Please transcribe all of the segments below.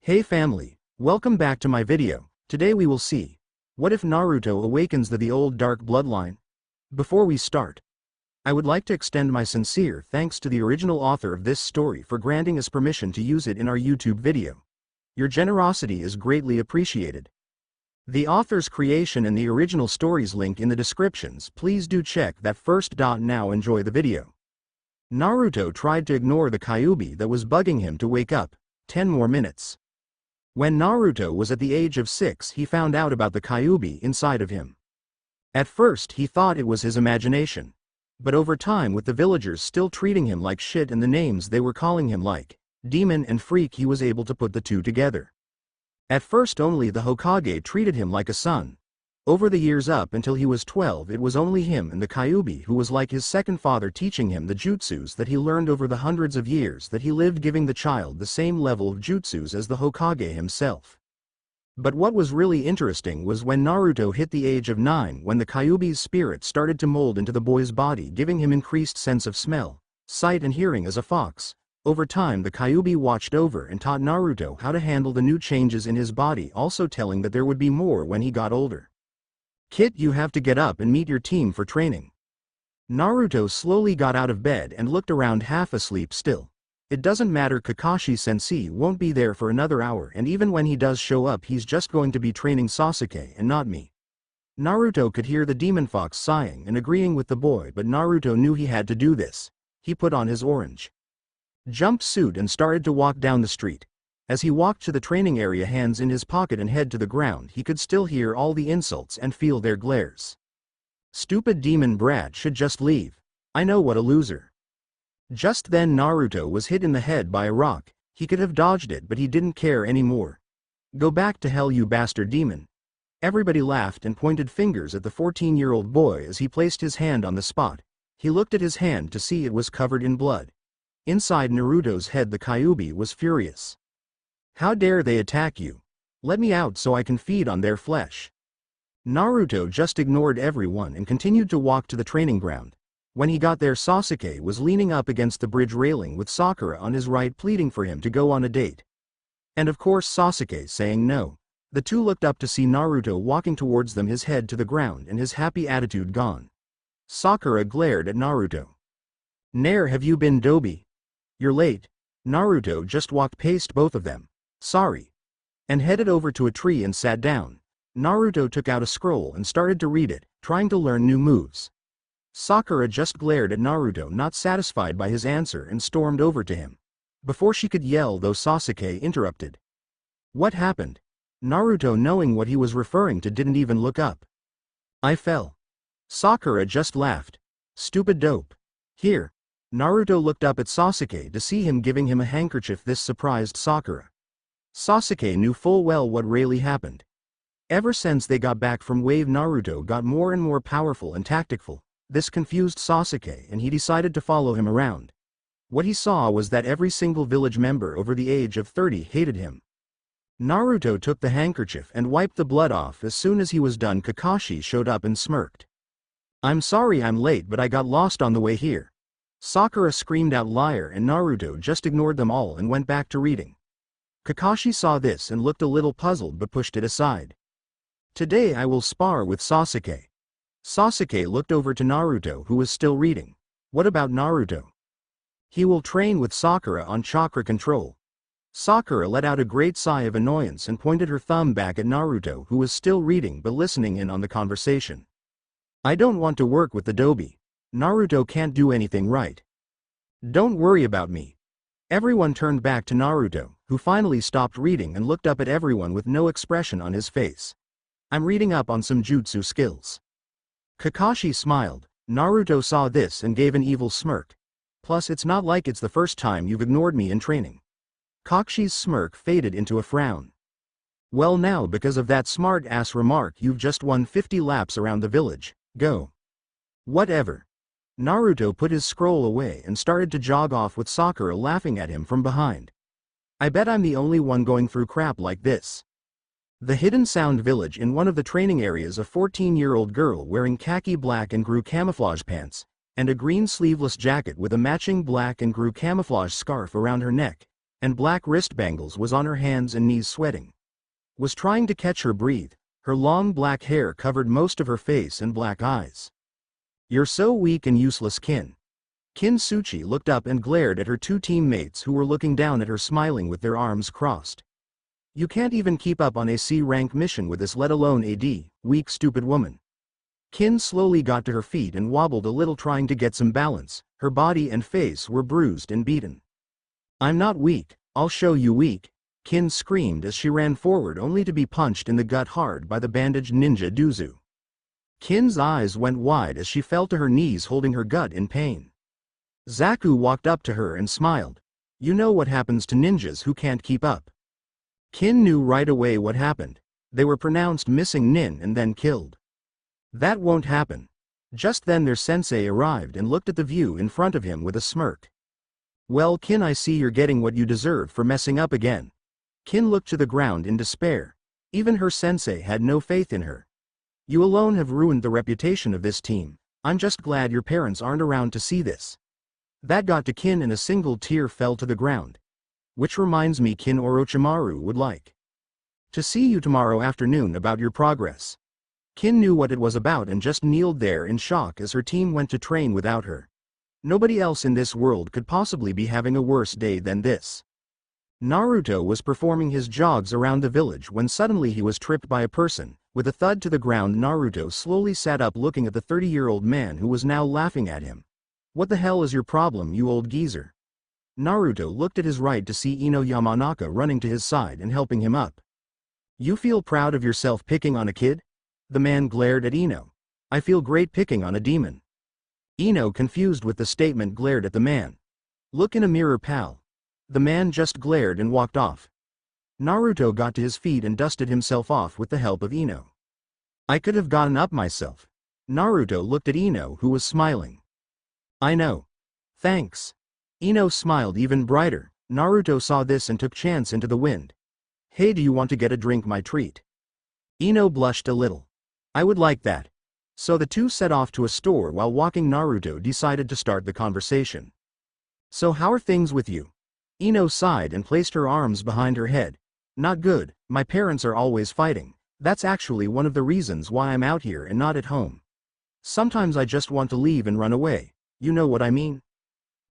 Hey family, welcome back to my video. Today we will see, what if Naruto awakens the old dark bloodline? Before we start, I would like to extend my sincere thanks to the original author of this story for granting us permission to use it in our YouTube video. Your generosity is greatly appreciated. The author's creation and the original story's link in the descriptions. Please do check that first. Now enjoy the video. Naruto tried to ignore the Kyuubi that was bugging him to wake up. 10 more minutes. When Naruto was at the age of 6, he found out about the Kyuubi inside of him. At first he thought it was his imagination. But over time, with the villagers still treating him like shit and the names they were calling him like demon and freak, he was able to put the two together. At first only the Hokage treated him like a son. Over the years up until he was 12, it was only him and the Kyuubi who was like his second father, teaching him the jutsus that he learned over the hundreds of years that he lived, giving the child the same level of jutsus as the Hokage himself. But what was really interesting was when Naruto hit the age of 9, when the Kyuubi's spirit started to mold into the boy's body, giving him increased sense of smell, sight and hearing as a fox. Over time the Kyuubi watched over and taught Naruto how to handle the new changes in his body, also telling that there would be more when he got older. "Kid, you have to get up and meet your team for training." Naruto slowly got out of bed and looked around, half asleep still. It doesn't matter, Kakashi-sensei won't be there for another hour, and even when he does show up, he's just going to be training Sasuke and not me. Naruto could hear the demon fox sighing and agreeing with the boy, but Naruto knew he had to do this. He put on his orange jumpsuit and started to walk down the street. As he walked to the training area, hands in his pocket and head to the ground, he could still hear all the insults and feel their glares. "Stupid demon brat should just leave. I know, what a loser." Just then Naruto was hit in the head by a rock. He could have dodged it, but he didn't care anymore. "Go back to hell, you bastard demon." Everybody laughed and pointed fingers at the 14-year-old boy as he placed his hand on the spot. He looked at his hand to see it was covered in blood. Inside Naruto's head, the Kyuubi was furious. "How dare they attack you? Let me out so I can feed on their flesh." Naruto just ignored everyone and continued to walk to the training ground. When he got there, Sasuke was leaning up against the bridge railing with Sakura on his right, pleading for him to go on a date. And of course Sasuke saying no. The two looked up to see Naruto walking towards them, his head to the ground and his happy attitude gone. Sakura glared at Naruto. "Where have you been, Dobi? You're late." Naruto just walked past both of them. "Sorry." And headed over to a tree and sat down. Naruto took out a scroll and started to read it, trying to learn new moves. Sakura just glared at Naruto, not satisfied by his answer, and stormed over to him. Before she could yell though, Sasuke interrupted. "What happened?" Naruto, knowing what he was referring to, didn't even look up. "I fell." Sakura just laughed. "Stupid dope. Here." Naruto looked up at Sasuke to see him giving him a handkerchief. This surprised Sakura. Sasuke knew full well what really happened. Ever since they got back from Wave, Naruto got more and more powerful and tactful. This confused Sasuke and he decided to follow him around. What he saw was that every single village member over the age of 30 hated him. Naruto took the handkerchief and wiped the blood off. As soon as he was done, Kakashi showed up and smirked. "I'm sorry I'm late, but I got lost on the way here." Sakura screamed out, "Liar," and Naruto just ignored them all and went back to reading. Kakashi saw this and looked a little puzzled but pushed it aside. "Today I will spar with Sasuke." Sasuke looked over to Naruto, who was still reading. "What about Naruto?" "He will train with Sakura on chakra control." Sakura let out a great sigh of annoyance and pointed her thumb back at Naruto, who was still reading but listening in on the conversation. "I don't want to work with the Dobi. Naruto can't do anything right." "Don't worry about me." Everyone turned back to Naruto, who finally stopped reading and looked up at everyone with no expression on his face. "I'm reading up on some jutsu skills." Kakashi smiled. Naruto saw this and gave an evil smirk. "Plus it's not like it's the first time you've ignored me in training." Kakashi's smirk faded into a frown. "Well, now because of that smart-ass remark you've just won 50 laps around the village. Go." "Whatever." Naruto put his scroll away and started to jog off with Sakura laughing at him from behind. "I bet I'm the only one going through crap like this." The Hidden Sound Village. In one of the training areas, a 14-year-old girl wearing khaki black and green camouflage pants, and a green sleeveless jacket with a matching black and green camouflage scarf around her neck, and black wrist bangles was on her hands and knees sweating. Was trying to catch her breath, her long black hair covered most of her face and black eyes. "You're so weak and useless, Kin." Kin Suchi looked up and glared at her two teammates who were looking down at her smiling with their arms crossed. "You can't even keep up on a C-rank mission with this, let alone a D, weak stupid woman." Kin slowly got to her feet and wobbled a little trying to get some balance, her body and face were bruised and beaten. "I'm not weak, I'll show you weak," Kin screamed as she ran forward only to be punched in the gut hard by the bandaged ninja Duzu. Kin's eyes went wide as she fell to her knees holding her gut in pain. Zaku walked up to her and smiled. "You know what happens to ninjas who can't keep up." Kin knew right away what happened. They were pronounced missing nin and then killed. That won't happen. Just then their sensei arrived and looked at the view in front of him with a smirk. "Well, Kin, I see you're getting what you deserve for messing up again." Kin looked to the ground in despair. Even her sensei had no faith in her. "You alone have ruined the reputation of this team. I'm just glad your parents aren't around to see this." That got to Kin and a single tear fell to the ground. "Which reminds me, Kin, Orochimaru would like to see you tomorrow afternoon about your progress." Kin knew what it was about and just kneeled there in shock as her team went to train without her. Nobody else in this world could possibly be having a worse day than this. Naruto was performing his jogs around the village when suddenly he was tripped by a person. With a thud to the ground, Naruto slowly sat up looking at the 30-year-old man who was now laughing at him. "What the hell is your problem, you old geezer?" Naruto looked at his right to see Ino Yamanaka running to his side and helping him up. "You feel proud of yourself picking on a kid?" The man glared at Ino. "I feel great picking on a demon." Ino, confused with the statement, glared at the man. "Look in a mirror, pal." The man just glared and walked off. Naruto got to his feet and dusted himself off with the help of Ino. "I could have gotten up myself." Naruto looked at Ino, who was smiling. "I know. Thanks." Ino smiled even brighter. Naruto saw this and took chance into the wind. "Hey, do you want to get a drink, my treat?" Ino blushed a little. "I would like that." So the two set off to a store. While walking, Naruto decided to start the conversation. "So how are things with you?" Ino sighed and placed her arms behind her head. "Not good, my parents are always fighting. That's actually one of the reasons why I'm out here and not at home. Sometimes I just want to leave and run away, you know what I mean?"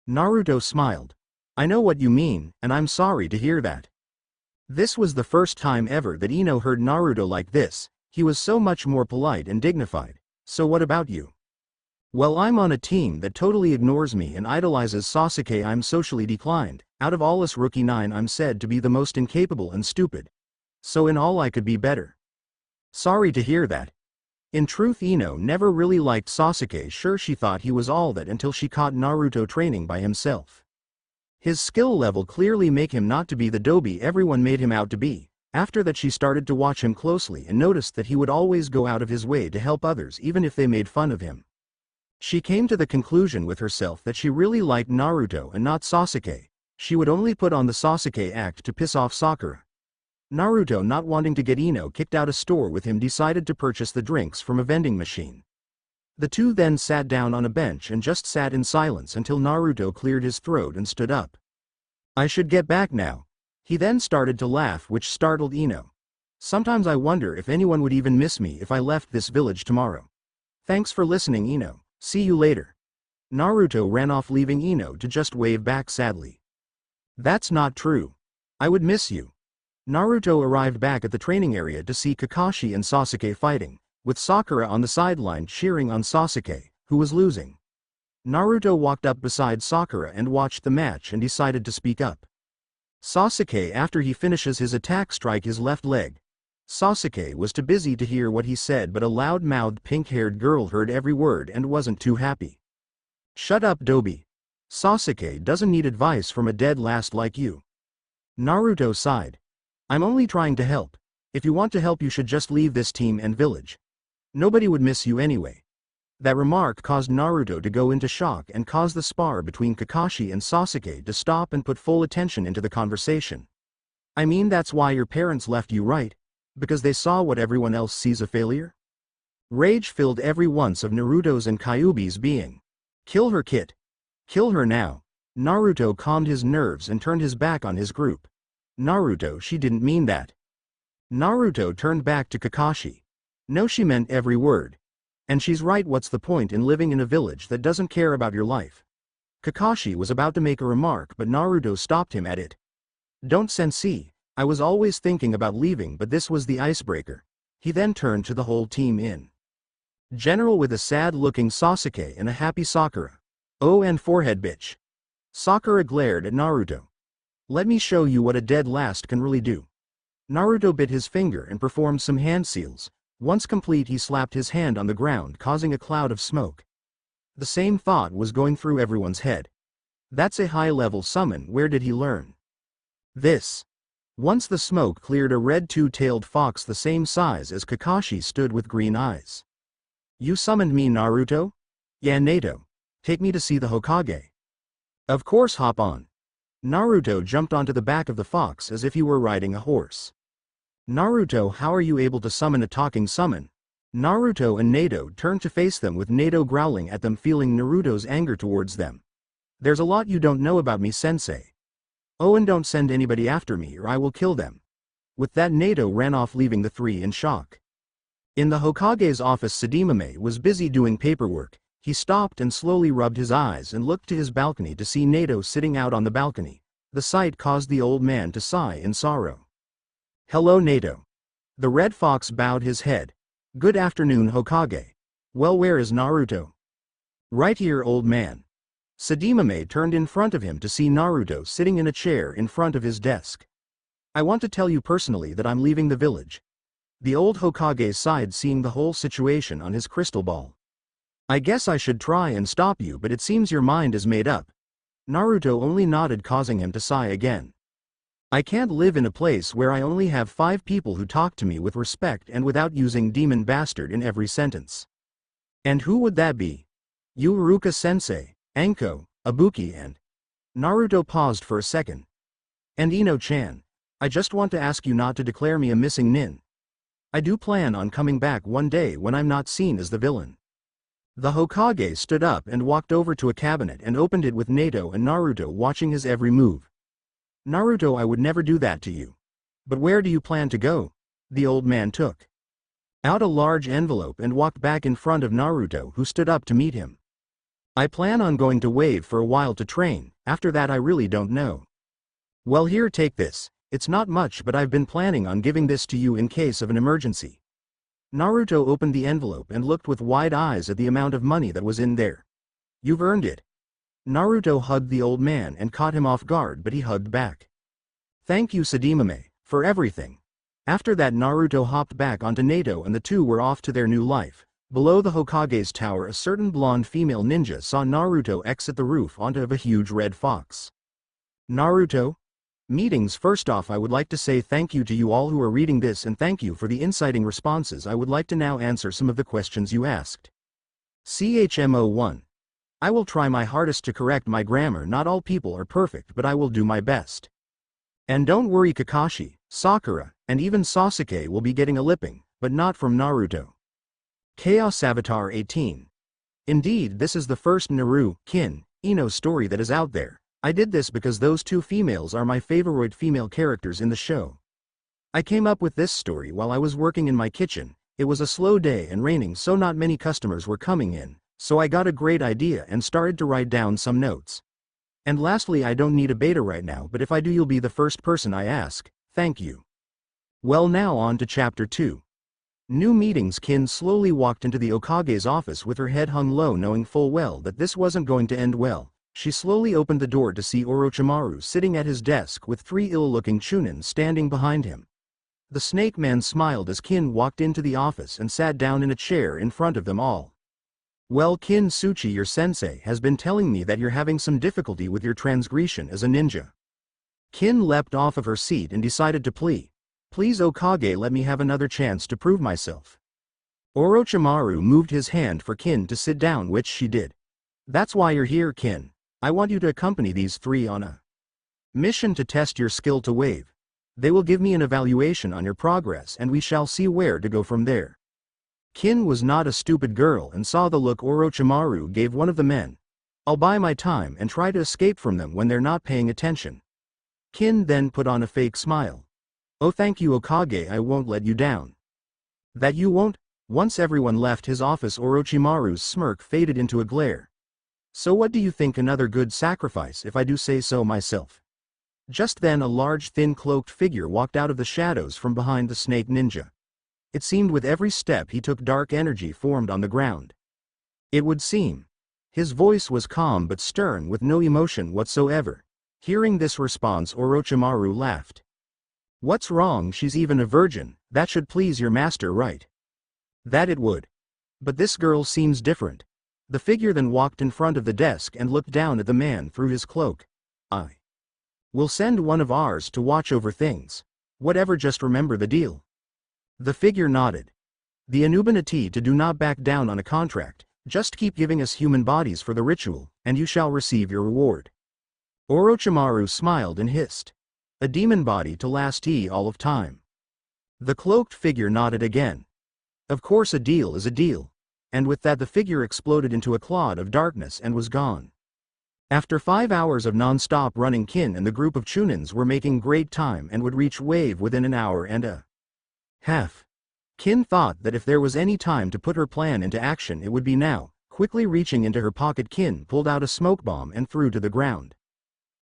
Naruto smiled. "I know what you mean, and I'm sorry to hear that." This was the first time ever that Ino heard Naruto like this. He was so much more polite and dignified. "So what about you?" "Well, I'm on a team that totally ignores me and idolizes Sasuke. I'm socially declined. Out of all us rookie 9, I'm said to be the most incapable and stupid. So in all I could be better." "Sorry to hear that." In truth, Ino never really liked Sasuke. Sure, she thought he was all that until she caught Naruto training by himself. His skill level clearly make him not to be the dobe everyone made him out to be. After that, she started to watch him closely and noticed that he would always go out of his way to help others even if they made fun of him. She came to the conclusion with herself that she really liked Naruto and not Sasuke. She would only put on the Sasuke act to piss off Sakura. Naruto, not wanting to get Ino kicked out of store with him, decided to purchase the drinks from a vending machine. The two then sat down on a bench and just sat in silence until Naruto cleared his throat and stood up. "I should get back now." He then started to laugh, which startled Ino. "Sometimes I wonder if anyone would even miss me if I left this village tomorrow. Thanks for listening, Ino. See you later." Naruto ran off, leaving Ino to just wave back sadly. "That's not true. I would miss you." Naruto arrived back at the training area to see Kakashi and Sasuke fighting, with Sakura on the sideline cheering on Sasuke, who was losing. Naruto walked up beside Sakura and watched the match and decided to speak up. "Sasuke, after he finishes his attack, strike his left leg." Sasuke was too busy to hear what he said, but a loud-mouthed pink-haired girl heard every word and wasn't too happy. "Shut up, Dobi. Sasuke doesn't need advice from a dead last like you." Naruto sighed. "I'm only trying to help. If you want to help, you should just leave this team and village. Nobody would miss you anyway." That remark caused Naruto to go into shock and caused the spar between Kakashi and Sasuke to stop and put full attention into the conversation. "I mean, that's why your parents left you, right? Because they saw what everyone else sees, a failure?" Rage filled every once of Naruto's and Kyuubi's being. "Kill her, Kit. Kill her now. Naruto calmed his nerves and turned his back on his group. Naruto, she didn't mean that. Naruto turned back to Kakashi. No, she meant every word. And she's right, what's the point in living in a village that doesn't care about your life? Kakashi was about to make a remark but Naruto stopped him at it. Don't sensei, I was always thinking about leaving but this was the icebreaker. He then turned to the whole team in general with a sad-looking Sasuke and a happy Sakura. Oh, and forehead bitch. Sakura glared at Naruto. Let me show you what a dead last can really do. Naruto bit his finger and performed some hand seals. Once complete he slapped his hand on the ground causing a cloud of smoke. The same thought was going through everyone's head. That's a high-level summon, where did he learn this? Once the smoke cleared, a red two-tailed fox the same size as Kakashi stood with green eyes. You summoned me, Naruto? Yeah, Nato. Take me to see the Hokage. Of course, hop on. Naruto jumped onto the back of the fox as if he were riding a horse. Naruto, how are you able to summon a talking summon? Naruto and Nato turned to face them with Nato growling at them, feeling Naruto's anger towards them. There's a lot you don't know about me, sensei. Oh, and don't send anybody after me or I will kill them. With that, Nato ran off, leaving the three in shock. In the Hokage's office, Sadimame was busy doing paperwork. He stopped and slowly rubbed his eyes and looked to his balcony to see Nato sitting out on the balcony. The sight caused the old man to sigh in sorrow. Hello, Nato. The red fox bowed his head. Good afternoon, Hokage. Well, where is Naruto? Right here, old man. Sadimame turned in front of him to see Naruto sitting in a chair in front of his desk. I want to tell you personally that I'm leaving the village. The old Hokage sighed, seeing the whole situation on his crystal ball. I guess I should try and stop you, but it seems your mind is made up. Naruto only nodded, causing him to sigh again. I can't live in a place where I only have 5 people who talk to me with respect and without using demon bastard in every sentence. And who would that be? You, Iruka-sensei, Anko, Ibuki, and... Naruto paused for a second. And Ino-chan. I just want to ask you not to declare me a missing nin. I do plan on coming back one day when I'm not seen as the villain. The Hokage stood up and walked over to a cabinet and opened it, with Nato and Naruto watching his every move. Naruto, I would never do that to you. But where do you plan to go? The old man took out a large envelope and walked back in front of Naruto, who stood up to meet him. I plan on going to Wave for a while to train, after that I really don't know. Well, here, take this. It's not much, but I've been planning on giving this to you in case of an emergency. Naruto opened the envelope and looked with wide eyes at the amount of money that was in there. You've earned it. Naruto hugged the old man and caught him off guard, but he hugged back. Thank you, Sadimame, for everything. After that, Naruto hopped back onto Nato and the two were off to their new life. Below the Hokage's tower, a certain blonde female ninja saw Naruto exit the roof onto a huge red fox. Naruto? Meetings. First off, I would like to say thank you to you all who are reading this, and thank you for the inciting responses. I would like to now answer some of the questions you asked. CHMO1. I will try my hardest to correct my grammar. Not all people are perfect, but I will do my best. And don't worry, Kakashi, Sakura, and even Sasuke will be getting a lipping, but not from Naruto. Chaos Avatar 18. Indeed, this is the first Naru, Kin, Ino story that is out there. I did this because those two females are my favorite female characters in the show. I came up with this story while I was working in my kitchen. It was a slow day and raining, so not many customers were coming in, so I got a great idea and started to write down some notes. And lastly, I don't need a beta right now, but if I do, you'll be the first person I ask. Thank you. Well, now on to chapter 2. New meetings. Kin slowly walked into the Hokage's office with her head hung low, knowing full well that this wasn't going to end well. She slowly opened the door to see Orochimaru sitting at his desk with 3 ill-looking Chunin standing behind him. The Snake Man smiled as Kin walked into the office and sat down in a chair in front of them all. Well, Kin Tsuchi, your sensei has been telling me that you're having some difficulty with your transgression as a ninja. Kin leapt off of her seat and decided to plead. Please, Hokage, let me have another chance to prove myself. Orochimaru moved his hand for Kin to sit down, which she did. That's why you're here, Kin. I want you to accompany these 3 on a mission to test your skill to wave. They will give me an evaluation on your progress and we shall see where to go from there. Kin was not a stupid girl and saw the look Orochimaru gave one of the men. I'll buy my time and try to escape from them when they're not paying attention. Kin then put on a fake smile. Oh, thank you, Hokage, I won't let you down. That you won't? Once everyone left his office, Orochimaru's smirk faded into a glare. So what do you think, another good sacrifice if I do say so myself? Just then a large thin cloaked figure walked out of the shadows from behind the snake ninja. It seemed with every step he took dark energy formed on the ground. It would seem. His voice was calm but stern with no emotion whatsoever. Hearing this response, Orochimaru laughed. What's wrong? She's even a virgin, that should please your master, right? That it would. But this girl seems different. The figure then walked in front of the desk and looked down at the man through his cloak. I will send one of ours to watch over things. Whatever, just remember the deal. The figure nodded. The Anuban to do not back down on a contract, just keep giving us human bodies for the ritual, and you shall receive your reward. Orochimaru smiled and hissed. A demon body to last all of time. The cloaked figure nodded again. Of course, a deal is a deal. And with that the figure exploded into a cloud of darkness and was gone. After 5 hours of non-stop running, Kin and the group of Chunins were making great time and would reach Wave within an hour and a half. Kin thought that if there was any time to put her plan into action, it would be now. Quickly reaching into her pocket, Kin pulled out a smoke bomb and threw to the ground.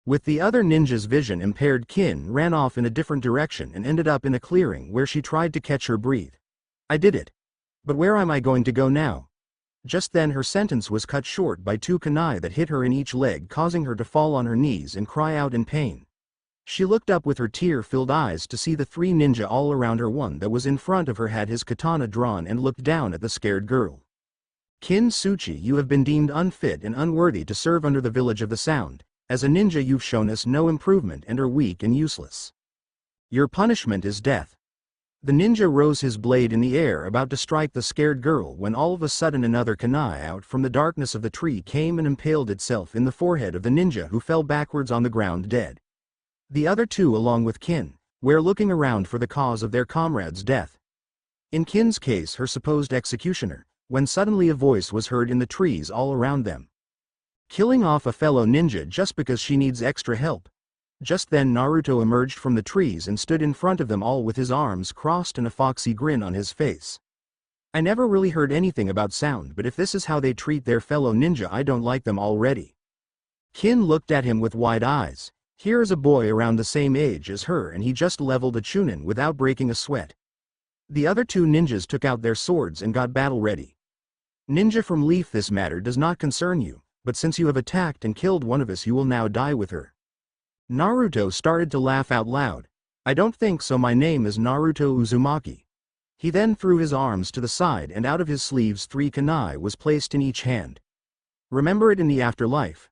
With the other ninja's vision impaired, Kin ran off in a different direction and ended up in a clearing where she tried to catch her breath. I did it. But where am I going to go now? Just then her sentence was cut short by 2 kunai that hit her in each leg, causing her to fall on her knees and cry out in pain. She looked up with her tear-filled eyes to see the 3 ninja all around her. One that was in front of her had his katana drawn and looked down at the scared girl. Kin Suchi, you have been deemed unfit and unworthy to serve under the village of the sound. As a ninja you've shown us no improvement and are weak and useless. Your punishment is death. The ninja rose his blade in the air about to strike the scared girl when all of a sudden another kunai out from the darkness of the tree came and impaled itself in the forehead of the ninja, who fell backwards on the ground dead. The other 2 along with Kin were looking around for the cause of their comrade's death. In Kin's case, her supposed executioner, when suddenly a voice was heard in the trees all around them. Killing off a fellow ninja just because she needs extra help. Just then Naruto emerged from the trees and stood in front of them all with his arms crossed and a foxy grin on his face. I never really heard anything about sound, but if this is how they treat their fellow ninja, I don't like them already. Kin looked at him with wide eyes. Here is a boy around the same age as her and he just leveled a Chunin without breaking a sweat. The other 2 ninjas took out their swords and got battle ready. Ninja from Leaf, this matter does not concern you, but since you have attacked and killed one of us, you will now die with her. Naruto started to laugh out loud. I don't think so, my name is Naruto Uzumaki. He then threw his arms to the side and out of his sleeves 3 kunai was placed in each hand. Remember it in the afterlife.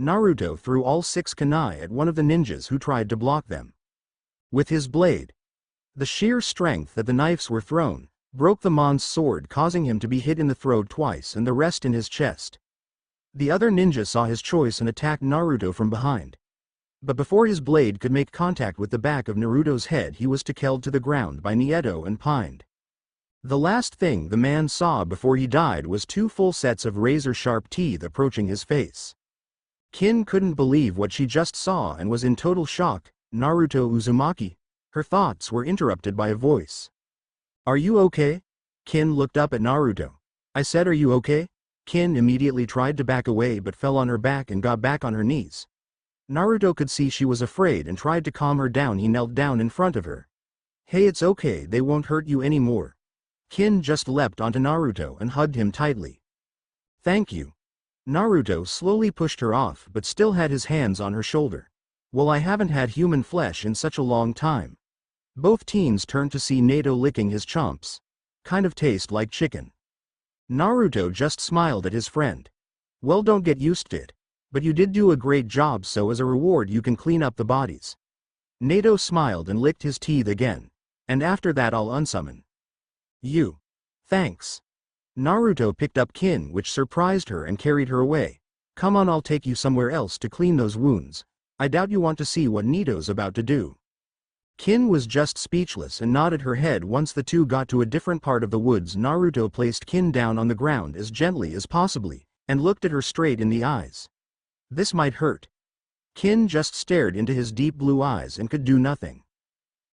Naruto threw all 6 kunai at one of the ninjas who tried to block them. With his blade, the sheer strength that the knives were thrown, broke the man's sword, causing him to be hit in the throat twice and the rest in his chest. The other ninja saw his choice and attacked Naruto from behind. But before his blade could make contact with the back of Naruto's head, he was tackled to the ground by Nieto and pined. The last thing the man saw before he died was 2 full sets of razor-sharp teeth approaching his face. Kin couldn't believe what she just saw and was in total shock. Naruto Uzumaki? Her thoughts were interrupted by a voice. Are you okay? Kin looked up at Naruto. I said, are you okay? Kin immediately tried to back away but fell on her back and got back on her knees. Naruto could see she was afraid and tried to calm her down. He knelt down in front of her. Hey, it's okay, they won't hurt you anymore. Kin just leapt onto Naruto and hugged him tightly. Thank you. Naruto slowly pushed her off but still had his hands on her shoulder. Well, I haven't had human flesh in such a long time. Both teens turned to see Nato licking his chomps. Kind of taste like chicken. Naruto just smiled at his friend. Well, don't get used to it. But you did do a great job, so as a reward you can clean up the bodies. Nato smiled and licked his teeth again. And after that I'll unsummon you. Thanks. Naruto picked up Kin, which surprised her, and carried her away. Come on, I'll take you somewhere else to clean those wounds. I doubt you want to see what Nito's about to do. Kin was just speechless and nodded her head. Once the 2 got to a different part of the woods, Naruto placed Kin down on the ground as gently as possible, and looked at her straight in the eyes. This might hurt. Kin just stared into his deep blue eyes and could do nothing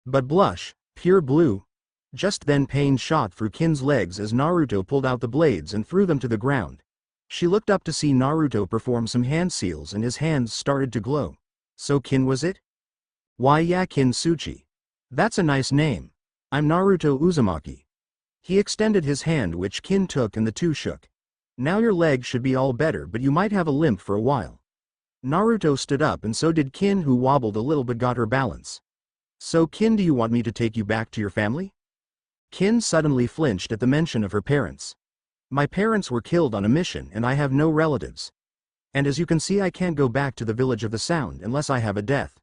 but blush, pure blue. Just then pain shot through Kin's legs as Naruto pulled out the blades and threw them to the ground. She looked up to see Naruto perform some hand seals and his hands started to glow. So Kin was it? Why yeah, Kin Suchi. That's a nice name. I'm Naruto Uzumaki. He extended his hand which Kin took and the two shook. Now your leg should be all better but you might have a limp for a while. Naruto stood up and so did Kin who wobbled a little but got her balance. So Kin, do you want me to take you back to your family? Kin suddenly flinched at the mention of her parents. My parents were killed on a mission and I have no relatives. And as you can see I can't go back to the village of the sound unless I have a death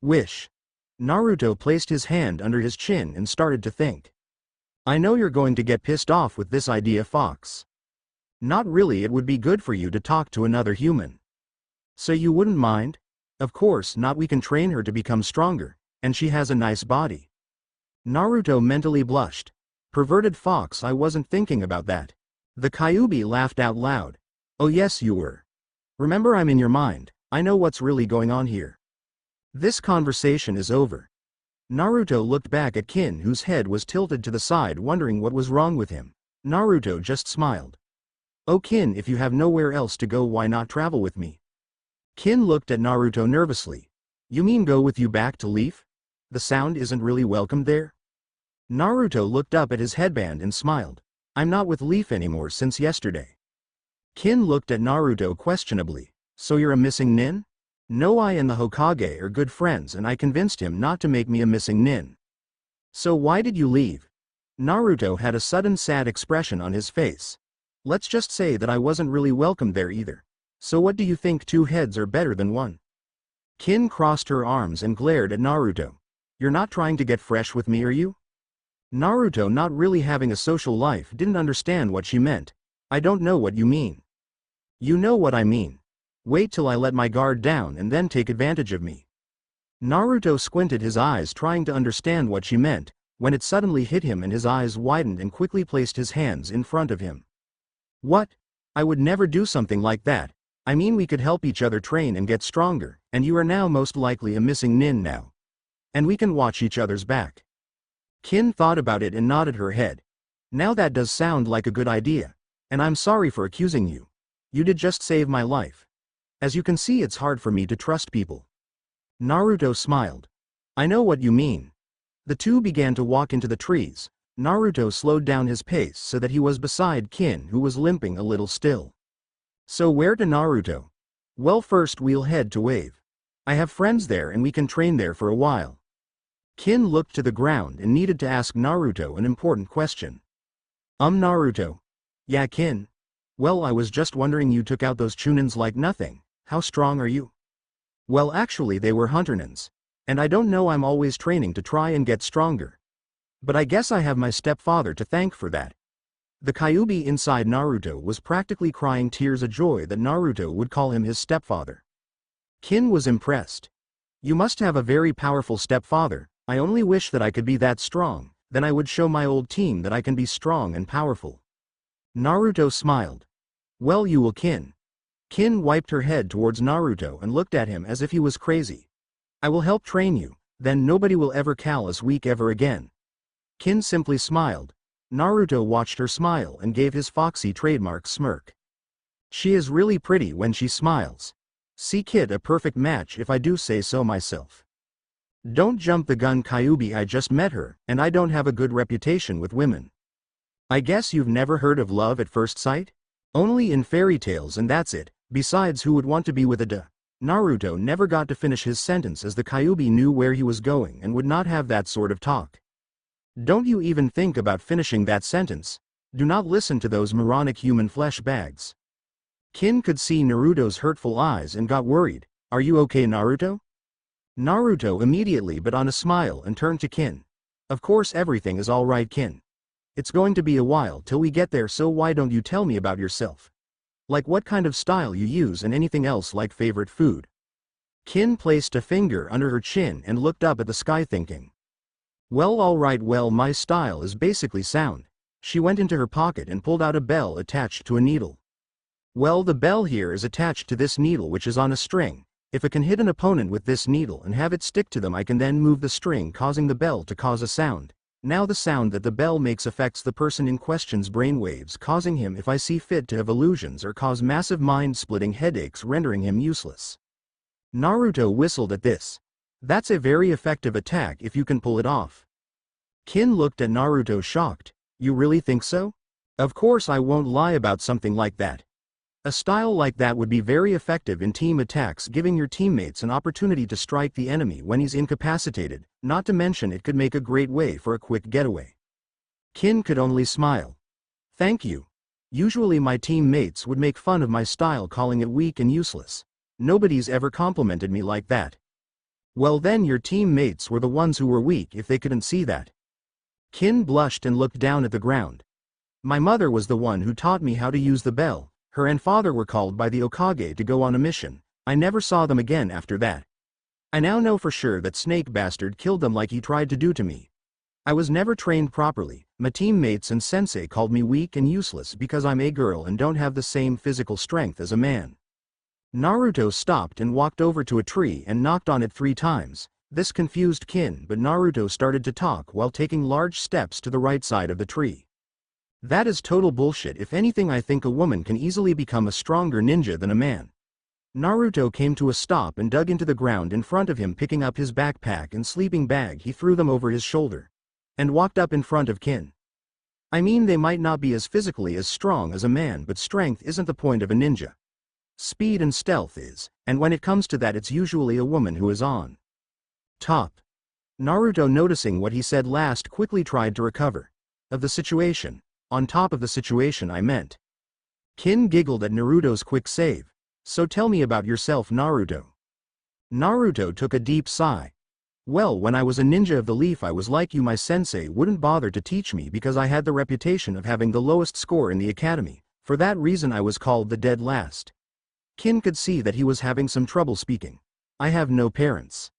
wish. Naruto placed his hand under his chin and started to think. I know you're going to get pissed off with this idea, Fox. Not really, it would be good for you to talk to another human. So you wouldn't mind? Of course not, we can train her to become stronger, and she has a nice body. Naruto mentally blushed. Perverted Fox, I wasn't thinking about that. The Kyuubi laughed out loud. Oh yes you were. Remember, I'm in your mind, I know what's really going on here. This conversation is over. Naruto looked back at Kin whose head was tilted to the side wondering what was wrong with him. Naruto just smiled. Oh Kin, if you have nowhere else to go why not travel with me? Kin looked at Naruto nervously. You mean go with you back to Leaf? The sound isn't really welcome there? Naruto looked up at his headband and smiled. I'm not with Leaf anymore since yesterday. Kin looked at Naruto questionably. So you're a missing nin? No, I and the Hokage are good friends and I convinced him not to make me a missing nin. So why did you leave? Naruto had a sudden sad expression on his face. Let's just say that I wasn't really welcome there either. So what do you think, two heads are better than one? Kin crossed her arms and glared at Naruto. You're not trying to get fresh with me, are you? Naruto, not really having a social life, didn't understand what she meant. I don't know what you mean. You know what I mean. Wait till I let my guard down and then take advantage of me. Naruto squinted his eyes trying to understand what she meant, when it suddenly hit him and his eyes widened and quickly placed his hands in front of him. What? I would never do something like that. I mean, we could help each other train and get stronger, and you are now most likely a missing nin now. And we can watch each other's back. Kin thought about it and nodded her head. Now that does sound like a good idea. And I'm sorry for accusing you. You did just save my life. As you can see, it's hard for me to trust people. Naruto smiled. I know what you mean. The two began to walk into the trees. Naruto slowed down his pace so that he was beside Kin who was limping a little still. So where to, Naruto? Well, first we'll head to Wave. I have friends there and we can train there for a while. Kin looked to the ground and needed to ask Naruto an important question. Naruto. Yeah, Kin. Well, I was just wondering, you took out those chunins like nothing. How strong are you? Well, actually they were hunternins. And I don't know, I'm always training to try and get stronger. But I guess I have my stepfather to thank for that. The Kyuubi inside Naruto was practically crying tears of joy that Naruto would call him his stepfather. Kin was impressed. You must have a very powerful stepfather. I only wish that I could be that strong, then I would show my old team that I can be strong and powerful. Naruto smiled. Well, you will, Kin. Kin wiped her head towards Naruto and looked at him as if he was crazy. I will help train you, then nobody will ever call us weak ever again. Kin simply smiled. Naruto watched her smile and gave his foxy trademark smirk. She is really pretty when she smiles. See, kid, a perfect match if I do say so myself. Don't jump the gun, Kyuubi, I just met her, and I don't have a good reputation with women. I guess you've never heard of love at first sight? Only in fairy tales and that's it. Besides, who would want to be with a Naruto never got to finish his sentence as the Kyuubi knew where he was going and would not have that sort of talk. Don't you even think about finishing that sentence. Do not listen to those moronic human flesh bags. Kin could see Naruto's hurtful eyes and got worried. Are you okay, Naruto? Naruto immediately put on a smile and turned to Kin. Of course everything is alright, Kin. It's going to be a while till we get there, so why don't you tell me about yourself? Like what kind of style you use and anything else, like favorite food. Kin placed a finger under her chin and looked up at the sky thinking. Well, alright, well, my style is basically sound. She went into her pocket and pulled out a bell attached to a needle. Well, the bell here is attached to this needle which is on a string. If I can hit an opponent with this needle and have it stick to them, I can then move the string, causing the bell to cause a sound. Now the sound that the bell makes affects the person in question's brainwaves, causing him, if I see fit, to have illusions or cause massive mind-splitting headaches, rendering him useless. Naruto whistled at this. That's a very effective attack if you can pull it off. Kin looked at Naruto shocked. You really think so? Of course I won't lie about something like that. A style like that would be very effective in team attacks, giving your teammates an opportunity to strike the enemy when he's incapacitated, not to mention it could make a great way for a quick getaway. Kin could only smile. Thank you. Usually my teammates would make fun of my style, calling it weak and useless. Nobody's ever complimented me like that. Well then, your teammates were the ones who were weak if they couldn't see that. Kin blushed and looked down at the ground. My mother was the one who taught me how to use the bell. Her and father were called by the Hokage to go on a mission. I never saw them again after that. I now know for sure that Snake Bastard killed them like he tried to do to me. I was never trained properly. My teammates and sensei called me weak and useless because I'm a girl and don't have the same physical strength as a man. Naruto stopped and walked over to a tree and knocked on it 3 times. This confused Kin, but Naruto started to talk while taking large steps to the right side of the tree. That is total bullshit. If anything, I think a woman can easily become a stronger ninja than a man. Naruto came to a stop and dug into the ground in front of him, picking up his backpack and sleeping bag. He threw them over his shoulder and walked up in front of Kin. I mean, they might not be as physically as strong as a man, but strength isn't the point of a ninja. Speed and stealth is, and when it comes to that, it's usually a woman who is on top. Naruto, noticing what he said last, quickly tried to recover. Of the situation. On top of the situation, I meant. Kin giggled at Naruto's quick save. So tell me about yourself, Naruto. Naruto took a deep sigh. Well, when I was a ninja of the leaf, I was like you. My sensei wouldn't bother to teach me because I had the reputation of having the lowest score in the academy. For that reason I was called the dead last. Kin could see that he was having some trouble speaking. I have no parents.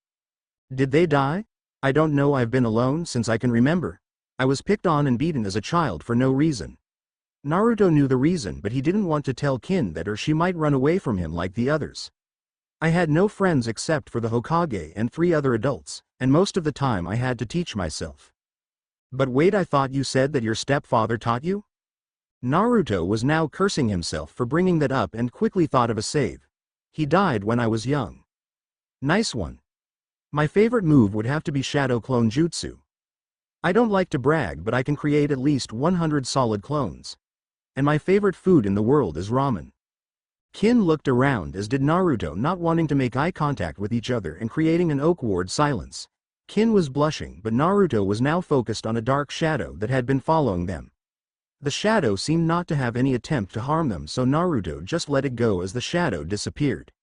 Did they die? I don't know. I've been alone since I can remember. I was picked on and beaten as a child for no reason. Naruto knew the reason, but he didn't want to tell Kin that, or she might run away from him like the others. I had no friends except for the Hokage and 3 other adults, and most of the time I had to teach myself. But wait, I thought you said that your stepfather taught you? Naruto was now cursing himself for bringing that up and quickly thought of a save. He died when I was young. Nice one. My favorite move would have to be Shadow Clone Jutsu. I don't like to brag, but I can create at least 100 solid clones. And my favorite food in the world is ramen. Kin looked around, as did Naruto, not wanting to make eye contact with each other and creating an awkward silence. Kin was blushing, but Naruto was now focused on a dark shadow that had been following them. The shadow seemed not to have any attempt to harm them, so Naruto just let it go as the shadow disappeared.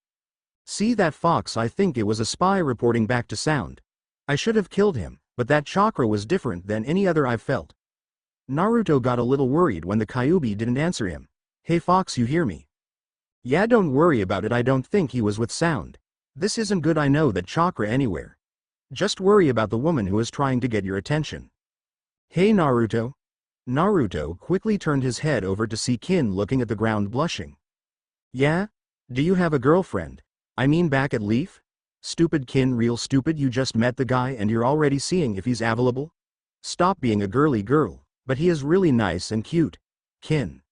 See that fox? I think it was a spy reporting back to sound. I should have killed him. But that chakra was different than any other I've felt. Naruto got a little worried when the Kyuubi didn't answer him. Hey Fox, you hear me? Yeah, don't worry about it. I don't think he was with sound. This isn't good. I know that chakra anywhere. Just worry about the woman who is trying to get your attention. Hey Naruto. Naruto quickly turned his head over to see Kin looking at the ground, blushing. Yeah? Do you have a girlfriend? I mean, back at Leaf? Stupid Kin, real stupid. You just met the guy and you're already seeing if he's available? Stop being a girly girl, but he is really nice and cute. Kin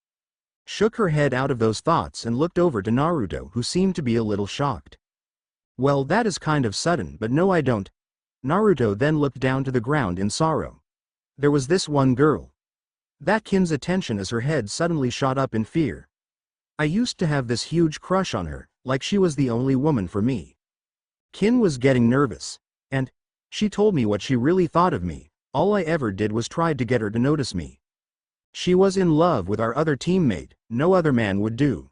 shook her head out of those thoughts and looked over to Naruto, who seemed to be a little shocked. Well, that is kind of sudden, but no, I don't. Naruto then looked down to the ground in sorrow. There was this one girl. That Kin's attention as her head suddenly shot up in fear. I used to have this huge crush on her, like she was the only woman for me. Kin was getting nervous, and she told me what she really thought of me. All I ever did was try to get her to notice me. She was in love with our other teammate, no other man would do.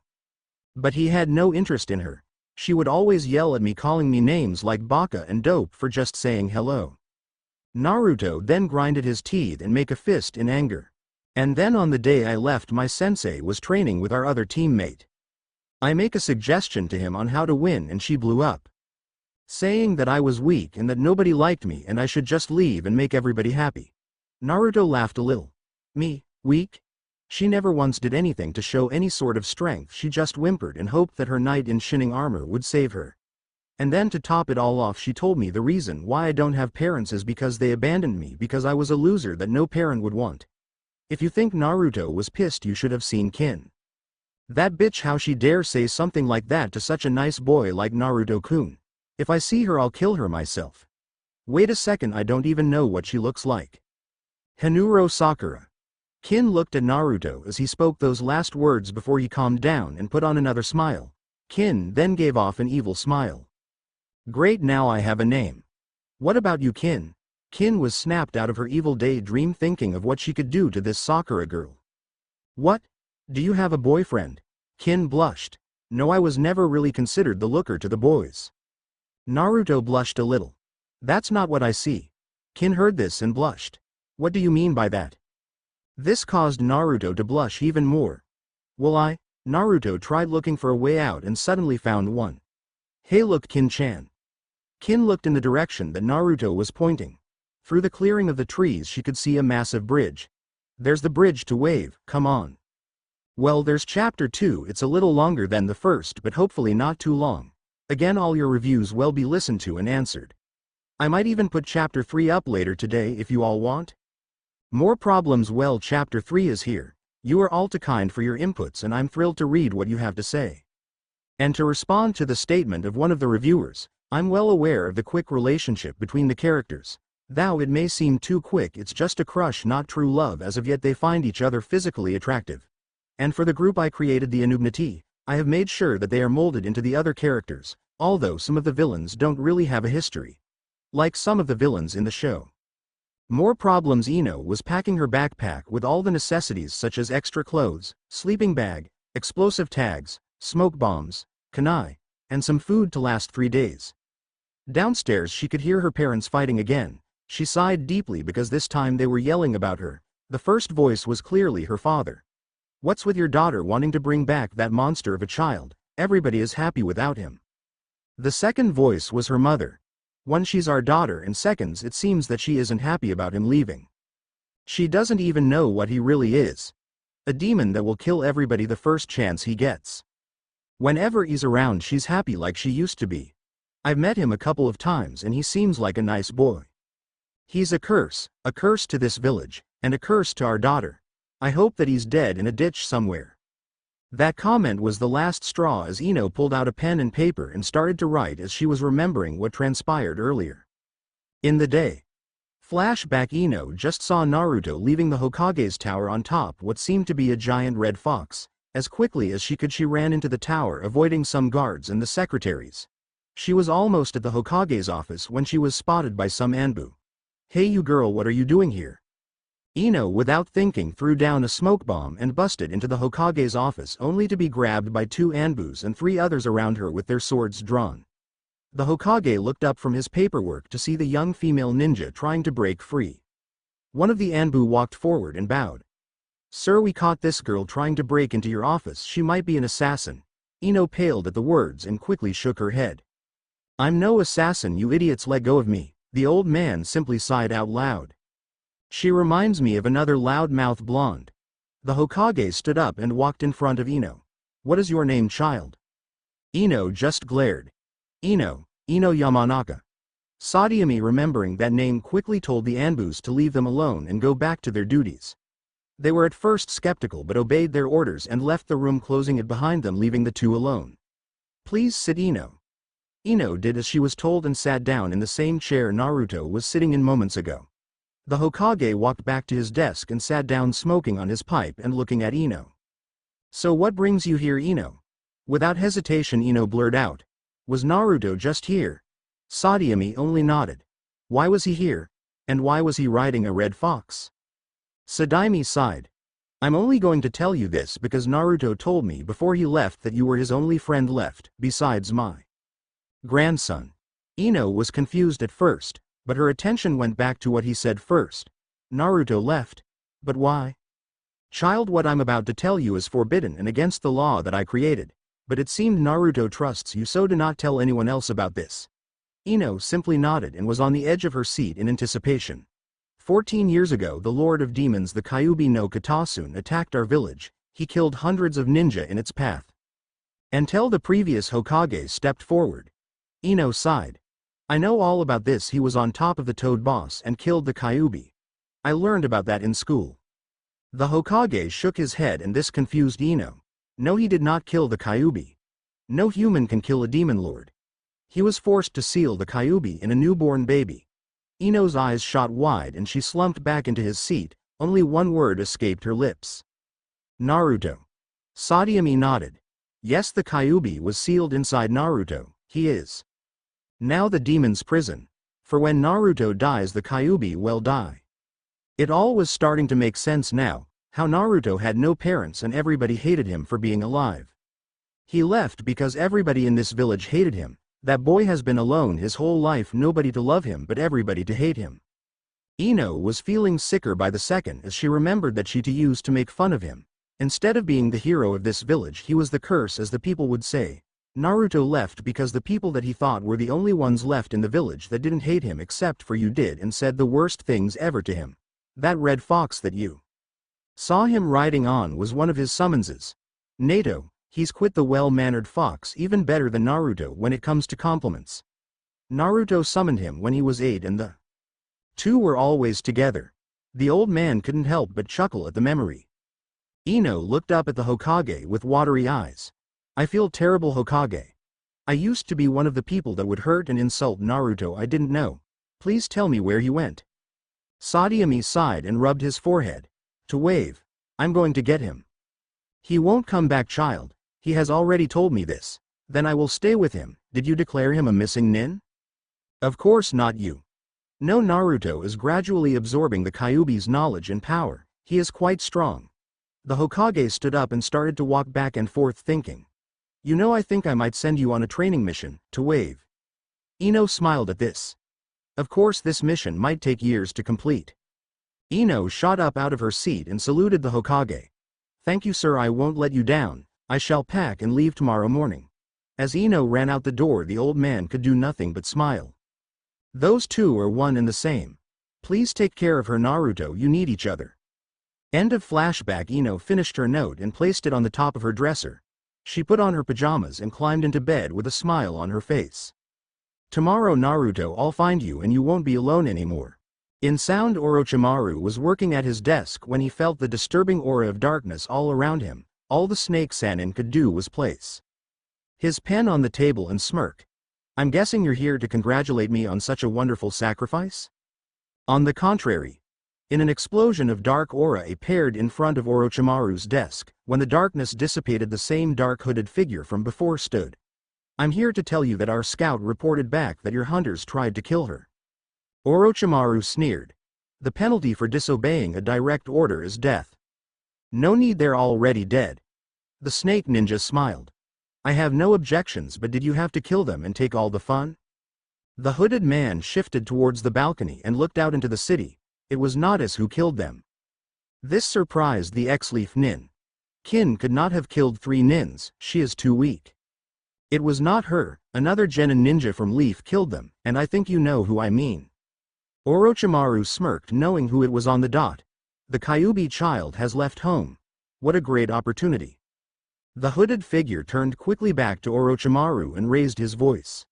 But he had no interest in her. She would always yell at me, calling me names like baka and dope for just saying hello. Naruto then grinded his teeth and make a fist in anger. And then on the day I left, my sensei was training with our other teammate. I make a suggestion to him on how to win and she blew up, saying that I was weak and that nobody liked me and I should just leave and make everybody happy. Naruto laughed a little. Me, weak? She never once did anything to show any sort of strength, she just whimpered and hoped that her knight in shining armor would save her. And then to top it all off, she told me the reason why I don't have parents is because they abandoned me because I was a loser that no parent would want. If you think Naruto was pissed, you should have seen Kin. That bitch, how she dare say something like that to such a nice boy like Naruto-kun. If I see her, I'll kill her myself. Wait a second, I don't even know what she looks like. Hanuro Sakura. Kin looked at Naruto as he spoke those last words before he calmed down and put on another smile. Kin then gave off an evil smile. Great, now I have a name. What about you, Kin? Kin was snapped out of her evil daydream thinking of what she could do to this Sakura girl. What? Do you have a boyfriend? Kin blushed. No, I was never really considered the looker to the boys. Naruto blushed a little. That's not what I see. Kin heard this and blushed. What do you mean by that? This caused Naruto to blush even more. Well, Naruto tried looking for a way out and suddenly found one. Hey, look, Kin-chan. Kin looked in the direction that Naruto was pointing. Through the clearing of the trees she could see a massive bridge. There's the bridge to Wave, come on. Well, there's chapter 2, it's a little longer than the first but hopefully not too long. Again, all your reviews will be listened to and answered. I might even put chapter 3 up later today if you all want. More problems. Well, chapter 3 is here. You are all too kind for your inputs and I'm thrilled to read what you have to say. And to respond to the statement of one of the reviewers, I'm well aware of the quick relationship between the characters. Though it may seem too quick, it's just a crush, not true love as of yet. They find each other physically attractive. And for the group I created, the Anuban, I have made sure that they are molded into the other characters, although some of the villains don't really have a history. Like some of the villains in the show. More problems. Ino was packing her backpack with all the necessities such as extra clothes, sleeping bag, explosive tags, smoke bombs, kunai, and some food to last 3 days. Downstairs she could hear her parents fighting again. She sighed deeply because this time they were yelling about her. The first voice was clearly her father. What's with your daughter wanting to bring back that monster of a child? Everybody is happy without him. The second voice was her mother. One, she's our daughter, and seconds, it seems that she isn't happy about him leaving. She doesn't even know what he really is. A demon that will kill everybody the first chance he gets. Whenever he's around she's happy like she used to be. I've met him a couple of times and he seems like a nice boy. He's a curse to this village, and a curse to our daughter. I hope that he's dead in a ditch somewhere. That comment was the last straw as Ino pulled out a pen and paper and started to write as she was remembering what transpired earlier. In the day. Flashback. Ino just saw Naruto leaving the Hokage's tower on top what seemed to be a giant red fox. As quickly as she could she ran into the tower, avoiding some guards and the secretaries. She was almost at the Hokage's office when she was spotted by some Anbu. Hey you girl, what are you doing here? Ino without thinking threw down a smoke bomb and busted into the Hokage's office only to be grabbed by 2 Anbus and 3 others around her with their swords drawn. The Hokage looked up from his paperwork to see the young female ninja trying to break free. One of the Anbu walked forward and bowed. Sir, we caught this girl trying to break into your office. She might be an assassin. Ino paled at the words and quickly shook her head. I'm no assassin, you idiots, let go of me. The old man simply sighed out loud. She reminds me of another loud-mouthed blonde. The Hokage stood up and walked in front of Ino. What is your name, child? Ino just glared. Ino Yamanaka. Sadaimi, remembering that name, quickly told the Anbus to leave them alone and go back to their duties. They were at first skeptical but obeyed their orders and left the room, closing it behind them, leaving the 2 alone. Please sit, Ino. Ino did as she was told and sat down in the same chair Naruto was sitting in moments ago. The Hokage walked back to his desk and sat down, smoking on his pipe and looking at Ino. So what brings you here, Ino? Without hesitation Ino blurted out. Was Naruto just here? Sadaimi only nodded. Why was he here? And why was he riding a red fox? Sadaimi sighed. I'm only going to tell you this because Naruto told me before he left that you were his only friend left, besides my grandson. Ino was confused at first, but her attention went back to what he said first. Naruto left? But why? Child, what I'm about to tell you is forbidden and against the law that I created, but it seemed Naruto trusts you, so do not tell anyone else about this. Ino simply nodded and was on the edge of her seat in anticipation. 14 years ago the Lord of Demons the Kyuubi no Katasun attacked our village. He killed hundreds of ninja in its path. Until the previous Hokage stepped forward. Ino sighed. I know all about this. He was on top of the Toad boss and killed the Kyuubi. I learned about that in school. The Hokage shook his head and this confused Ino. No, he did not kill the Kyuubi. No human can kill a demon lord. He was forced to seal the Kyuubi in a newborn baby. Ino's eyes shot wide and she slumped back into his seat. Only one word escaped her lips. Naruto. Saitama nodded. Yes, the Kyuubi was sealed inside Naruto. He is now the demon's prison. For when Naruto dies the Kyuubi will die. It all was starting to make sense now, how Naruto had no parents and everybody hated him for being alive. He left because everybody in this village hated him. That boy has been alone his whole life, nobody to love him but everybody to hate him. Ino was feeling sicker by the second as she remembered that she used to make fun of him. Instead of being the hero of this village he was the curse, as the people would say. Naruto left because the people that he thought were the only ones left in the village that didn't hate him except for you did and said the worst things ever to him. That red fox that you saw him riding on was one of his summonses. Nato. He's quit the well-mannered fox, even better than Naruto when it comes to compliments. Naruto summoned him when he was 8 and the two were always together. The old man couldn't help but chuckle at the memory. Ino looked up at the Hokage with watery eyes. I feel terrible, Hokage. I used to be one of the people that would hurt and insult Naruto. I didn't know. Please tell me where he went. Saitama sighed and rubbed his forehead. To wave. I'm going to get him. He won't come back, child. He has already told me this. Then I will stay with him. Did you declare him a missing nin? Of course not you. No, Naruto is gradually absorbing the Kyuubi's knowledge and power. He is quite strong. The Hokage stood up and started to walk back and forth thinking. You know, I think I might send you on a training mission, to wave. Ino smiled at this. Of course this mission might take years to complete. Ino shot up out of her seat and saluted the Hokage. Thank you, sir, I won't let you down. I shall pack and leave tomorrow morning. As Ino ran out the door the old man could do nothing but smile. Those two are one and the same. Please take care of her, Naruto, you need each other. End of flashback. Ino finished her note and placed it on the top of her dresser. She put on her pajamas and climbed into bed with a smile on her face. Tomorrow, Naruto, I'll find you and you won't be alone anymore. In sound, Orochimaru was working at his desk when he felt the disturbing aura of darkness all around him. All the snake Sanin could do was place his pen on the table and smirk. I'm guessing you're here to congratulate me on such a wonderful sacrifice? On the contrary. In an explosion of dark aura appeared in front of Orochimaru's desk. When the darkness dissipated, the same dark hooded figure from before stood. I'm here to tell you that our scout reported back that your hunters tried to kill her. Orochimaru sneered. The penalty for disobeying a direct order is death. No need, they're already dead. The snake ninja smiled. I have no objections, but did you have to kill them and take all the fun? The hooded man shifted towards the balcony and looked out into the city. It was Nadas who killed them. This surprised the ex-Leaf Nin. Kin could not have killed 3 nins, she is too weak. It was not her, another genin ninja from Leaf killed them, and I think you know who I mean. Orochimaru smirked, knowing who it was on the dot. The Kyuubi child has left home. What a great opportunity. The hooded figure turned quickly back to Orochimaru and raised his voice.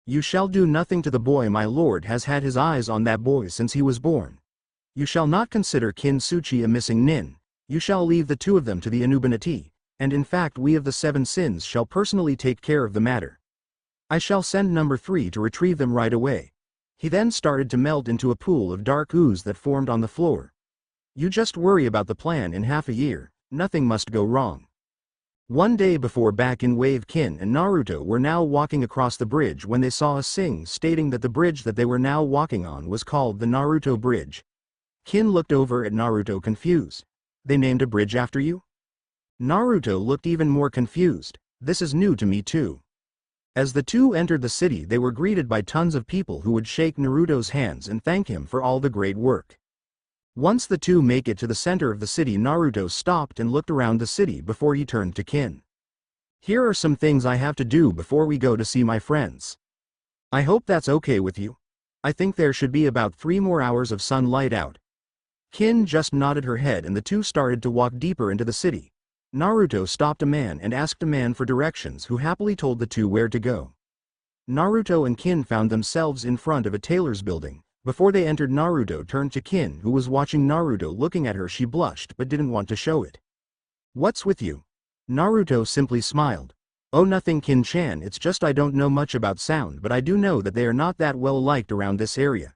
You shall do nothing to the boy. My lord has had his eyes on that boy since he was born. You shall not consider Kintsuchi a missing nin. You shall leave the 2 of them to the Anuban, and in fact we of the 7 sins shall personally take care of the matter. I shall send number 3 to retrieve them right away. He then started to melt into a pool of dark ooze that formed on the floor. You just worry about the plan. In half a year, nothing must go wrong. One day before, back in Wave, Kin and Naruto were now walking across the bridge when they saw a sign stating that the bridge that they were now walking on was called the Naruto Bridge. Kin looked over at Naruto confused. They named a bridge after you? Naruto looked even more confused. This is new to me too. As the two entered the city they were greeted by tons of people who would shake Naruto's hands and thank him for all the great work. Once the two make it to the center of the city, Naruto stopped and looked around the city before he turned to Kin. Here are some things I have to do before we go to see my friends. I hope that's okay with you. I think there should be about 3 more hours of sunlight out. Kin just nodded her head and the two started to walk deeper into the city. Naruto stopped a man and asked a man for directions who happily told the two where to go. Naruto and Kin found themselves in front of a tailor's building. Before they entered, Naruto turned to Kin, who was watching Naruto. Looking at her, she blushed but didn't want to show it. "What's with you?" Naruto simply smiled. "Oh, nothing, Kin-chan, it's just I don't know much about sound, but I do know that they are not that well liked around this area."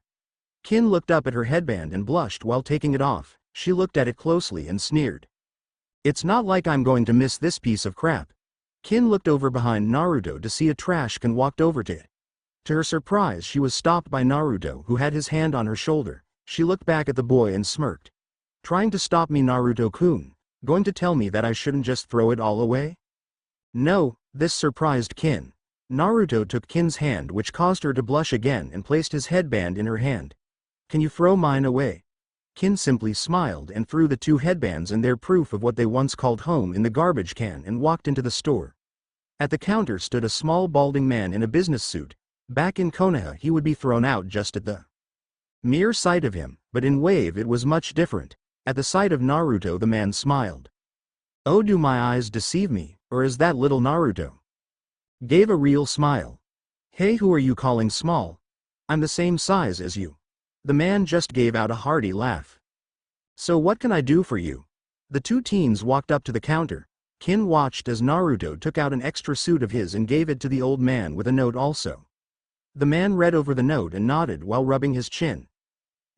Kin looked up at her headband and blushed while taking it off. She looked at it closely and sneered. "It's not like I'm going to miss this piece of crap." Kin looked over behind Naruto to see a trash can, walked over to it. To her surprise, she was stopped by Naruto, who had his hand on her shoulder. She looked back at the boy and smirked. "Trying to stop me, Naruto-kun? Going to tell me that I shouldn't just throw it all away?" "No," this surprised Kin. Naruto took Kin's hand, which caused her to blush again, and placed his headband in her hand. "Can you throw mine away?" Kin simply smiled and threw the two headbands and their proof of what they once called home in the garbage can and walked into the store. At the counter stood a small balding man in a business suit. Back in Konoha he would be thrown out just at the mere sight of him, but in Wave it was much different. At the sight of Naruto, the man smiled. "Oh, do my eyes deceive me, or is that little Naruto?" Gave a real smile. "Hey, who are you calling small? I'm the same size as you." The man just gave out a hearty laugh. "So what can I do for you?" The two teens walked up to the counter. Kin watched as Naruto took out an extra suit of his and gave it to the old man with a note also. The man read over the note and nodded while rubbing his chin.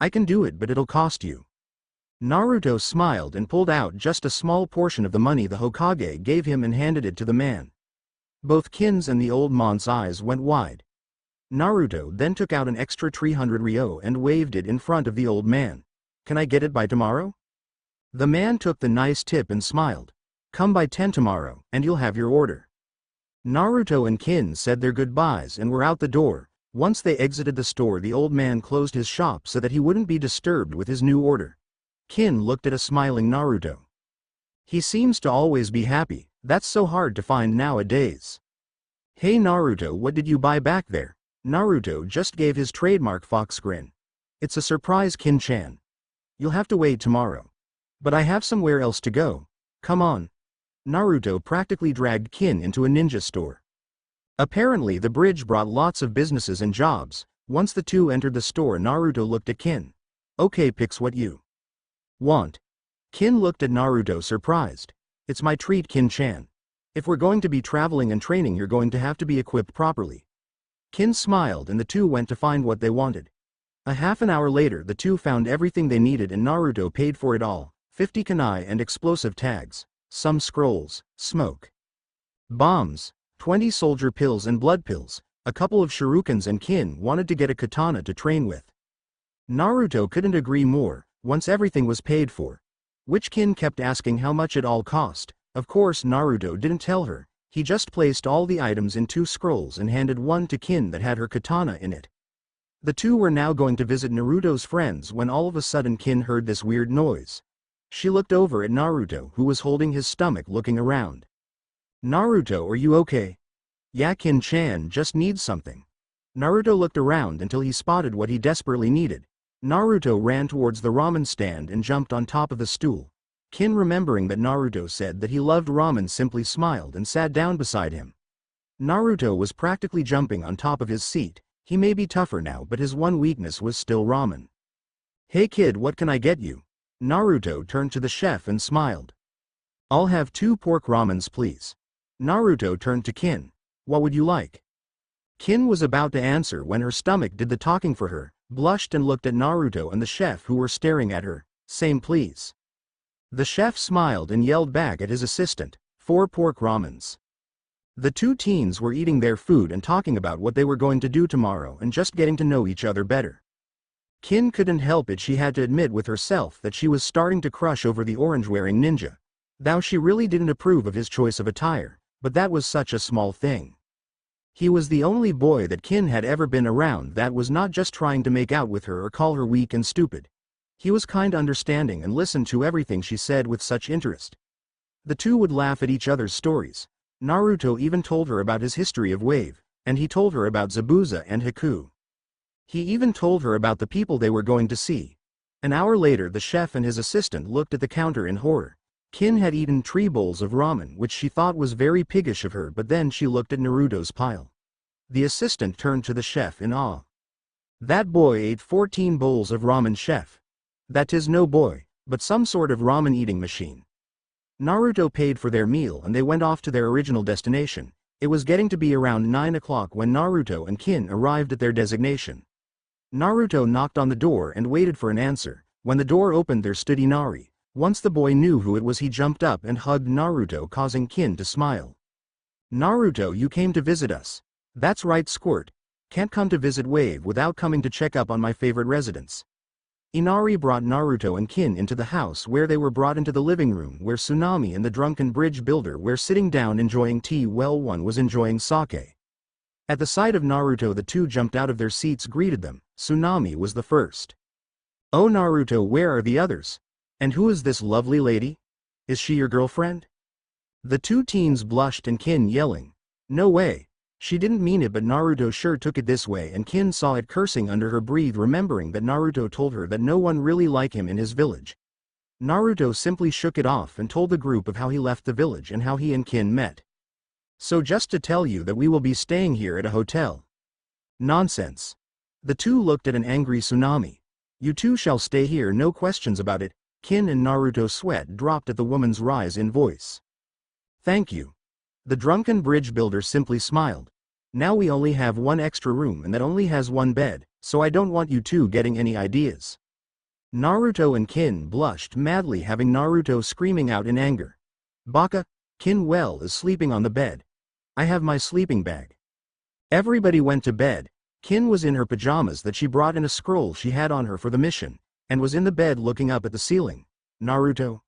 "I can do it, but it'll cost you." Naruto smiled and pulled out just a small portion of the money the Hokage gave him and handed it to the man. Both Kin's and the old man's eyes went wide. Naruto then took out an extra 300 ryo and waved it in front of the old man. "Can I get it by tomorrow?" The man took the nice tip and smiled. "Come by 10 tomorrow, and you'll have your order." Naruto and Kin said their goodbyes and were out the door. Once they exited the store, the old man closed his shop so that he wouldn't be disturbed with his new order. Kin looked at a smiling Naruto. "He seems to always be happy. That's so hard to find nowadays." "Hey Naruto, what did you buy back there?" Naruto just gave his trademark fox grin. "It's a surprise, Kin-chan. You'll have to wait tomorrow. But I have somewhere else to go. Come on." Naruto practically dragged Kin into a ninja store. Apparently the bridge brought lots of businesses and jobs. Once the two entered the store, Naruto looked at Kin. "Okay, picks what you want." Kin looked at Naruto surprised. "It's my treat, Kin-chan. If we're going to be traveling and training, you're going to have to be equipped properly." Kin smiled and the two went to find what they wanted. A half an hour later the two found everything they needed and Naruto paid for it all. 50 kunai and explosive tags, some scrolls, smoke bombs, 20 soldier pills and blood pills, a couple of shurikens, and Kin wanted to get a katana to train with. Naruto couldn't agree more. Once everything was paid for, which Kin kept asking how much it all cost. Of course Naruto didn't tell her. He just placed all the items in 2 scrolls and handed one to Kin that had her katana in it. The two were now going to visit Naruto's friends when all of a sudden Kin heard this weird noise. She looked over at Naruto, who was holding his stomach, looking around. "Naruto, are you okay?" "Yeah, Kin-chan just needs something." Naruto looked around until he spotted what he desperately needed. Naruto ran towards the ramen stand and jumped on top of the stool. Kin, remembering that Naruto said that he loved ramen, simply smiled and sat down beside him. Naruto was practically jumping on top of his seat. He may be tougher now, but his one weakness was still ramen. "Hey kid, what can I get you?" Naruto turned to the chef and smiled. "I'll have 2 pork ramens, please." Naruto turned to Kin. "What would you like?" Kin was about to answer when her stomach did the talking for her, blushed and looked at Naruto and the chef, who were staring at her. "Same please." The chef smiled and yelled back at his assistant, 4 pork ramens. The two teens were eating their food and talking about what they were going to do tomorrow and just getting to know each other better. Kin couldn't help it. She had to admit with herself that she was starting to crush over the orange-wearing ninja. Though she really didn't approve of his choice of attire, but that was such a small thing. He was the only boy that Kin had ever been around that was not just trying to make out with her or call her weak and stupid. He was kind, understanding, and listened to everything she said with such interest. The two would laugh at each other's stories. Naruto even told her about his history of Wave, and he told her about Zabuza and Haku. He even told her about the people they were going to see. An hour later the chef and his assistant looked at the counter in horror. Kin had eaten 3 bowls of ramen, which she thought was very piggish of her, but then she looked at Naruto's pile. The assistant turned to the chef in awe. "That boy ate 14 bowls of ramen, chef. That is no boy, but some sort of ramen eating machine." Naruto paid for their meal and they went off to their original destination. It was getting to be around 9 o'clock when Naruto and Kin arrived at their destination. Naruto knocked on the door and waited for an answer. When the door opened there stood Inari. Once the boy knew who it was he jumped up and hugged Naruto, causing Kin to smile. "Naruto, you came to visit us." "That's right, Squirt. Can't come to visit Wave without coming to check up on my favorite residents." Inari brought Naruto and Kin into the house, where they were brought into the living room where Tsunami and the drunken bridge builder were sitting down enjoying tea while one was enjoying sake. At the sight of Naruto the two jumped out of their seats, greeted them. Tsunami was the first. "Oh Naruto, where are the others? And who is this lovely lady? Is she your girlfriend?" The two teens blushed and Kin yelling, "No way. She didn't mean it," but Naruto sure took it this way and Kin saw it, cursing under her breath, remembering that Naruto told her that no one really liked him in his village. Naruto simply shook it off and told the group of how he left the village and how he and Kin met. "So just to tell you that we will be staying here at a hotel." "Nonsense." The two looked at an angry Tsunami. "You two shall stay here, no questions about it." Kin and Naruto's sweat dropped at the woman's rise in voice. "Thank you." The drunken bridge builder simply smiled. "Now we only have one extra room and that only has one bed, so I don't want you two getting any ideas." Naruto and Kin blushed madly, having Naruto screaming out in anger, "Baka, Kin well is sleeping on the bed. I have my sleeping bag." Everybody went to bed. Kin was in her pajamas that she brought in a scroll she had on her for the mission, and was in the bed looking up at the ceiling. Naruto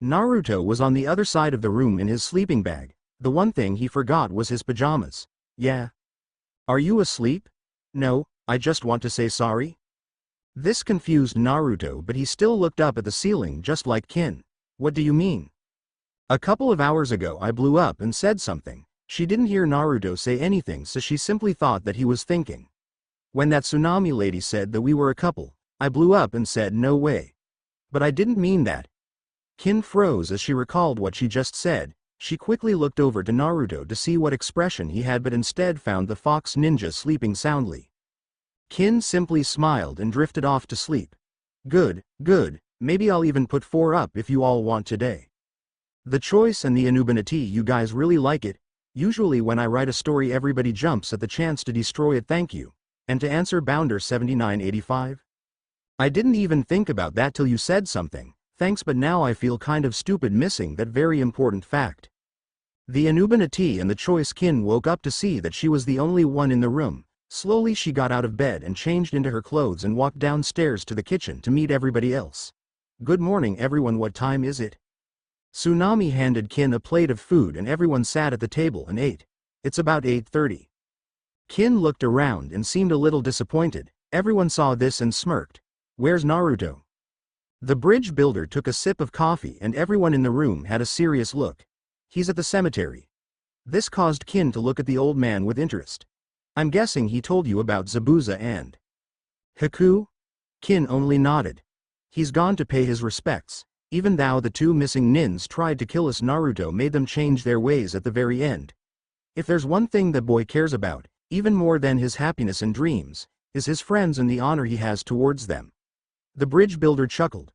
was on the other side of the room in his sleeping bag. The one thing he forgot was his pajamas. "Yeah. Are you asleep?" "No, I just want to say sorry." This confused Naruto, but he still looked up at the ceiling just like Kin. "What do you mean?" "A couple of hours ago I blew up and said something." She didn't hear Naruto say anything, so she simply thought that he was thinking. "When that Tsunami lady said that we were a couple, I blew up and said no way. But I didn't mean that." Kin froze as she recalled what she just said. She quickly looked over to Naruto to see what expression he had, but instead found the fox ninja sleeping soundly. Kin simply smiled and drifted off to sleep. Good, maybe I'll even put 4 up if you all want today." The choice and the Anuban tea, you guys really like it. Usually when I write a story everybody jumps at the chance to destroy it, thank you. And to answer Bounder 7985. I didn't even think about that till you said something. Thanks, but now I feel kind of stupid missing that very important fact. The Anuban tea and the choice. Kin woke up to see that she was the only one in the room. Slowly she got out of bed and changed into her clothes and walked downstairs to the kitchen to meet everybody else. "Good morning everyone, what time is it?" Tsunami handed Kin a plate of food and everyone sat at the table and ate. "It's about 8:30. Kin looked around and seemed a little disappointed. Everyone saw this and smirked. "Where's Naruto?" The bridge builder took a sip of coffee and everyone in the room had a serious look. "He's at the cemetery." This caused Kin to look at the old man with interest. "I'm guessing he told you about Zabuza and Haku?" Kin only nodded. "He's gone to pay his respects. Even though the 2 missing nins tried to kill us, Naruto made them change their ways at the very end. If there's one thing that boy cares about, even more than his happiness and dreams, is his friends and the honor he has towards them." The bridge builder chuckled.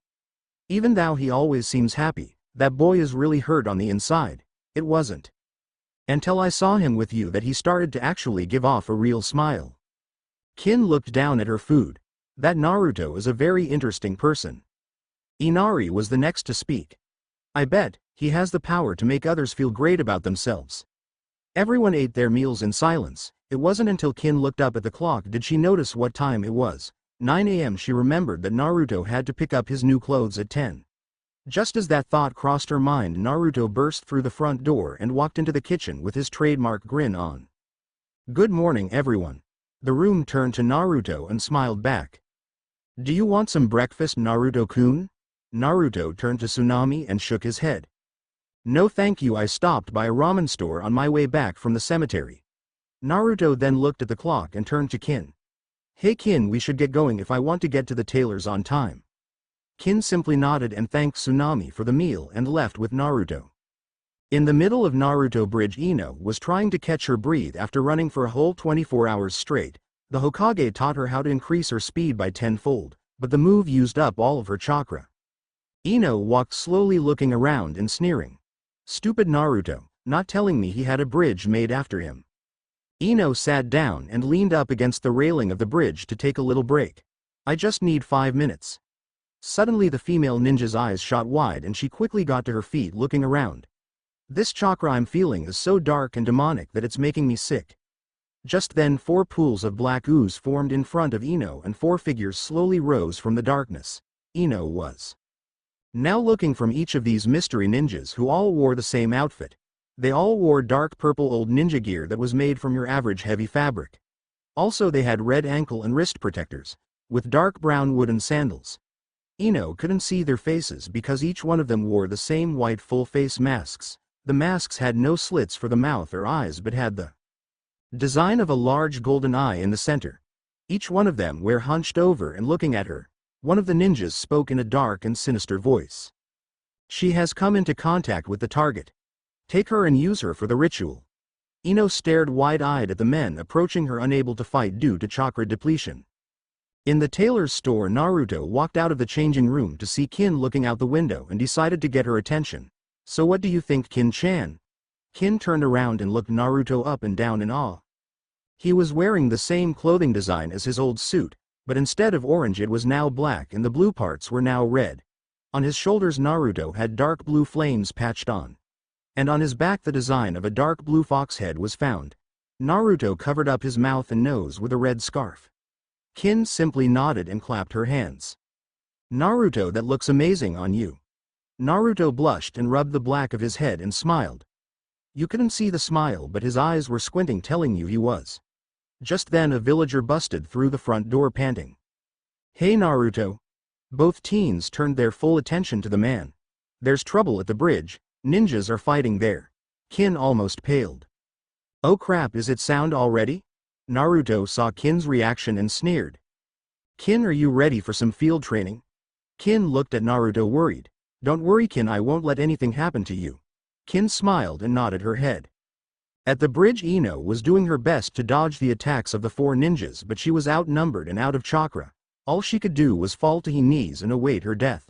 "Even though he always seems happy, that boy is really hurt on the inside." It wasn't until I saw him with you that he started to actually give off a real smile. Kin looked down at her food. "That Naruto is a very interesting person." Inari was the next to speak. "I bet he has the power to make others feel great about themselves." Everyone ate their meals in silence. It wasn't until Kin looked up at the clock did she notice what time it was. 9 a.m. She remembered that Naruto had to pick up his new clothes at 10. Just as that thought crossed her mind, Naruto burst through the front door and walked into the kitchen with his trademark grin on. "Good morning everyone." The room turned to Naruto and smiled back. "Do you want some breakfast, Naruto-kun?" Naruto turned to Tsunami and shook his head. "No thank you, I stopped by a ramen store on my way back from the cemetery." Naruto then looked at the clock and turned to Kin. Hey Kin, we should get going if I want to get to the tailor's on time. Kin simply nodded and thanked Tsunami for the meal and left with Naruto. In the middle of Naruto Bridge, Ino was trying to catch her breath after running for a whole 24 hours straight. The Hokage taught her how to increase her speed by tenfold, but the move used up all of her chakra. Ino walked slowly, looking around and sneering. Stupid Naruto, not telling me he had a bridge made after him. Ino sat down and leaned up against the railing of the bridge to take a little break. I just need 5 minutes. Suddenly the female ninja's eyes shot wide and she quickly got to her feet, looking around. This chakra I'm feeling is so dark and demonic that it's making me sick. Just then 4 pools of black ooze formed in front of Ino and 4 figures slowly rose from the darkness. Ino was now looking from each of these mystery ninjas, who all wore the same outfit. They all wore dark purple old ninja gear that was made from your average heavy fabric. Also they had red ankle and wrist protectors, with dark brown wooden sandals. Ino couldn't see their faces because each one of them wore the same white full-face masks. The masks had no slits for the mouth or eyes but had the design of a large golden eye in the center. Each one of them were hunched over and looking at her. One of the ninjas spoke in a dark and sinister voice. She has come into contact with the target. Take her and use her for the ritual. Ino stared wide-eyed at the men approaching her, unable to fight due to chakra depletion. In the tailor's store, Naruto walked out of the changing room to see Kin looking out the window and decided to get her attention. So what do you think, Kin-chan? Kin turned around and looked Naruto up and down in awe. He was wearing the same clothing design as his old suit, but instead of orange it was now black and the blue parts were now red. On his shoulders Naruto had dark blue flames patched on. And on his back the design of a dark blue fox head was found. Naruto covered up his mouth and nose with a red scarf. Kin simply nodded and clapped her hands. Naruto, that looks amazing on you. Naruto blushed and rubbed the black of his head and smiled. You couldn't see the smile, but his eyes were squinting, telling you he was. Just then a villager busted through the front door panting. Hey Naruto. Both teens turned their full attention to the man. There's trouble at the bridge, ninjas are fighting there. Kin almost paled. Oh crap, is it sound already? Naruto saw Kin's reaction and sneered. Kin, are you ready for some field training? Kin looked at Naruto worried. Don't worry Kin, I won't let anything happen to you. Kin smiled and nodded her head. At the bridge Ino was doing her best to dodge the attacks of the 4 ninjas, but she was outnumbered and out of chakra. All she could do was fall to her knees and await her death.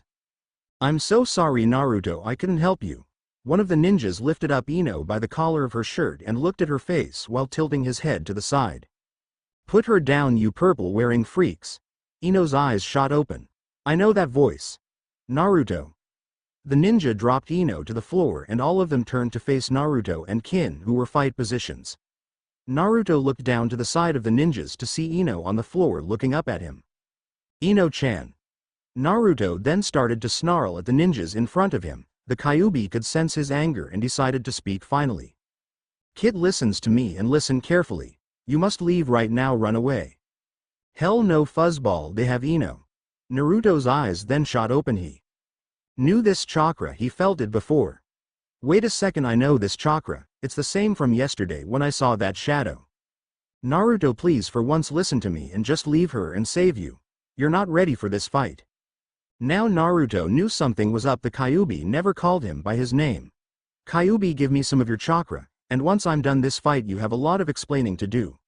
I'm so sorry Naruto, I couldn't help you. One of the ninjas lifted up Ino by the collar of her shirt and looked at her face while tilting his head to the side. Put her down, you purple-wearing freaks. Ino's eyes shot open. I know that voice. Naruto. The ninja dropped Ino to the floor and all of them turned to face Naruto and Kin, who were fight positions. Naruto looked down to the side of the ninjas to see Ino on the floor looking up at him. Ino-chan. Naruto then started to snarl at the ninjas in front of him. The Kyuubi could sense his anger and decided to speak finally. Kid, listens to me and listen carefully. You must leave right now, run away. Hell no, fuzzball, they have Ino. Naruto's eyes then shot open. He knew this chakra, he felt it before. Wait a second, I know this chakra, it's the same from yesterday when I saw that shadow. Naruto, please for once listen to me and just leave her and save you. You're not ready for this fight. Now Naruto knew something was up. The Kyuubi never called him by his name. Kyuubi, give me some of your chakra, and once I'm done this fight you have a lot of explaining to do.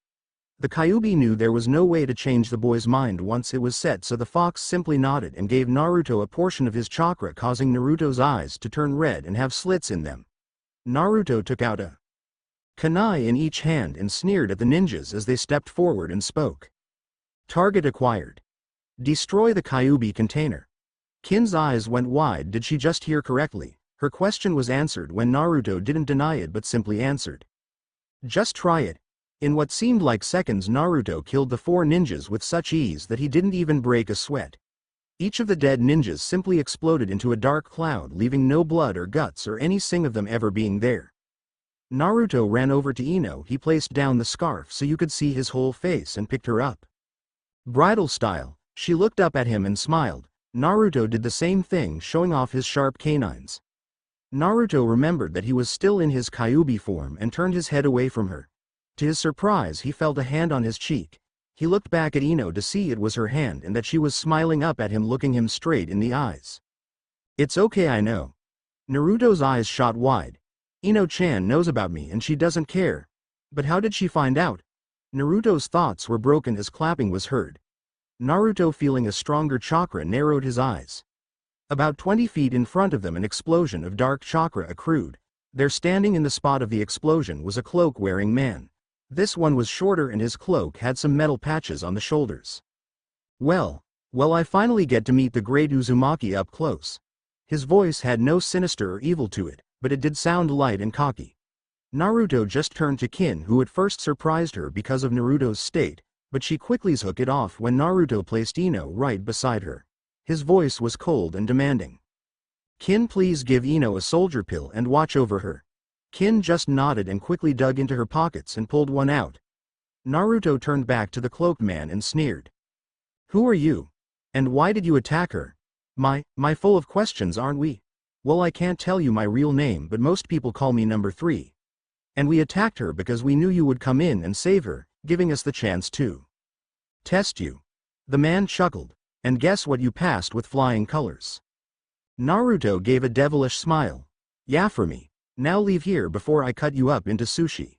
The Kyuubi knew there was no way to change the boy's mind once it was set, so the fox simply nodded and gave Naruto a portion of his chakra, causing Naruto's eyes to turn red and have slits in them. Naruto took out a kunai in each hand and sneered at the ninjas as they stepped forward and spoke. Target acquired. Destroy the Kyuubi container. Kin's eyes went wide. Did she just hear correctly? Her question was answered when Naruto didn't deny it but simply answered. Just try it. In what seemed like seconds, Naruto killed the 4 ninjas with such ease that he didn't even break a sweat. Each of the dead ninjas simply exploded into a dark cloud, leaving no blood or guts or any sign of them ever being there. Naruto ran over to Ino. He placed down the scarf so you could see his whole face and picked her up. Bridal style. She looked up at him and smiled. Naruto did the same thing, showing off his sharp canines. Naruto remembered that he was still in his Kyuubi form and turned his head away from her. To his surprise, he felt a hand on his cheek. He looked back at Ino to see it was her hand and that she was smiling up at him, looking him straight in the eyes. It's okay, I know. Naruto's eyes shot wide. Ino-chan knows about me and she doesn't care. But how did she find out? Naruto's thoughts were broken as clapping was heard. Naruto, feeling a stronger chakra, narrowed his eyes. About 20 feet in front of them, an explosion of dark chakra accrued. There, standing in the spot of the explosion, was a cloak-wearing man. This one was shorter and his cloak had some metal patches on the shoulders. Well, I finally get to meet the great Uzumaki up close. His voice had no sinister or evil to it, but it did sound light and cocky. Naruto just turned to Kin, who at first surprised her because of Naruto's state, but she quickly shook it off when Naruto placed Ino right beside her. His voice was cold and demanding. Kin, please give Ino a soldier pill and watch over her. Kin just nodded and quickly dug into her pockets and pulled one out. Naruto turned back to the cloaked man and sneered. Who are you? And why did you attack her? My full of questions, aren't we? Well, I can't tell you my real name, but most people call me number 3. And we attacked her because we knew you would come in and save her, giving us the chance to test you. The man chuckled. And guess what, you passed with flying colors. Naruto gave a devilish smile. Yeah, for me. Now leave here before I cut you up into sushi.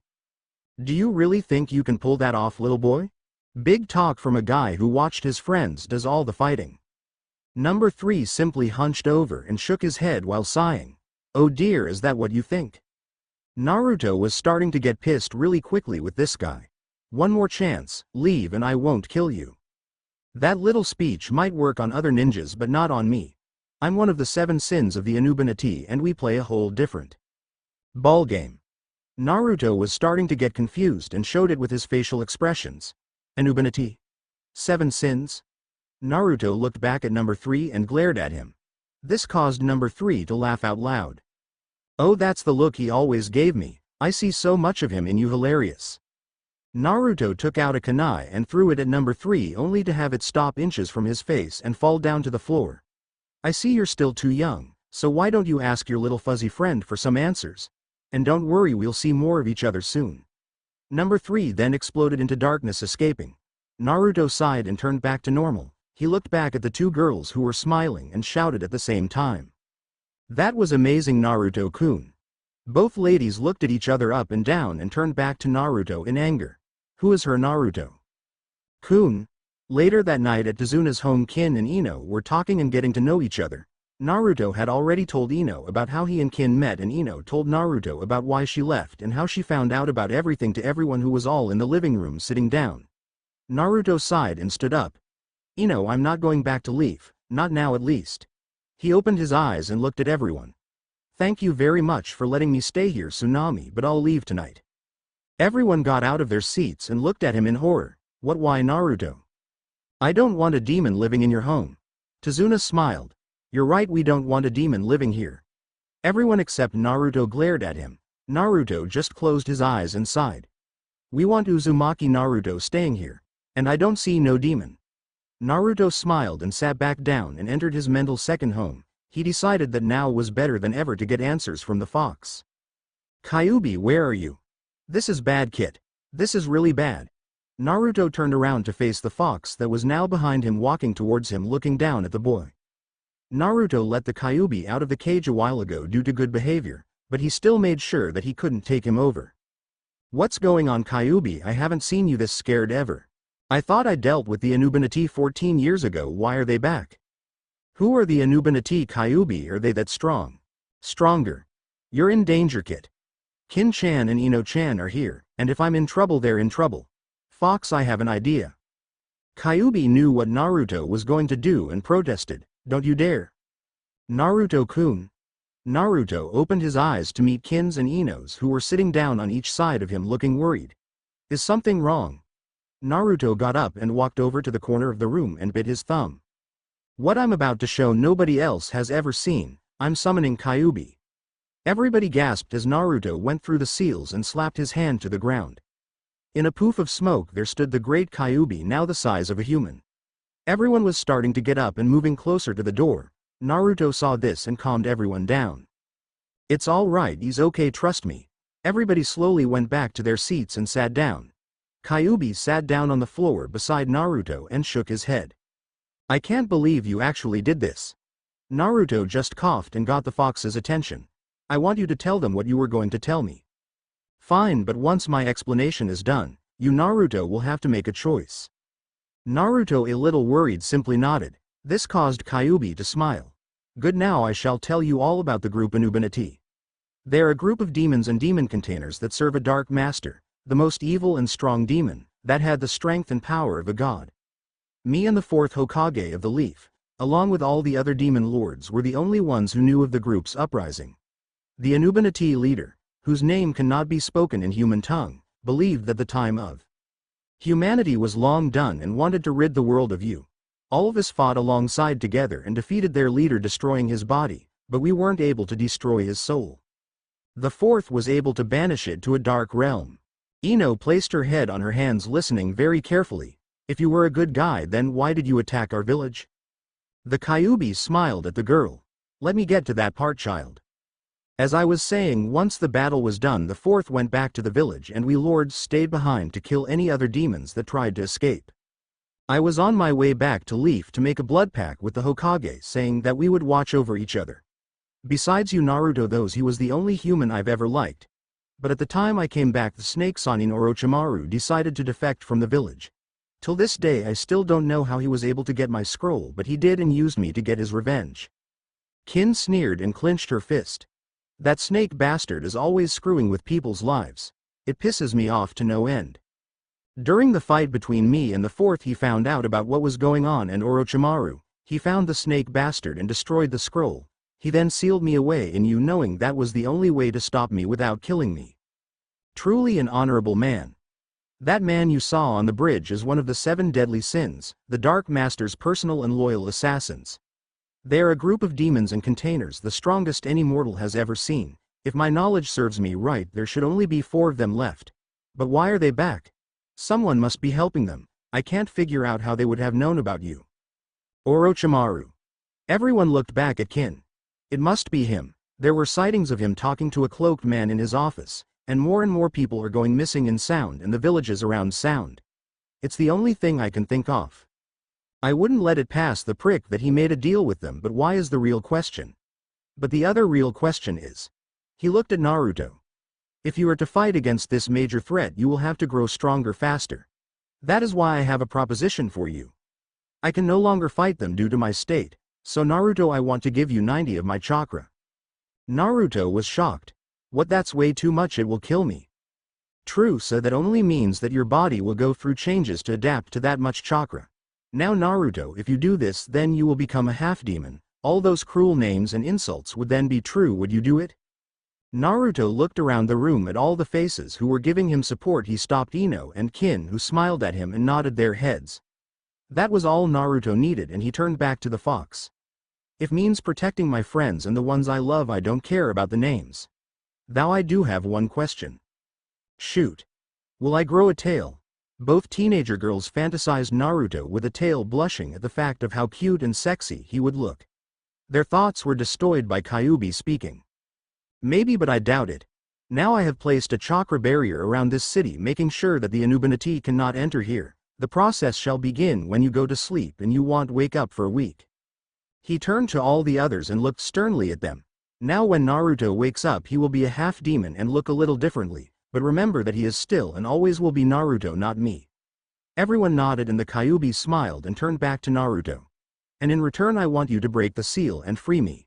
Do you really think you can pull that off, little boy? Big talk from a guy who watched his friends does all the fighting. Number 3 simply hunched over and shook his head while sighing. Oh dear, is that what you think? Naruto was starting to get pissed really quickly with this guy. One more chance, leave and I won't kill you. That little speech might work on other ninjas but not on me. I'm one of the 7 sins of the Anuban and we play a whole different ballgame. Naruto was starting to get confused and showed it with his facial expressions. Anuban? 7 sins? Naruto looked back at number 3 and glared at him. This caused number 3 to laugh out loud. Oh, that's the look he always gave me. I see so much of him in you, hilarious. Naruto took out a kunai and threw it at number 3 only to have it stop inches from his face and fall down to the floor. I see you're still too young, so why don't you ask your little fuzzy friend for some answers? And don't worry, we'll see more of each other soon. Number 3 then exploded into darkness, escaping. Naruto sighed and turned back to normal. He looked back at the 2 girls who were smiling and shouted at the same time. That was amazing, Naruto-kun. Both ladies looked at each other up and down and turned back to Naruto in anger. Who is her, Naruto-kun? Later that night at Tazuna's home, Kin and Ino were talking and getting to know each other. Naruto had already told Ino about how he and Kin met, and Ino told Naruto about why she left and how she found out about everything to everyone who was all in the living room sitting down. Naruto sighed and stood up. Ino, I'm not going back to leave, not now at least. He opened his eyes and looked at everyone. Thank you very much for letting me stay here, Tsunami, but I'll leave tonight. Everyone got out of their seats and looked at him in horror. What, why, Naruto? I don't want a demon living in your home. Tazuna smiled. You're right, we don't want a demon living here. Everyone except Naruto glared at him. Naruto just closed his eyes and sighed. We want Uzumaki Naruto staying here. And I don't see no demon. Naruto smiled and sat back down and entered his mental second home. He decided that now was better than ever to get answers from the fox. Kyuubi, where are you? This is bad, kid. This is really bad. Naruto turned around to face the fox that was now behind him, walking towards him, looking down at the boy. Naruto let the Kyuubi out of the cage a while ago due to good behavior, but he still made sure that he couldn't take him over. What's going on, Kyuubi? I haven't seen you this scared ever. I thought I dealt with the Anuban 14 years ago. Why are they back? Who are the Anuban, Kyuubi? Are they that strong? Stronger. You're in danger, kid. Kin-chan and Ino-chan are here, and if I'm in trouble, they're in trouble. Fox, I have an idea. Kyuubi knew what Naruto was going to do and protested. Don't you dare. Naruto-kun. Naruto opened his eyes to meet Kin's and Ino's, who were sitting down on each side of him looking worried. Is something wrong? Naruto got up and walked over to the corner of the room and bit his thumb. What I'm about to show nobody else has ever seen. I'm summoning Kyuubi. Everybody gasped as Naruto went through the seals and slapped his hand to the ground. In a poof of smoke there stood the great Kyuubi, now the size of a human. Everyone was starting to get up and moving closer to the door. Naruto saw this and calmed everyone down. It's all right, he's okay, trust me. Everybody slowly went back to their seats and sat down. Kyuubi sat down on the floor beside Naruto and shook his head. I can't believe you actually did this. Naruto just coughed and got the fox's attention. I want you to tell them what you were going to tell me. Fine, but once my explanation is done, you Naruto will have to make a choice. Naruto, a little worried, simply nodded. This caused Kyuubi to smile. Good, now I shall tell you all about the group Anuban. They're a group of demons and demon containers that serve a dark master, the most evil and strong demon, that had the strength and power of a god. Me and the fourth Hokage of the Leaf, along with all the other demon lords, were the only ones who knew of the group's uprising. The Anuban leader, whose name cannot be spoken in human tongue, believed that the time of humanity was long done and wanted to rid the world of you. All of us fought alongside together and defeated their leader, destroying his body, but we weren't able to destroy his soul. The fourth was able to banish it to a dark realm. Ino placed her head on her hands, listening very carefully. If you were a good guy, then why did you attack our village? The Kyuubi smiled at the girl. Let me get to that part, child. As I was saying, once the battle was done, the fourth went back to the village and we lords stayed behind to kill any other demons that tried to escape. I was on my way back to Leaf to make a blood pact with the Hokage, saying that we would watch over each other. Besides you Naruto, those he was the only human I've ever liked. But at the time I came back, the snake Sanin Orochimaru decided to defect from the village. Till this day I still don't know how he was able to get my scroll, but he did, and used me to get his revenge. Kin sneered and clenched her fist. That snake bastard is always screwing with people's lives. It pisses me off to no end. During the fight between me and the fourth, he found out about what was going on, and Orochimaru, he found the snake bastard and destroyed the scroll. He then sealed me away in you, knowing that was the only way to stop me without killing me. Truly an honorable man. That man you saw on the bridge is one of the 7 deadly sins, the Dark Master's personal and loyal assassins. They're a group of demons and containers, the strongest any mortal has ever seen. If my knowledge serves me right, there should only be 4 of them left. But why are they back? Someone must be helping them. I can't figure out how they would have known about you. Orochimaru. Everyone looked back at Kin. It must be him. There were sightings of him talking to a cloaked man in his office, and more people are going missing in Sound and the villages around Sound. It's the only thing I can think of. I wouldn't let it pass the prick that he made a deal with them, but why is the real question. But the other real question is. He looked at Naruto. If you are to fight against this major threat, you will have to grow stronger faster. That is why I have a proposition for you. I can no longer fight them due to my state, so Naruto, I want to give you 90 of my chakra. Naruto was shocked. What, that's way too much, it will kill me. True, so that only means that your body will go through changes to adapt to that much chakra. Now Naruto, if you do this, then you will become a half-demon. All those cruel names and insults would then be true. Would you do it? Naruto looked around the room at all the faces who were giving him support. He stopped Ino and Kin, who smiled at him and nodded their heads. That was all Naruto needed, and he turned back to the fox. If means protecting my friends and the ones I love, I don't care about the names. Thou, I do have one question. Shoot. Will I grow a tail? Both teenager girls fantasized Naruto with a tail, blushing at the fact of how cute and sexy he would look. Their thoughts were destroyed by Kyuubi speaking. Maybe, but I doubt it. Now I have placed a chakra barrier around this city, making sure that the Anuban cannot enter here. The process shall begin when you go to sleep and you won't wake up for a week. He turned to all the others and looked sternly at them. Now when Naruto wakes up, he will be a half-demon and look a little differently. But remember that he is still and always will be Naruto, not me. Everyone nodded, and the Kyuubi smiled and turned back to Naruto. And in return, I want you to break the seal and free me.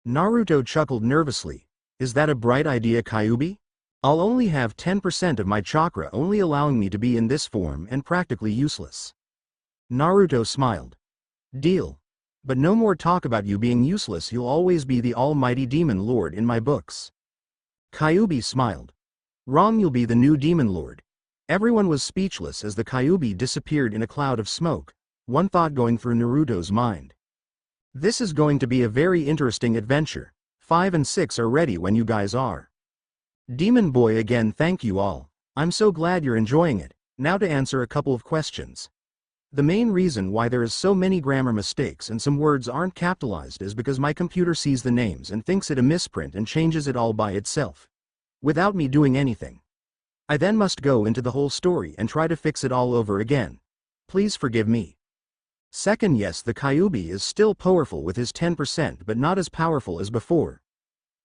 Naruto chuckled nervously. Is that a bright idea, Kyuubi? I'll only have 10% of my chakra, only allowing me to be in this form and practically useless. Naruto smiled. Deal. But no more talk about you being useless. You'll always be the almighty demon lord in my books. Kyuubi smiled. Wrong, you'll be the new demon lord. Everyone was speechless as the Kyuubi disappeared in a cloud of smoke, one thought going through Naruto's mind. This is going to be a very interesting adventure. 5 and 6 are ready when you guys are. Demon Boy, again, thank you all. I'm so glad you're enjoying it. Now to answer a couple of questions. The main reason why there is so many grammar mistakes and some words aren't capitalized is because my computer sees the names and thinks it a misprint and changes it all by itself. Without me doing anything. I then must go into the whole story and try to fix it all over again. Please forgive me. Second, yes, the Kyuubi is still powerful with his 10% but not as powerful as before.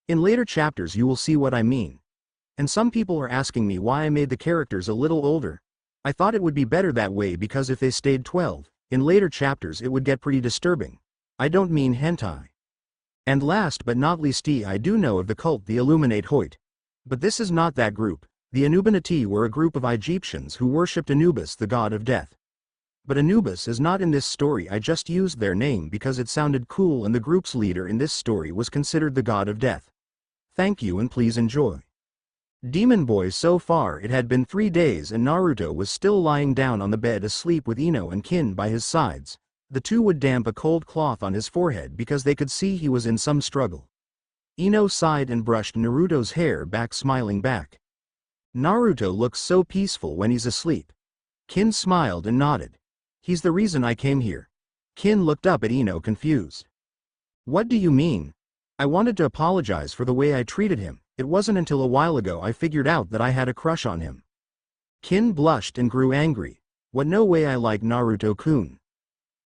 In later chapters you will see what I mean. And some people are asking me why I made the characters a little older. I thought it would be better that way because if they stayed 12, in later chapters it would get pretty disturbing. I don't mean hentai. And last but not least, I do know of the cult the Illuminate Hoyt. But this is not that group. The Anubanati were a group of Egyptians who worshipped Anubis, the god of death. But Anubis is not in this story. I just used their name because it sounded cool, and the group's leader in this story was considered the god of death. Thank you and please enjoy. Demon Boy. So far it had been 3 days and Naruto was still lying down on the bed asleep with Ino and Kin by his sides. The two would damp a cold cloth on his forehead because they could see he was in some struggle. Ino sighed and brushed Naruto's hair back, smiling back. Naruto looks so peaceful when he's asleep. Kin smiled and nodded. He's the reason I came here. Kin looked up at Ino confused. What do you mean? I wanted to apologize for the way I treated him. It wasn't until a while ago I figured out that I had a crush on him. Kin blushed and grew angry. What? No way, I like Naruto-kun.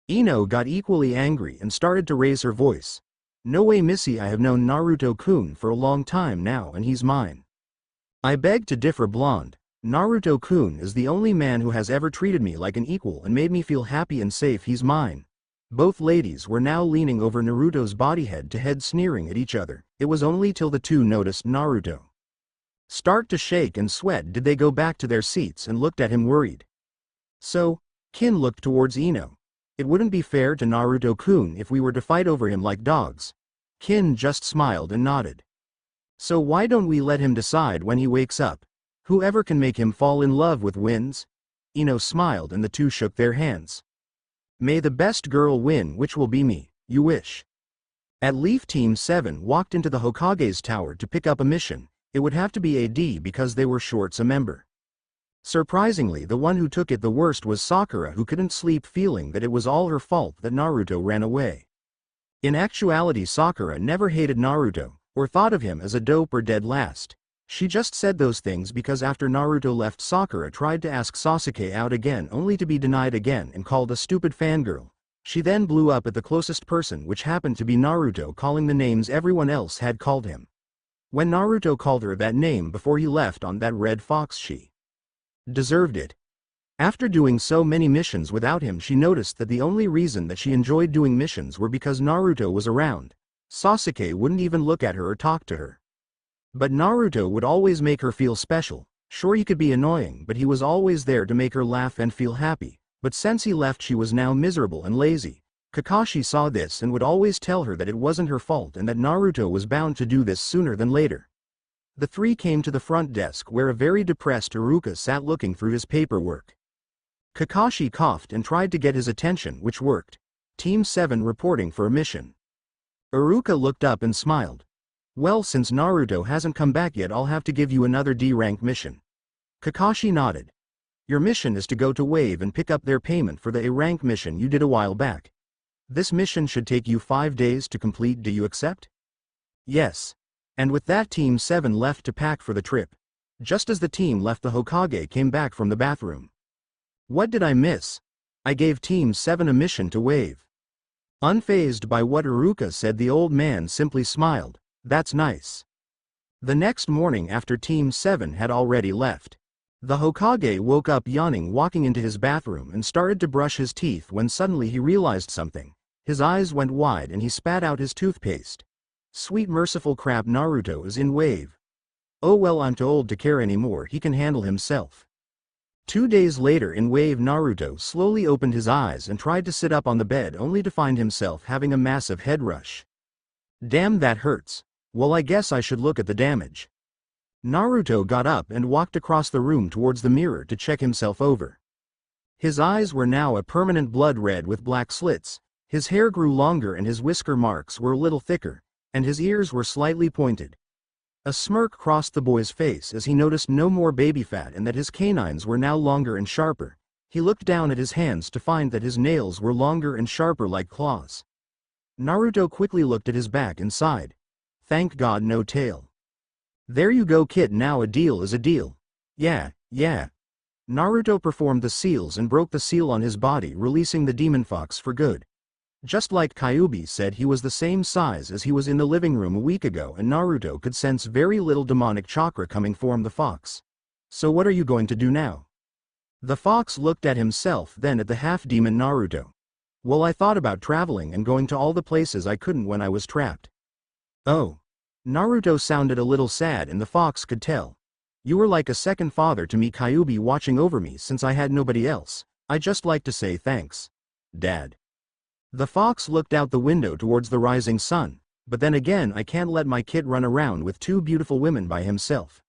Ino got equally angry and started to raise her voice. No way, Missy, I have known Naruto-kun for a long time now and he's mine. I beg to differ, blonde. Naruto-kun is the only man who has ever treated me like an equal and made me feel happy and safe. He's mine. Both ladies were now leaning over Naruto's body, head to head, sneering at each other. It was only till the two noticed Naruto start to shake and sweat did they go back to their seats and looked at him worried. So, Kin looked towards Ino. It wouldn't be fair to Naruto-kun if we were to fight over him like dogs. Kin just smiled and nodded. So why don't we let him decide when he wakes up? Whoever can make him fall in love with wins. Ino smiled and the two shook their hands. May the best girl win, which will be me. You wish. At Leaf Team 7 walked into the Hokage's tower to pick up a mission. It would have to be AD because they were short a member. Surprisingly, the one who took it the worst was Sakura, who couldn't sleep, feeling that it was all her fault that Naruto ran away. In actuality, Sakura never hated Naruto, or thought of him as a dope or dead last. She just said those things because after Naruto left, Sakura tried to ask Sasuke out again only to be denied again and called a stupid fangirl. She then blew up at the closest person, which happened to be Naruto, calling the names everyone else had called him. When Naruto called her that name before he left on that red fox, she deserved it. After doing so many missions without him, she noticed that the only reason that she enjoyed doing missions were because Naruto was around. Sasuke wouldn't even look at her or talk to her. But Naruto would always make her feel special. Sure, he could be annoying, but he was always there to make her laugh and feel happy. But since he left, she was now miserable and lazy. Kakashi saw this and would always tell her that it wasn't her fault and that Naruto was bound to do this sooner than later. The three came to the front desk where a very depressed Iruka sat looking through his paperwork. Kakashi coughed and tried to get his attention, which worked. Team 7 reporting for a mission. Iruka looked up and smiled. Well, since Naruto hasn't come back yet, I'll have to give you another D-rank mission. Kakashi nodded. Your mission is to go to Wave and pick up their payment for the A-rank mission you did a while back. This mission should take you 5 days to complete. Do you accept? Yes. And with that, Team 7 left to pack for the trip. Just as the team left, the Hokage came back from the bathroom. What did I miss? I gave Team 7 a mission to Wave. Unfazed by what Iruka said, the old man simply smiled. That's nice. The next morning, after Team 7 had already left, the Hokage woke up yawning, walking into his bathroom and started to brush his teeth when suddenly he realized something. His eyes went wide and he spat out his toothpaste. Sweet merciful crap, Naruto is in Wave. Oh well, I'm too old to care anymore, he can handle himself. 2 days later in Wave, Naruto slowly opened his eyes and tried to sit up on the bed only to find himself having a massive head rush. Damn, that hurts. Well, I guess I should look at the damage. Naruto got up and walked across the room towards the mirror to check himself over. His eyes were now a permanent blood red with black slits, his hair grew longer and his whisker marks were a little thicker, and his ears were slightly pointed. A smirk crossed the boy's face as he noticed no more baby fat and that his canines were now longer and sharper. He looked down at his hands to find that his nails were longer and sharper like claws. Naruto quickly looked at his back and sighed. Thank God, no tail. There you go, kid, now a deal is a deal. Yeah. Naruto performed the seals and broke the seal on his body, releasing the demon fox for good. Just like Kyuubi said, he was the same size as he was in the living room a week ago, and Naruto could sense very little demonic chakra coming from the fox. So what are you going to do now? The fox looked at himself, then at the half-demon Naruto. Well, I thought about traveling and going to all the places I couldn't when I was trapped. Oh. Naruto sounded a little sad, and the fox could tell. You were like a second father to me, Kyuubi, watching over me since I had nobody else. I just like to say thanks, Dad. The fox looked out the window towards the rising sun, but then again, I can't let my kid run around with two beautiful women by himself.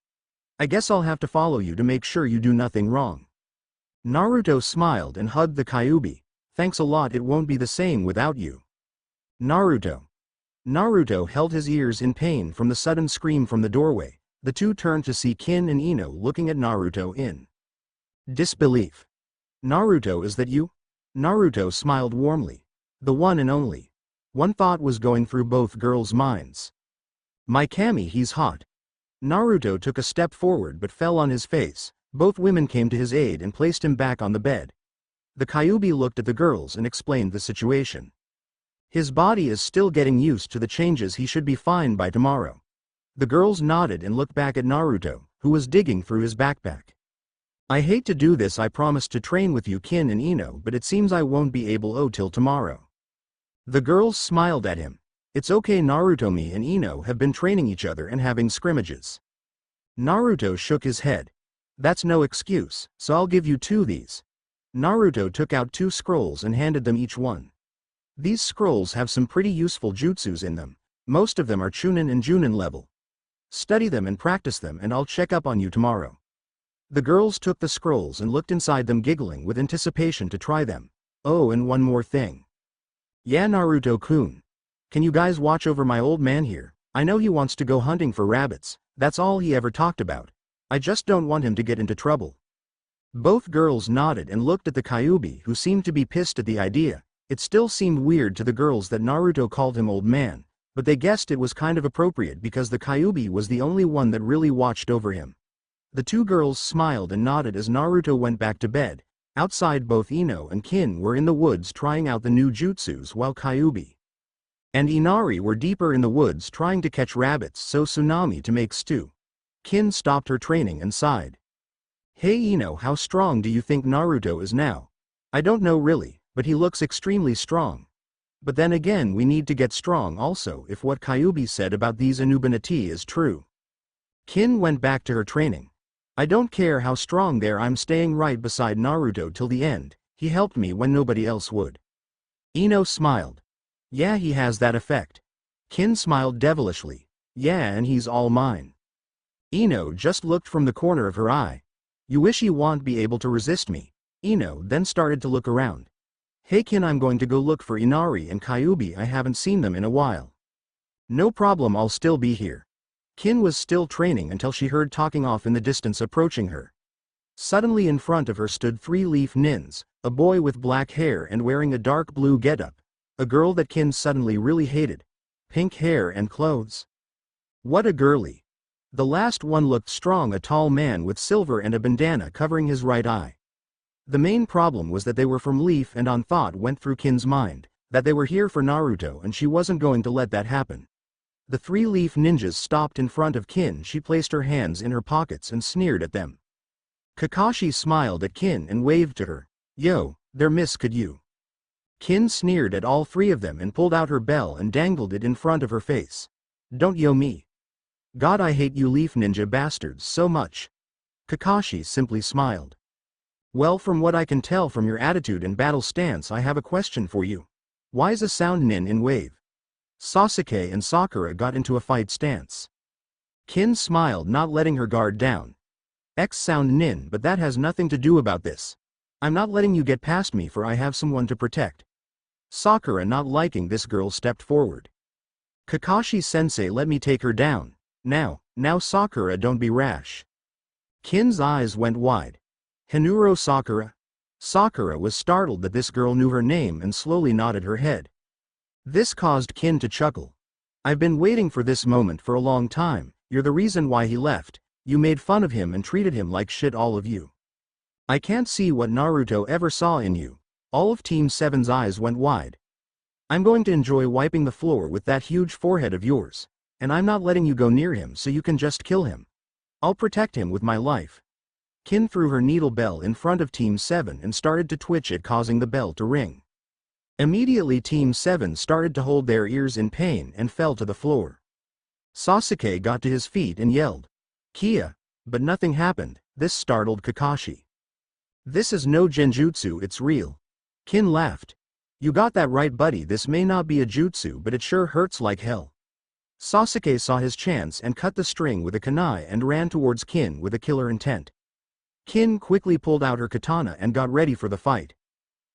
I guess I'll have to follow you to make sure you do nothing wrong. Naruto smiled and hugged the Kyuubi. Thanks a lot, it won't be the same without you. Naruto held his ears in pain from the sudden scream from the doorway. The two turned to see Kin and Ino looking at Naruto in disbelief. Naruto, is that you? Naruto smiled warmly. The one and only. One thought was going through both girls' minds. My Kami, he's hot. Naruto took a step forward but fell on his face. Both women came to his aid and placed him back on the bed. The Kyuubi looked at the girls and explained the situation. His body is still getting used to the changes, he should be fine by tomorrow. The girls nodded and looked back at Naruto, who was digging through his backpack. I hate to do this, I promised to train with you, Kin and Ino, but it seems I won't be able till tomorrow. The girls smiled at him. It's okay, Naruto, me and Ino have been training each other and having scrimmages. Naruto shook his head. That's no excuse, so I'll give you these. Naruto took out 2 scrolls and handed them each one. These scrolls have some pretty useful jutsus in them. Most of them are Chunin and Junin level. Study them and practice them, and I'll check up on you tomorrow. The girls took the scrolls and looked inside them, giggling with anticipation to try them. Oh, and one more thing. Yeah, Naruto-kun. Can you guys watch over my old man here? I know he wants to go hunting for rabbits. That's all he ever talked about. I just don't want him to get into trouble. Both girls nodded and looked at the Kyuubi, who seemed to be pissed at the idea. It still seemed weird to the girls that Naruto called him old man, but they guessed it was kind of appropriate because the Kyuubi was the only one that really watched over him. The 2 girls smiled and nodded as Naruto went back to bed. Outside, both Ino and Kin were in the woods trying out the new jutsus, while Kyuubi and Inari were deeper in the woods trying to catch rabbits so Tsunami to make stew. Kin stopped her training and sighed. Hey Ino, how strong do you think Naruto is now? I don't know really, but he looks extremely strong. But then again, we need to get strong also if what Kyuubi said about these Anubanati is true. Kin went back to her training. I don't care how strong they are, I'm staying right beside Naruto till the end. He helped me when nobody else would. Ino smiled. Yeah, he has that effect. Kin smiled devilishly. Yeah, and he's all mine. Ino just looked from the corner of her eye. You wish he won't be able to resist me. Ino then started to look around. Hey Kin, I'm going to go look for Inari and Kyuubi, I haven't seen them in a while. No problem, I'll still be here. Kin was still training until she heard talking off in the distance approaching her. Suddenly in front of her stood 3 leaf nins, a boy with black hair and wearing a dark blue getup, a girl that Kin suddenly really hated, pink hair and clothes. What a girly. The last one looked strong, a tall man with silver and a bandana covering his right eye. The main problem was that they were from Leaf, and on thought went through Kin's mind, that they were here for Naruto and she wasn't going to let that happen. The 3 leaf ninjas stopped in front of Kin. She placed her hands in her pockets and sneered at them. Kakashi smiled at Kin and waved to her. Yo, there miss, could you? Kin sneered at all 3 of them and pulled out her bell and dangled it in front of her face. Don't yo me. God, I hate you leaf ninja bastards so much. Kakashi simply smiled. Well, from what I can tell from your attitude and battle stance, I have a question for you. Why's a sound nin in wave? Sasuke and Sakura got into a fight stance. Kin smiled, not letting her guard down. X sound nin, but that has nothing to do about this. I'm not letting you get past me, for I have someone to protect. Sakura, not liking this girl, stepped forward. Kakashi-sensei, let me take her down. Now Sakura, don't be rash. Kin's eyes went wide. Hinuro Sakura? Sakura was startled that this girl knew her name and slowly nodded her head. This caused Kin to chuckle. I've been waiting for this moment for a long time. You're the reason why he left. You made fun of him and treated him like shit, all of you. I can't see what Naruto ever saw in you. All of Team 7's eyes went wide. I'm going to enjoy wiping the floor with that huge forehead of yours. And I'm not letting you go near him so you can just kill him. I'll protect him with my life. Kin threw her needle bell in front of Team 7 and started to twitch it, causing the bell to ring. Immediately Team 7 started to hold their ears in pain and fell to the floor. Sasuke got to his feet and yelled, "Kia!" But nothing happened. This startled Kakashi. "This is no genjutsu, it's real." Kin laughed. "You got that right, buddy, this may not be a jutsu but it sure hurts like hell." Sasuke saw his chance and cut the string with a kunai and ran towards Kin with a killer intent. Kin quickly pulled out her katana and got ready for the fight.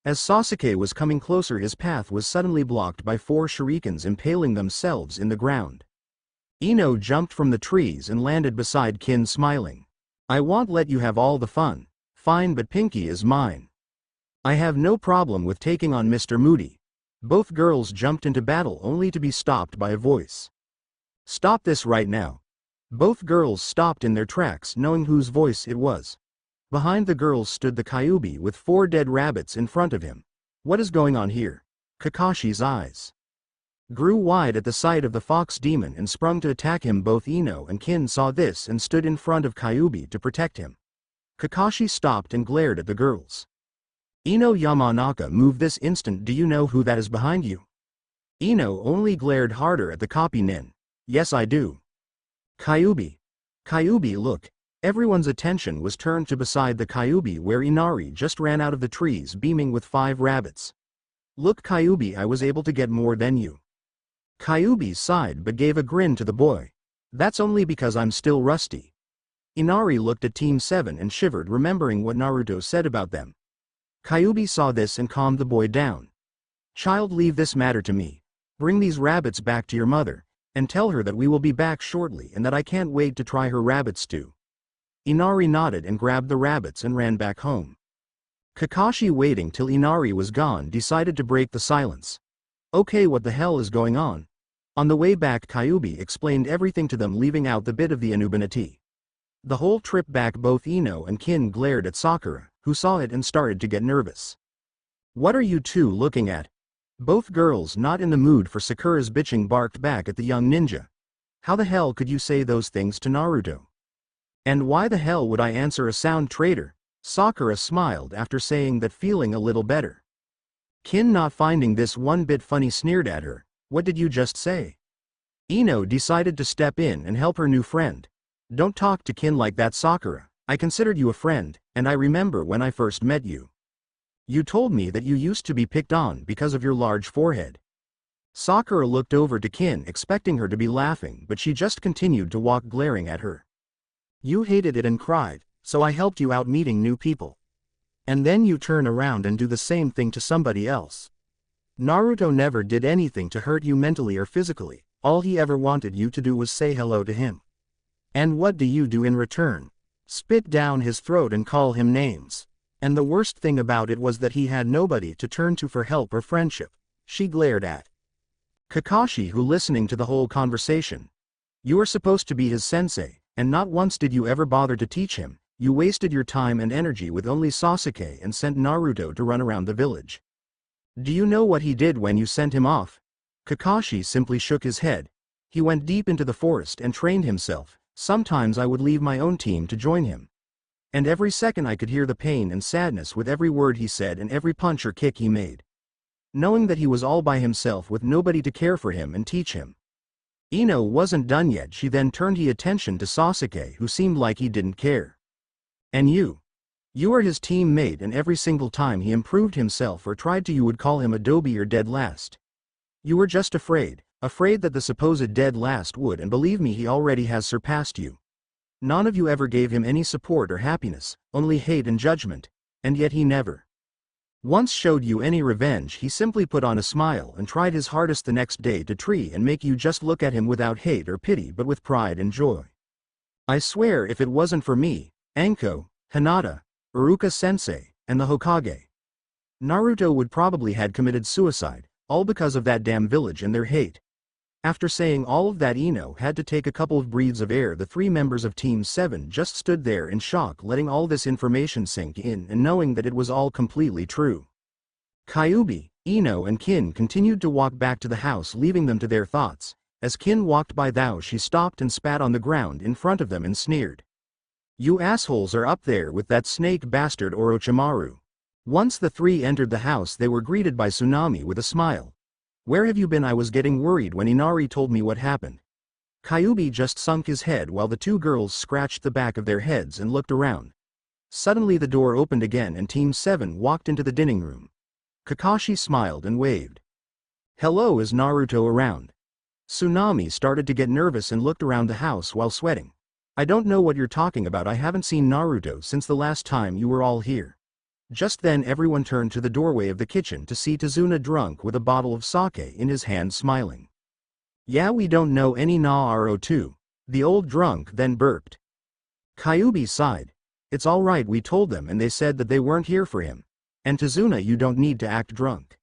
As Sasuke was coming closer, his path was suddenly blocked by 4 shurikens impaling themselves in the ground. Ino jumped from the trees and landed beside Kin, smiling. "I won't let you have all the fun. Fine, but Pinky is mine. I have no problem with taking on Mr. Moody." Both girls jumped into battle only to be stopped by a voice. "Stop this right now." Both girls stopped in their tracks, knowing whose voice it was. Behind the girls stood the Kyuubi with 4 dead rabbits in front of him. What is going on here? Kakashi's eyes grew wide at the sight of the fox demon and sprung to attack him. Both Ino and Kin saw this and stood in front of Kyuubi to protect him. Kakashi stopped and glared at the girls. "Ino, Yamanaka, move this instant. Do you know who that is behind you?" Ino only glared harder at the copy nin. "Yes, I do." "Kyuubi. Kyuubi, look." Everyone's attention was turned to beside the Kyuubi where Inari just ran out of the trees beaming with 5 rabbits. "Look, Kyuubi, I was able to get more than you." Kyuubi sighed but gave a grin to the boy. "That's only because I'm still rusty." Inari looked at Team 7 and shivered, remembering what Naruto said about them. Kyuubi saw this and calmed the boy down. "Child, leave this matter to me. Bring these rabbits back to your mother, and tell her that we will be back shortly and that I can't wait to try her rabbit stew." Inari nodded and grabbed the rabbits and ran back home. Kakashi, waiting till Inari was gone, decided to break the silence. "Okay, what the hell is going on?" On the way back, Kyuubi explained everything to them, leaving out the bit of the Anuban. The whole trip back, both Ino and Kin glared at Sakura, who saw it and started to get nervous. "What are you two looking at?" Both girls, not in the mood for Sakura's bitching, barked back at the young ninja. "How the hell could you say those things to Naruto?" "And why the hell would I answer a sound traitor?" Sakura smiled after saying that, feeling a little better. Kin, not finding this one bit funny, sneered at her. "What did you just say?" Ino decided to step in and help her new friend. "Don't talk to Kin like that, Sakura. I considered you a friend, and I remember when I first met you. You told me that you used to be picked on because of your large forehead." Sakura looked over to Kin, expecting her to be laughing, but she just continued to walk, glaring at her. "You hated it and cried, so I helped you out meeting new people. And then you turn around and do the same thing to somebody else. Naruto never did anything to hurt you mentally or physically. All he ever wanted you to do was say hello to him. And what do you do in return? Spit down his throat and call him names. And the worst thing about it was that he had nobody to turn to for help or friendship." She glared at Kakashi, who listening to the whole conversation. "You are supposed to be his sensei, and not once did you ever bother to teach him. You wasted your time and energy with only Sasuke and sent Naruto to run around the village. Do you know what he did when you sent him off?" Kakashi simply shook his head. "He went deep into the forest and trained himself. Sometimes I would leave my own team to join him. And every second I could hear the pain and sadness with every word he said and every punch or kick he made. Knowing that he was all by himself with nobody to care for him and teach him." Ino wasn't done yet. She then turned the attention to Sasuke, who seemed like he didn't care. "And you? You were his teammate, and every single time he improved himself or tried to, you would call him Adobe or dead last. You were just afraid that the supposed dead last would, and believe me, he already has surpassed you. None of you ever gave him any support or happiness, only hate and judgment, and yet he never once showed you any revenge. He simply put on a smile and tried his hardest the next day to try and make you just look at him without hate or pity but with pride and joy. I swear if it wasn't for me, Anko, Hinata, Iruka-sensei, and the Hokage, Naruto would probably had committed suicide, all because of that damn village and their hate." After saying all of that, Ino had to take a couple of breaths of air. The three members of Team 7 just stood there in shock, letting all this information sink in and knowing that it was all completely true. Kyuubi, Ino and Kin continued to walk back to the house, leaving them to their thoughts. As Kin walked by she stopped and spat on the ground in front of them and sneered. "You assholes are up there with that snake bastard Orochimaru." Once the three entered the house, they were greeted by Tsunami with a smile. "Where have you been? I was getting worried when Inari told me what happened." Kyuubi just sunk his head while the two girls scratched the back of their heads and looked around. Suddenly the door opened again and Team 7 walked into the dining room. Kakashi smiled and waved. "Hello, is Naruto around?" Tsunami started to get nervous and looked around the house while sweating. "I don't know what you're talking about. I haven't seen Naruto since the last time you were all here." Just then everyone turned to the doorway of the kitchen to see Tazuna drunk with a bottle of sake in his hand, smiling. "Yeah, we don't know any Naruto. The old drunk then burped. Kyuubi sighed. "It's alright, we told them and they said that they weren't here for him. And Tazuna, you don't need to act drunk."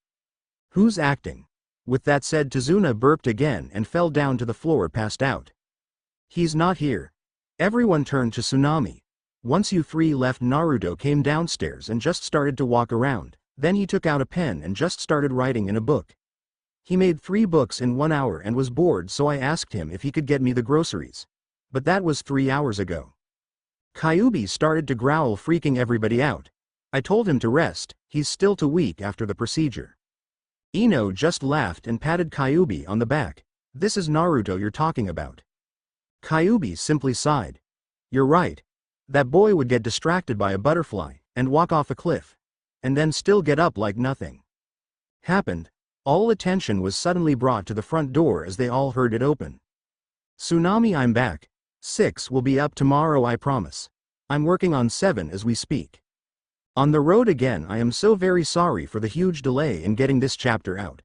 "Who's acting?" With that said, Tazuna burped again and fell down to the floor, passed out. "He's not here." Everyone turned to Tsunami. Once you three left, Naruto came downstairs and just started to walk around. Then he took out a pen and just started writing in a book. He made 3 books in 1 hour and was bored, so I asked him if he could get me the groceries. But that was 3 hours ago. Kyuubi started to growl, freaking everybody out. I told him to rest, he's still too weak after the procedure. Ino just laughed and patted Kyuubi on the back. "This is Naruto you're talking about." Kyuubi simply sighed. "You're right. That boy would get distracted by a butterfly, and walk off a cliff. And then still get up like nothing happened." All attention was suddenly brought to the front door as they all heard it open. "Tsunami, I'm back. 6 will be up tomorrow, I promise. I'm working on 7 as we speak. On the road again. I am so very sorry for the huge delay in getting this chapter out.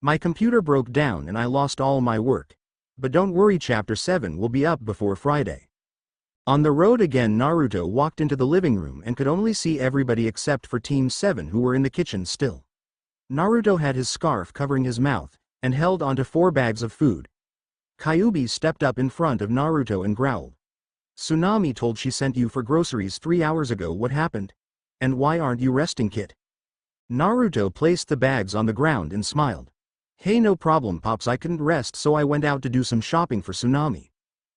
My computer broke down and I lost all my work. But don't worry, chapter 7 will be up before Friday." On the road again, Naruto walked into the living room and could only see everybody except for Team 7 who were in the kitchen still. Naruto had his scarf covering his mouth, and held onto 4 bags of food. Kyuubi stepped up in front of Naruto and growled. "Tsunami told she sent you for groceries 3 hours ago. What happened? And why aren't you resting, kid?" Naruto placed the bags on the ground and smiled. "Hey, no problem, Pops, I couldn't rest so I went out to do some shopping for Tsunami.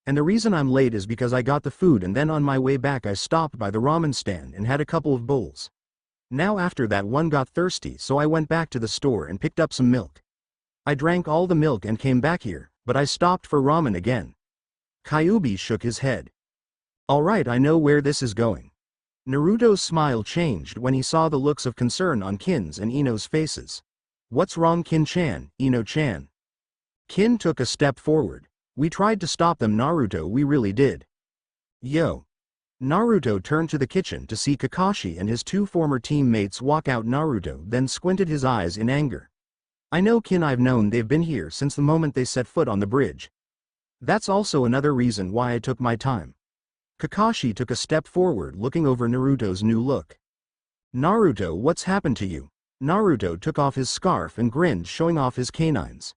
And the reason I'm late is because I got the food and then on my way back I stopped by the ramen stand and had a couple of bowls. Now after that one got thirsty, so I went back to the store and picked up some milk. I drank all the milk and came back here, but I stopped for ramen again." Kyuubi shook his head. "Alright, I know where this is going." Naruto's smile changed when he saw the looks of concern on Kin's and Ino's faces. "What's wrong, Kin-chan, Ino-chan?" Kin took a step forward. "We tried to stop them, Naruto, we really did." "Yo." Naruto turned to the kitchen to see Kakashi and his 2 former teammates walk out. Naruto then squinted his eyes in anger. "I know, Kin, I've known they've been here since the moment they set foot on the bridge. That's also another reason why I took my time." Kakashi took a step forward, looking over Naruto's new look. "Naruto, what's happened to you?" Naruto took off his scarf and grinned, showing off his canines.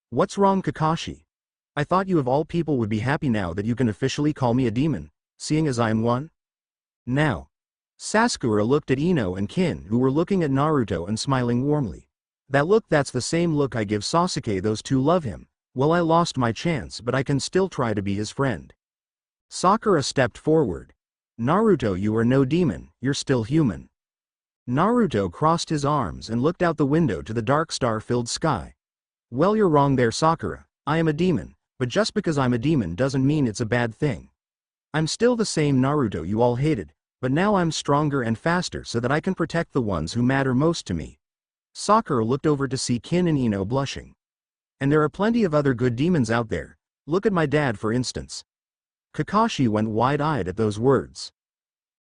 "What's wrong, Kakashi? I thought you of all people would be happy now that you can officially call me a demon, seeing as I am one." Now, Sakura looked at Ino and Kin, who were looking at Naruto and smiling warmly. "That look, that's the same look I give Sasuke. Those two love him. Well, I lost my chance, but I can still try to be his friend." Sakura stepped forward. "Naruto, you are no demon, you're still human." Naruto crossed his arms and looked out the window to the dark star-filled sky. "Well, you're wrong there, Sakura. I am a demon, but just because I'm a demon doesn't mean it's a bad thing. I'm still the same Naruto you all hated, but now I'm stronger and faster so that I can protect the ones who matter most to me." Sakura looked over to see Kin and Ino blushing. "And there are plenty of other good demons out there. Look at my dad, for instance." Kakashi went wide-eyed at those words.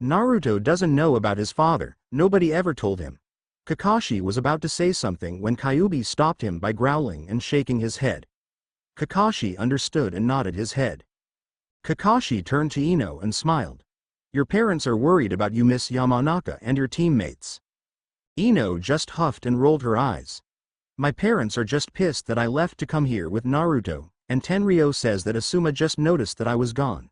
Naruto doesn't know about his father, nobody ever told him. Kakashi was about to say something when Kyuubi stopped him by growling and shaking his head. Kakashi understood and nodded his head. Kakashi turned to Ino and smiled. "Your parents are worried about you, Miss Yamanaka, and your teammates." Ino just huffed and rolled her eyes. My parents are just pissed that I left to come here with Naruto, and Tenryo says that Asuma just noticed that I was gone.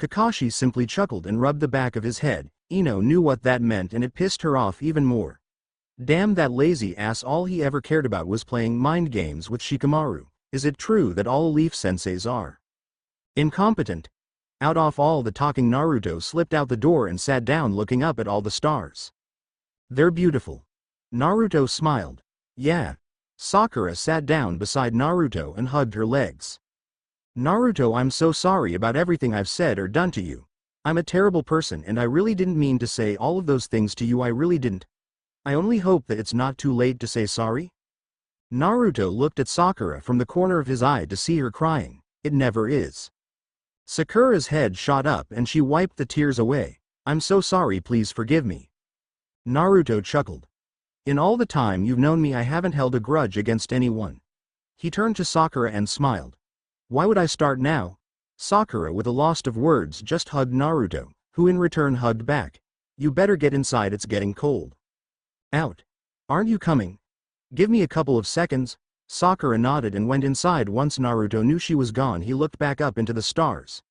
Kakashi simply chuckled and rubbed the back of his head. Ino knew what that meant and it pissed her off even more. Damn that lazy ass, all he ever cared about was playing mind games with Shikamaru. Is it true that all Leaf senseis are incompetent? Out of all the talking, Naruto slipped out the door and sat down looking up at all the stars. They're beautiful. Naruto smiled. Yeah. Sakura sat down beside Naruto and hugged her legs. Naruto, I'm so sorry about everything I've said or done to you. I'm a terrible person and I really didn't mean to say all of those things to you, I really didn't. I only hope that it's not too late to say sorry. Naruto looked at Sakura from the corner of his eye to see her crying. It never is. Sakura's head shot up and she wiped the tears away. I'm so sorry, please forgive me. Naruto chuckled. In all the time you've known me I haven't held a grudge against anyone. He turned to Sakura and smiled. Why would I start now? Sakura, with a loss of words, just hugged Naruto, who in return hugged back. You better get inside, it's getting cold. Out. Aren't you coming? Give me a couple of seconds. Sakura nodded and went inside. Once Naruto knew she was gone, he looked back up into the stars.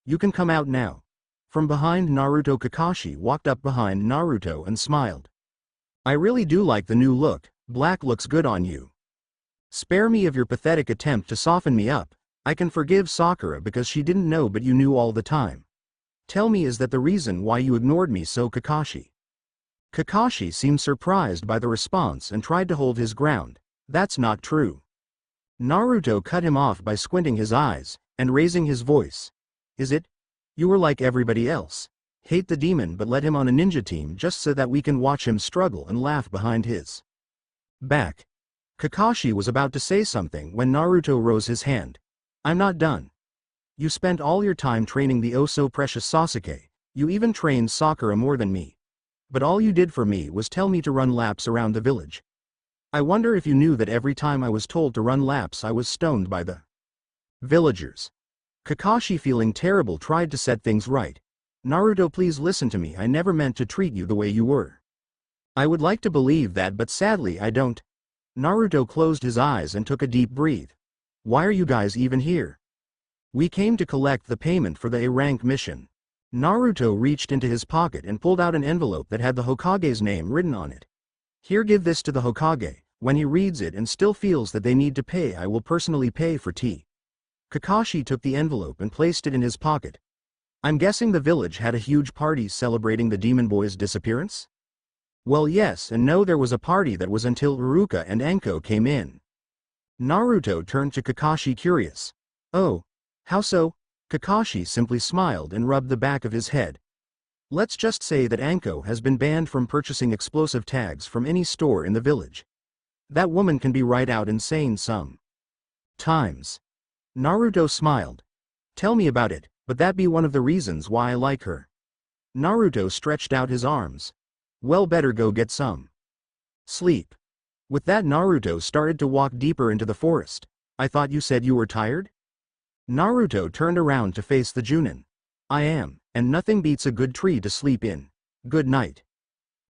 You can come out now. From behind Naruto, Kakashi walked up behind Naruto and smiled. I really do like the new look. Black looks good on you. Spare me of your pathetic attempt to soften me up. I can forgive Sakura because she didn't know, but you knew all the time. Tell me, is that the reason why you ignored me so, Kakashi? Kakashi seemed surprised by the response and tried to hold his ground. That's not true. Naruto cut him off by squinting his eyes and raising his voice. Is it? You were like everybody else. Hate the demon but let him on a ninja team just so that we can watch him struggle and laugh behind his back. Kakashi was about to say something when Naruto rose his hand. I'm not done. You spent all your time training the oh so precious Sasuke. You even trained Sakura more than me. But all you did for me was tell me to run laps around the village. I wonder if you knew that every time I was told to run laps I was stoned by the villagers. Kakashi, feeling terrible, tried to set things right. Naruto, please listen to me. I never meant to treat you the way you were. I would like to believe that, but sadly I don't. Naruto closed his eyes and took a deep breath. Why are you guys even here? We came to collect the payment for the A-rank mission. Naruto reached into his pocket and pulled out an envelope that had the Hokage's name written on it. Here, give this to the Hokage. When he reads it and still feels that they need to pay, I will personally pay for tea. Kakashi took the envelope and placed it in his pocket. I'm guessing the village had a huge party celebrating the demon boy's disappearance? Well, yes and no, there was a party that was until Iruka and Anko came in. Naruto turned to Kakashi, curious. Oh, how so? Kakashi simply smiled and rubbed the back of his head. Let's just say that Anko has been banned from purchasing explosive tags from any store in the village. That woman can be right out insane some times. Naruto smiled. Tell me about it, but that be one of the reasons why I like her. Naruto stretched out his arms. Well, better go get some sleep. With that, Naruto started to walk deeper into the forest. I thought you said you were tired? Naruto turned around to face the Junin. I am, and nothing beats a good tree to sleep in. Good night.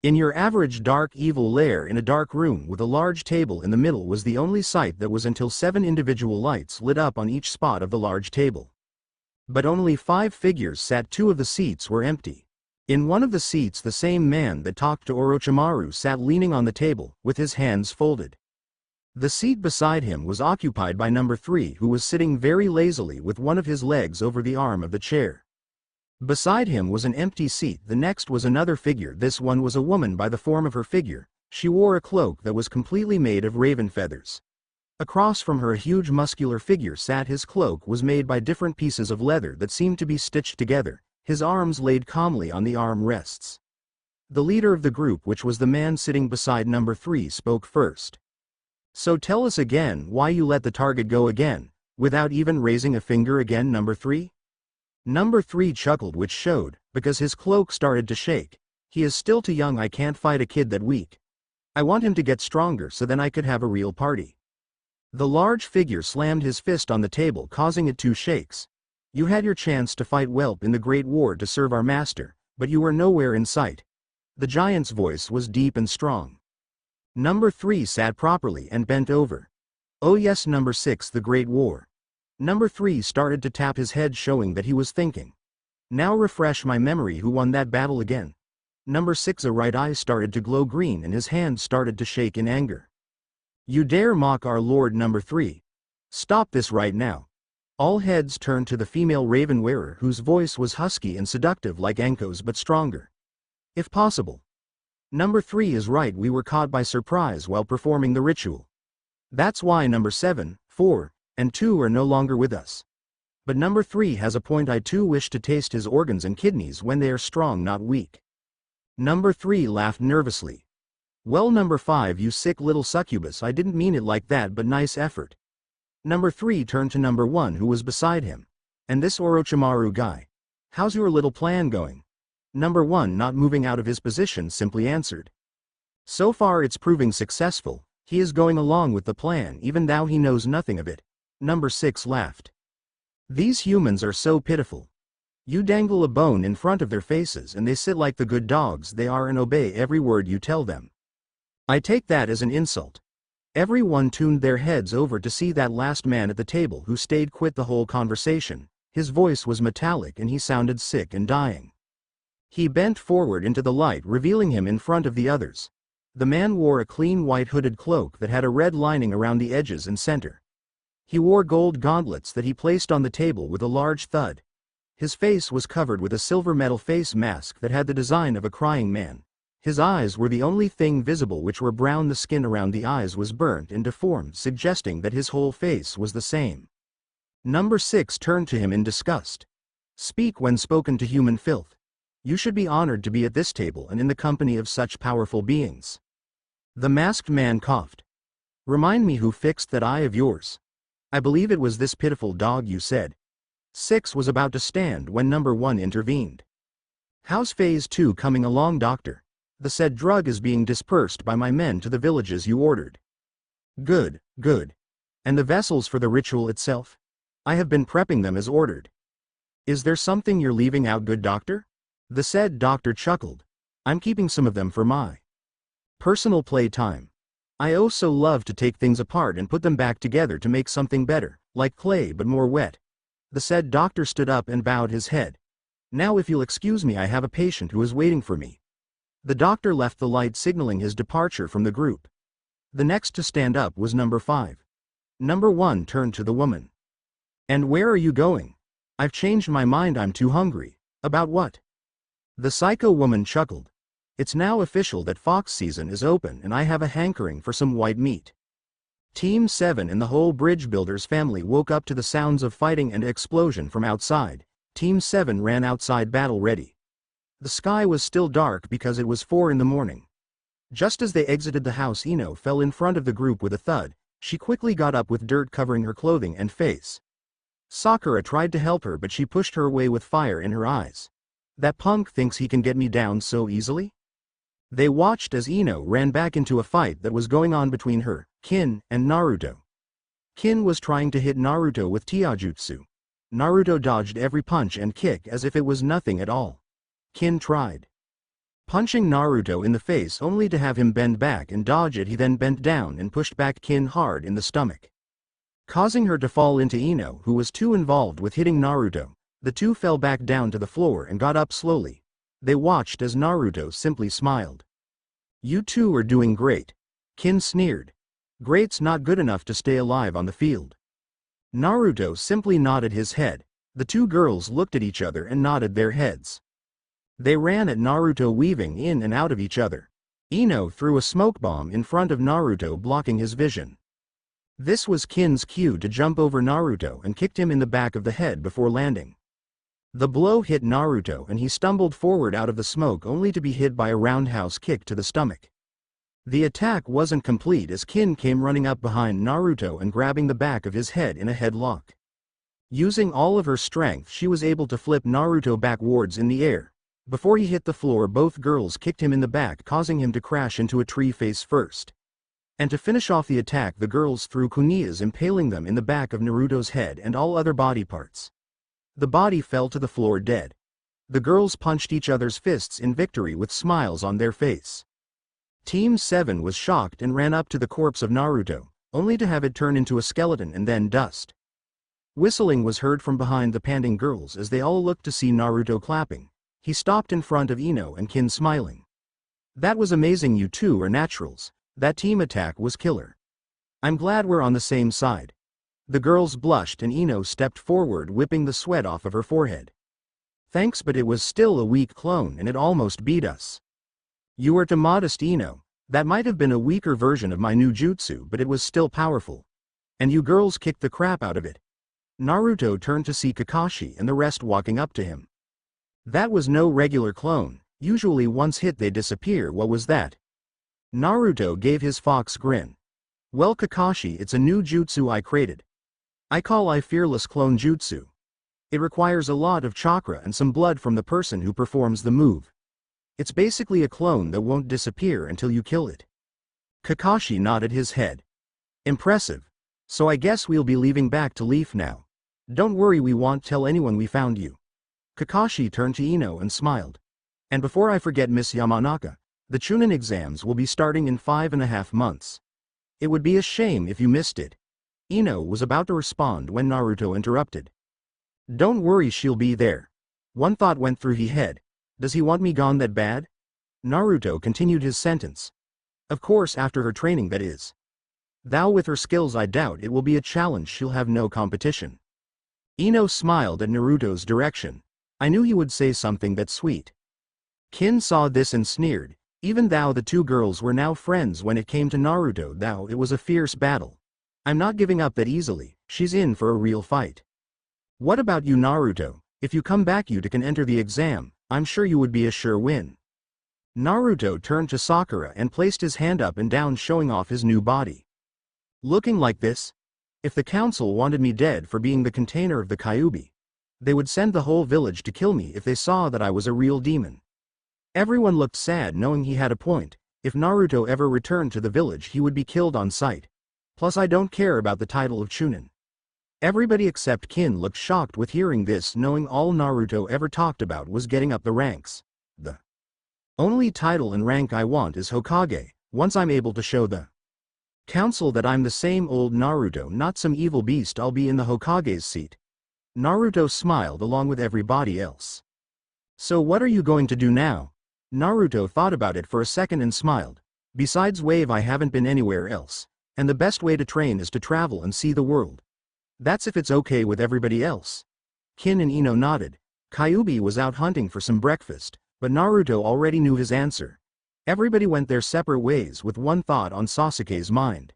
In your average dark evil lair in a dark room with a large table in the middle was the only sight that was until 7 individual lights lit up on each spot of the large table. But only 5 figures sat. 2 of the seats were empty. In one of the seats the same man that talked to Orochimaru sat leaning on the table, with his hands folded. The seat beside him was occupied by number 3, who was sitting very lazily with one of his legs over the arm of the chair. Beside him was an empty seat. The next was another figure. This one was a woman by the form of her figure. She wore a cloak that was completely made of raven feathers. Across from her a huge muscular figure sat. His cloak was made by different pieces of leather that seemed to be stitched together, his arms laid calmly on the arm rests. The leader of the group, which was the man sitting beside number 3, spoke first. So tell us again why you let the target go again, without even raising a finger again, number 3? Number 3 chuckled, which showed, because his cloak started to shake. He is still too young. I can't fight a kid that weak. I want him to get stronger so then I could have a real party. The large figure slammed his fist on the table, causing it to shakes. You had your chance to fight Whelp in the Great War to serve our master, but you were nowhere in sight. The giant's voice was deep and strong. Number 3 sat properly and bent over. Oh yes. Number 6 the Great War. Number 3 started to tap his head, showing that he was thinking. Now refresh my memory, who won that battle again? Number 6 a right eye started to glow green and his hand started to shake in anger. You dare mock our lord? Number 3. Stop this right now. All heads turned to the female raven wearer, whose voice was husky and seductive like Anko's but stronger. If possible. Number 3 is right, we were caught by surprise while performing the ritual. That's why number 7, 4, and 2 are no longer with us. But number 3 has a point, I too wish to taste his organs and kidneys when they are strong, not weak. Number 3 laughed nervously. Well, number 5, you sick little succubus, I didn't mean it like that, but nice effort. Number 3 turned to number 1, who was beside him. And this Orochimaru guy? How's your little plan going? Number 1, not moving out of his position, simply answered. So far it's proving successful. He is going along with the plan even though he knows nothing of it. Number 6 laughed. These humans are so pitiful. You dangle a bone in front of their faces and they sit like the good dogs they are and obey every word you tell them. I take that as an insult. Everyone tuned their heads over to see that last man at the table who stayed quit the whole conversation. His voice was metallic and he sounded sick and dying. He bent forward into the light, revealing him in front of the others. The man wore a clean white hooded cloak that had a red lining around the edges and center. He wore gold gauntlets that he placed on the table with a large thud. His face was covered with a silver metal face mask that had the design of a crying man. His eyes were the only thing visible, which were brown. The skin around the eyes was burnt and deformed, suggesting that his whole face was the same. Number 6 turned to him in disgust. Speak when spoken to, human filth. You should be honored to be at this table and in the company of such powerful beings. The masked man coughed. Remind me who fixed that eye of yours. I believe it was this pitiful dog you said. 6 was about to stand when number 1 intervened. How's phase 2 coming along, doctor? The said drug is being dispersed by my men to the villages you ordered. Good, good. And the vessels for the ritual itself? I have been prepping them as ordered. Is there something you're leaving out, good doctor? The said doctor chuckled. I'm keeping some of them for my personal playtime. I so love to take things apart and put them back together to make something better, like clay but more wet. The said doctor stood up and bowed his head. Now if you'll excuse me, I have a patient who is waiting for me. The doctor left the light, signaling his departure from the group. The next to stand up was number 5. Number 1 turned to the woman. And where are you going? I've changed my mind, I'm too hungry. About what? The psycho woman chuckled. It's now official that fox season is open and I have a hankering for some white meat. Team 7 and the whole bridge builder's family woke up to the sounds of fighting and explosion from outside. Team 7 ran outside, battle ready. The sky was still dark because it was 4 in the morning. Just as they exited the house, Ino fell in front of the group with a thud. She quickly got up with dirt covering her clothing and face. Sakura tried to help her, but she pushed her away with fire in her eyes. That punk thinks he can get me down so easily? They watched as Ino ran back into a fight that was going on between her, Kin, and Naruto. Kin was trying to hit Naruto with Taijutsu. Naruto dodged every punch and kick as if it was nothing at all. Kin tried punching Naruto in the face only to have him bend back and dodge it. He then bent down and pushed back Kin hard in the stomach, causing her to fall into Ino, who was too involved with hitting Naruto. The two fell back down to the floor and got up slowly. They watched as Naruto simply smiled. You two are doing great. Kin sneered. Great's not good enough to stay alive on the field. Naruto simply nodded his head. The two girls looked at each other and nodded their heads. They ran at Naruto, weaving in and out of each other. Ino threw a smoke bomb in front of Naruto, blocking his vision. This was Kin's cue to jump over Naruto and kicked him in the back of the head before landing. The blow hit Naruto and he stumbled forward out of the smoke only to be hit by a roundhouse kick to the stomach. The attack wasn't complete as Kin came running up behind Naruto and grabbing the back of his head in a headlock. Using all of her strength, she was able to flip Naruto backwards in the air. Before he hit the floor, both girls kicked him in the back, causing him to crash into a tree face first. And to finish off the attack, the girls threw kuniyas, impaling them in the back of Naruto's head and all other body parts. The body fell to the floor dead. The girls punched each other's fists in victory with smiles on their face. Team 7 was shocked and ran up to the corpse of Naruto, only to have it turn into a skeleton and then dust. Whistling was heard from behind the panting girls as they all looked to see Naruto clapping. He stopped in front of Ino and Kin smiling. "That was amazing, you two are naturals. That team attack was killer. I'm glad we're on the same side." The girls blushed and Ino stepped forward, whipping the sweat off of her forehead. "Thanks, but it was still a weak clone and it almost beat us." "You are too modest, Ino. That might have been a weaker version of my new jutsu, but it was still powerful. And you girls kicked the crap out of it." Naruto turned to see Kakashi and the rest walking up to him. "That was no regular clone. Usually once hit they disappear. What was that?" Naruto gave his fox grin. "Well, Kakashi, it's a new jutsu I created. I call I Fearless Clone Jutsu. It requires a lot of chakra and some blood from the person who performs the move. It's basically a clone that won't disappear until you kill it." Kakashi nodded his head. "Impressive. So I guess we'll be leaving back to Leaf now. Don't worry, we won't tell anyone we found you." Kakashi turned to Ino and smiled. "And before I forget, Miss Yamanaka, the Chunin exams will be starting in 5.5 months. It would be a shame if you missed it." Ino was about to respond when Naruto interrupted. "Don't worry, she'll be there." One thought went through his head. Does he want me gone that bad? Naruto continued his sentence. "Of course, after her training, that is. Thou with her skills, I doubt it will be a challenge. She'll have no competition." Ino smiled at Naruto's direction. "I knew he would say something that sweet." Kin saw this and sneered. Even though the two girls were now friends, when it came to Naruto, though it was a fierce battle. "I'm not giving up that easily. She's in for a real fight." "What about you, Naruto? If you come back, you can enter the exam. I'm sure you would be a sure win." Naruto turned to Sakura and placed his hand up and down, showing off his new body. "Looking like this? If the council wanted me dead for being the container of the Kyuubi, they would send the whole village to kill me if they saw that I was a real demon." Everyone looked sad, knowing he had a point. If Naruto ever returned to the village, he would be killed on sight. Plus, I don't care about the title of Chunin. Everybody except Kin looked shocked with hearing this, knowing all Naruto ever talked about was getting up the ranks. "The only title and rank I want is Hokage, once I'm able to show the council that I'm the same old Naruto, not some evil beast. I'll be in the Hokage's seat." Naruto smiled along with everybody else. "So what are you going to do now?" Naruto thought about it for a second and smiled. "Besides Wave, I haven't been anywhere else. And the best way to train is to travel and see the world. That's if it's okay with everybody else." Kin and Ino nodded. Kyuubi was out hunting for some breakfast, but Naruto already knew his answer. Everybody went their separate ways with one thought on Sasuke's mind.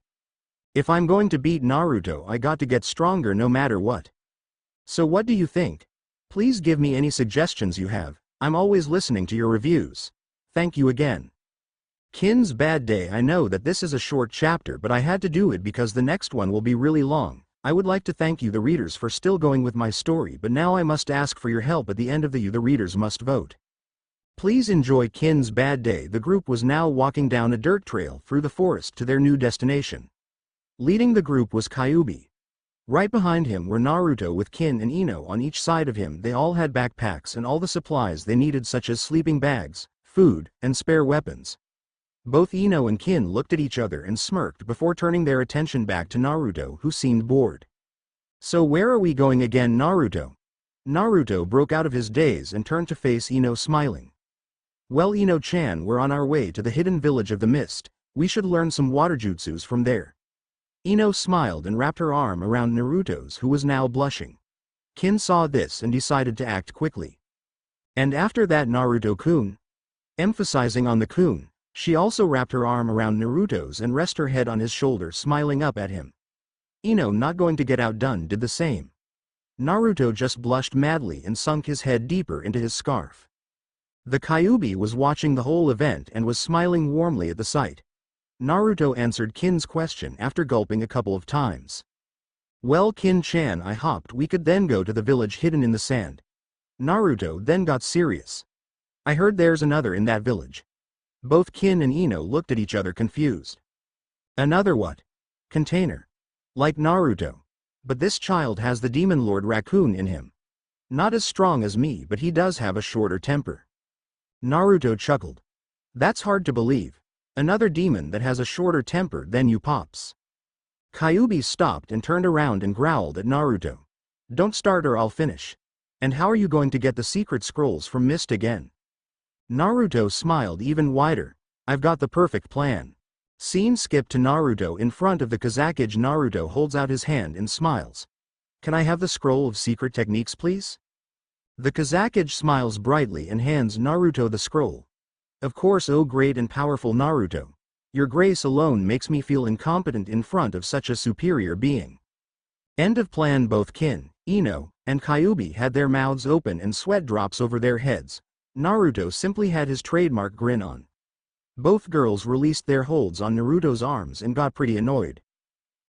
"If I'm going to beat Naruto, I got to get stronger no matter what." So what do you think? Please give me any suggestions you have. I'm always listening to your reviews. Thank you again. Kin's bad day. I know that this is a short chapter, but I had to do it because the next one will be really long. I would like to thank you, the readers, for still going with my story, but now I must ask for your help at the end of the the readers must vote. Please enjoy Kin's bad day. The group was now walking down a dirt trail through the forest to their new destination. Leading the group was Kyuubi. Right behind him were Naruto with Kin and Ino on each side of him. They all had backpacks and all the supplies they needed, such as sleeping bags, food, and spare weapons. Both Ino and Kin looked at each other and smirked before turning their attention back to Naruto, who seemed bored. "So where are we going again, Naruto?" Naruto broke out of his daze and turned to face Ino, smiling. "Well, Ino-chan, we're on our way to the hidden village of the mist. We should learn some water jutsus from there." Ino smiled and wrapped her arm around Naruto's, who was now blushing. Kin saw this and decided to act quickly. "And after that, Naruto-kun?" Emphasizing on the kun, she also wrapped her arm around Naruto's and rested her head on his shoulder, smiling up at him. Ino, not going to get outdone, did the same. Naruto just blushed madly and sunk his head deeper into his scarf. The Kyuubi was watching the whole event and was smiling warmly at the sight. Naruto answered Kin's question after gulping a couple of times. "Well, Kin-chan, I hoped we could then go to the village hidden in the sand." Naruto then got serious. "I heard there's another in that village." Both Kin and Ino looked at each other confused. "Another what?" "Container. Like Naruto. But this child has the Demon Lord Raccoon in him. Not as strong as me, but he does have a shorter temper." Naruto chuckled. "That's hard to believe. Another demon that has a shorter temper than you pops. Kyuubi stopped and turned around and growled at Naruto. Don't start or I'll finish. And how are you going to get the secret scrolls from Mist again? Naruto smiled even wider. I've got the perfect plan. Scene skipped to Naruto in front of the Kazakage. Naruto holds out his hand and smiles. Can I have the scroll of secret techniques please? The Kazakage smiles brightly and hands Naruto the scroll. Of course, oh great and powerful Naruto. Your grace alone makes me feel incompetent in front of such a superior being. End of plan. Both Kin, Ino, and Kyuubi had their mouths open and sweat drops over their heads. Naruto simply had his trademark grin on. Both girls released their holds on Naruto's arms and got pretty annoyed.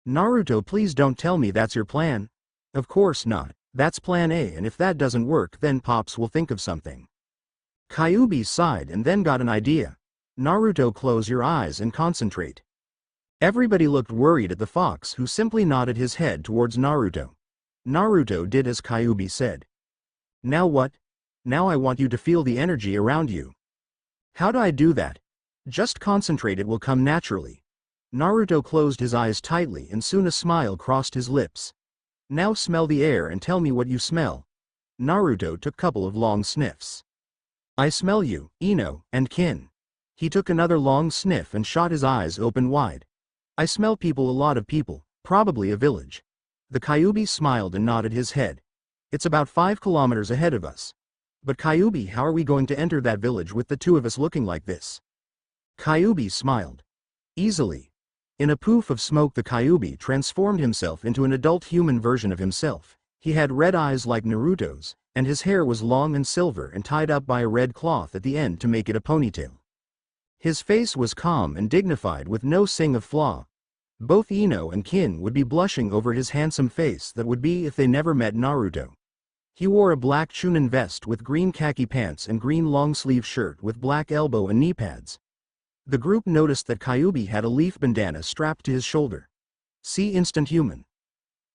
Naruto, please don't tell me that's your plan. Of course not, that's plan A, and if that doesn't work then Pops will think of something. Kyuubi sighed and then got an idea. Naruto, close your eyes and concentrate. Everybody looked worried at the fox, who simply nodded his head towards Naruto. Naruto did as Kyuubi said. Now what? Now I want you to feel the energy around you. How do I do that? Just concentrate, it will come naturally. Naruto closed his eyes tightly and soon a smile crossed his lips. Now smell the air and tell me what you smell. Naruto took a couple of long sniffs. I smell you, Ino, and Kin. He took another long sniff and shot his eyes open wide. I smell people, a lot of people, probably a village. The Kyuubi smiled and nodded his head. It's about 5 kilometers ahead of us. But Kyuubi, how are we going to enter that village with the two of us looking like this? Kyuubi smiled. Easily. In a poof of smoke the Kyuubi transformed himself into an adult human version of himself. He had red eyes like Naruto's, and his hair was long and silver and tied up by a red cloth at the end to make it a ponytail. His face was calm and dignified with no sign of flaw. Both Ino and Kin would be blushing over his handsome face that would be if they never met Naruto. He wore a black chunin vest with green khaki pants and green long-sleeve shirt with black elbow and knee pads. The group noticed that Kyuubi had a leaf bandana strapped to his shoulder. See instant human.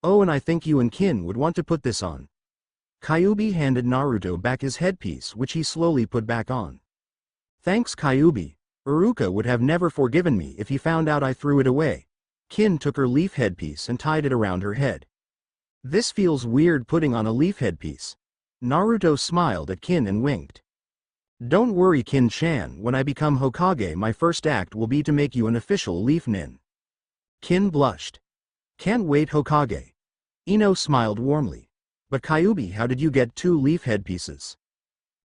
Oh, and I think you and Kin would want to put this on. Kyuubi handed Naruto back his headpiece, which he slowly put back on. Thanks Kyuubi. Iruka would have never forgiven me if he found out I threw it away. Kin took her leaf headpiece and tied it around her head. This feels weird, putting on a leaf headpiece. Naruto smiled at Kin and winked. Don't worry Kin-chan, when I become Hokage my first act will be to make you an official leaf nin. Kin blushed. Can't wait Hokage. Ino smiled warmly. But Kyuubi, how did you get 2 leaf headpieces?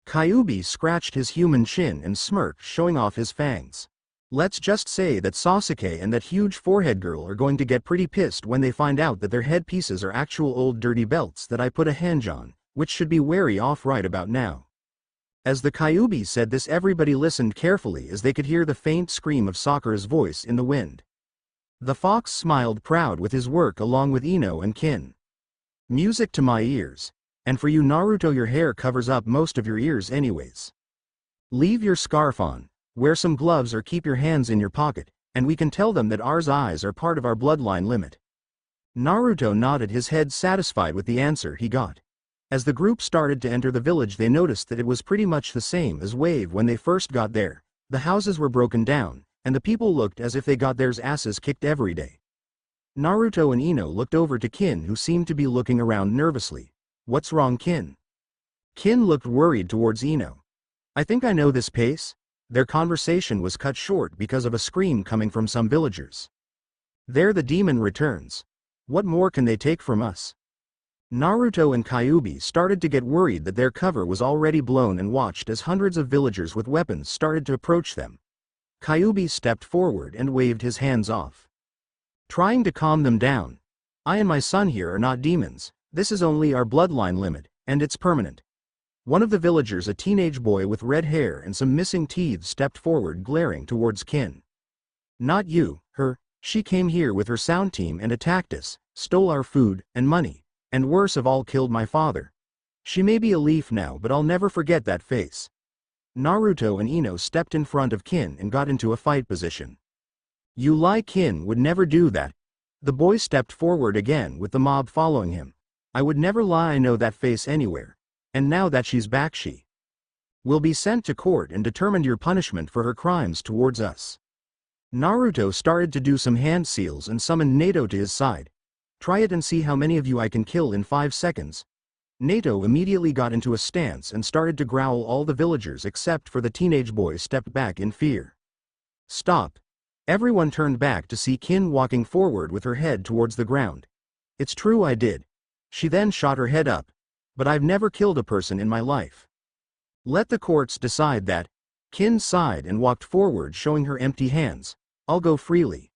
Kyuubi scratched his human chin and smirked, showing off his fangs. Let's just say that Sasuke and that huge forehead girl are going to get pretty pissed when they find out that their headpieces are actual old dirty belts that I put a hinge on, which should be wary off right about now. As the Kyuubi said this, everybody listened carefully as they could hear the faint scream of Sakura's voice in the wind. The fox smiled proud with his work along with Ino and Kin. Music to my ears. And for you Naruto, your hair covers up most of your ears anyways. Leave your scarf on, wear some gloves or keep your hands in your pocket, and we can tell them that our eyes are part of our bloodline limit. Naruto nodded his head, satisfied with the answer he got. As the group started to enter the village they noticed that it was pretty much the same as Wave when they first got there. The houses were broken down, and the people looked as if they got their asses kicked every day. Naruto and Ino looked over to Kin, who seemed to be looking around nervously. What's wrong Kin? Kin looked worried towards Ino. I think I know this pace. Their conversation was cut short because of a scream coming from some villagers. There the demon returns. What more can they take from us? Naruto and Kyuubi started to get worried that their cover was already blown and watched as hundreds of villagers with weapons started to approach them. Kyuubi stepped forward and waved his hands off, trying to calm them down. I and my son here are not demons. This is only our bloodline limit, and it's permanent. One of the villagers, a teenage boy with red hair and some missing teeth, stepped forward, glaring towards Kin. Not you, her. She came here with her sound team and attacked us, stole our food and money, and worse of all, killed my father. She may be a leaf now, but I'll never forget that face. Naruto and Ino stepped in front of Kin and got into a fight position. You lie, Kin would never do that. The boy stepped forward again with the mob following him. I would never lie, I know that face anywhere. And now that she's back, she will be sent to court and determined your punishment for her crimes towards us. Naruto started to do some hand seals and summoned Nato to his side. Try it and see how many of you I can kill in 5 seconds. Nato immediately got into a stance and started to growl. All the villagers except for the teenage boy stepped back in fear. Stop. Everyone turned back to see Kin walking forward with her head towards the ground. It's true I did. She then shot her head up. But I've never killed a person in my life. Let the courts decide that. Kin sighed and walked forward showing her empty hands. I'll go freely.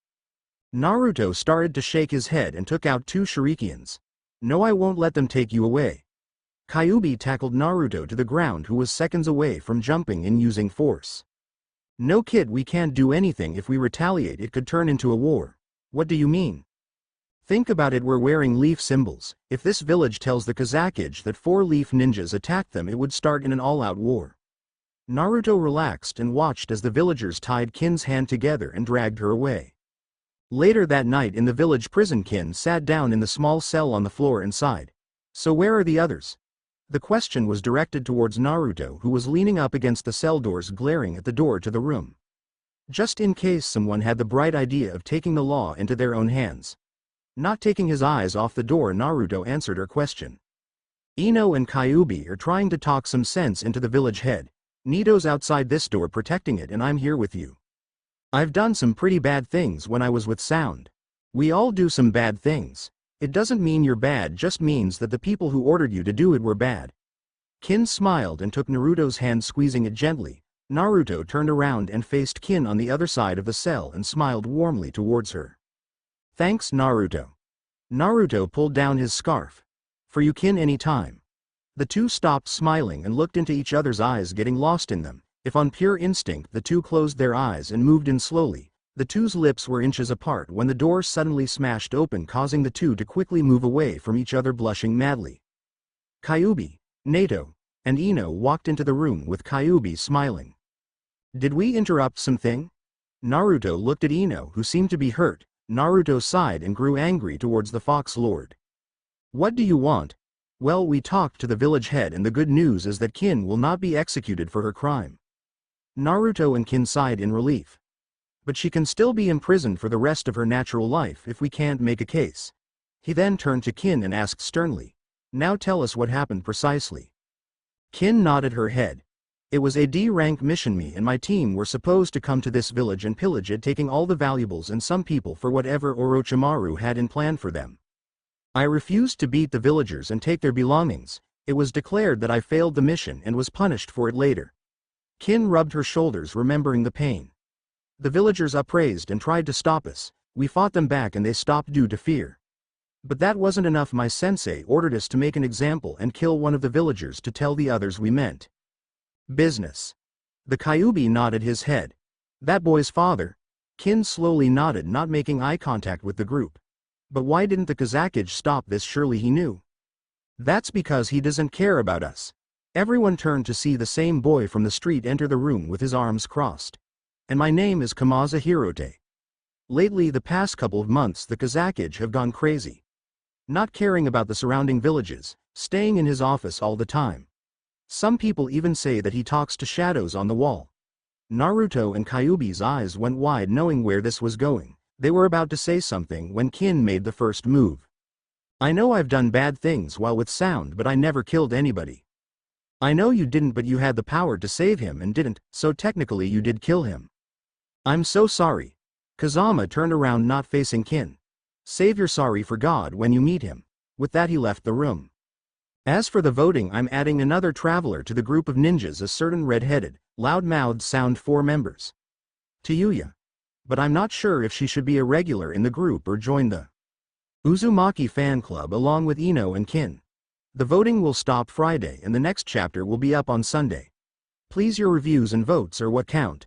Naruto started to shake his head and took out 2 shurikens. No, I won't let them take you away. Kyuubi tackled Naruto to the ground, who was seconds away from jumping and using force. No kid, we can't do anything. If we retaliate it could turn into a war. What do you mean? Think about it, we're wearing leaf symbols. If this village tells the Kazakage that 4 leaf ninjas attacked them, it would start in an all-out war. Naruto relaxed and watched as the villagers tied Kin's hand together and dragged her away. Later that night in the village prison, Kin sat down in the small cell on the floor inside. So where are the others? The question was directed towards Naruto, who was leaning up against the cell doors glaring at the door to the room. Just in case someone had the bright idea of taking the law into their own hands. Not taking his eyes off the door, Naruto answered her question. Ino and Kyuubi are trying to talk some sense into the village head. Nito's outside this door protecting it, and I'm here with you. I've done some pretty bad things when I was with Sound. We all do some bad things. It doesn't mean you're bad, just means that the people who ordered you to do it were bad. Kin smiled and took Naruto's hand, squeezing it gently. Naruto turned around and faced Kin on the other side of the cell and smiled warmly towards her. Thanks, Naruto. Naruto pulled down his scarf. For you, Kin, any time. The two stopped smiling and looked into each other's eyes, getting lost in them. If on pure instinct the two closed their eyes and moved in slowly. The two's lips were inches apart when the door suddenly smashed open, causing the two to quickly move away from each other, blushing madly. Kyuubi, Nato, and Ino walked into the room with Kyuubi smiling. Did we interrupt something? Naruto looked at Ino, who seemed to be hurt. Naruto sighed and grew angry towards the Fox Lord. What do you want? Well, we talked to the village head and the good news is that Kin will not be executed for her crime. Naruto and Kin sighed in relief. But she can still be imprisoned for the rest of her natural life if we can't make a case. He then turned to Kin and asked sternly. Now tell us what happened precisely. Kin nodded her head. It was a D-rank mission. Me and my team were supposed to come to this village and pillage it, taking all the valuables and some people for whatever Orochimaru had in plan for them. I refused to beat the villagers and take their belongings. It was declared that I failed the mission and was punished for it later. Kin rubbed her shoulders, remembering the pain. The villagers upraised and tried to stop us. We fought them back and they stopped due to fear. But that wasn't enough. My sensei ordered us to make an example and kill one of the villagers to tell the others we meant business. The Kyuubi nodded his head. That boy's father? Kin slowly nodded, not making eye contact with the group. But why didn't the Kazakage stop this? Surely he knew. That's because he doesn't care about us. Everyone turned to see the same boy from the street enter the room with his arms crossed. And my name is Kamaza Hirote. Lately, the past couple of months, the Kazakage have gone crazy. Not caring about the surrounding villages, staying in his office all the time. Some people even say that he talks to shadows on the wall. Naruto and Kyuubi's eyes went wide, knowing where this was going. They were about to say something when Kin made the first move. I know I've done bad things while with Sound, but I never killed anybody. I know you didn't, but you had the power to save him and didn't, so technically you did kill him. I'm so sorry. Kazama turned around, not facing Kin. Save your sorry for God when you meet him. With that he left the room. As for the voting, I'm adding another traveler to the group of ninjas, a certain red-headed, loud-mouthed Sound 4 members. To Yuya. But I'm not sure if she should be a regular in the group or join the Uzumaki fan club along with Ino and Kin. The voting will stop Friday and the next chapter will be up on Sunday. Please, your reviews and votes are what count.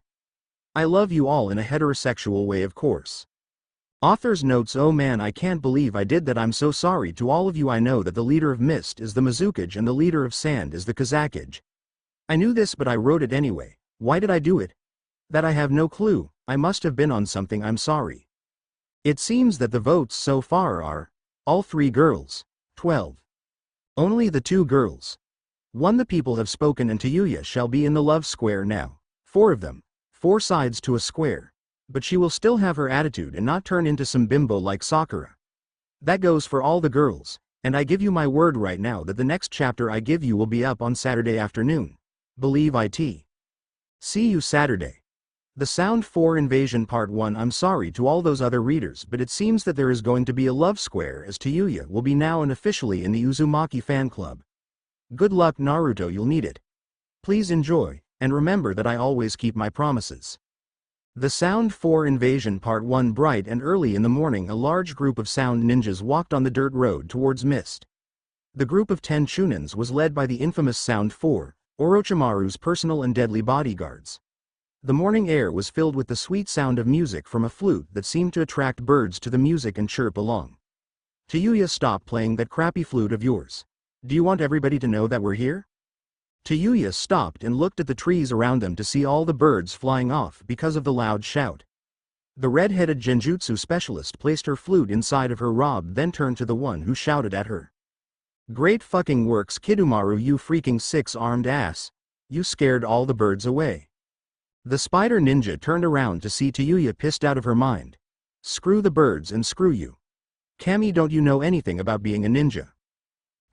I love you all in a heterosexual way, of course. Author's notes. Oh man, I can't believe I did that. I'm so sorry to all of you. I know that the leader of Mist is the Mizukage and the leader of Sand is the Kazakage. I knew this, but I wrote it anyway. Why did I do it? That I have no clue. I must have been on something. I'm sorry. It seems that the votes so far are all 3 girls. 12. Only the 2 girls. 1. The people have spoken and Yuya shall be in the love square now. 4 of them. 4 sides to a square. But she will still have her attitude and not turn into some bimbo like Sakura. That goes for all the girls, and I give you my word right now that the next chapter I give you will be up on Saturday afternoon. Believe it. See you Saturday. The Sound 4 Invasion Part 1. I'm sorry to all those other readers, but it seems that there is going to be a love square as Tayuya will be now and officially in the Uzumaki fan club. Good luck Naruto, you'll need it. Please enjoy, and remember that I always keep my promises. The Sound 4 Invasion Part 1. Bright and early in the morning, a large group of sound ninjas walked on the dirt road towards Mist. The group of 10 Chunins was led by the infamous Sound 4, Orochimaru's personal and deadly bodyguards. The morning air was filled with the sweet sound of music from a flute that seemed to attract birds to the music and chirp along. Tayuya, stop playing that crappy flute of yours. Do you want everybody to know that we're here? Tayuya stopped and looked at the trees around them to see all the birds flying off because of the loud shout. The red-headed genjutsu specialist placed her flute inside of her robe, then turned to the one who shouted at her. Great fucking works Kidomaru, you freaking six-armed ass. You scared all the birds away. The spider ninja turned around to see Tayuya pissed out of her mind. Screw the birds and screw you. Kami, don't you know anything about being a ninja?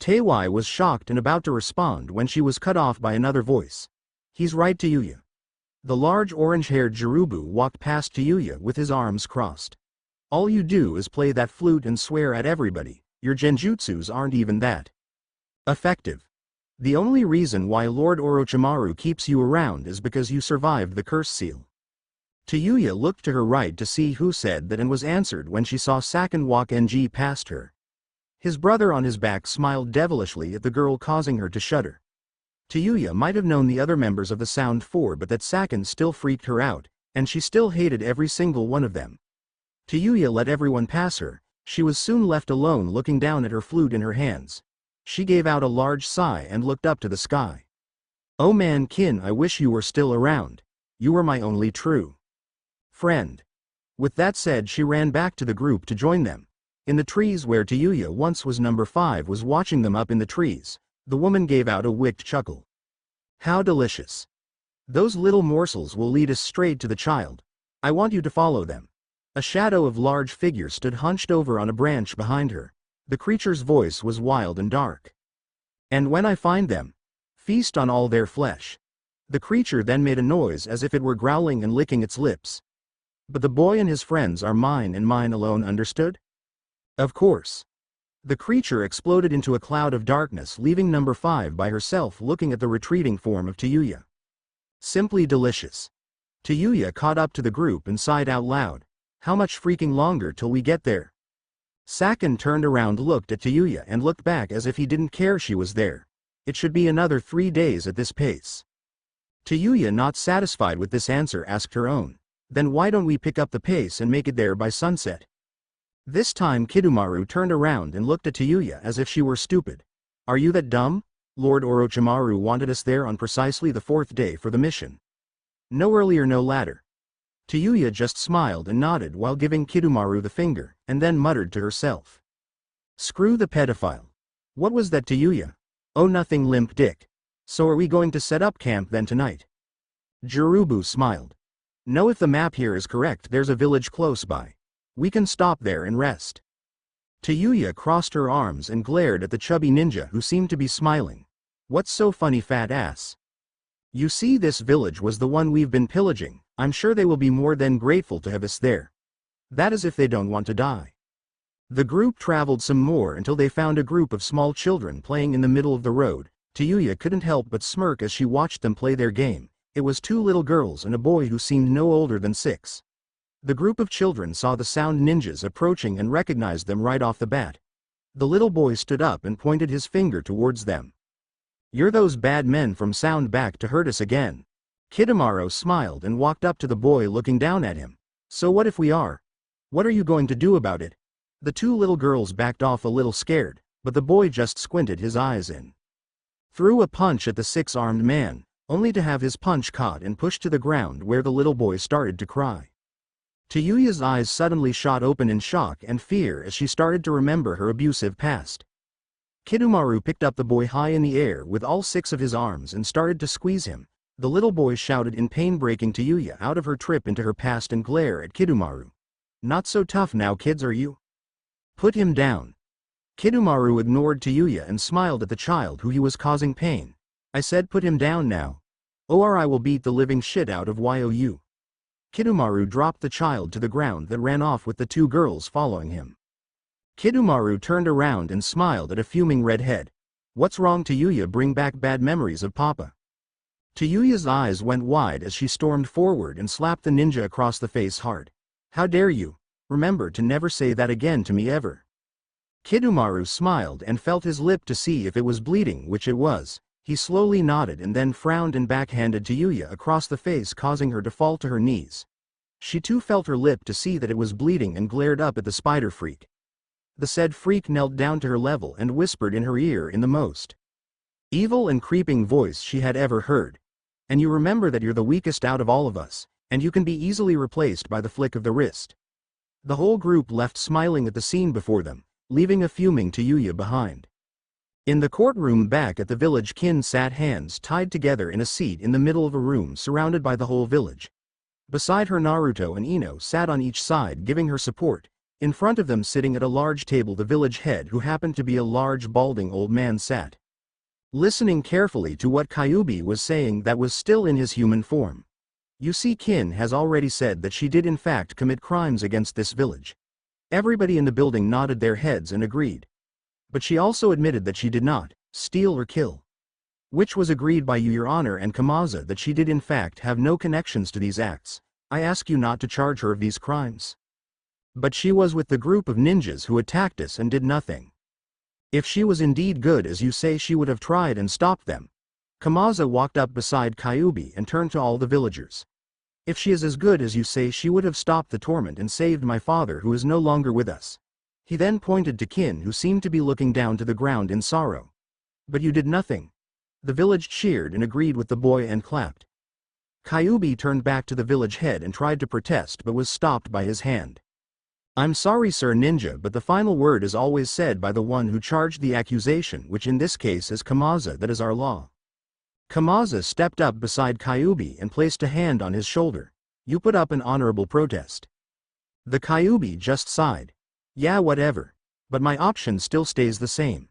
Teiwai was shocked and about to respond when she was cut off by another voice. He's right, Tayuya. The large orange-haired Jirubu walked past Tayuya with his arms crossed. All you do is play that flute and swear at everybody. Your genjutsus aren't even that effective. The only reason why Lord Orochimaru keeps you around is because you survived the curse seal. Tayuya looked to her right to see who said that and was answered when she saw Sakin walk NG past her. His brother on his back smiled devilishly at the girl, causing her to shudder. Tayuya might have known the other members of the Sound 4, but that Sakin still freaked her out, and she still hated every single one of them. Tayuya let everyone pass her. She was soon left alone looking down at her flute in her hands. She gave out a large sigh and looked up to the sky. Oh man, Kin, I wish you were still around. You were my only true friend. With that said, she ran back to the group to join them. In the trees where Tayuya once was, number 5 was watching them up in the trees. The woman gave out a wicked chuckle. How delicious. Those little morsels will lead us straight to the child. I want you to follow them. A shadow of large figure stood hunched over on a branch behind her. The creature's voice was wild and dark. And when I find them, feast on all their flesh. The creature then made a noise as if it were growling and licking its lips. But the boy and his friends are mine and mine alone, understood? Of course. The creature exploded into a cloud of darkness, leaving number 5 by herself looking at the retreating form of Tayuya. Simply delicious. Tayuya caught up to the group and sighed out loud. How much freaking longer till we get there? Sakin turned around, looked at Tayuya and looked back as if he didn't care she was there. It should be another 3 days at this pace. Tayuya, not satisfied with this answer, asked her own. Then why don't we pick up the pace and make it there by sunset? This time Kidomaru turned around and looked at Tayuya as if she were stupid. Are you that dumb? Lord Orochimaru wanted us there on precisely the 4th day for the mission. No earlier, no later. Tayuya just smiled and nodded while giving Kidomaru the finger, and then muttered to herself. Screw the pedophile. What was that, Tayuya? Oh, nothing, limp dick. So are we going to set up camp then tonight? Jirubu smiled. No, if the map here is correct, there's a village close by. We can stop there and rest. Tayuya crossed her arms and glared at the chubby ninja who seemed to be smiling. What's so funny, fat ass? You see, this village was the one we've been pillaging. I'm sure they will be more than grateful to have us there. That is if they don't want to die. The group traveled some more until they found a group of small children playing in the middle of the road. Tayuya couldn't help but smirk as she watched them play their game. It was 2 little girls and a boy who seemed no older than 6. The group of children saw the sound ninjas approaching and recognized them right off the bat. The little boy stood up and pointed his finger towards them. You're those bad men from Sound back to hurt us again. Kidomaru smiled and walked up to the boy, looking down at him. So what if we are? What are you going to do about it? The 2 little girls backed off a little scared, but the boy just squinted his eyes and threw a punch at the 6-armed man, only to have his punch caught and pushed to the ground, where the little boy started to cry. Tayuya's eyes suddenly shot open in shock and fear as she started to remember her abusive past. Kidomaru picked up the boy high in the air with all 6 of his arms and started to squeeze him, The little boy shouted in pain, breaking Tayuya out of her trip into her past and glare at Kidomaru. Not so tough now, kids, are you? Put him down. Kidomaru ignored Tayuya and smiled at the child who he was causing pain. I said put him down now. Or I will beat the living shit out of you. Kidomaru dropped the child to the ground that ran off with the two girls following him. Kidomaru turned around and smiled at a fuming redhead. What's wrong, Tayuya? Bring back bad memories of Papa. Tayuya's eyes went wide as she stormed forward and slapped the ninja across the face hard. How dare you? Remember to never say that again to me ever. Kidomaru smiled and felt his lip to see if it was bleeding, which it was. He slowly nodded and then frowned and backhanded Tayuya across the face, causing her to fall to her knees. She too felt her lip to see that it was bleeding and glared up at the spider freak. The said freak knelt down to her level and whispered in her ear in the most evil and creeping voice she had ever heard. And you remember that you're the weakest out of all of us, and you can be easily replaced by the flick of the wrist. The whole group left smiling at the scene before them, leaving a fuming Tayuya behind. In the courtroom back at the village, Kin sat hands tied together in a seat in the middle of a room surrounded by the whole village. Beside her, Naruto and Ino sat on each side giving her support. In front of them, sitting at a large table, the village head, who happened to be a large balding old man, sat listening carefully to what Kyuubi was saying that was still in his human form. You see, Kin has already said that she did in fact commit crimes against this village. Everybody in the building nodded their heads and agreed. But she also admitted that she did not steal or kill. Which was agreed by you, Your Honor, and Kamaza, that she did in fact have no connections to these acts. I ask you not to charge her of these crimes. But she was with the group of ninjas who attacked us and did nothing. If she was indeed good as you say, she would have tried and stopped them. Kamaza walked up beside Kyuubi and turned to all the villagers. If she is as good as you say, she would have stopped the torment and saved my father, who is no longer with us. He then pointed to Kin, who seemed to be looking down to the ground in sorrow. But you did nothing. The village cheered and agreed with the boy and clapped. Kyuubi turned back to the village head and tried to protest but was stopped by his hand. I'm sorry, Sir Ninja, but the final word is always said by the one who charged the accusation, which in this case is Kamaza. That is our law. Kamaza stepped up beside Kyuubi and placed a hand on his shoulder. You put up an honorable protest. The Kyuubi just sighed. Yeah, whatever. But my option still stays the same.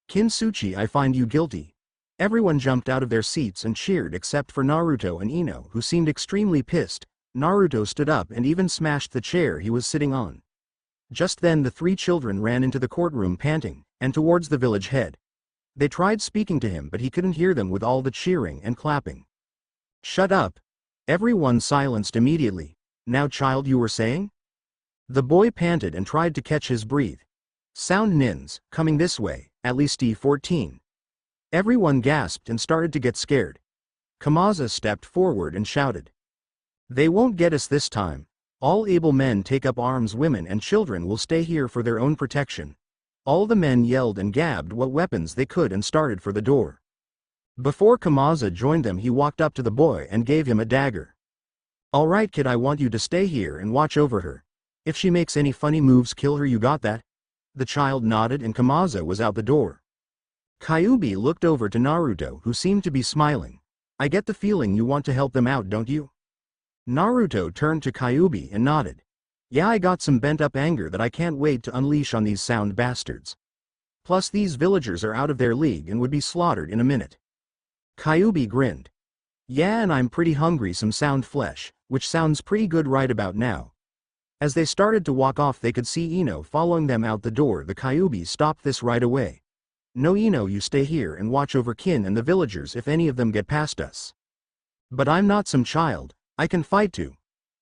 Kintsuchi, I find you guilty. Everyone jumped out of their seats and cheered except for Naruto and Ino, who seemed extremely pissed. Naruto stood up and even smashed the chair he was sitting on. Just then the three children ran into the courtroom panting, and towards the village head. They tried speaking to him, but he couldn't hear them with all the cheering and clapping. Shut up. Everyone silenced immediately. Now, child, you were saying? The boy panted and tried to catch his breath. Sound nins, coming this way, at least E14. Everyone gasped and started to get scared. Kamaza stepped forward and shouted. They won't get us this time. All able men take up arms, women and children will stay here for their own protection. All the men yelled and gabbed what weapons they could and started for the door. Before Kamaza joined them, he walked up to the boy and gave him a dagger. All right, kid, I want you to stay here and watch over her. If she makes any funny moves, kill her, you got that? The child nodded and Kamaza was out the door. Kyuubi looked over to Naruto, who seemed to be smiling. I get the feeling you want to help them out, don't you? Naruto turned to Kyuubi and nodded. Yeah, I got some bent-up anger that I can't wait to unleash on these sound bastards. Plus these villagers are out of their league and would be slaughtered in a minute. Kyuubi grinned. Yeah, and I'm pretty hungry, some sound flesh, which sounds pretty good right about now. As they started to walk off, they could see Ino following them out the door. The Kyuubi stopped this right away. No, Ino, you stay here and watch over Kin and the villagers if any of them get past us. But I'm not some child. I can fight too.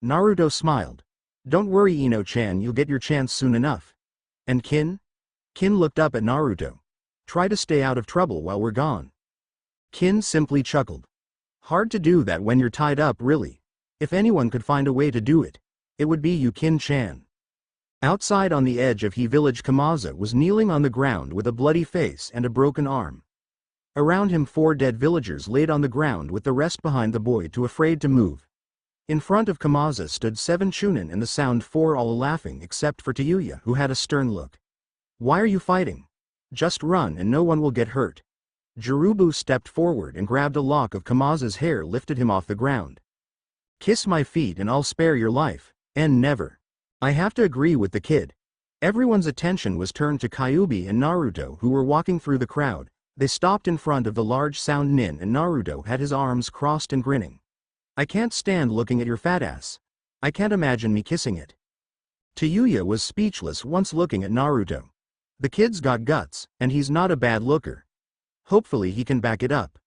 Naruto smiled. Don't worry, Ino-chan, you'll get your chance soon enough. And Kin? Kin looked up at Naruto. Try to stay out of trouble while we're gone. Kin simply chuckled. Hard to do that when you're tied up, really. If anyone could find a way to do it, it would be you, Kin-chan. Outside on the edge of He village, Kamaza was kneeling on the ground with a bloody face and a broken arm. Around him 4 dead villagers laid on the ground with the rest behind the boy, too afraid to move. In front of Kamaza stood 7 Chunin and the sound 4, all laughing except for Tayuya, who had a stern look. Why are you fighting? Just run and no one will get hurt. Jirubu stepped forward and grabbed a lock of Kamaza's hair, lifted him off the ground. Kiss my feet and I'll spare your life, and never. I have to agree with the kid. Everyone's attention was turned to Kyuubi and Naruto, who were walking through the crowd. They stopped in front of the large sound nin and Naruto had his arms crossed and grinning. I can't stand looking at your fat ass. I can't imagine me kissing it. Tayuya was speechless once looking at Naruto. The kid's got guts, and he's not a bad looker. Hopefully he can back it up.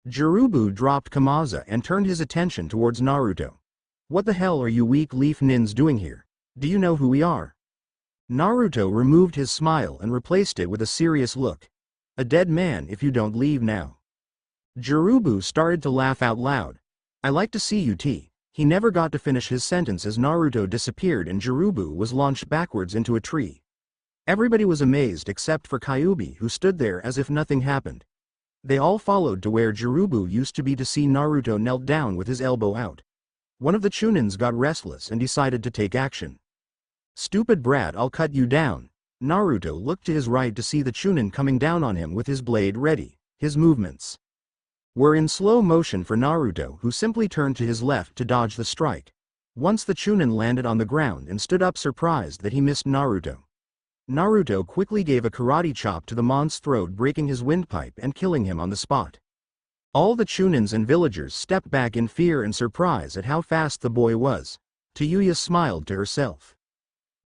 Jirubu dropped Kamaza and turned his attention towards Naruto. What the hell are you weak leaf nins doing here? Do you know who we are? Naruto removed his smile and replaced it with a serious look. A dead man if you don't leave now. Jirubu started to laugh out loud. I like to see you T. He never got to finish his sentence as Naruto disappeared and Jirubu was launched backwards into a tree. Everybody was amazed except for Kyuubi, who stood there as if nothing happened. They all followed to where Jirubu used to be to see Naruto knelt down with his elbow out. One of the Chunins got restless and decided to take action. Stupid brat, I'll cut you down. Naruto looked to his right to see the Chunin coming down on him with his blade ready. His movements were in slow motion for Naruto, who simply turned to his left to dodge the strike. Once the Chunin landed on the ground and stood up surprised that he missed Naruto. Naruto quickly gave a karate chop to the mon's throat, breaking his windpipe and killing him on the spot. All the Chunins and villagers stepped back in fear and surprise at how fast the boy was. Tayuya smiled to herself.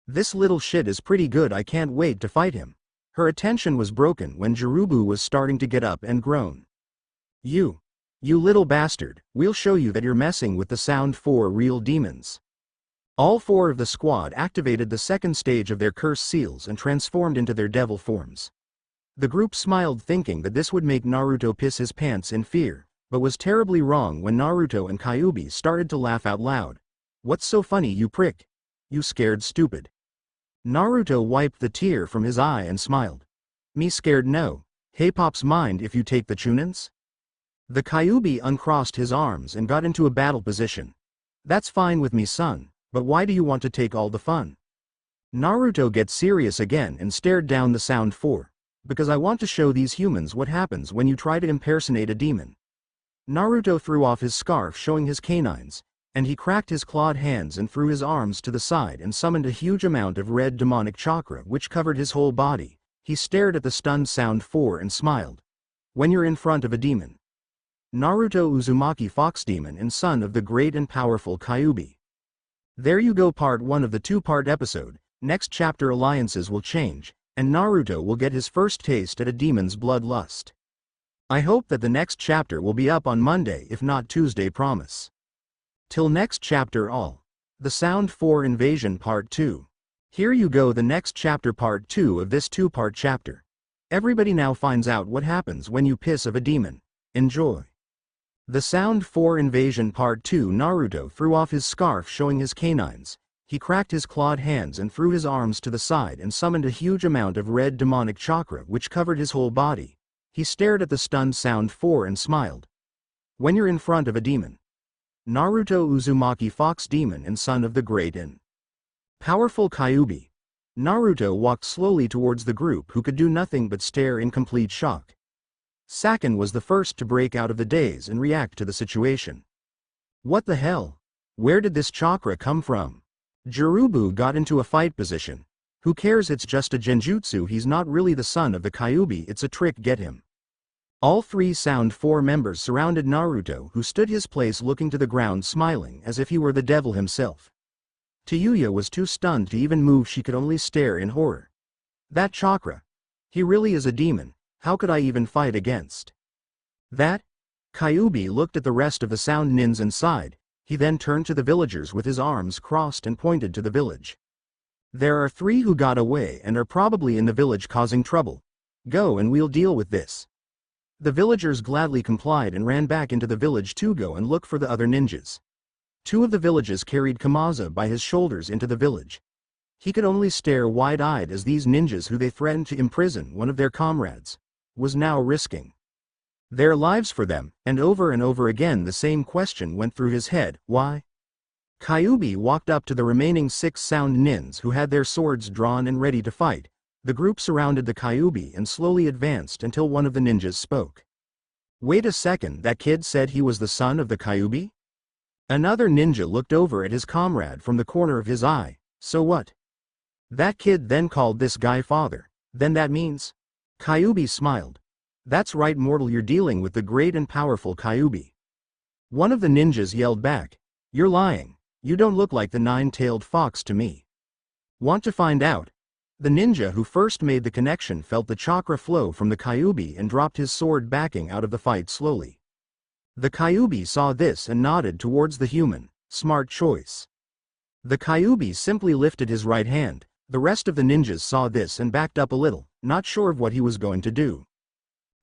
This little shit is pretty good, I can't wait to fight him. Her attention was broken when Jirubu was starting to get up and groan. You little bastard, we'll show you that you're messing with the Sound 4 real demons. All four of the squad activated the second stage of their curse seals and transformed into their devil forms. The group smiled, thinking that this would make Naruto piss his pants in fear, but was terribly wrong when Naruto and Kyuubi started to laugh out loud. What's so funny, you prick? You scared stupid. Naruto wiped the tear from his eye and smiled. Me scared no. Hey pops, mind if you take the Chunins? The Kyuubi uncrossed his arms and got into a battle position. That's fine with me son, but why do you want to take all the fun? Naruto gets serious again and stared down the Sound 4. Because I want to show these humans what happens when you try to impersonate a demon. Naruto threw off his scarf showing his canines, and he cracked his clawed hands and threw his arms to the side and summoned a huge amount of red demonic chakra which covered his whole body. He stared at the stunned Sound 4 and smiled. When you're in front of a demon. Naruto Uzumaki, fox demon and son of the great and powerful Kyuubi. There you go, part 1 of the 2-part episode. Next chapter, alliances will change, and Naruto will get his first taste at a demon's bloodlust. I hope that the next chapter will be up on Monday, if not Tuesday, promise. Till next chapter all. The Sound 4 Invasion Part 2. Here you go, the next chapter, part 2 of this 2-part chapter. Everybody now finds out what happens when you piss of a demon. Enjoy. The Sound 4 Invasion Part 2. Naruto threw off his scarf showing his canines. He cracked his clawed hands and threw his arms to the side and summoned a huge amount of red demonic chakra which covered his whole body. He stared at the stunned Sound 4 and smiled. When you're in front of a demon. Naruto Uzumaki, fox demon and son of the great and powerful Kyuubi. Naruto walked slowly towards the group, who could do nothing but stare in complete shock. Saken was the first to break out of the daze and react to the situation. What the hell? Where did this chakra come from? Jirubu got into a fight position. Who cares, it's just a genjutsu, he's not really the son of the Kyuubi, it's a trick, get him. All 3 Sound 4 members surrounded Naruto, who stood his place looking to the ground smiling as if he were the devil himself. Tayuya was too stunned to even move, she could only stare in horror. That chakra. He really is a demon, how could I even fight against that? Kyuubi looked at the rest of the Sound Nins and sighed. He then turned to the villagers with his arms crossed and pointed to the village. There are 3 who got away and are probably in the village causing trouble. Go and we'll deal with this. The villagers gladly complied and ran back into the village to go and look for the other ninjas. 2 of the villages carried Kamaza by his shoulders into the village. He could only stare wide-eyed as these ninjas, who they threatened to imprison one of their comrades, was now risking their lives for them, and over again the same question went through his head, why? Kyuubi walked up to the remaining 6 Sound Nins who had their swords drawn and ready to fight. The group surrounded the Kyuubi and slowly advanced until one of the ninjas spoke. Wait a second, that kid said he was the son of the Kyuubi? Another ninja looked over at his comrade from the corner of his eye. So what? That kid then called this guy father. Then that means? Kyuubi smiled. That's right, mortal, you're dealing with the great and powerful Kyuubi. One of the ninjas yelled back. You're lying. You don't look like the nine-tailed fox to me. Want to find out? The ninja who first made the connection felt the chakra flow from the Kyuubi and dropped his sword, backing out of the fight slowly. The Kyuubi saw this and nodded towards the human. Smart choice. The Kyuubi simply lifted his right hand. The rest of the ninjas saw this and backed up a little, not sure of what he was going to do.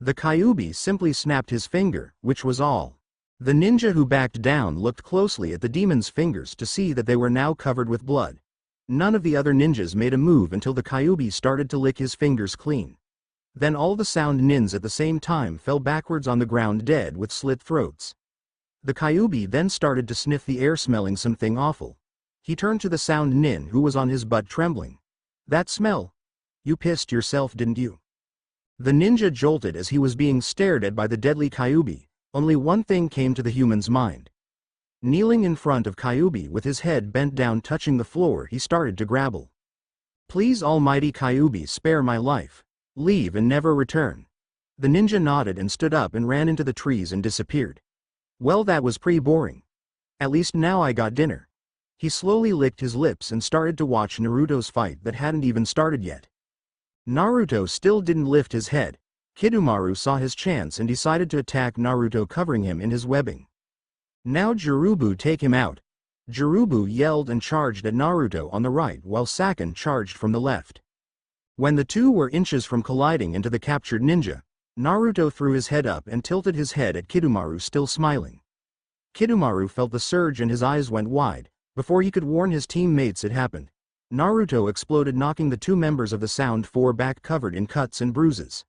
The Kyuubi simply snapped his finger, which was all. The ninja who backed down looked closely at the demon's fingers to see that they were now covered with blood. None of the other ninjas made a move until the Kyuubi started to lick his fingers clean. Then all the sound nins at the same time fell backwards on the ground dead with slit throats. The Kyuubi then started to sniff the air, smelling something awful. He turned to the sound nin who was on his butt trembling. That smell? You pissed yourself, didn't you? The ninja jolted as he was being stared at by the deadly Kyuubi. Only one thing came to the human's mind. Kneeling in front of Kyuubi with his head bent down touching the floor, he started to grabble. Please, almighty Kyuubi, spare my life. Leave and never return. The ninja nodded and stood up and ran into the trees and disappeared. Well, that was pretty boring. At least now I got dinner. He slowly licked his lips and started to watch Naruto's fight that hadn't even started yet. Naruto still didn't lift his head. Kidomaru saw his chance and decided to attack Naruto, covering him in his webbing. Now Jirubu, take him out. Jirubu yelled and charged at Naruto on the right while Sakin charged from the left. When the two were inches from colliding into the captured ninja, Naruto threw his head up and tilted his head at Kidomaru, still smiling. Kidomaru felt the surge and his eyes went wide. Before he could warn his teammates it happened. Naruto exploded, knocking the two members of the Sound Four back, covered in cuts and bruises.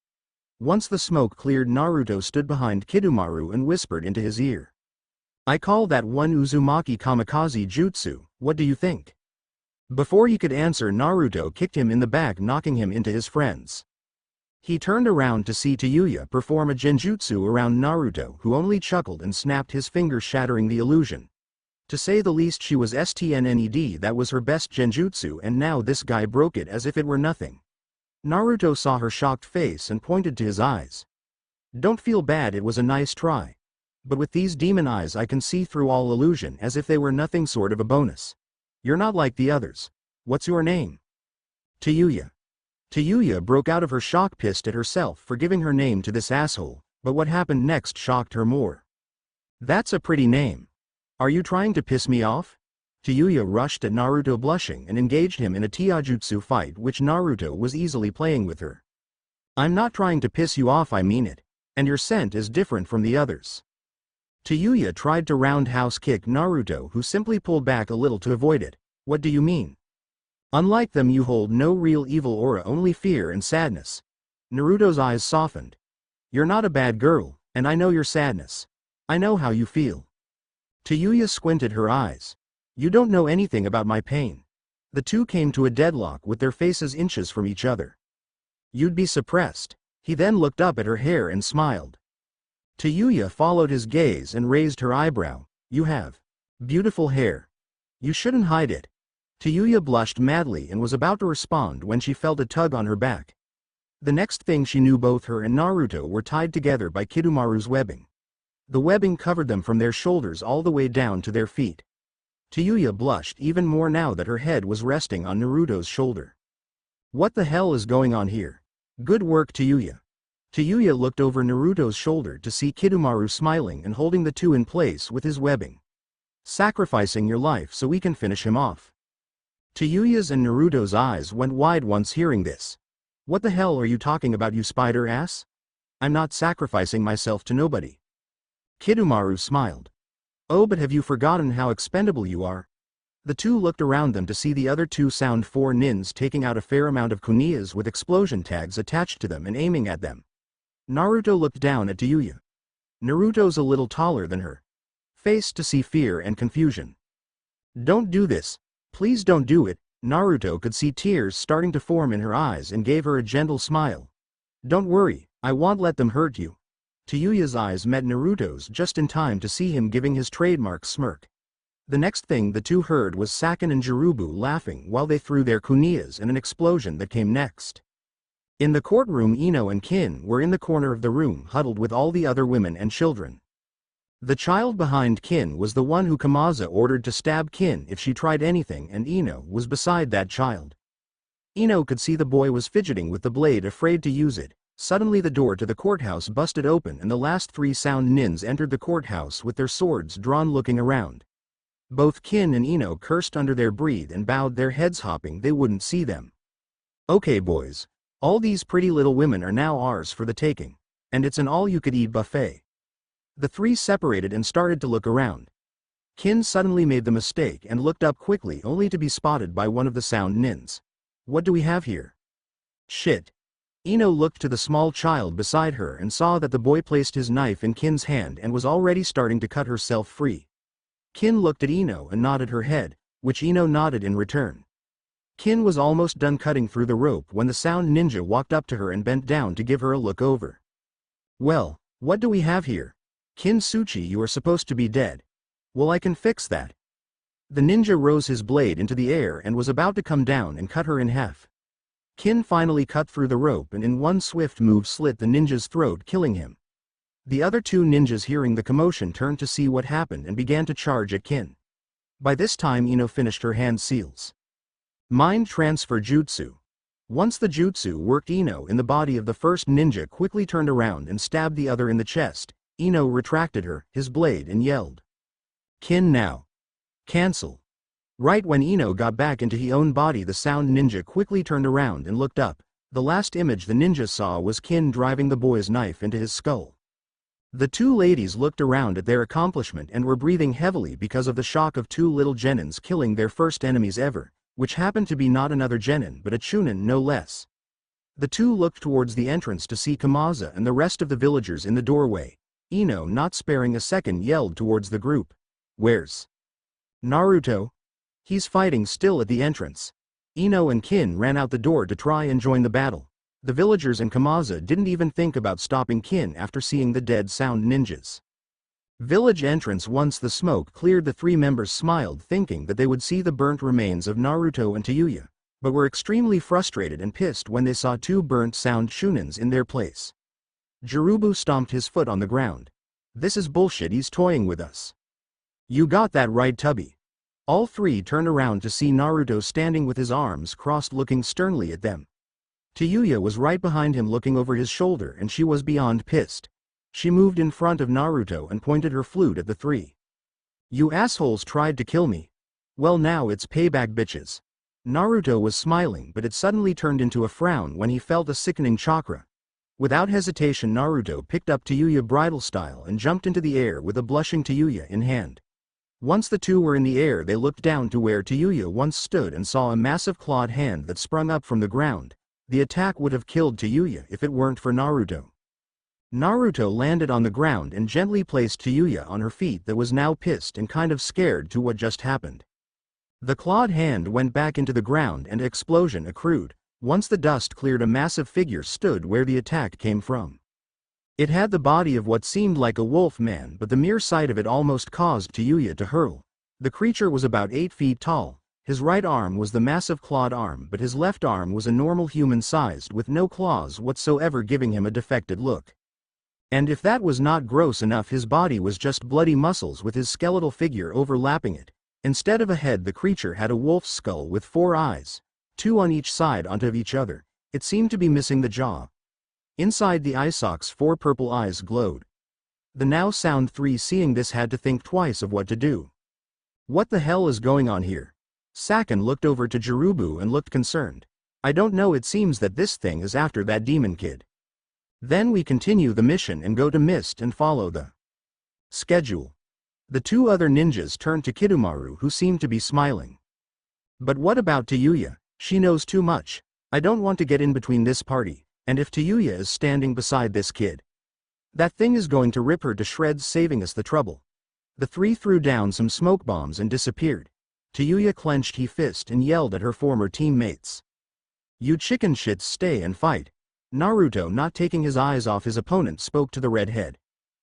Once the smoke cleared, Naruto stood behind Kidomaru and whispered into his ear. I call that one Uzumaki Kamikaze Jutsu, what do you think? Before he could answer, Naruto kicked him in the back, knocking him into his friends. He turned around to see Tayuya perform a genjutsu around Naruto, who only chuckled and snapped his fingers, shattering the illusion. To say the least, she was STNNED, that was her best genjutsu, and now this guy broke it as if it were nothing. Naruto saw her shocked face and pointed to his eyes. Don't feel bad, it was a nice try. But with these demon eyes I can see through all illusion as if they were nothing, sort of a bonus. You're not like the others. What's your name? Tayuya. Tayuya broke out of her shock, pissed at herself for giving her name to this asshole, but what happened next shocked her more. That's a pretty name. Are you trying to piss me off? Tayuya rushed at Naruto, blushing, and engaged him in a taijutsu fight which Naruto was easily playing with her. I'm not trying to piss you off, I mean it. And your scent is different from the others. Tayuya tried to roundhouse kick Naruto, who simply pulled back a little to avoid it. What do you mean? Unlike them, you hold no real evil aura, only fear and sadness. Naruto's eyes softened. You're not a bad girl, and I know your sadness. I know how you feel. Tayuya squinted her eyes. You don't know anything about my pain. The two came to a deadlock with their faces inches from each other. You'd be suppressed. He then looked up at her hair and smiled. Tayuya followed his gaze and raised her eyebrow. You have beautiful hair. You shouldn't hide it. Tayuya blushed madly and was about to respond when she felt a tug on her back. The next thing she knew, both her and Naruto were tied together by Kidomaru's webbing. The webbing covered them from their shoulders all the way down to their feet. Tayuya blushed even more now that her head was resting on Naruto's shoulder. What the hell is going on here? Good work, Tayuya. Tayuya looked over Naruto's shoulder to see Kidomaru smiling and holding the two in place with his webbing. Sacrificing your life so we can finish him off. Tayuya's and Naruto's eyes went wide once hearing this. What the hell are you talking about, you spider ass? I'm not sacrificing myself to nobody. Kidomaru smiled. Oh, but have you forgotten how expendable you are? The two looked around them to see the other two Sound Four nins taking out a fair amount of kuniyas with explosion tags attached to them and aiming at them. Naruto looked down at Tayuya. Naruto's a little taller than her. Faced to see fear and confusion. Don't do this. Please don't do it. Naruto could see tears starting to form in her eyes and gave her a gentle smile. Don't worry, I won't let them hurt you. Tayuya's eyes met Naruto's just in time to see him giving his trademark smirk. The next thing the two heard was Sakin and Jirubu laughing while they threw their kuniyas and an explosion that came next. In the courtroom, Ino and Kin were in the corner of the room huddled with all the other women and children. The child behind Kin was the one who Kamaza ordered to stab Kin if she tried anything, and Ino was beside that child. Ino could see the boy was fidgeting with the blade, afraid to use it. Suddenly the door to the courthouse busted open and the last three sound nins entered the courthouse with their swords drawn, looking around. Both Kin and Ino cursed under their breath and bowed their heads, hoping they wouldn't see them. Okay boys. All these pretty little women are now ours for the taking. And it's an all-you-could-eat buffet. The three separated and started to look around. Kin suddenly made the mistake and looked up quickly, only to be spotted by one of the sound nins. What do we have here? Shit. Ino looked to the small child beside her and saw that the boy placed his knife in Kin's hand and was already starting to cut herself free. Kin looked at Ino and nodded her head, which Ino nodded in return. Kin was almost done cutting through the rope when the sound ninja walked up to her and bent down to give her a look over. Well, what do we have here? Kin-suchi, you are supposed to be dead. Well, I can fix that. The ninja rose his blade into the air and was about to come down and cut her in half. Kin finally cut through the rope and in one swift move slit the ninja's throat, killing him. The other two ninjas, hearing the commotion, turned to see what happened and began to charge at Kin. By this time Ino finished her hand seals. Mind transfer jutsu. Once the jutsu worked, Ino in the body of the first ninja quickly turned around and stabbed the other in the chest. Ino retracted his blade and yelled. Kin now. Cancel. Right when Ino got back into his own body, the sound ninja quickly turned around and looked up. The last image the ninja saw was Kin driving the boy's knife into his skull. The two ladies looked around at their accomplishment and were breathing heavily because of the shock of two little genins killing their first enemies ever, which happened to be not another genin but a chunin no less. The two looked towards the entrance to see Kamaza and the rest of the villagers in the doorway. Ino, not sparing a second, yelled towards the group. Where's Naruto? He's fighting still at the entrance. Ino and Kin ran out the door to try and join the battle. The villagers and Kamaza didn't even think about stopping Kin after seeing the dead sound ninjas. Village entrance. Once the smoke cleared, the three members smiled, thinking that they would see the burnt remains of Naruto and Tayuya, but were extremely frustrated and pissed when they saw two burnt sound shunins in their place. Jirubu stomped his foot on the ground. This is bullshit, he's toying with us. You got that right, Tubby. All three turned around to see Naruto standing with his arms crossed, looking sternly at them. Tayuya was right behind him looking over his shoulder, and she was beyond pissed. She moved in front of Naruto and pointed her flute at the three. You assholes tried to kill me. Well, now it's payback, bitches. Naruto was smiling, but it suddenly turned into a frown when he felt a sickening chakra. Without hesitation, Naruto picked up Tayuya bridal style and jumped into the air with a blushing Tayuya in hand. Once the two were in the air, they looked down to where Tayuya once stood and saw a massive clawed hand that sprung up from the ground. The attack would have killed Tayuya if it weren't for Naruto. Naruto landed on the ground and gently placed Tayuya on her feet, that was now pissed and kind of scared to what just happened. The clawed hand went back into the ground and an explosion occurred. Once the dust cleared, a massive figure stood where the attack came from. It had the body of what seemed like a wolf man, but the mere sight of it almost caused Tayuya to hurl. The creature was about 8 feet tall. His right arm was the massive clawed arm, but his left arm was a normal human-sized with no claws whatsoever, giving him a defected look. And if that was not gross enough, his body was just bloody muscles with his skeletal figure overlapping it. Instead of a head, the creature had a wolf's skull with 4 eyes, 2 on each side onto each other. It seemed to be missing the jaw. Inside the eye sockets 4 purple eyes glowed. The now sound 3, seeing this, had to think twice of what to do. What the hell is going on here? Sakin looked over to Jirubu and looked concerned. I don't know, it seems that this thing is after that demon kid. Then we continue the mission and go to Mist and follow the schedule. The 2 other ninjas turned to Kidomaru, who seemed to be smiling. But what about Tayuya? She knows too much. I don't want to get in between this party, and if Tayuya is standing beside this kid, that thing is going to rip her to shreds, saving us the trouble. The 3 threw down some smoke bombs and disappeared. Tayuya clenched her fist and yelled at her former teammates. "You chicken shits, stay and fight." Naruto, not taking his eyes off his opponent, spoke to the redhead.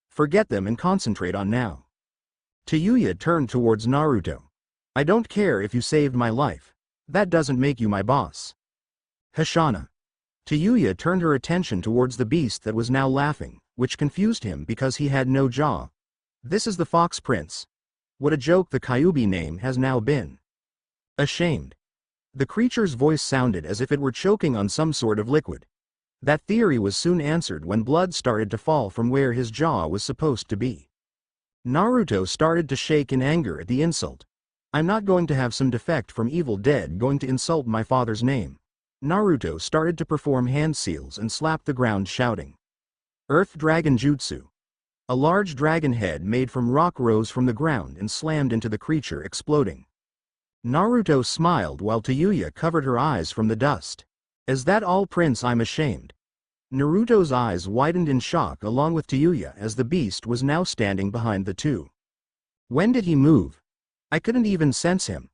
"Forget them and concentrate on now." Tayuya turned towards Naruto. "I don't care if you saved my life. That doesn't make you my boss." Hashana. Tayuya turned her attention towards the beast that was now laughing, which confused him because he had no jaw. "This is the Fox Prince. What a joke the Kyuubi name has now been." Ashamed. The creature's voice sounded as if it were choking on some sort of liquid. That theory was soon answered when blood started to fall from where his jaw was supposed to be. Naruto started to shake in anger at the insult. "I'm not going to have some defect from Evil Dead going to insult my father's name." Naruto started to perform hand seals and slapped the ground, shouting, "Earth Dragon Jutsu." A large dragon head made from rock rose from the ground and slammed into the creature, exploding. Naruto smiled while Tayuya covered her eyes from the dust. "Is that all, Prince? I'm ashamed." Naruto's eyes widened in shock along with Tayuya as the beast was now standing behind the two. "When did he move? I couldn't even sense him."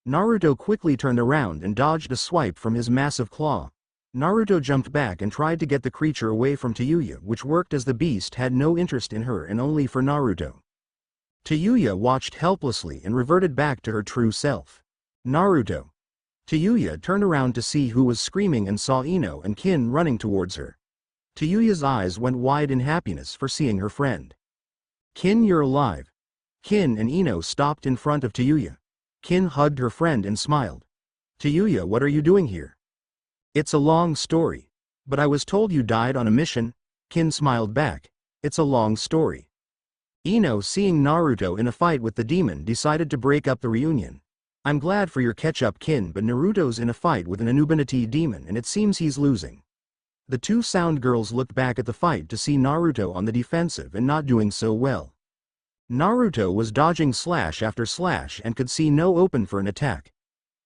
Naruto quickly turned around and dodged a swipe from his massive claw. Naruto jumped back and tried to get the creature away from Tayuya, which worked as the beast had no interest in her and only for Naruto. Tayuya watched helplessly and reverted back to her true self. "Naruto." Tayuya turned around to see who was screaming and saw Ino and Kin running towards her. Tayuya's eyes went wide in happiness for seeing her friend. "Kin, you're alive." Kin and Ino stopped in front of Tayuya. Kin hugged her friend and smiled. "Tayuya, what are you doing here?" "It's a long story. But I was told you died on a mission." Kin smiled back. "It's a long story." Ino, seeing Naruto in a fight with the demon, decided to break up the reunion. "I'm glad for your catch-up, Kin, but Naruto's in a fight with an Anubanity demon and it seems he's losing." The two sound girls looked back at the fight to see Naruto on the defensive and not doing so well. Naruto was dodging slash after slash and could see no open for an attack.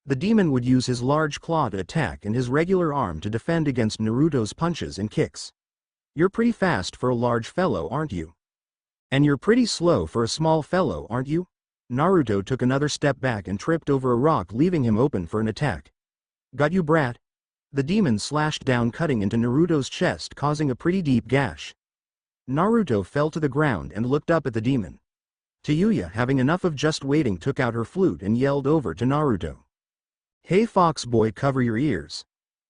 The demon would use his large claw to attack and his regular arm to defend against Naruto's punches and kicks. "You're pretty fast for a large fellow, aren't you? And you're pretty slow for a small fellow, aren't you?" Naruto took another step back and tripped over a rock, leaving him open for an attack. "Got you, brat." The demon slashed down, cutting into Naruto's chest, causing a pretty deep gash. Naruto fell to the ground and looked up at the demon. Tayuya, having enough of just waiting, took out her flute and yelled over to Naruto. "Hey fox boy, cover your ears."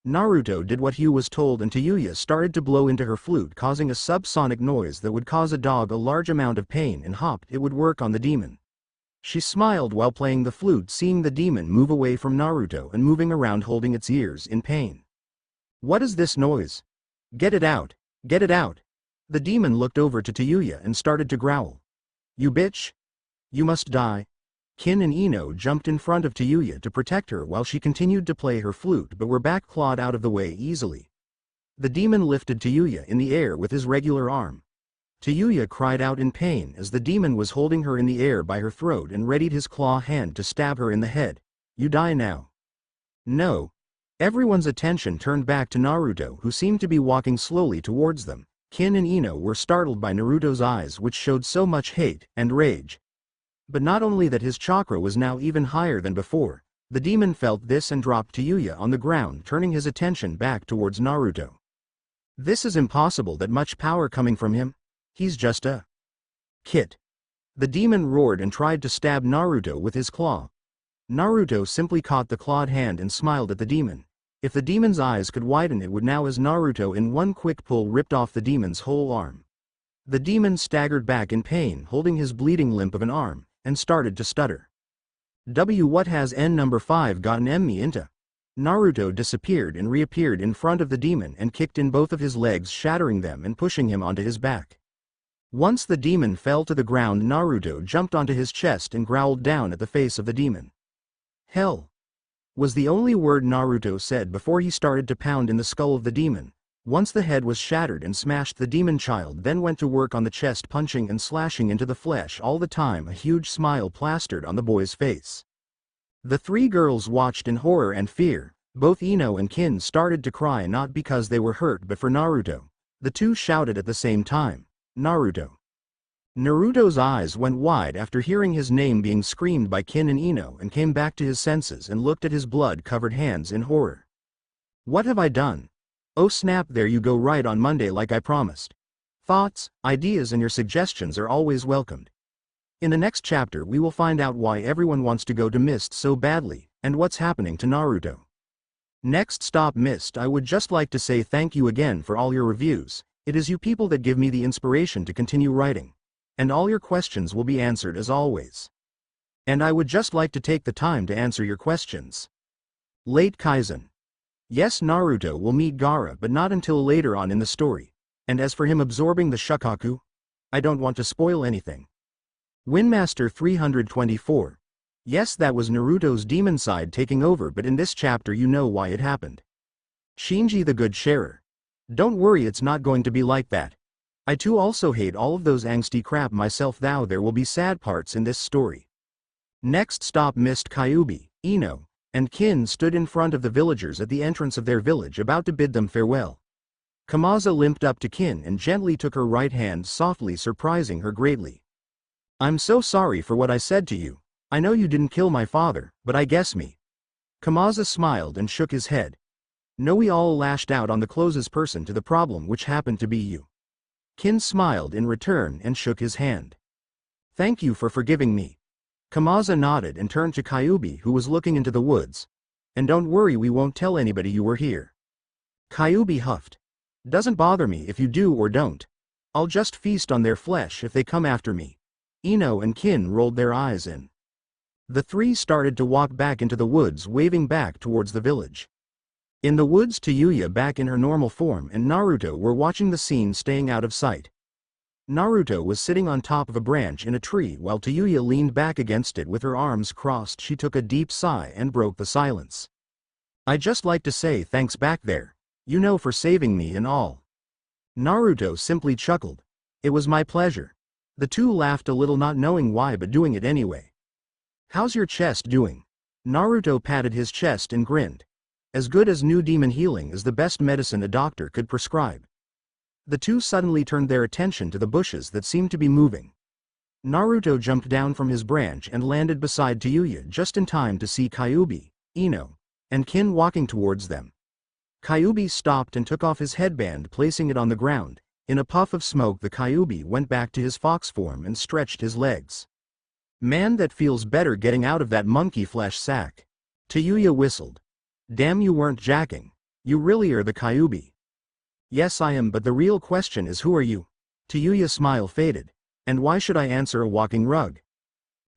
Naruto did what he was told and Tayuya started to blow into her flute, causing a subsonic noise that would cause a dog a large amount of pain, and hopped it would work on the demon. She smiled while playing the flute, seeing the demon move away from Naruto and moving around holding its ears in pain. "What is this noise? Get it out! Get it out!" The demon looked over to Tayuya and started to growl. "You bitch! You must die!" Kin and Ino jumped in front of Tayuya to protect her while she continued to play her flute, but were back clawed out of the way easily. The demon lifted Tayuya in the air with his regular arm. Tayuya cried out in pain as the demon was holding her in the air by her throat and readied his claw hand to stab her in the head. "You die now." "No." Everyone's attention turned back to Naruto, who seemed to be walking slowly towards them. Kin and Ino were startled by Naruto's eyes, which showed so much hate and rage. But not only that, his chakra was now even higher than before. The demon felt this and dropped Tayuya on the ground, turning his attention back towards Naruto. "This is impossible, that much power coming from him. He's just a kid." The demon roared and tried to stab Naruto with his claw. Naruto simply caught the clawed hand and smiled at the demon. If the demon's eyes could widen, it would now, as Naruto in one quick pull ripped off the demon's whole arm. The demon staggered back in pain, holding his bleeding limp of an arm, and started to stutter. What has N number 5 gotten me into?" Naruto disappeared and reappeared in front of the demon and kicked in both of his legs, shattering them and pushing him onto his back. Once the demon fell to the ground, Naruto jumped onto his chest and growled down at the face of the demon. "Hell," was the only word Naruto said before he started to pound in the skull of the demon. Once the head was shattered and smashed, the demon child then went to work on the chest, punching and slashing into the flesh, all the time a huge smile plastered on the boy's face. The three girls watched in horror and fear. Both Ino and Kin started to cry, not because they were hurt but for Naruto. The two shouted at the same time, "Naruto! Naruto's eyes went wide after hearing his name being screamed by Kin and Ino and came back to his senses and looked at his blood-covered hands in horror. What have I done? Oh snap, there you go, right on Monday like I promised. Thoughts, ideas and your suggestions are always welcomed. In the next chapter we will find out why everyone wants to go to Mist so badly, and what's happening to Naruto. Next stop Mist. I would just like to say thank you again for all your reviews. It is you people that give me the inspiration to continue writing. And all your questions will be answered as always. And I would just like to take the time to answer your questions. Late Kaizen. Yes, Naruto will meet Gaara but not until later on in the story. And as for him absorbing the Shukaku, I don't want to spoil anything. Windmaster 324. Yes, that was Naruto's demon side taking over, but in this chapter you know why it happened. Shinji the good sharer. Don't worry, it's not going to be like that. I too also hate all of those angsty crap myself, though there will be sad parts in this story. Next stop Mist. Kyuubi, Ino, and Kin stood in front of the villagers at the entrance of their village about to bid them farewell. Kamaza limped up to Kin and gently took her right hand softly, surprising her greatly. I'm so sorry for what I said to you. I know you didn't kill my father, but I guess me. Kamaza smiled and shook his head. No, we all lashed out on the closest person to the problem, which happened to be you. Kin smiled in return and shook his hand. Thank you for forgiving me. Kamaza nodded and turned to Kyuubi, who was looking into the woods. And don't worry, we won't tell anybody you were here. Kyuubi huffed. Doesn't bother me if you do or don't. I'll just feast on their flesh if they come after me. Ino and Kin rolled their eyes in. The three started to walk back into the woods, waving back towards the village. In the woods, Tayuya, back in her normal form, and Naruto were watching the scene, staying out of sight. Naruto was sitting on top of a branch in a tree while Tayuya leaned back against it with her arms crossed. She took a deep sigh and broke the silence. I'd just like to say thanks back there, you know, for saving me and all. Naruto simply chuckled. It was my pleasure. The two laughed a little, not knowing why but doing it anyway. How's your chest doing? Naruto patted his chest and grinned. As good as new. Demon healing is the best medicine a doctor could prescribe. The two suddenly turned their attention to the bushes that seemed to be moving. Naruto jumped down from his branch and landed beside Tayuya just in time to see Kyuubi, Ino, and Kin walking towards them. Kyuubi stopped and took off his headband, placing it on the ground. In a puff of smoke, the Kyuubi went back to his fox form and stretched his legs. Man, that feels better getting out of that monkey flesh sack. Tayuya whistled. Damn, you weren't jacking. You really are the Kyuubi. Yes, I am, but the real question is, who are you? Tayuya's smile faded. And why should I answer a walking rug?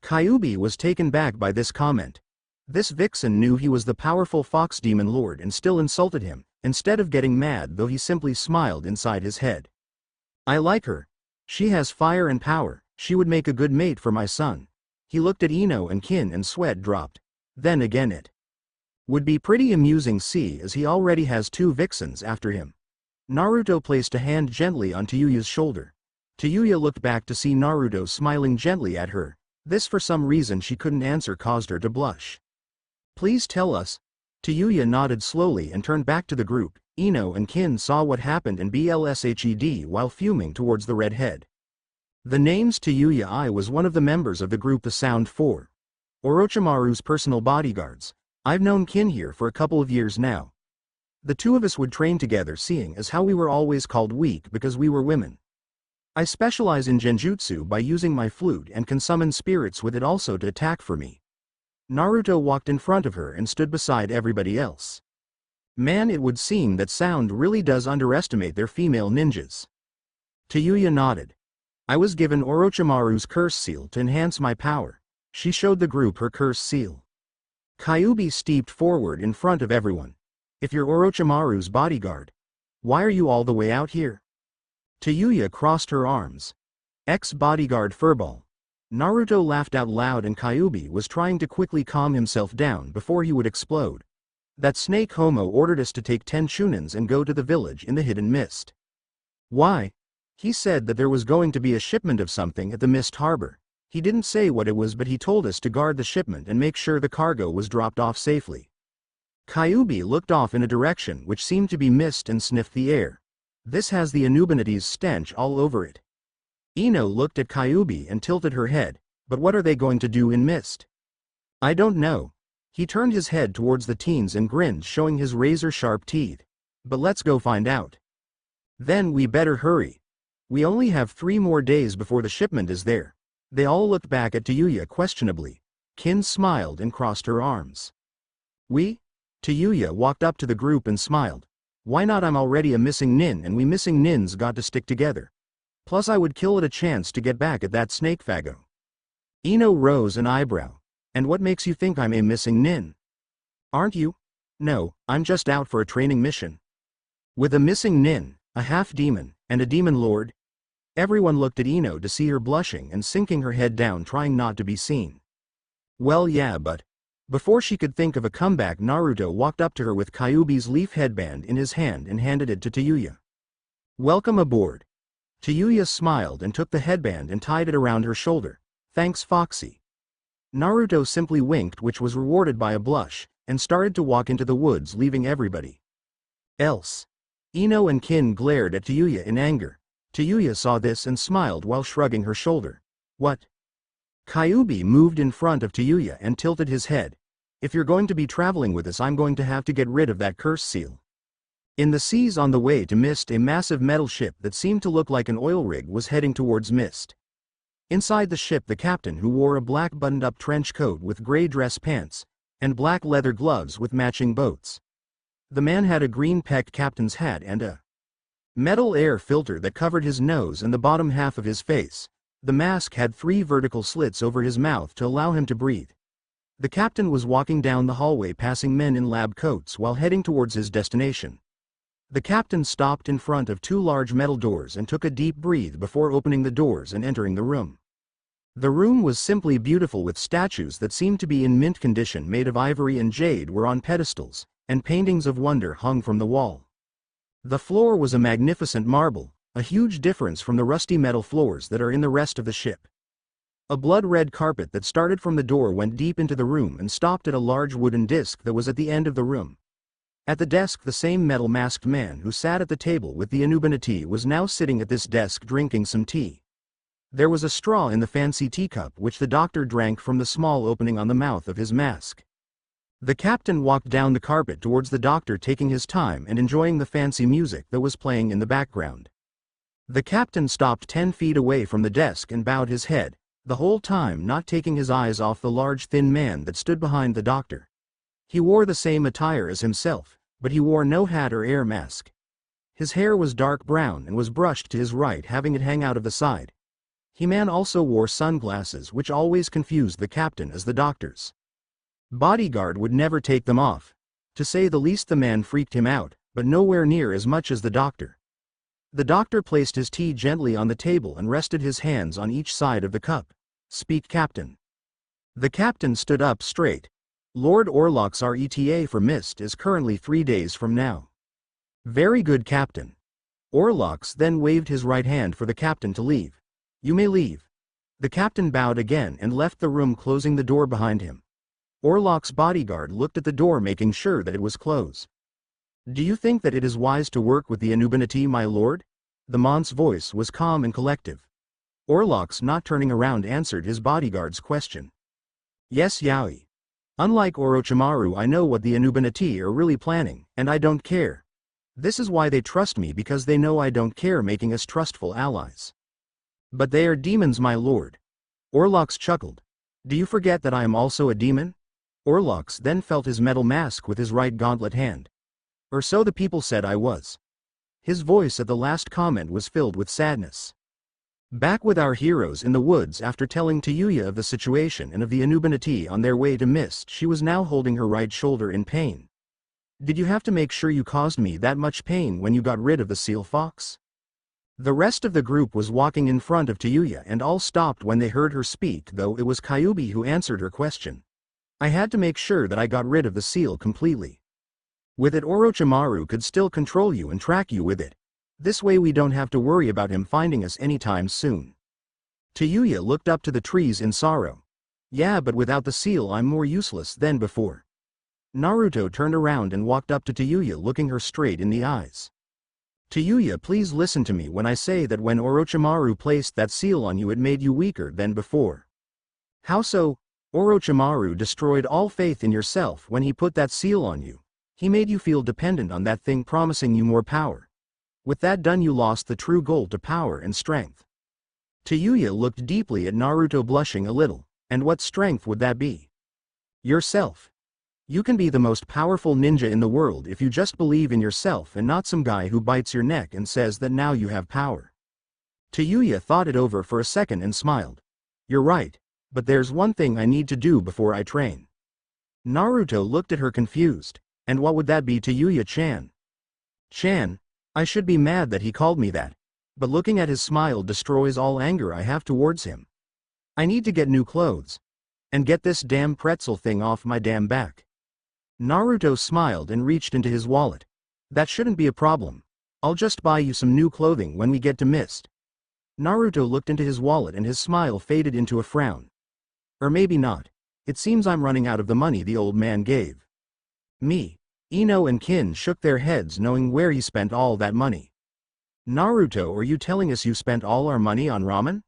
Kyuubi was taken back by this comment. This vixen knew he was the powerful fox demon lord and still insulted him. Instead of getting mad, though, he simply smiled inside his head. I like her. She has fire and power. She would make a good mate for my son. He looked at Ino and Kin and sweat dropped. Then again, it would be pretty amusing, see, as he already has two vixens after him. Naruto placed a hand gently on Tayuya's shoulder. Tayuya looked back to see Naruto smiling gently at her. This, for some reason she couldn't answer, caused her to blush. Please tell us. Tayuya nodded slowly and turned back to the group. Ino and Kin saw what happened and blshed while fuming towards the redhead. The name's Tayuya. I was one of the members of the group, the Sound 4. Orochimaru's personal bodyguards. I've known Kin here for a couple of years now. The two of us would train together, seeing as how we were always called weak because we were women. I specialize in genjutsu by using my flute and can summon spirits with it also to attack for me. Naruto walked in front of her and stood beside everybody else. Man, it would seem that Sound really does underestimate their female ninjas. Tayuya nodded. I was given Orochimaru's curse seal to enhance my power. She showed the group her curse seal. Kyuubi stepped forward in front of everyone. If you're Orochimaru's bodyguard, why are you all the way out here? Tayuya crossed her arms. Ex-bodyguard furball. Naruto laughed out loud and Kyuubi was trying to quickly calm himself down before he would explode. That snake homo ordered us to take 10 chunins and go to the village in the hidden mist. Why? He said that there was going to be a shipment of something at the mist harbor. He didn't say what it was, but he told us to guard the shipment and make sure the cargo was dropped off safely. Kyuubi looked off in a direction which seemed to be mist and sniffed the air. This has the Anubanites stench all over it. Ino looked at Kyuubi and tilted her head, but what are they going to do in Mist? I don't know. He turned his head towards the teens and grinned, showing his razor-sharp teeth. But let's go find out. Then we better hurry. We only have 3 more days before the shipment is there. They all looked back at Tayuya questionably. Kin smiled and crossed her arms. We? Tayuya walked up to the group and smiled. Why not? I'm already a missing nin and we missing nins got to stick together. Plus I would kill at a chance to get back at that snake fago. Ino rose an eyebrow. And what makes you think I'm a missing nin? Aren't you? No, I'm just out for a training mission. With a missing nin, a half-demon, and a demon lord? Everyone looked at Ino to see her blushing and sinking her head down, trying not to be seen. Well yeah, but... Before she could think of a comeback, Naruto walked up to her with Kyuubi's leaf headband in his hand and handed it to Tayuya. Welcome aboard. Tayuya smiled and took the headband and tied it around her shoulder. Thanks, Foxy. Naruto simply winked, which was rewarded by a blush, and started to walk into the woods, leaving everybody else. Ino and Kin glared at Tayuya in anger. Tayuya saw this and smiled while shrugging her shoulder. What? Kyuubi moved in front of Tayuya and tilted his head. If you're going to be traveling with us, I'm going to have to get rid of that curse seal. In the seas on the way to Mist, a massive metal ship that seemed to look like an oil rig was heading towards Mist. Inside the ship, the captain, who wore a black buttoned-up trench coat with gray dress pants, and black leather gloves with matching boats. The man had a green pecked captain's hat and a metal air filter that covered his nose and the bottom half of his face. The mask had 3 vertical slits over his mouth to allow him to breathe. The captain was walking down the hallway, passing men in lab coats while heading towards his destination. The captain stopped in front of 2 large metal doors and took a deep breath before opening the doors and entering the room. The room was simply beautiful, with statues that seemed to be in mint condition made of ivory and jade were on pedestals, and paintings of wonder hung from the wall. The floor was a magnificent marble, a huge difference from the rusty metal floors that are in the rest of the ship. A blood-red carpet that started from the door went deep into the room and stopped at a large wooden disc that was at the end of the room. At the desk, the same metal-masked man who sat at the table with the Anuban was now sitting at this desk drinking some tea. There was a straw in the fancy teacup which the doctor drank from the small opening on the mouth of his mask. The captain walked down the carpet towards the doctor, taking his time and enjoying the fancy music that was playing in the background. The captain stopped 10 feet away from the desk and bowed his head, the whole time not taking his eyes off the large thin man that stood behind the doctor. He wore the same attire as himself, but he wore no hat or air mask. His hair was dark brown and was brushed to his right, having it hang out of the side. He man also wore sunglasses, which always confused the captain, as the doctor's bodyguard would never take them off. To say the least, the man freaked him out, but nowhere near as much as the doctor. The doctor placed his tea gently on the table and rested his hands on each side of the cup. Speak, Captain. The captain stood up straight. Lord Orlok's RETA for Mist is currently 3 days from now. Very good, Captain. Orlok's then waved his right hand for the captain to leave. You may leave. The captain bowed again and left the room, closing the door behind him. Orlok's bodyguard looked at the door, making sure that it was closed. Do you think that it is wise to work with the Anuban, my lord? The mont's voice was calm and collective. Orlok's, not turning around, answered his bodyguard's question. Yes, Yaoi. Unlike Orochimaru, I know what the Anuban are really planning, and I don't care. This is why they trust me, because they know I don't care, making us trustful allies. But they are demons, my lord. Orlok's chuckled. Do you forget that I am also a demon? Orlok's then felt his metal mask with his right gauntlet hand. Or so the people said I was. His voice at the last comment was filled with sadness. Back with our heroes in the woods, after telling Tayuya of the situation and of the Anuban on their way to Mist, she was now holding her right shoulder in pain. Did you have to make sure you caused me that much pain when you got rid of the seal fox? The rest of the group was walking in front of Tayuya and all stopped when they heard her speak, though it was Kyuubi who answered her question. I had to make sure that I got rid of the seal completely. With it, Orochimaru could still control you and track you with it. This way we don't have to worry about him finding us anytime soon. Tayuya looked up to the trees in sorrow. Yeah, but without the seal I'm more useless than before. Naruto turned around and walked up to Tayuya, looking her straight in the eyes. Tayuya, please listen to me when I say that when Orochimaru placed that seal on you it made you weaker than before. How so? Orochimaru destroyed all faith in yourself when he put that seal on you. He made you feel dependent on that thing, promising you more power. With that done, you lost the true goal to power and strength. Tayuya looked deeply at Naruto, blushing a little. And what strength would that be? Yourself. You can be the most powerful ninja in the world if you just believe in yourself and not some guy who bites your neck and says that now you have power. Tayuya thought it over for a second and smiled. You're right, but there's one thing I need to do before I train. Naruto looked at her confused. And what would that be, Tayuya-chan? Chan? I should be mad that he called me that. But looking at his smile destroys all anger I have towards him. I need to get new clothes. And get this damn pretzel thing off my damn back. Naruto smiled and reached into his wallet. That shouldn't be a problem. I'll just buy you some new clothing when we get to Mist. Naruto looked into his wallet and his smile faded into a frown. Or maybe not. It seems I'm running out of the money the old man gave me. Ino and Kin shook their heads, knowing where he spent all that money. Naruto, are you telling us you spent all our money on ramen?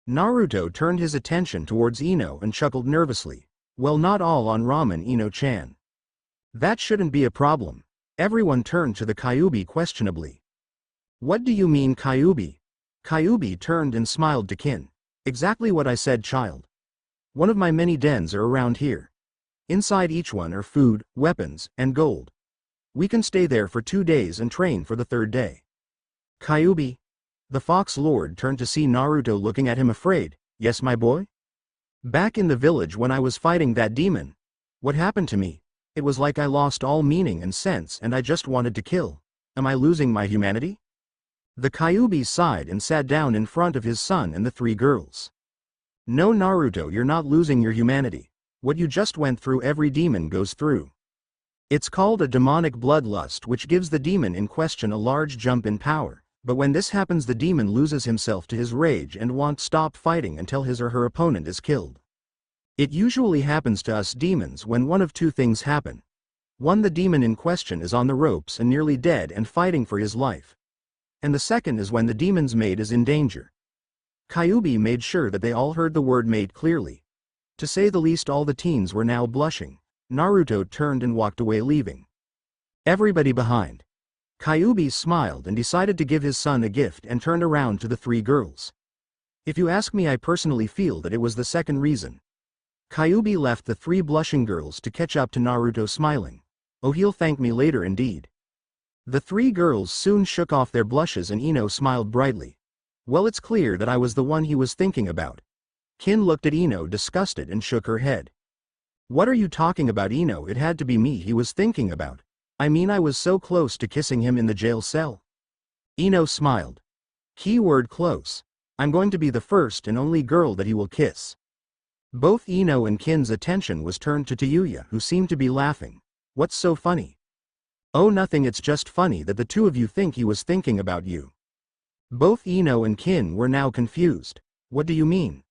Naruto turned his attention towards Ino and chuckled nervously. Well, not all on ramen, Ino-chan. That shouldn't be a problem. Everyone turned to the Kyuubi questionably. What do you mean, Kyuubi? Kyuubi turned and smiled to Kin. Exactly what I said, child. One of my many dens are around here. Inside each one are food, weapons, and gold. We can stay there for 2 days and train for the 3rd day. Kyuubi? The Fox Lord turned to see Naruto looking at him afraid. Yes, my boy? Back in the village when I was fighting that demon. What happened to me? It was like I lost all meaning and sense and I just wanted to kill. Am I losing my humanity? The Kyuubi sighed and sat down in front of his son and the 3 girls. No, Naruto, you're not losing your humanity. What you just went through every demon goes through. It's called a demonic bloodlust, which gives the demon in question a large jump in power. But when this happens, the demon loses himself to his rage and won't stop fighting until his or her opponent is killed. It usually happens to us demons when one of 2 things happen. 1, the demon in question is on the ropes and nearly dead and fighting for his life. And the second is when the demon's mate is in danger. Kyuubi made sure that they all heard the word mate clearly. To say the least, all the teens were now blushing. Naruto turned and walked away, leaving everybody behind. Kyuubi smiled and decided to give his son a gift and turned around to the 3 girls. If you ask me, I personally feel that it was the second reason. Kyuubi left the 3 blushing girls to catch up to Naruto, smiling. Oh, he'll thank me later indeed. The 3 girls soon shook off their blushes and Ino smiled brightly. Well, it's clear that I was the one he was thinking about. Kin looked at Ino disgusted and shook her head. What are you talking about, Ino? It had to be me he was thinking about. I mean, I was so close to kissing him in the jail cell. Ino smiled. Keyword close. I'm going to be the first and only girl that he will kiss. Both Ino and Kin's attention was turned to Tayuya, who seemed to be laughing. What's so funny? Oh, nothing, it's just funny that the 2 of you think he was thinking about you. Both Ino and Kin were now confused. What do you mean?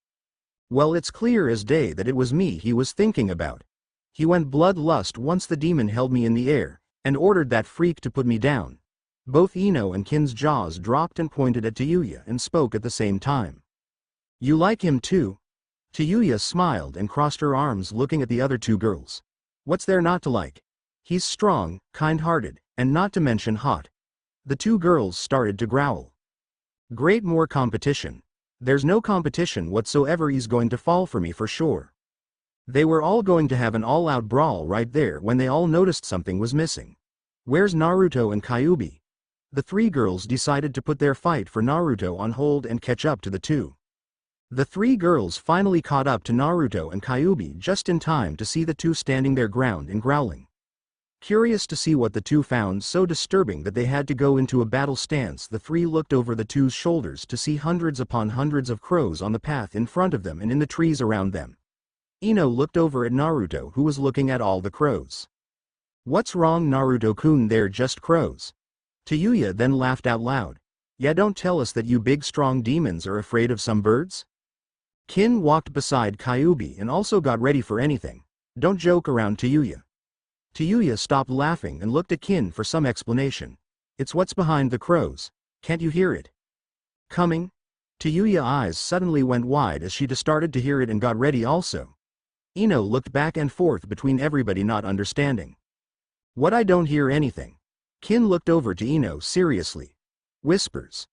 Well, it's clear as day that it was me he was thinking about. He went bloodlust once the demon held me in the air, and ordered that freak to put me down. Both Ino and Kin's jaws dropped and pointed at Tayuya and spoke at the same time. You like him too? Tayuya smiled and crossed her arms, looking at the other 2 girls. What's there not to like? He's strong, kind-hearted, and not to mention hot. The 2 girls started to growl. Great, more competition. There's no competition whatsoever, he's going to fall for me for sure. They were all going to have an all-out brawl right there when they all noticed something was missing. Where's Naruto and Kyuubi? The 3 girls decided to put their fight for Naruto on hold and catch up to the 2. The 3 girls finally caught up to Naruto and Kyuubi just in time to see the 2 standing their ground and growling. Curious to see what the 2 found so disturbing that they had to go into a battle stance, the 3 looked over the 2's shoulders to see hundreds upon hundreds of crows on the path in front of them and in the trees around them. Ino looked over at Naruto, who was looking at all the crows. What's wrong, Naruto-kun? They're just crows. Tayuya then laughed out loud. Yeah, don't tell us that you big strong demons are afraid of some birds? Kin walked beside Kyuubi and also got ready for anything. Don't joke around, Tayuya. Tayuya stopped laughing and looked at Kin for some explanation. It's what's behind the crows. Can't you hear it coming? Tayuya's eyes suddenly went wide as she started to hear it and got ready also. Ino looked back and forth between everybody not understanding. What, I don't hear anything. Kin looked over to Ino seriously. Whispers.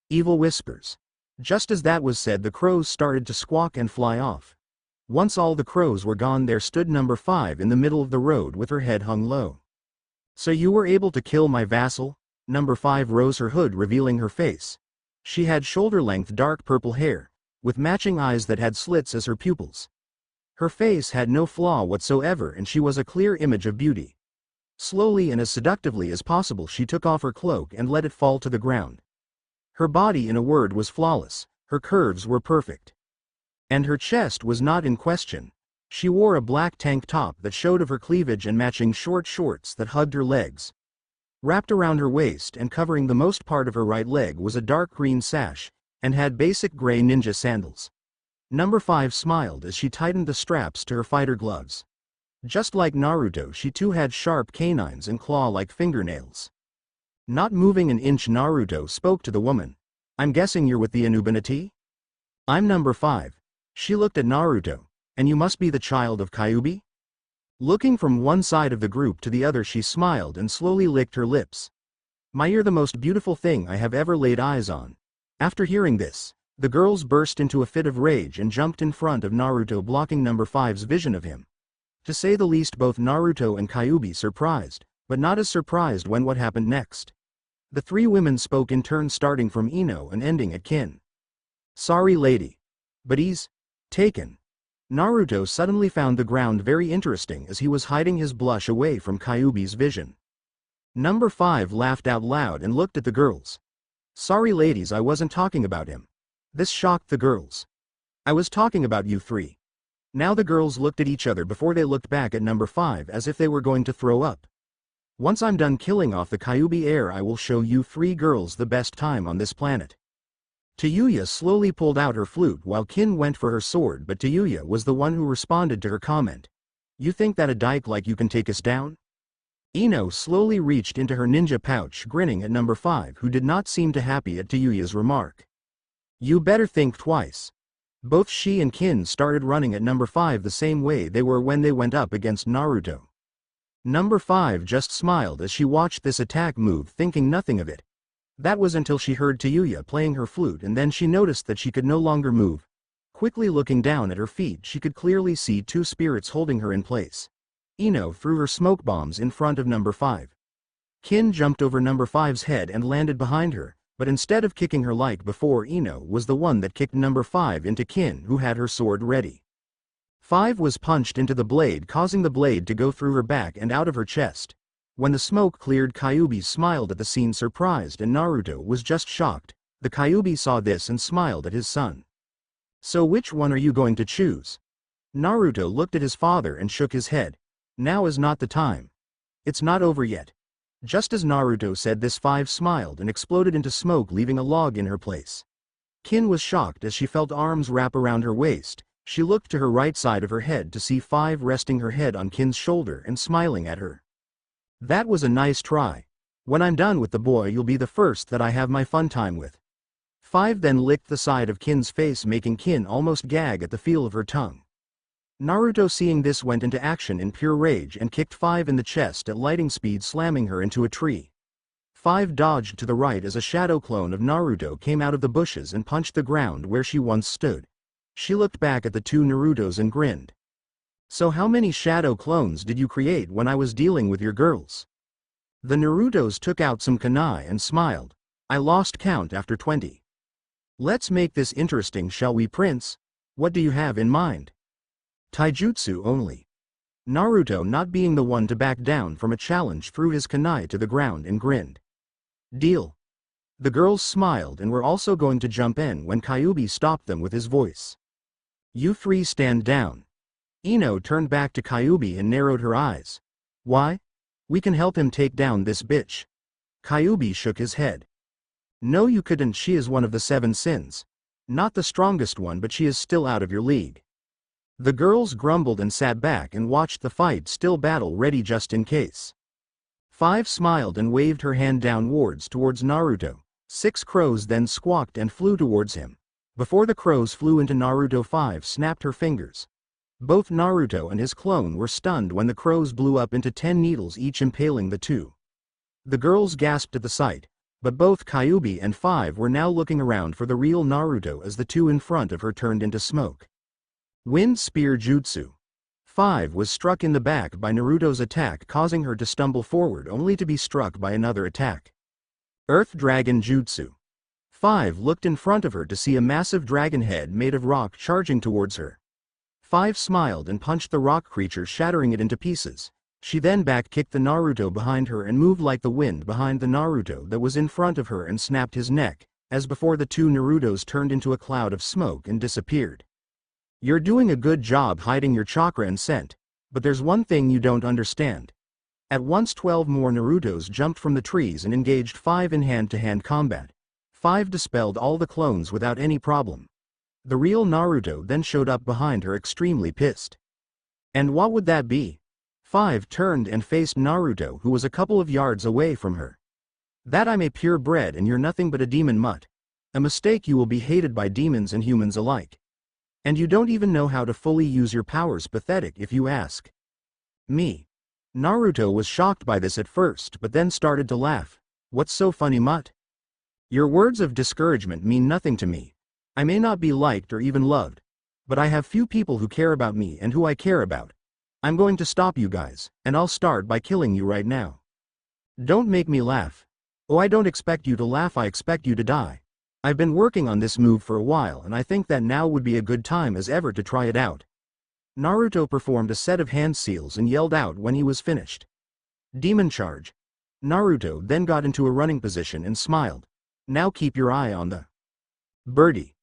Evil whispers. Just as that was said, the crows started to squawk and fly off. Once all the crows were gone, there stood number 5 in the middle of the road with her head hung low. So you were able to kill my vassal? Number 5 rose her hood, revealing her face. She had shoulder-length dark purple hair, with matching eyes that had slits as her pupils. Her face had no flaw whatsoever, and she was a clear image of beauty. Slowly and as seductively as possible she took off her cloak and let it fall to the ground. Her body, in a word, was flawless, her curves were perfect. And her chest was not in question. She wore a black tank top that showed of her cleavage and matching short shorts that hugged her legs. Wrapped around her waist and covering the most part of her right leg was a dark green sash, and had basic gray ninja sandals. Number 5 smiled as she tightened the straps to her fighter gloves. Just like Naruto, she too had sharp canines and claw-like fingernails. Not moving an inch, Naruto spoke to the woman. I'm guessing you're with the Anuban? I'm number 5. She looked at Naruto. And you must be the child of Kyuubi? Looking from one side of the group to the other, she smiled and slowly licked her lips. You're the most beautiful thing I have ever laid eyes on. After hearing this, the girls burst into a fit of rage and jumped in front of Naruto, blocking number 5's vision of him. To say the least, both Naruto and Kyuubi surprised, but not as surprised when what happened next. The 3 women spoke in turn, starting from Ino and ending at Kin. Sorry lady. But he's taken. Naruto suddenly found the ground very interesting as he was hiding his blush away from Kyuubi's vision. Number 5 laughed out loud and looked at the girls. Sorry ladies, I wasn't talking about him. This shocked the girls. I was talking about you 3. Now the girls looked at each other before they looked back at number 5 as if they were going to throw up. Once I'm done killing off the Kyuubi heir, I will show you 3 girls the best time on this planet. Tayuya slowly pulled out her flute while Kin went for her sword, but Tayuya was the one who responded to her comment. You think that a dyke like you can take us down? Ino slowly reached into her ninja pouch, grinning at number 5, who did not seem too happy at Tayuya's remark. You better think twice. Both she and Kin started running at number 5 the same way they were when they went up against Naruto. Number 5 just smiled as she watched this attack move, thinking nothing of it. That was until she heard Tayuya playing her flute, and then she noticed that she could no longer move. Quickly looking down at her feet, she could clearly see 2 spirits holding her in place. Ino threw her smoke bombs in front of number 5. Kin jumped over number 5's head and landed behind her, but instead of kicking her like before, Ino was the one that kicked number 5 into Kin, who had her sword ready. 5 was punched into the blade, causing the blade to go through her back and out of her chest. When the smoke cleared, Kyuubi smiled at the scene, surprised, and Naruto was just shocked. The Kyuubi saw this and smiled at his son. So which one are you going to choose? Naruto looked at his father and shook his head. Now is not the time. It's not over yet. Just as Naruto said this, 5 smiled and exploded into smoke, leaving a log in her place. Kin was shocked as she felt arms wrap around her waist. She looked to her right side of her head to see 5 resting her head on Kin's shoulder and smiling at her. That was a nice try. When I'm done with the boy, you'll be the first that I have my fun time with. 5 then licked the side of Kin's face, making Kin almost gag at the feel of her tongue. Naruto, seeing this, went into action in pure rage and kicked 5 in the chest at lightning speed, slamming her into a tree. 5 dodged to the right as a shadow clone of Naruto came out of the bushes and punched the ground where she once stood. She looked back at the 2 Narutos and grinned. So how many shadow clones did you create when I was dealing with your girls? The Narutos took out some kunai and smiled. I lost count after 20. Let's make this interesting, shall we, Prince? What do you have in mind? Taijutsu only. Naruto, not being the one to back down from a challenge, threw his kunai to the ground and grinned. Deal. The girls smiled and were also going to jump in when Kyuubi stopped them with his voice. You 3 stand down. Ino turned back to Kyuubi and narrowed her eyes. Why? We can help him take down this bitch. Kyuubi shook his head. No, you couldn't. She is one of the 7 sins. Not the strongest one, but she is still out of your league. The girls grumbled and sat back and watched the fight, still battle ready just in case. 5 smiled and waved her hand downwards towards Naruto. 6 crows then squawked and flew towards him. Before the crows flew into Naruto, 5 snapped her fingers. Both Naruto and his clone were stunned when the crows blew up into 10 needles, each impaling the two. The girls gasped at the sight, but both Kyuubi and 5 were now looking around for the real Naruto as the two in front of her turned into smoke. Wind Spear Jutsu. 5 was struck in the back by Naruto's attack, causing her to stumble forward only to be struck by another attack. Earth Dragon Jutsu. 5 looked in front of her to see a massive dragon head made of rock charging towards her. 5 smiled and punched the rock creature, shattering it into pieces. She then back-kicked the Naruto behind her and moved like the wind behind the Naruto that was in front of her and snapped his neck. As before, the two Narutos turned into a cloud of smoke and disappeared. You're doing a good job hiding your chakra and scent, but there's one thing you don't understand. At once 12 more Narutos jumped from the trees and engaged 5 in hand-to-hand combat. 5 dispelled all the clones without any problem. The real Naruto then showed up behind her, extremely pissed. And what would that be? 5 turned and faced Naruto, who was a couple of yards away from her. That I'm a purebred and you're nothing but a demon mutt. A mistake. You will be hated by demons and humans alike. And you don't even know how to fully use your powers. Pathetic, if you ask me. Naruto was shocked by this at first, but then started to laugh. What's so funny, mutt? Your words of discouragement mean nothing to me. I may not be liked or even loved, but I have few people who care about me and who I care about. I'm going to stop you guys, and I'll start by killing you right now. Don't make me laugh. Oh, I don't expect you to laugh, I expect you to die. I've been working on this move for a while, and I think that now would be a good time as ever to try it out. Naruto performed a set of hand seals and yelled out when he was finished. Demon Charge. Naruto then got into a running position and smiled. Now keep your eye on the birdie.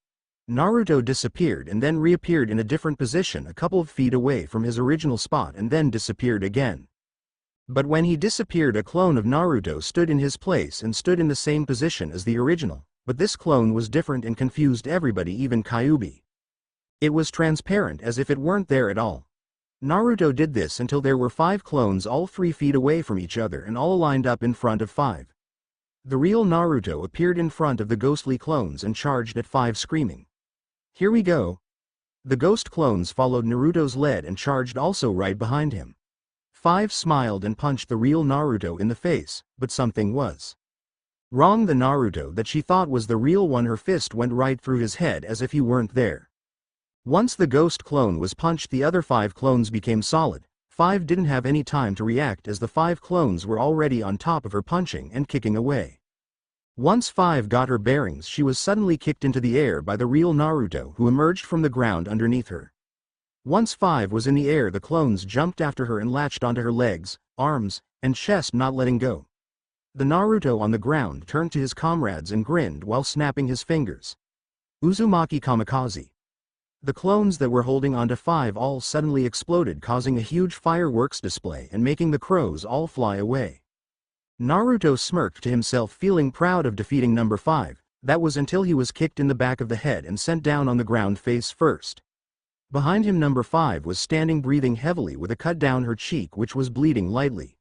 Naruto disappeared and then reappeared in a different position a couple of feet away from his original spot and then disappeared again. But when he disappeared, a clone of Naruto stood in his place and stood in the same position as the original. But this clone was different and confused everybody, even Kyuubi. It was transparent, as if it weren't there at all. Naruto did this until there were 5 clones all 3 feet away from each other and all lined up in front of 5. The real Naruto appeared in front of the ghostly clones and charged at 5, screaming, "Here we go!" The ghost clones followed Naruto's lead and charged also right behind him. 5 smiled and punched the real Naruto in the face, but something was wrong. The Naruto that she thought was the real one, her fist went right through his head as if he weren't there. Once the ghost clone was punched, the other 5 clones became solid. 5 didn't have any time to react as the 5 clones were already on top of her, punching and kicking away. Once 5 got her bearings, she was suddenly kicked into the air by the real Naruto, who emerged from the ground underneath her. Once 5 was in the air, the clones jumped after her and latched onto her legs, arms, and chest, not letting go. The Naruto on the ground turned to his comrades and grinned while snapping his fingers. Uzumaki Kamikaze. The clones that were holding onto 5 all suddenly exploded, causing a huge fireworks display and making the crows all fly away. Naruto smirked to himself, feeling proud of defeating number 5. That was until he was kicked in the back of the head and sent down on the ground face first. Behind him, number 5 was standing, breathing heavily with a cut down her cheek which was bleeding lightly.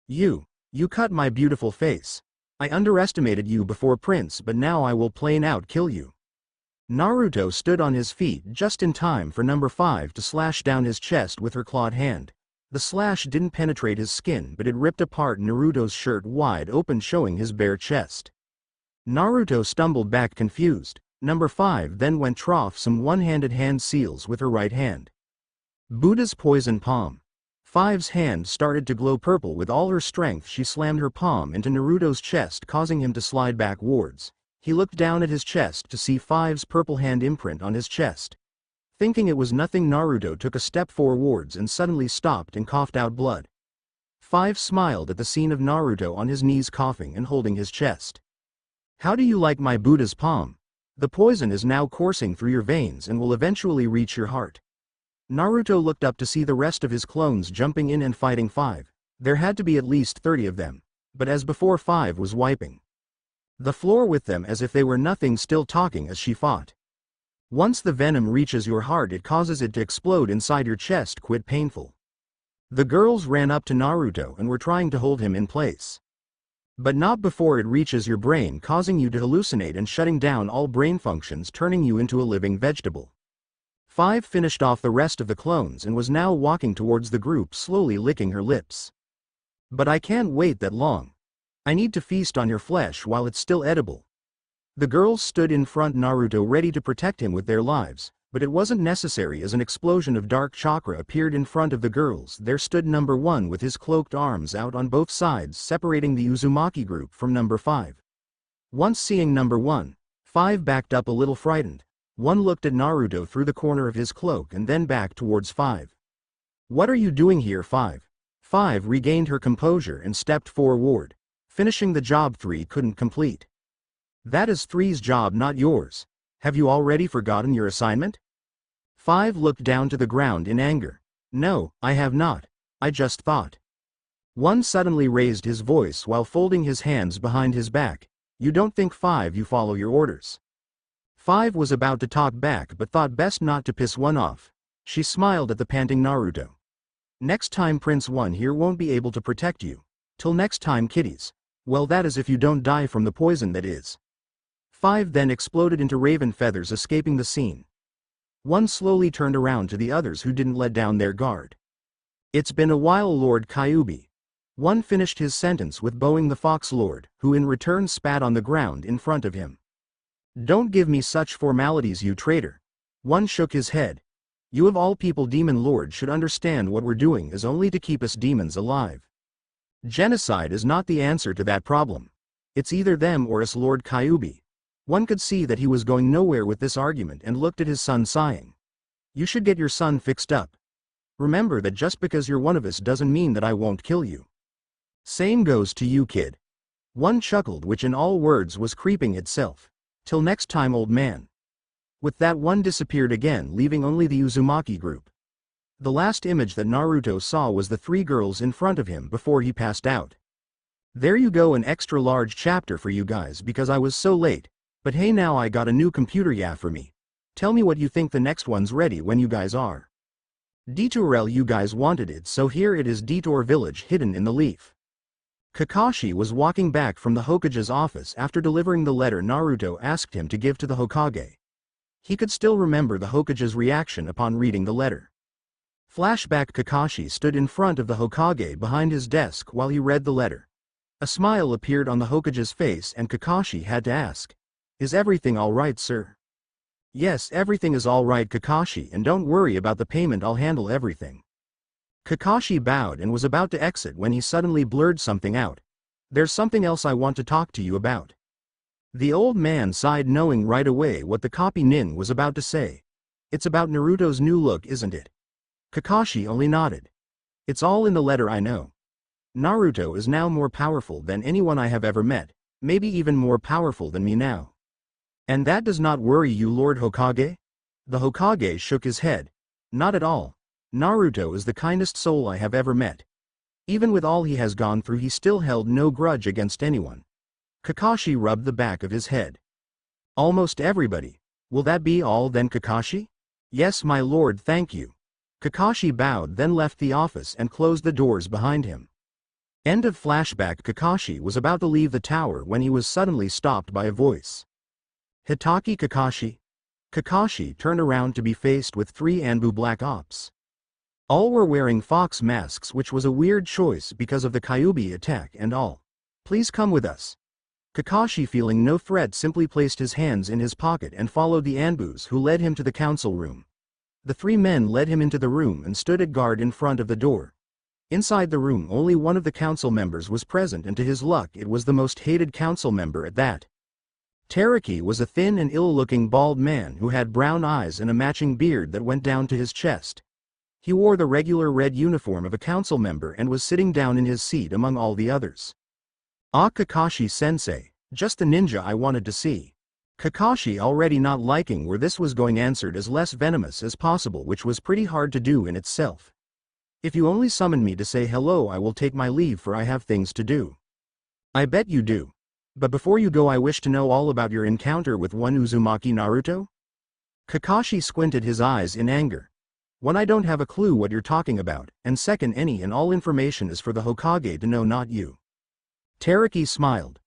You cut my beautiful face. I underestimated you before, Prince, but now I will plain out kill you. Naruto stood on his feet just in time for number 5 to slash down his chest with her clawed hand. The slash didn't penetrate his skin, but it ripped apart Naruto's shirt wide open, showing his bare chest. Naruto stumbled back confused. Number 5 then went trough some one-handed hand seals with her right hand. Buddha's Poison Palm. 5's hand started to glow purple. With all her strength she slammed her palm into Naruto's chest, causing him to slide backwards. He looked down at his chest to see 5's purple hand imprint on his chest. Thinking it was nothing, Naruto took a step forwards and suddenly stopped and coughed out blood. 5 smiled at the scene of Naruto on his knees coughing and holding his chest. How do you like my Buddha's palm? The poison is now coursing through your veins and will eventually reach your heart. Naruto looked up to see the rest of his clones jumping in and fighting 5. There had to be at least 30 of them, but as before 5 was wiping the floor with them as if they were nothing, still talking as she fought. Once the venom reaches your heart, it causes it to explode inside your chest. Quit painful. The girls ran up to Naruto and were trying to hold him in place. But not before it reaches your brain, causing you to hallucinate and shutting down all brain functions, turning you into a living vegetable. 5 finished off the rest of the clones and was now walking towards the group, slowly licking her lips. But I can't wait that long. I need to feast on your flesh while it's still edible. The girls stood in front Naruto ready to protect him with their lives, but it wasn't necessary as an explosion of dark chakra appeared in front of the girls. There stood number 1 with his cloaked arms out on both sides, separating the Uzumaki group from number 5. Once seeing number 1, 5 backed up a little frightened. 1 looked at Naruto through the corner of his cloak and then back towards 5. What are you doing here, 5? 5 regained her composure and stepped forward, finishing the job 3 couldn't complete. That is 3's job, not yours. Have you already forgotten your assignment? 5 looked down to the ground in anger. No, I have not. I just thought. 1 suddenly raised his voice while folding his hands behind his back. You don't think, 5, you follow your orders? 5 was about to talk back but thought best not to piss 1 off. She smiled at the panting Naruto. Next time Prince 1 here won't be able to protect you. Till next time, kiddies. Well, that is if you don't die from the poison that is. 5 then exploded into raven feathers, escaping the scene. 1 slowly turned around to the others who didn't let down their guard. It's been a while, Lord Kyuubi. 1 finished his sentence with bowing the Fox Lord, who in return spat on the ground in front of him. Don't give me such formalities, you traitor. 1 shook his head. You of all people, Demon Lord, should understand what we're doing is only to keep us demons alive. Genocide is not the answer to that problem. It's either them or us, Lord Kyuubi. 1 could see that he was going nowhere with this argument and looked at his son, sighing. You should get your son fixed up. Remember that just because you're one of us doesn't mean that I won't kill you. Same goes to you, kid. 1 chuckled, which in all words was creeping itself. Till next time, old man. With that, 1 disappeared again, leaving only the Uzumaki group. The last image that Naruto saw was the 3 girls in front of him before he passed out. There you go, an extra large chapter for you guys because I was so late. But hey, now I got a new computer, yeah, for me. Tell me what you think, the next one's ready when you guys are. Detourel, you guys wanted it, so here it is, Detour Village hidden in the leaf. Kakashi was walking back from the Hokage's office after delivering the letter Naruto asked him to give to the Hokage. He could still remember the Hokage's reaction upon reading the letter. Flashback: Kakashi stood in front of the Hokage behind his desk while he read the letter. A smile appeared on the Hokage's face and Kakashi had to ask, "Is everything all right, sir?" "Yes, everything is all right, Kakashi, and don't worry about the payment, I'll handle everything." Kakashi bowed and was about to exit when he suddenly blurted something out. "There's something else I want to talk to you about." The old man sighed, knowing right away what the copy nin was about to say. "It's about Naruto's new look, isn't it?" Kakashi only nodded. "It's all in the letter, I know. Naruto is now more powerful than anyone I have ever met, maybe even more powerful than me now. And that does not worry you, Lord Hokage?" The Hokage shook his head. "Not at all. Naruto is the kindest soul I have ever met. Even with all he has gone through, he still held no grudge against anyone." Kakashi rubbed the back of his head. "Almost everybody. Will that be all then, Kakashi?" "Yes, my lord, thank you." Kakashi bowed, then left the office and closed the doors behind him. End of flashback. Kakashi was about to leave the tower when he was suddenly stopped by a voice. "Hitaki, Kakashi?" Kakashi turned around to be faced with 3 Anbu Black Ops. All were wearing fox masks, which was a weird choice because of the Kyuubi attack and all. "Please come with us." Kakashi, feeling no threat, simply placed his hands in his pocket and followed the Anbus, who led him to the council room. The 3 men led him into the room and stood at guard in front of the door. Inside the room, only one of the council members was present, and to his luck it was the most hated council member at that. Teraki was a thin and ill-looking bald man who had brown eyes and a matching beard that went down to his chest. He wore the regular red uniform of a council member and was sitting down in his seat among all the others. "Ah, Kakashi-sensei, just the ninja I wanted to see." Kakashi, already not liking where this was going, answered as less venomous as possible, which was pretty hard to do in itself. "If you only summon me to say hello, I will take my leave, for I have things to do." "I bet you do. But before you go, I wish to know all about your encounter with one Uzumaki Naruto." Kakashi squinted his eyes in anger. One, I don't have a clue what you're talking about, and second, any and all information is for the Hokage to know, not you. Teraki smiled.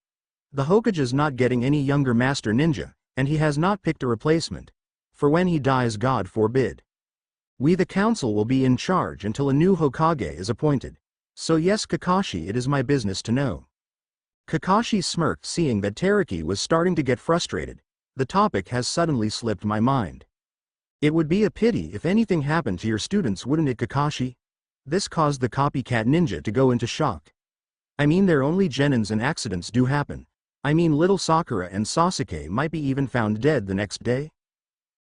The Hokage's not getting any younger master ninja, and he has not picked a replacement. For when he dies, God forbid. We the council will be in charge until a new Hokage is appointed. So yes, Kakashi, it is my business to know. Kakashi smirked, seeing that Teraki was starting to get frustrated. The topic has suddenly slipped my mind. It would be a pity if anything happened to your students, wouldn't it, Kakashi? This caused the copycat ninja to go into shock. I mean, they're only genins and accidents do happen. I mean, little Sakura and Sasuke might be even found dead the next day.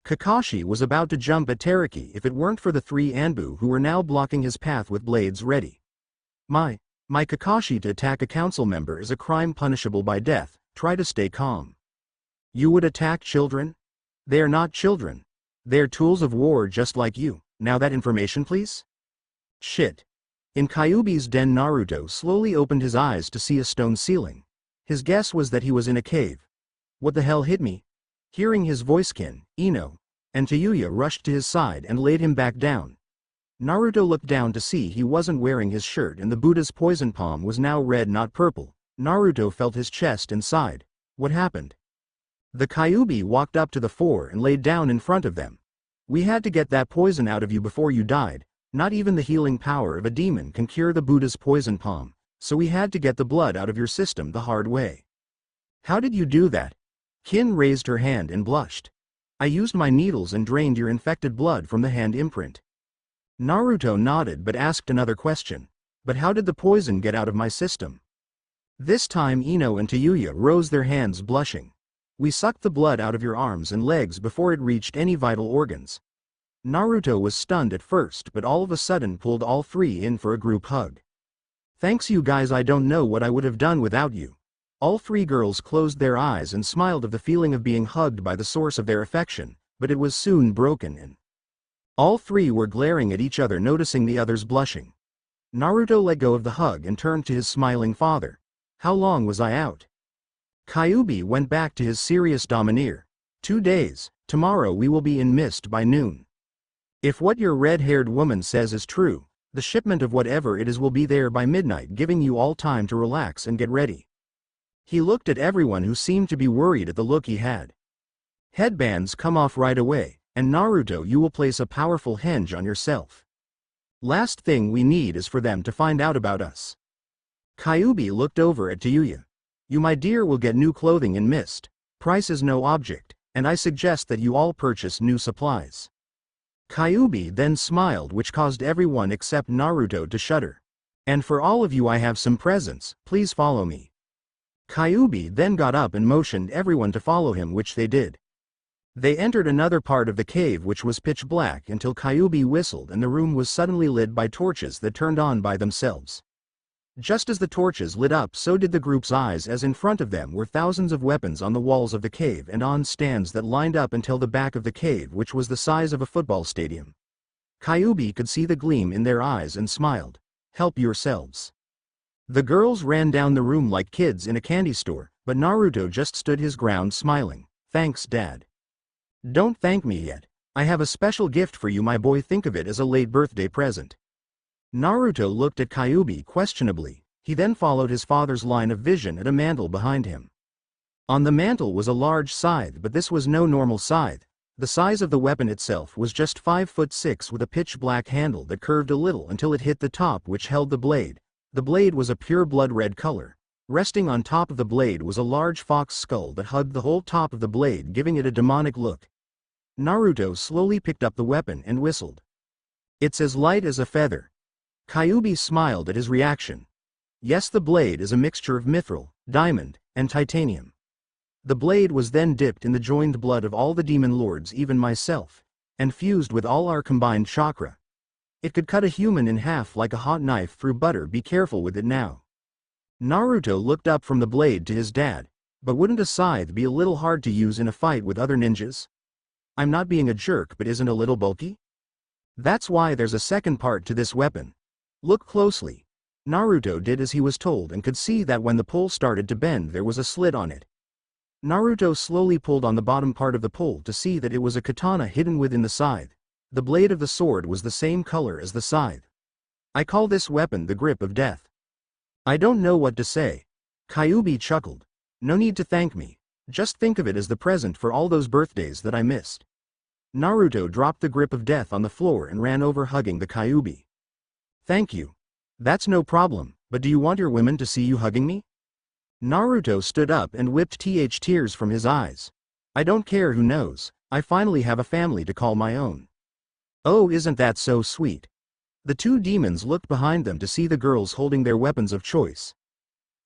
Kakashi was about to jump at Teraki if it weren't for the three Anbu who were now blocking his path with blades ready. My Kakashi, to attack a council member is a crime punishable by death. Try to stay calm. You would attack children? They are not children. They're tools of war just like you. Now that information, please? Shit. In Kyuubi's den, Naruto slowly opened his eyes to see a stone ceiling. His guess was that he was in a cave. What the hell hit me? Hearing his voice, Kin, Ino, and Tayuya rushed to his side and laid him back down. Naruto looked down to see he wasn't wearing his shirt and the Buddha's poison palm was now red, not purple. Naruto felt his chest and sighed. What happened? The Kyuubi walked up to the four and laid down in front of them. We had to get that poison out of you before you died. Not even the healing power of a demon can cure the Buddha's poison palm, so we had to get the blood out of your system the hard way. How did you do that? Kin raised her hand and blushed. I used my needles and drained your infected blood from the hand imprint. Naruto nodded but asked another question. But how did the poison get out of my system? This time Ino and Tayuya rose their hands, blushing. We sucked the blood out of your arms and legs before it reached any vital organs. Naruto was stunned at first but all of a sudden pulled all three in for a group hug. Thanks you guys, I don't know what I would have done without you. All three girls closed their eyes and smiled of the feeling of being hugged by the source of their affection, but it was soon broken and all three were glaring at each other, noticing the others blushing. Naruto let go of the hug and turned to his smiling father. How long was I out? Kyuubi went back to his serious domineer. 2 days, tomorrow we will be in Mist by noon. If what your red-haired woman says is true, the shipment of whatever it is will be there by midnight, giving you all time to relax and get ready. He looked at everyone who seemed to be worried at the look he had. Headbands come off right away. And Naruto, you will place a powerful henge on yourself. Last thing we need is for them to find out about us. Kyuubi looked over at Tayuya. You, my dear, will get new clothing in Mist. Price is no object, and I suggest that you all purchase new supplies. Kyuubi then smiled, which caused everyone except Naruto to shudder. And for all of you I have some presents, please follow me. Kyuubi then got up and motioned everyone to follow him, which they did. They entered another part of the cave which was pitch black until Kyuubi whistled and the room was suddenly lit by torches that turned on by themselves. Just as the torches lit up, so did the group's eyes, as in front of them were thousands of weapons on the walls of the cave and on stands that lined up until the back of the cave, which was the size of a football stadium. Kyuubi could see the gleam in their eyes and smiled. Help yourselves. The girls ran down the room like kids in a candy store, but Naruto just stood his ground, smiling. Thanks, Dad. Don't thank me yet. I have a special gift for you, my boy. Think of it as a late birthday present. Naruto looked at Kyuubi questionably. He then followed his father's line of vision at a mantle behind him. On the mantle was a large scythe, but this was no normal scythe. The size of the weapon itself was just 5'6" with a pitch black handle that curved a little until it hit the top, which held the blade. The blade was a pure blood red color. Resting on top of the blade was a large fox skull that hugged the whole top of the blade, giving it a demonic look. Naruto slowly picked up the weapon and whistled. It's as light as a feather. Kyuubi smiled at his reaction. Yes, the blade is a mixture of mithril, diamond, and titanium. The blade was then dipped in the joined blood of all the demon lords, even myself, and fused with all our combined chakra. It could cut a human in half like a hot knife through butter. Be careful with it now. Naruto looked up from the blade to his dad. But wouldn't a scythe be a little hard to use in a fight with other ninjas? I'm not being a jerk, but isn't a little bulky? That's why there's a second part to this weapon. Look closely. Naruto did as he was told and could see that when the pole started to bend there was a slit on it. Naruto slowly pulled on the bottom part of the pole to see that it was a katana hidden within the scythe. The blade of the sword was the same color as the scythe. I call this weapon the grip of death. I don't know what to say. Kyuubi chuckled. No need to thank me. Just think of it as the present for all those birthdays that I missed. Naruto dropped the grip of death on the floor and ran over hugging the Kyuubi. Thank you. That's no problem, but do you want your women to see you hugging me? Naruto stood up and whipped tears from his eyes. I don't care who knows, I finally have a family to call my own. Oh, isn't that so sweet? The two demons looked behind them to see the girls holding their weapons of choice.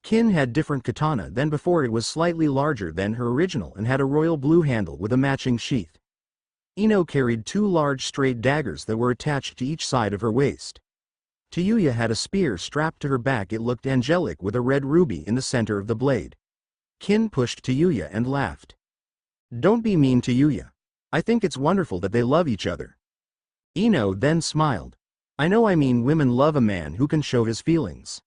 Kin had different katana than before. It was slightly larger than her original and had a royal blue handle with a matching sheath. Ino carried two large straight daggers that were attached to each side of her waist. Tayuya had a spear strapped to her back. It looked angelic with a red ruby in the center of the blade. Kin pushed Tayuya and laughed. Don't be mean, Tayuya. I think it's wonderful that they love each other. Ino then smiled. I know, I mean women love a man who can show his feelings.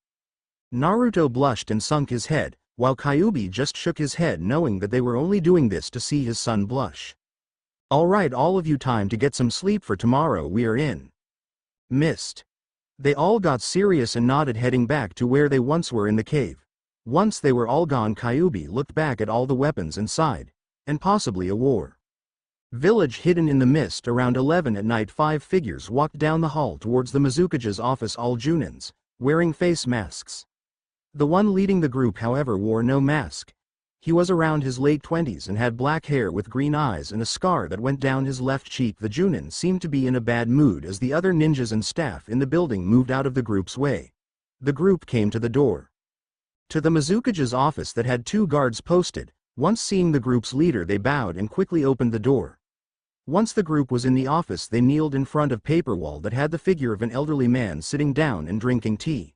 Naruto blushed and sunk his head, while Kyuubi just shook his head knowing that they were only doing this to see his son blush. Alright, all of you, time to get some sleep for tomorrow we are in. Mist. They all got serious and nodded, heading back to where they once were in the cave. Once they were all gone, Kyuubi looked back at all the weapons and sighed. And possibly a war. Village hidden in the mist. Around 11 at night, 5 figures walked down the hall towards the Mizukage's office, all Junins, wearing face masks. The one leading the group, however, wore no mask. He was around his late 20s and had black hair with green eyes and a scar that went down his left cheek. The Junin seemed to be in a bad mood as the other ninjas and staff in the building moved out of the group's way. The group came to the door. To the Mizukage's office that had 2 guards posted. Once seeing the group's leader, they bowed and quickly opened the door. Once the group was in the office, they kneeled in front of paper wall that had the figure of an elderly man sitting down and drinking tea.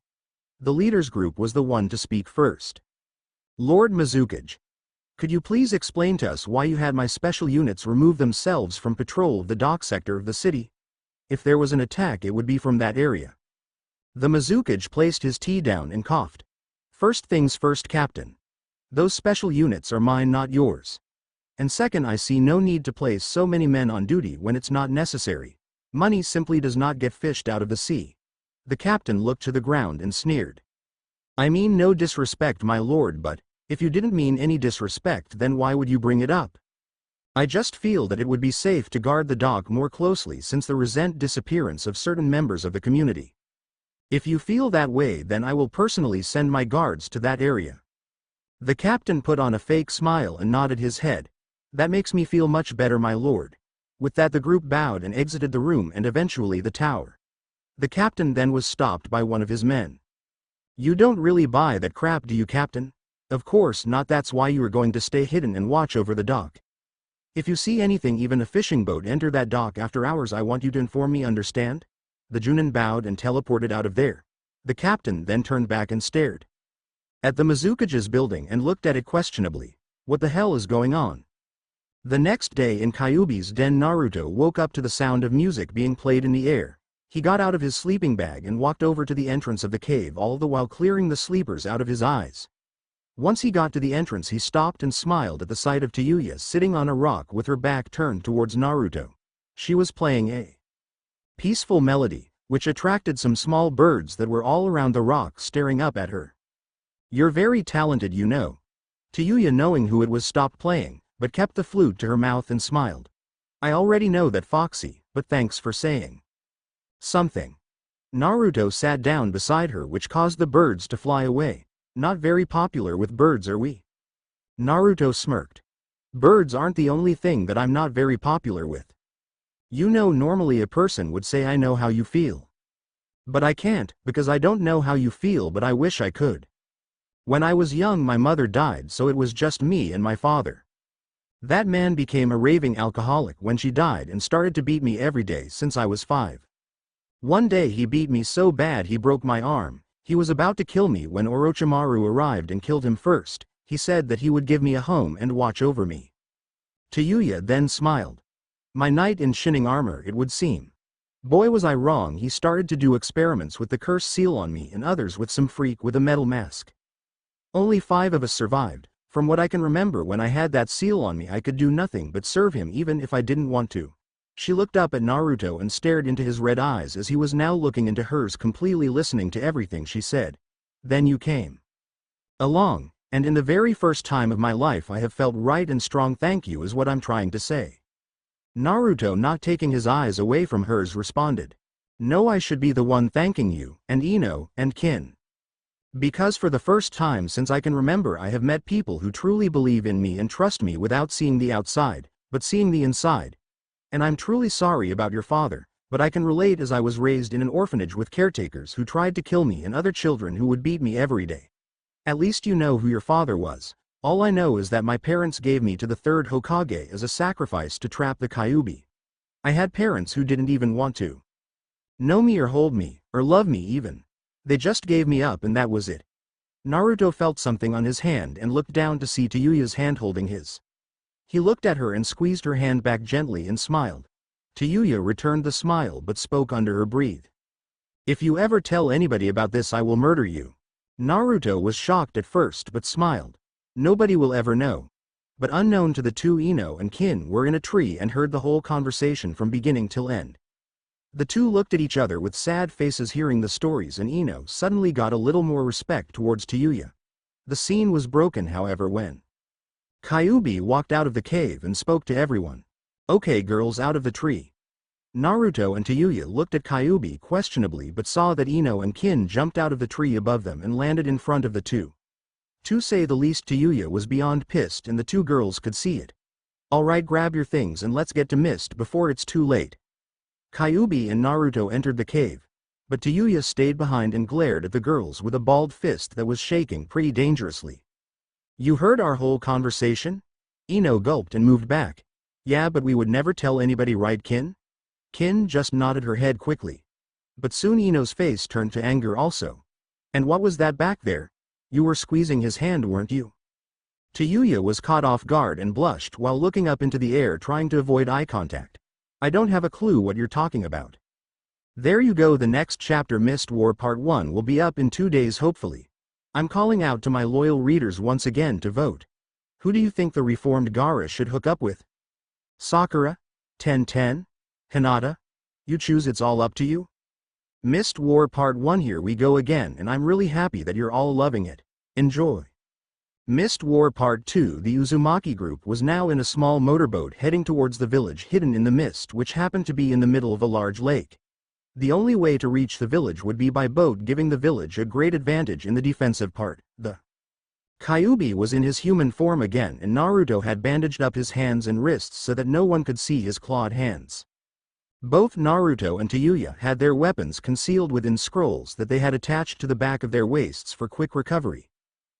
The leader's group was the one to speak first. Lord Mizukage, could you please explain to us why you had my special units remove themselves from patrol of the dock sector of the city? If there was an attack, it would be from that area. The Mizukage placed his tea down and coughed. First things first, Captain. Those special units are mine, not yours. And second, I see no need to place so many men on duty when it's not necessary. Money simply does not get fished out of the sea. The captain looked to the ground and sneered. I mean no disrespect, my lord, but if you didn't mean any disrespect, then why would you bring it up? I just feel that it would be safe to guard the dock more closely since the recent disappearance of certain members of the community. If you feel that way, then I will personally send my guards to that area. The captain put on a fake smile and nodded his head. That makes me feel much better, my lord. With that, the group bowed and exited the room and eventually the tower. The captain then was stopped by one of his men. You don't really buy that crap, do you, Captain? Of course not. That's why you are going to stay hidden and watch over the dock. If you see anything, even a fishing boat, enter that dock after hours. I want you to inform me, understand? The Junin bowed and teleported out of there. The captain then turned back and stared at the Mizukage's building and looked at it questionably. What the hell is going on? The next day in Kyuubi's den, Naruto woke up to the sound of music being played in the air. He got out of his sleeping bag and walked over to the entrance of the cave, all the while clearing the sleepers out of his eyes. Once he got to the entrance, he stopped and smiled at the sight of Tayuya sitting on a rock with her back turned towards Naruto. She was playing a peaceful melody, which attracted some small birds that were all around the rock staring up at her. You're very talented, you know. Tayuya, knowing who it was, stopped playing, but kept the flute to her mouth and smiled. I already know that, Foxy, but thanks for saying something. Naruto sat down beside her, which caused the birds to fly away. Not very popular with birds, are we? Naruto smirked. Birds aren't the only thing that I'm not very popular with. You know, normally a person would say I know how you feel. But I can't, because I don't know how you feel, but I wish I could. When I was young, my mother died, so it was just me and my father. That man became a raving alcoholic when she died and started to beat me every day since I was 5. One day he beat me so bad he broke my arm. He was about to kill me when Orochimaru arrived and killed him first. He said that he would give me a home and watch over me. Tayuya then smiled. My knight in shining armor, it would seem. Boy, was I wrong. He started to do experiments with the curse seal on me and others with some freak with a metal mask. Only 5 of us survived. From what I can remember, when I had that seal on me, I could do nothing but serve him even if I didn't want to. She looked up at Naruto and stared into his red eyes as he was now looking into hers, completely listening to everything she said. Then you came along, and in the very first time of my life I have felt right and strong. Thank you is what I'm trying to say. Naruto, not taking his eyes away from hers, responded. No, I should be the one thanking you, and Ino, and Kin. Because for the first time since I can remember I have met people who truly believe in me and trust me without seeing the outside, but seeing the inside. And I'm truly sorry about your father, but I can relate as I was raised in an orphanage with caretakers who tried to kill me and other children who would beat me every day. At least you know who your father was. All I know is that my parents gave me to the third Hokage as a sacrifice to trap the Kyuubi. I had parents who didn't even want to know me or hold me, or love me even. They just gave me up and that was it. Naruto felt something on his hand and looked down to see Tayuya's hand holding his. He looked at her and squeezed her hand back gently and smiled. Tayuya returned the smile but spoke under her breath. If you ever tell anybody about this I will murder you. Naruto was shocked at first but smiled. Nobody will ever know. But unknown to the two, Ino and Kin were in a tree and heard the whole conversation from beginning till end. The two looked at each other with sad faces hearing the stories, and Ino suddenly got a little more respect towards Tayuya. The scene was broken however when Kyuubi walked out of the cave and spoke to everyone. Okay girls, out of the tree. Naruto and Tayuya looked at Kyuubi questionably but saw that Ino and Kin jumped out of the tree above them and landed in front of the two. To say the least, Tayuya was beyond pissed and the two girls could see it. Alright, grab your things and let's get to Mist before it's too late. Kyuubi and Naruto entered the cave, but Tayuya stayed behind and glared at the girls with a balled fist that was shaking pretty dangerously. You heard our whole conversation? Ino gulped and moved back. Yeah, but we would never tell anybody, right Kin? Kin just nodded her head quickly. But soon Ino's face turned to anger also. And what was that back there? You were squeezing his hand, weren't you? Tayuya was caught off guard and blushed while looking up into the air, trying to avoid eye contact. I don't have a clue what you're talking about. There you go. The next chapter, Mist War Part 1, will be up in 2 days hopefully. I'm calling out to my loyal readers once again to vote. Who do you think the reformed Gaara should hook up with? Sakura? 10-10? Hinata? You choose, it's all up to you. Mist War Part 1, here we go again, and I'm really happy that you're all loving it. Enjoy. Mist War Part 2. The Uzumaki group was now in a small motorboat heading towards the village hidden in the mist, which happened to be in the middle of a large lake. The only way to reach the village would be by boat, giving the village a great advantage in the defensive part. The Kyuubi was in his human form again, and Naruto had bandaged up his hands and wrists so that no one could see his clawed hands. Both Naruto and Tayuya had their weapons concealed within scrolls that they had attached to the back of their waists for quick recovery.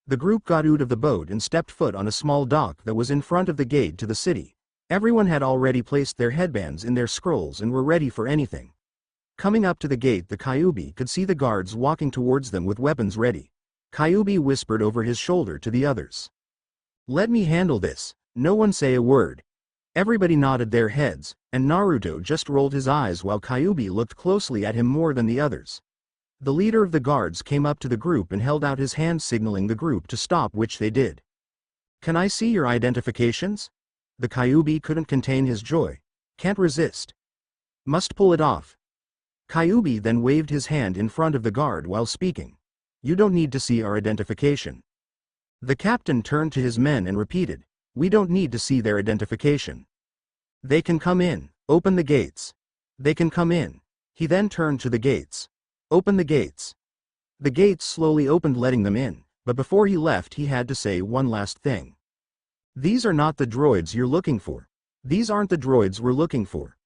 The group got out of the boat and stepped foot on a small dock that was in front of the gate to the city. Everyone had already placed their headbands in their scrolls and were ready for anything. Coming up to the gate, the Kyuubi could see the guards walking towards them with weapons ready. Kyuubi whispered over his shoulder to the others. Let me handle this. No one say a word. Everybody nodded their heads, and Naruto just rolled his eyes while Kyuubi looked closely at him more than the others. The leader of the guards came up to the group and held out his hand, signaling the group to stop, which they did. Can I see your identifications? The Kyuubi couldn't contain his joy. Can't resist. Must pull it off. Kyuubi then waved his hand in front of the guard while speaking. You don't need to see our identification. The captain turned to his men and repeated, we don't need to see their identification. They can come in. Open the gates. They can come in. He then turned to the gates. Open the gates. The gates slowly opened, letting them in, but before he left he had to say one last thing. These are not the droids you're looking for. These aren't the droids we're looking for.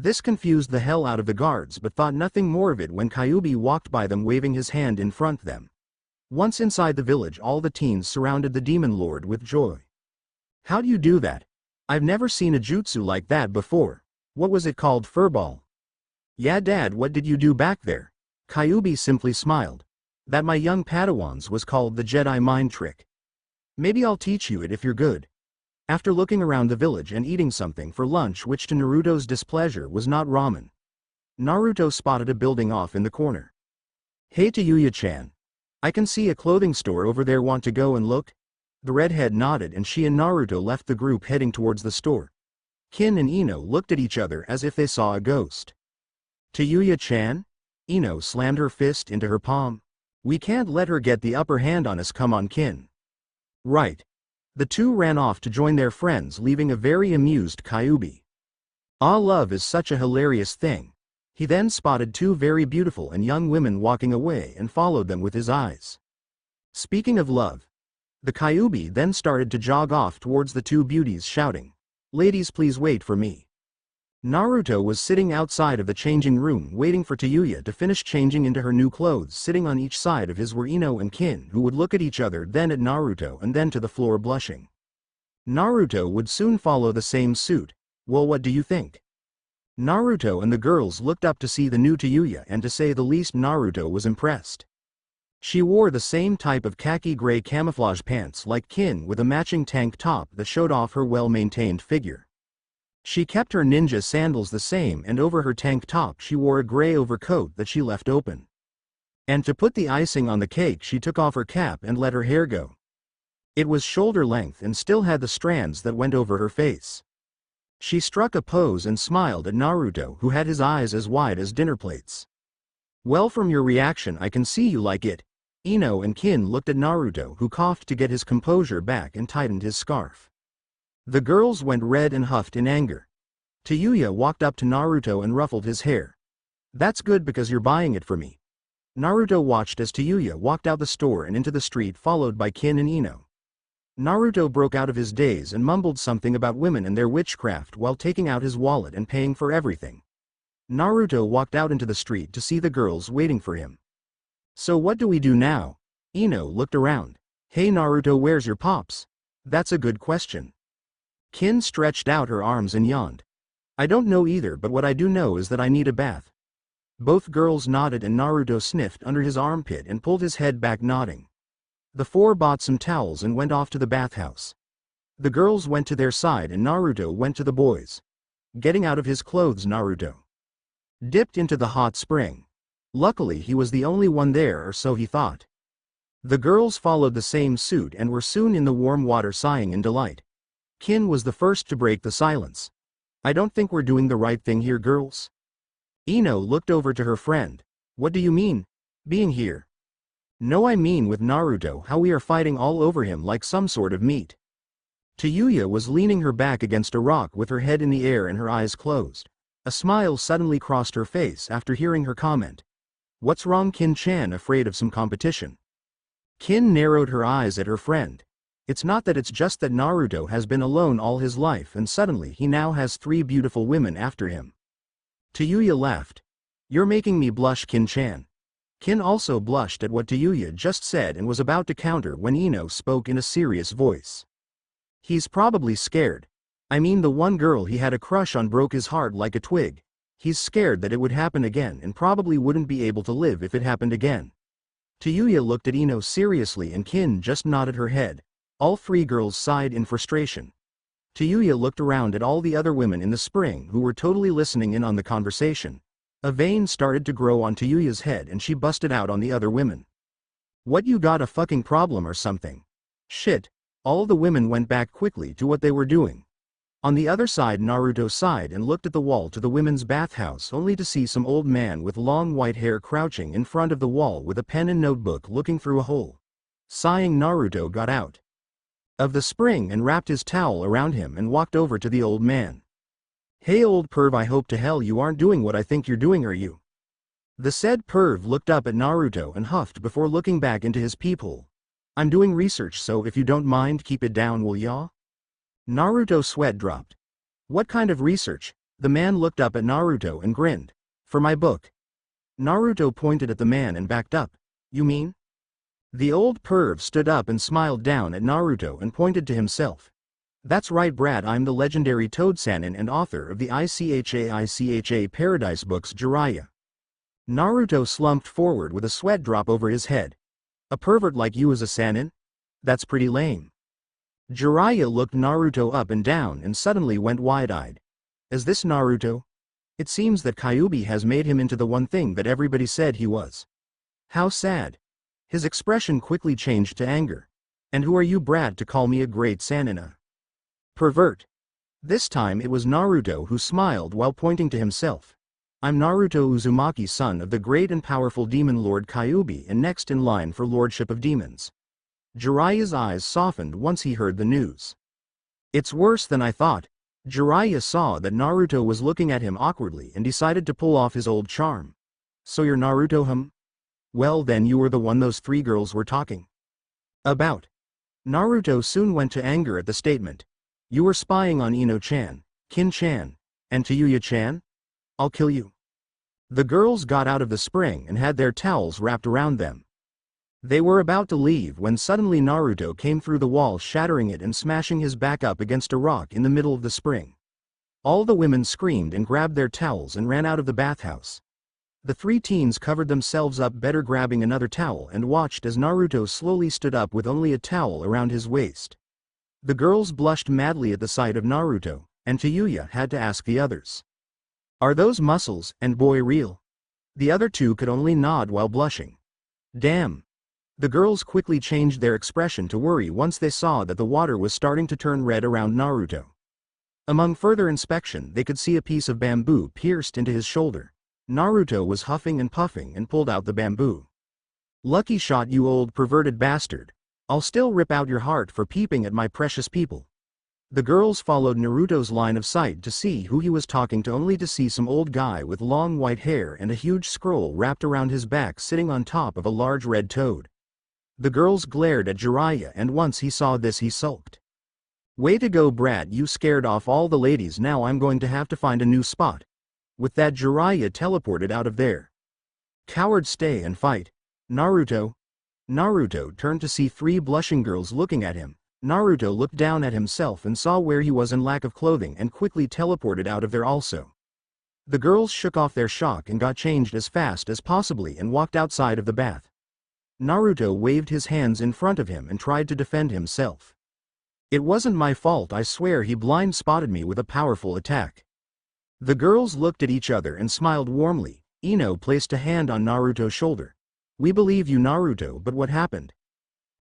This confused the hell out of the guards, but thought nothing more of it when Kyuubi walked by them waving his hand in front of them. Once inside the village, all the teens surrounded the demon lord with joy. How do you do that? I've never seen a jutsu like that before. What was it called? Furball? Yeah dad, what did you do back there? Kyuubi simply smiled. That, my young Padawans, was called the Jedi mind trick. Maybe I'll teach you it if you're good. After looking around the village and eating something for lunch, which to Naruto's displeasure was not ramen, Naruto spotted a building off in the corner. Hey Tayuya-chan. I can see a clothing store over there, want to go and look? The redhead nodded and she and Naruto left the group heading towards the store. Kin and Ino looked at each other as if they saw a ghost. Tayuya-chan? Ino slammed her fist into her palm. We can't let her get the upper hand on us, come on Kin. Right. The two ran off to join their friends, leaving a very amused Kyuubi. Ah, love is such a hilarious thing. He then spotted two very beautiful and young women walking away and followed them with his eyes. Speaking of love, the Kyuubi then started to jog off towards the two beauties, shouting, "Ladies, please wait for me." Naruto was sitting outside of the changing room waiting for Tayuya to finish changing into her new clothes. Sitting on each side of his were Ino and Kin, who would look at each other, then at Naruto, and then to the floor, blushing. Naruto would soon follow the same suit. Well, what do you think? Naruto and the girls looked up to see the new Tayuya, and to say the least Naruto was impressed. She wore the same type of khaki gray camouflage pants like Kin, with a matching tank top that showed off her well-maintained figure. She kept her ninja sandals the same, and over her tank top she wore a gray overcoat that she left open. And to put the icing on the cake, she took off her cap and let her hair go. It was shoulder length and still had the strands that went over her face. She struck a pose and smiled at Naruto, who had his eyes as wide as dinner plates. Well, from your reaction I can see you like it. Ino and Kin looked at Naruto, who coughed to get his composure back and tightened his scarf. The girls went red and huffed in anger. Tayuya walked up to Naruto and ruffled his hair. That's good because you're buying it for me. Naruto watched as Tayuya walked out the store and into the street, followed by Kin and Ino. Naruto broke out of his daze and mumbled something about women and their witchcraft while taking out his wallet and paying for everything. Naruto walked out into the street to see the girls waiting for him. So what do we do now? Ino looked around. Hey Naruto, where's your pops? That's a good question. Kin stretched out her arms and yawned. I don't know either, but what I do know is that I need a bath. Both girls nodded and Naruto sniffed under his armpit and pulled his head back, nodding. The four bought some towels and went off to the bathhouse. The girls went to their side and Naruto went to the boys. Getting out of his clothes, Naruto dipped into the hot spring. Luckily he was the only one there, or so he thought. The girls followed the same suit and were soon in the warm water, sighing in delight. Kin was the first to break the silence. I don't think we're doing the right thing here, girls. Ino looked over to her friend. What do you mean, being here? No, I mean with Naruto, how we are fighting all over him like some sort of meat. Tayuya was leaning her back against a rock with her head in the air and her eyes closed. A smile suddenly crossed her face after hearing her comment. What's wrong, Kin-chan, afraid of some competition? Kin narrowed her eyes at her friend. It's not that, it's just that Naruto has been alone all his life and suddenly he now has three beautiful women after him. Tayuya laughed. You're making me blush, Kin-chan. Kin also blushed at what Tayuya just said and was about to counter when Ino spoke in a serious voice. He's probably scared. I mean, the one girl he had a crush on broke his heart like a twig. He's scared that it would happen again and probably wouldn't be able to live if it happened again. Tayuya looked at Ino seriously and Kin just nodded her head. All three girls sighed in frustration. Tayuya looked around at all the other women in the spring who were totally listening in on the conversation. A vein started to grow on Tayuya's head and she busted out on the other women. What, you got a fucking problem or something? Shit. All the women went back quickly to what they were doing. On the other side, Naruto sighed and looked at the wall to the women's bathhouse, only to see some old man with long white hair crouching in front of the wall with a pen and notebook looking through a hole. Sighing, Naruto got out of the spring and wrapped his towel around him and walked over to the old man. Hey old perv, I hope to hell you aren't doing what I think you're doing, are you? The said perv looked up at Naruto and huffed before looking back into his peephole. I'm doing research, so if you don't mind, keep it down, will ya? Naruto's sweat dropped. What kind of research? The man looked up at Naruto and grinned. For my book. Naruto pointed at the man and backed up. You mean? The old perv stood up and smiled down at Naruto and pointed to himself. That's right, Brad, I'm the legendary Toad Sannin and author of the ICHA Paradise books, Jiraiya. Naruto slumped forward with a sweat drop over his head. A pervert like you is a Sannin? That's pretty lame. Jiraiya looked Naruto up and down and suddenly went wide-eyed. Is this Naruto? It seems that Kyuubi has made him into the one thing that everybody said he was. How sad. His expression quickly changed to anger. And who are you, Brad, to call me a great Sannin? Pervert. This time it was Naruto who smiled while pointing to himself. I'm Naruto Uzumaki, son of the great and powerful demon lord Kyuubi and next in line for lordship of demons. Jiraiya's eyes softened once he heard the news. It's worse than I thought. Jiraiya saw that Naruto was looking at him awkwardly and decided to pull off his old charm. So you're Naruto, hum? Well then you were the one those three girls were talking about. Naruto soon went to anger at the statement. You were spying on Ino-chan, Kin-chan, and Tayuya-chan? I'll kill you. The girls got out of the spring and had their towels wrapped around them. They were about to leave when suddenly Naruto came through the wall, shattering it and smashing his back up against a rock in the middle of the spring. All the women screamed and grabbed their towels and ran out of the bathhouse. The three teens covered themselves up better, grabbing another towel, and watched as Naruto slowly stood up with only a towel around his waist. The girls blushed madly at the sight of Naruto, and Tayuya had to ask the others. Are those muscles and boy real? The other two could only nod while blushing. Damn. The girls quickly changed their expression to worry once they saw that the water was starting to turn red around Naruto. Among further inspection, they could see a piece of bamboo pierced into his shoulder. Naruto was huffing and puffing and pulled out the bamboo. Lucky shot, you old perverted bastard. I'll still rip out your heart for peeping at my precious people. The girls followed Naruto's line of sight to see who he was talking to, only to see some old guy with long white hair and a huge scroll wrapped around his back sitting on top of a large red toad. The girls glared at Jiraiya, and once he saw this he sulked. Way to go, Brad, you scared off all the ladies. Now I'm going to have to find a new spot. With that, Jiraiya teleported out of there. Coward, stay and fight. Naruto. Naruto turned to see three blushing girls looking at him. Naruto looked down at himself and saw where he was in lack of clothing and quickly teleported out of there also. The girls shook off their shock and got changed as fast as possibly and walked outside of the bath. Naruto waved his hands in front of him and tried to defend himself. It wasn't my fault, I swear he blind spotted me with a powerful attack. The girls looked at each other and smiled warmly. Ino placed a hand on Naruto's shoulder. We believe you, Naruto, but what happened?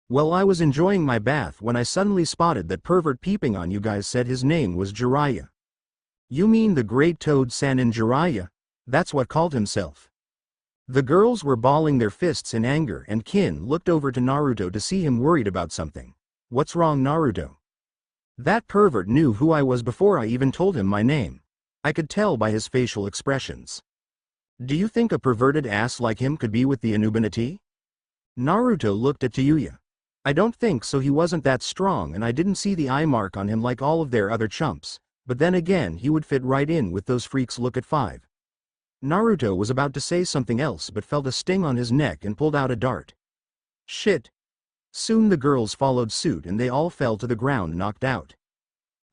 Well, I was enjoying my bath when I suddenly spotted that pervert peeping on you guys. Said his name was Jiraiya. You mean the great Toad Sannin Jiraiya? That's what called himself. The girls were balling their fists in anger, and Kin looked over to Naruto to see him worried about something. What's wrong, Naruto? That pervert knew who I was before I even told him my name. I could tell by his facial expressions. Do you think a perverted ass like him could be with the Anuban? Naruto looked at Tayuya. I don't think so, he wasn't that strong and I didn't see the eye mark on him like all of their other chumps, but then again he would fit right in with those freaks. Look at 5. Naruto was about to say something else but felt a sting on his neck and pulled out a dart. Shit. Soon the girls followed suit and they all fell to the ground knocked out.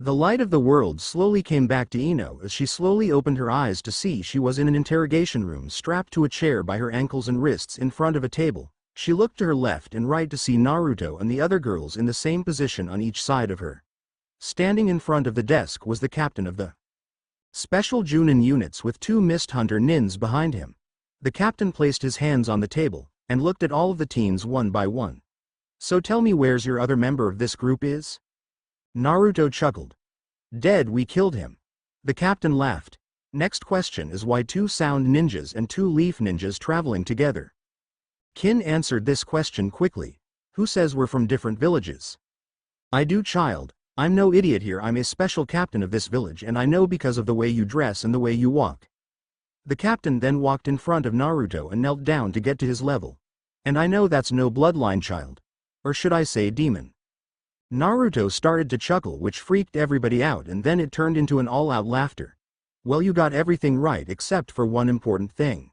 The light of the world slowly came back to Ino as she slowly opened her eyes to see she was in an interrogation room, strapped to a chair by her ankles and wrists in front of a table. She looked to her left and right to see Naruto and the other girls in the same position on each side of her. Standing in front of the desk was the captain of the Special Junin units with 2 Mist Hunter Nins behind him. The captain placed his hands on the table and looked at all of the teens one by one. So tell me, where's your other member of this group is? Naruto chuckled. Dead, we killed him. The captain laughed. Next question is why 2 sound ninjas and 2 leaf ninjas traveling together? Kin answered this question quickly. Who says we're from different villages? I do, child. I'm no idiot here. I'm a special captain of this village and I know because of the way you dress and the way you walk. The captain then walked in front of Naruto and knelt down to get to his level. And I know that's no bloodline, child. Or should I say demon. Naruto started to chuckle, which freaked everybody out, and then it turned into an all-out laughter. Well, you got everything right except for one important thing.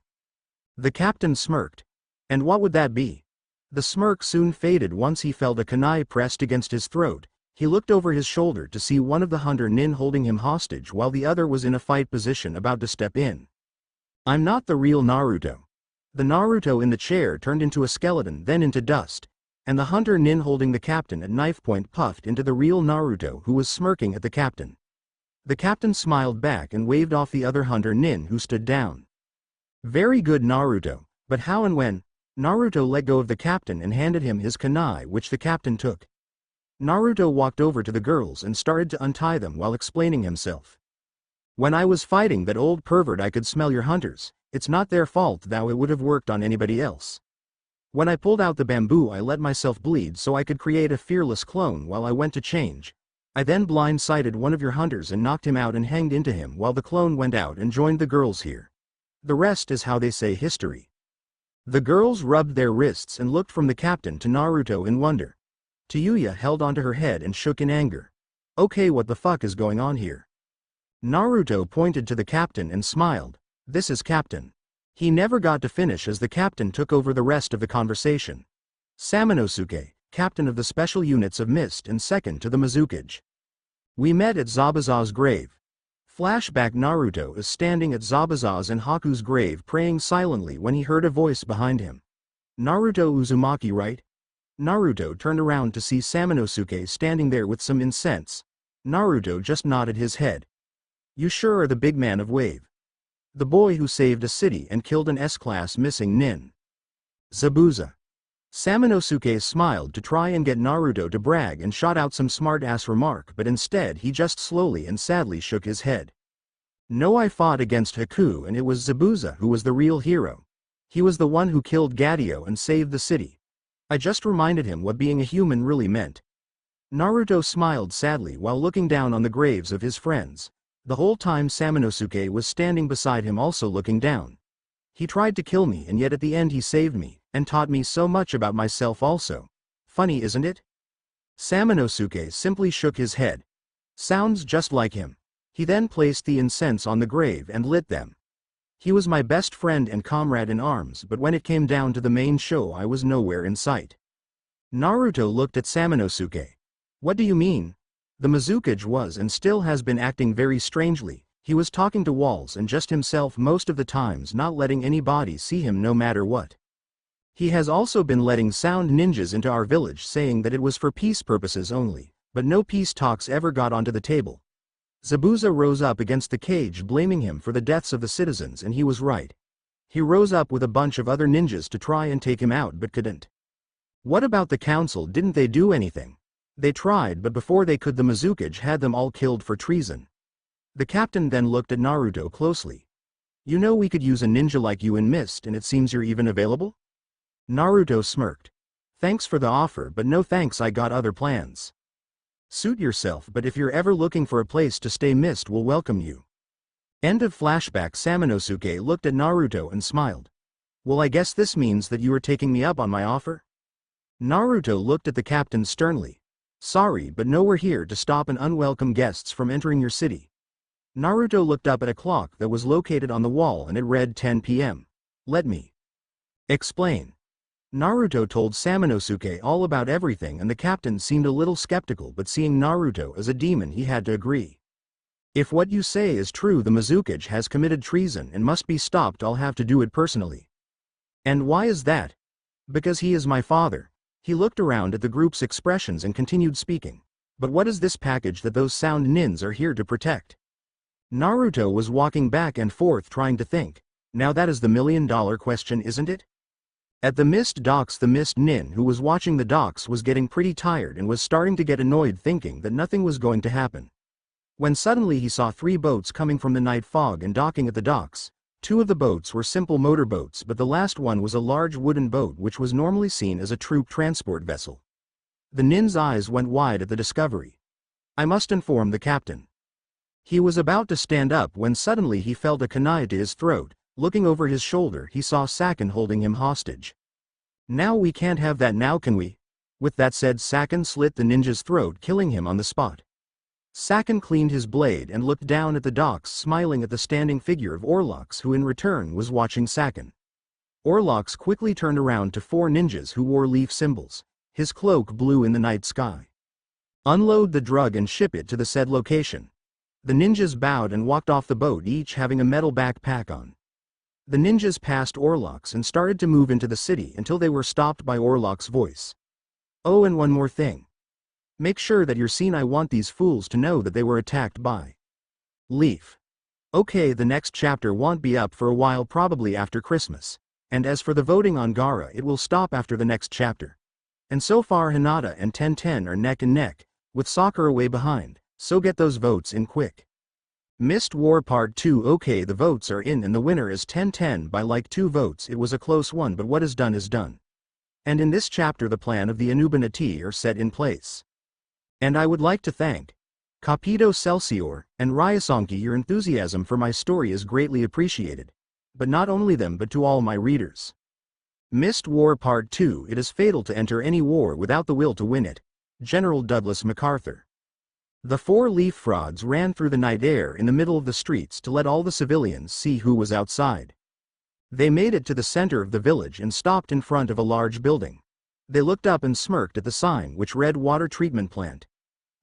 The captain smirked. And what would that be? The smirk soon faded once he felt a kunai pressed against his throat. He looked over his shoulder to see one of the hunter nin holding him hostage while the other was in a fight position about to step in. I'm not the real Naruto. The Naruto in the chair turned into a skeleton, then into dust, and the hunter nin holding the captain at knife point puffed into the real Naruto, who was smirking at the captain. The captain smiled back and waved off the other hunter nin, who stood down. Very good, Naruto, but how and when? Naruto let go of the captain and handed him his kunai, which the captain took. Naruto walked over to the girls and started to untie them while explaining himself. When I was fighting that old pervert I could smell your hunters, it's not their fault though it would have worked on anybody else. When I pulled out the bamboo I let myself bleed so I could create a fearless clone while I went to change. I then blindsided one of your hunters and knocked him out and hanged into him while the clone went out and joined the girls here. The rest is how they say history. The girls rubbed their wrists and looked from the captain to Naruto in wonder. Tayuya held onto her head and shook in anger. Okay, what the fuck is going on here? Naruto pointed to the captain and smiled. This is captain. He never got to finish as the captain took over the rest of the conversation. Samanosuke, captain of the special units of Mist and second to the Mizukage. We met at Zabuza's grave. Flashback: Naruto is standing at Zabuza's and Haku's grave praying silently when he heard a voice behind him. Naruto Uzumaki, right? Naruto turned around to see Samanosuke standing there with some incense. Naruto just nodded his head. You sure are the big man of Wave. The boy who saved a city and killed an S-class missing nin. Zabuza. Samanosuke smiled to try and get Naruto to brag and shot out some smart-ass remark, but instead he just slowly and sadly shook his head. No, I fought against Haku and it was Zabuza who was the real hero. He was the one who killed Gadio and saved the city. I just reminded him what being a human really meant. Naruto smiled sadly while looking down on the graves of his friends. The whole time Samanosuke was standing beside him also looking down. He tried to kill me and yet at the end he saved me, and taught me so much about myself also. Funny, isn't it? Samanosuke simply shook his head. Sounds just like him. He then placed the incense on the grave and lit them. He was my best friend and comrade in arms, but when it came down to the main show I was nowhere in sight. Naruto looked at Samanosuke. What do you mean? The Mizukage was and still has been acting very strangely. He was talking to walls and just himself most of the times, not letting anybody see him no matter what. He has also been letting sound ninjas into our village saying that it was for peace purposes only, but no peace talks ever got onto the table. Zabuza rose up against the cage blaming him for the deaths of the citizens, and he was right. He rose up with a bunch of other ninjas to try and take him out but couldn't. What about the council? Didn't they do anything? They tried, but before they could the Mizukage had them all killed for treason. The captain then looked at Naruto closely. You know, we could use a ninja like you in Mist, and it seems you're even available? Naruto smirked. Thanks for the offer, but no thanks, I got other plans. Suit yourself, but if you're ever looking for a place to stay, Mist will welcome you. End of flashback. Samanosuke looked at Naruto and smiled. Well, I guess this means that you are taking me up on my offer? Naruto looked at the captain sternly. Sorry, but no, we're here to stop unwelcome guests from entering your city. Naruto looked up at a clock that was located on the wall and it read 10 p.m. Let me explain. Naruto told Samanosuke all about everything and the captain seemed a little skeptical, but seeing Naruto as a demon he had to agree. If what you say is true, the Mizukage has committed treason and must be stopped. I'll have to do it personally. And why is that? Because he is my father. He looked around at the group's expressions and continued speaking. But what is this package that those sound nins are here to protect? Naruto was walking back and forth trying to think. Now that is the million-dollar question, isn't it? At the Mist docks, the Mist nin who was watching the docks was getting pretty tired and was starting to get annoyed, thinking that nothing was going to happen. When suddenly he saw 3 boats coming from the night fog and docking at the docks. 2 of the boats were simple motorboats, but the last one was a large wooden boat which was normally seen as a troop transport vessel. The nin's eyes went wide at the discovery. I must inform the captain. He was about to stand up when suddenly he felt a kunai to his throat. Looking over his shoulder he saw Sakin holding him hostage. Now we can't have that now, can we? With that said, Sakin slit the ninja's throat, killing him on the spot. Sakin cleaned his blade and looked down at the docks, smiling at the standing figure of Orlox, who in return was watching Sakin. Orlox quickly turned around to 4 ninjas who wore leaf symbols. His cloak blew in the night sky. Unload the drug and ship it to the said location. The ninjas bowed and walked off the boat, each having a metal backpack on. The ninjas passed Orlox and started to move into the city until they were stopped by Orlox's voice. Oh, and one more thing. Make sure that you're seen. I want these fools to know that they were attacked by Leaf. Okay, the next chapter won't be up for a while, probably after Christmas. And as for the voting on Gaara, it will stop after the next chapter. And so far Hinata and Tenten are neck and neck, with Sakura way behind, so get those votes in quick. Mist War Part 2. Okay, the votes are in and the winner is Tenten by like 2 votes. It was a close one, but what is done is done. And in this chapter the plan of the Anuban are set in place. And I would like to thank Capito Celsior and Ryasonki. Your enthusiasm for my story is greatly appreciated. But not only them but to all my readers. Mist War Part 2. It is fatal to enter any war without the will to win it. General Douglas MacArthur. The 4 leaf frauds ran through the night air in the middle of the streets to let all the civilians see who was outside. They made it to the center of the village and stopped in front of a large building. They looked up and smirked at the sign which read Water Treatment Plant.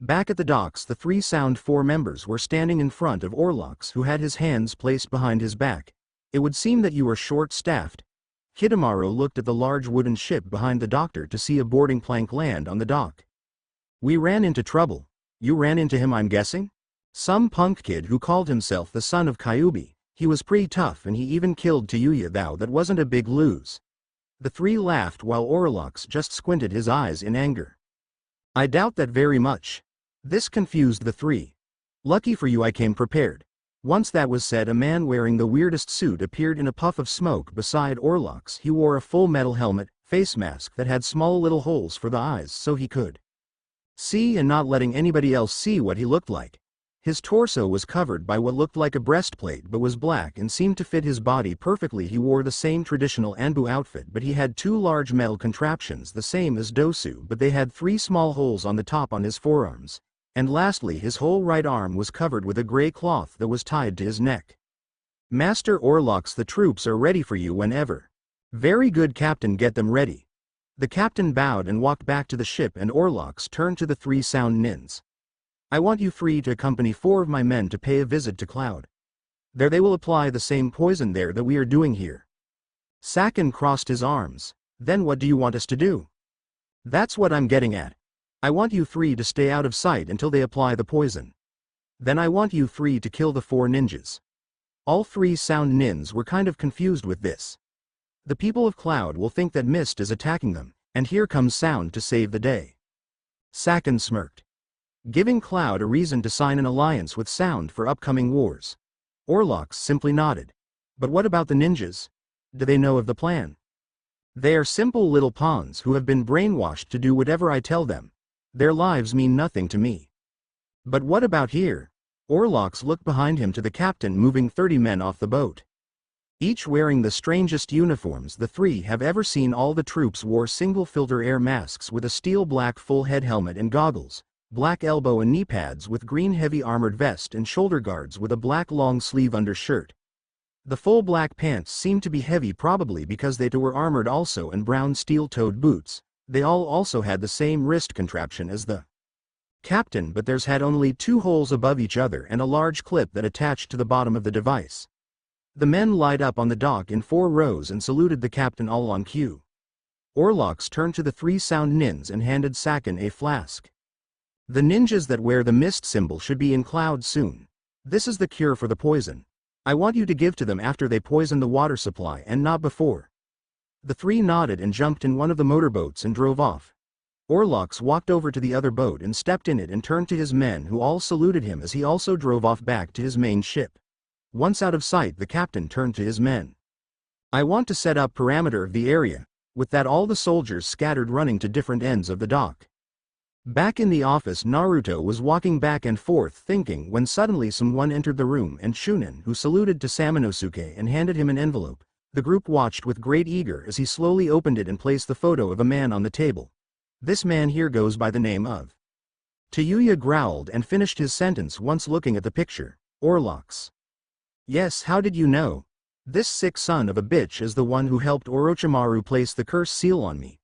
Back at the docks the 3 Sound 4 members were standing in front of Orlox, who had his hands placed behind his back. It would seem that you were short-staffed. Hidemaru looked at the large wooden ship behind the doctor to see a boarding plank land on the dock. We ran into trouble. You ran into him, I'm guessing? Some punk kid who called himself the son of Kyuubi. He was pretty tough and he even killed Tayuya though. That wasn't a big lose. The 3 laughed while Orlox just squinted his eyes in anger. I doubt that very much. This confused the 3. Lucky for you I came prepared. Once that was said, a man wearing the weirdest suit appeared in a puff of smoke beside Orlox. He wore a full metal helmet, face mask that had small little holes for the eyes so he could see and not letting anybody else see what he looked like. His torso was covered by what looked like a breastplate but was black and seemed to fit his body perfectly. He wore the same traditional Anbu outfit, but he had 2 large metal contraptions the same as Dosu, but they had 3 small holes on the top on his forearms. And lastly, his whole right arm was covered with a gray cloth that was tied to his neck. Master Orlox, the troops are ready for you whenever. Very good, Captain, get them ready. The captain bowed and walked back to the ship, and Orlox turned to the 3 Sound Nins. I want you 3 to accompany 4 of my men to pay a visit to Cloud. There they will apply the same poison there that we are doing here. Sakin crossed his arms. Then what do you want us to do? That's what I'm getting at. I want you 3 to stay out of sight until they apply the poison. Then I want you 3 to kill the 4 ninjas. All 3 Sound Nins were kind of confused with this. The people of Cloud will think that Mist is attacking them, and here comes Sound to save the day. Sakin smirked. Giving Cloud a reason to sign an alliance with Sound for upcoming wars. Orlox simply nodded. But what about the ninjas? Do they know of the plan? They are simple little pawns who have been brainwashed to do whatever I tell them. Their lives mean nothing to me. But what about here? Orlox looked behind him to the captain moving 30 men off the boat. Each wearing the strangest uniforms the 3 have ever seen. All the troops wore single-filter air masks with a steel black full-head helmet and goggles, black elbow and knee pads with green heavy armored vest and shoulder guards with a black long-sleeve undershirt. The full black pants seemed to be heavy, probably because they too were armored also, and brown steel-toed boots. They all also had the same wrist contraption as the captain, but theirs had only 2 holes above each other and a large clip that attached to the bottom of the device. The men lined up on the dock in 4 rows and saluted the captain all on cue. Orlox turned to the 3 Sound Nins and handed Sakin a flask. The ninjas that wear the mist symbol should be in Cloud soon. This is the cure for the poison. I want you to give to them after they poison the water supply and not before. The 3 nodded and jumped in one of the motorboats and drove off. Orlox walked over to the other boat and stepped in it and turned to his men, who all saluted him as he also drove off back to his main ship. Once out of sight, the captain turned to his men. I want to set up perimeter of the area. With that, all the soldiers scattered, running to different ends of the dock. Back in the office, Naruto was walking back and forth thinking when suddenly someone entered the room, and Shunin, who saluted to Samanosuke and handed him an envelope. The group watched with great eager as he slowly opened it and placed the photo of a man on the table. This man here goes by the name of. Tayuya growled and finished his sentence once looking at the picture. Orlox. Yes, how did you know? This sick son of a bitch is the one who helped Orochimaru place the curse seal on me.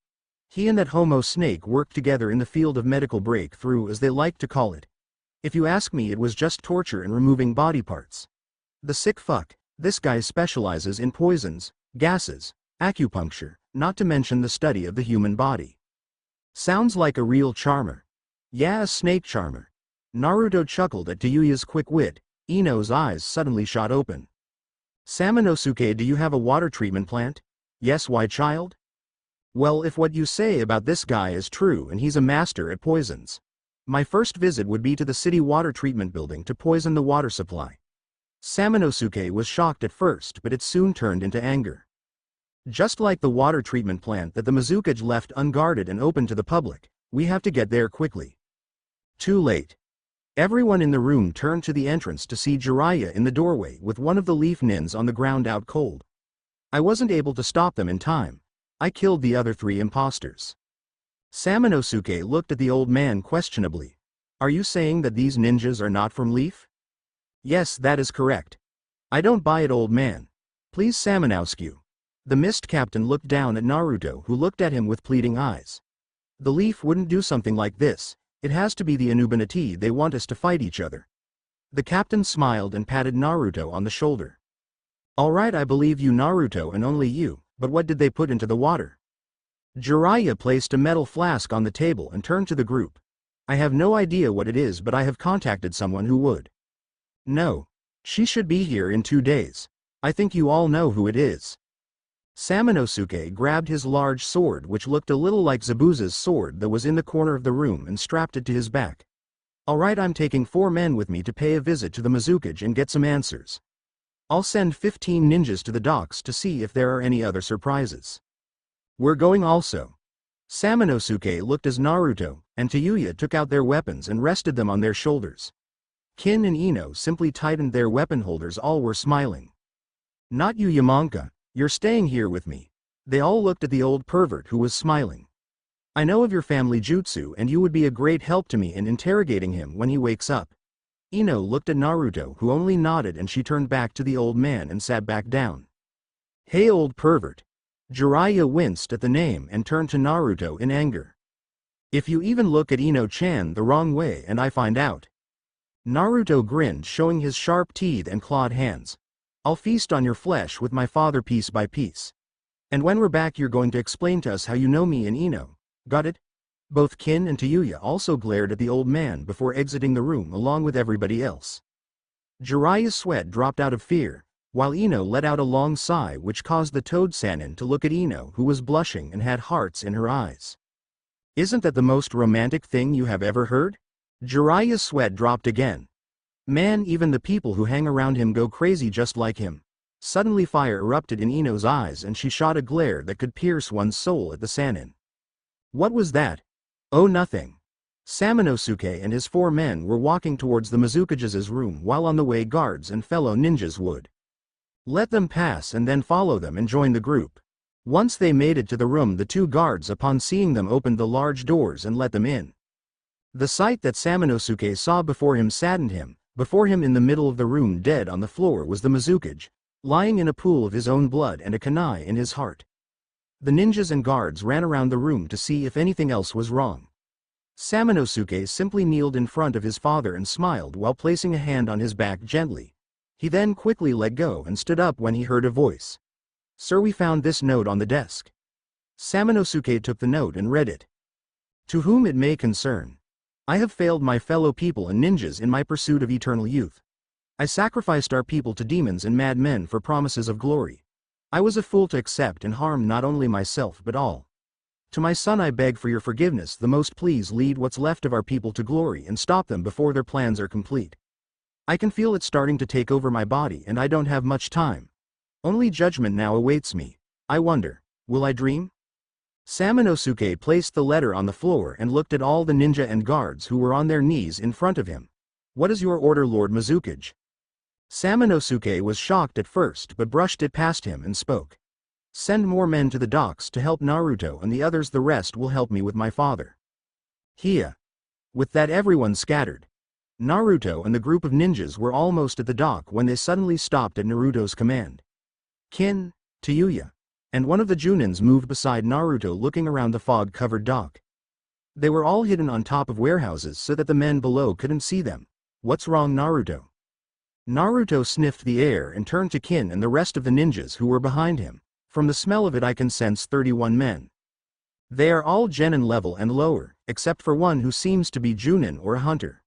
He and that homo snake worked together in the field of medical breakthrough, as they like to call it. If you ask me, it was just torture and removing body parts. The sick fuck. This guy specializes in poisons, gases, acupuncture, not to mention the study of the human body. Sounds like a real charmer. Yeah, a snake charmer. Naruto chuckled at Tayuya's quick wit. Ino's eyes suddenly shot open. Samanosuke, do you have a water treatment plant? Yes, why, child? Well, if what you say about this guy is true and he's a master at poisons, my first visit would be to the city water treatment building to poison the water supply. Samanosuke was shocked at first, but it soon turned into anger. Just like the water treatment plant that the Mizukage left unguarded and open to the public, we have to get there quickly. Too late. Everyone in the room turned to the entrance to see Jiraiya in the doorway with one of the leaf nins on the ground out cold. I wasn't able to stop them in time. I killed the other 3 imposters. Samanosuke looked at the old man questionably. Are you saying that these ninjas are not from Leaf? Yes, that is correct. I don't buy it, old man. Please, Samanosuke. The mist captain looked down at Naruto, who looked at him with pleading eyes. The Leaf wouldn't do something like this. It has to be the Anuban. They want us to fight each other. The captain smiled and patted Naruto on the shoulder. Alright, I believe you, Naruto, and only you, but what did they put into the water? Jiraiya placed a metal flask on the table and turned to the group. I have no idea what it is, but I have contacted someone who would. No. She should be here in 2 days. I think you all know who it is. Samanosuke grabbed his large sword, which looked a little like Zabuza's sword that was in the corner of the room, and strapped it to his back. Alright, I'm taking 4 men with me to pay a visit to the Mizukage and get some answers. I'll send 15 ninjas to the docks to see if there are any other surprises. We're going also. Samanosuke looked as Naruto and Tayuya took out their weapons and rested them on their shoulders. Kin and Ino simply tightened their weapon holders. All were smiling. Not you, Yamanaka. You're staying here with me. They all looked at the old pervert who was smiling. I know of your family jutsu and you would be a great help to me in interrogating him when he wakes up. Ino looked at Naruto, who only nodded, and she turned back to the old man and sat back down. Hey, old pervert. Jiraiya winced at the name and turned to Naruto in anger. If you even look at Ino-chan the wrong way and I find out. Naruto grinned, showing his sharp teeth and clawed hands. I'll feast on your flesh with my father piece by piece. And when we're back, you're going to explain to us how you know me and Ino. Got it? Both Kin and Tayuya also glared at the old man before exiting the room along with everybody else. Jiraiya's sweat dropped out of fear, while Ino let out a long sigh, which caused the Toad Sannin to look at Ino, who was blushing and had hearts in her eyes. Isn't that the most romantic thing you have ever heard? Jiraiya's sweat dropped again. Man, even the people who hang around him go crazy just like him. Suddenly fire erupted in Ino's eyes and she shot a glare that could pierce one's soul at the Sannin. What was that? Oh, nothing. Samanosuke and his 4 men were walking towards the Mizukage's room, while on the way guards and fellow ninjas would let them pass and then follow them and join the group. Once they made it to the room, the 2 guards, upon seeing them, opened the large doors and let them in. The sight that Samanosuke saw before him saddened him. Before him, in the middle of the room, dead on the floor, was the Mizukage, lying in a pool of his own blood and a kunai in his heart. The ninjas and guards ran around the room to see if anything else was wrong. Samanosuke simply kneeled in front of his father and smiled while placing a hand on his back gently. He then quickly let go and stood up when he heard a voice. Sir, we found this note on the desk. Samanosuke took the note and read it. To whom it may concern. I have failed my fellow people and ninjas in my pursuit of eternal youth. I sacrificed our people to demons and madmen for promises of glory. I was a fool to accept and harm not only myself but all. To my son I beg for your forgiveness. The most please lead what's left of our people to glory and stop them before their plans are complete. I can feel it starting to take over my body and I don't have much time. Only judgment now awaits me. I wonder, will I dream? Samanosuke placed the letter on the floor and looked at all the ninja and guards who were on their knees in front of him. What is your order, Lord Mizukage? Samanosuke was shocked at first but brushed it past him and spoke. Send more men to the docks to help Naruto and the others. The rest will help me with my father. Hiya. With that, everyone scattered. Naruto and the group of ninjas were almost at the dock when they suddenly stopped at Naruto's command. Kin, Tayuya, and one of the Junins moved beside Naruto, looking around the fog-covered dock. They were all hidden on top of warehouses so that the men below couldn't see them. What's wrong, Naruto? Naruto sniffed the air and turned to Kin and the rest of the ninjas who were behind him. From the smell of it I can sense 31 men. They are all genin level and lower, except for one who seems to be Junin or a hunter.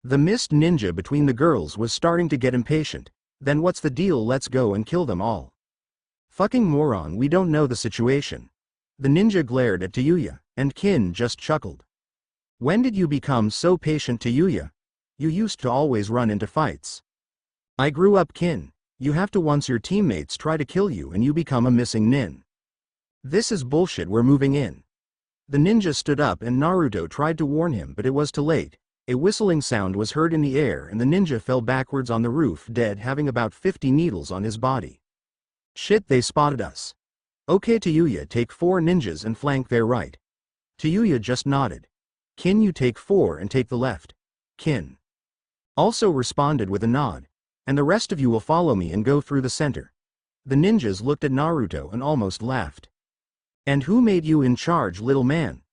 The mist ninja between the girls was starting to get impatient. Then what's the deal? Let's go and kill them all. Fucking moron, we don't know the situation. The ninja glared at Tayuya, and Kin just chuckled. When did you become so patient, Tayuya? You used to always run into fights. I grew up, Kin. You have to once your teammates try to kill you and you become a missing nin. This is bullshit, we're moving in. The ninja stood up and Naruto tried to warn him, but it was too late. A whistling sound was heard in the air and the ninja fell backwards on the roof dead, having about 50 needles on his body. Shit, they spotted us. Okay, Tayuya, take 4 ninjas and flank their right. Tayuya just nodded. Kin, you take 4 and take the left. Kin also responded with a nod. And the rest of you will follow me and go through the center. The ninjas looked at Naruto and almost laughed. And who made you in charge, little man?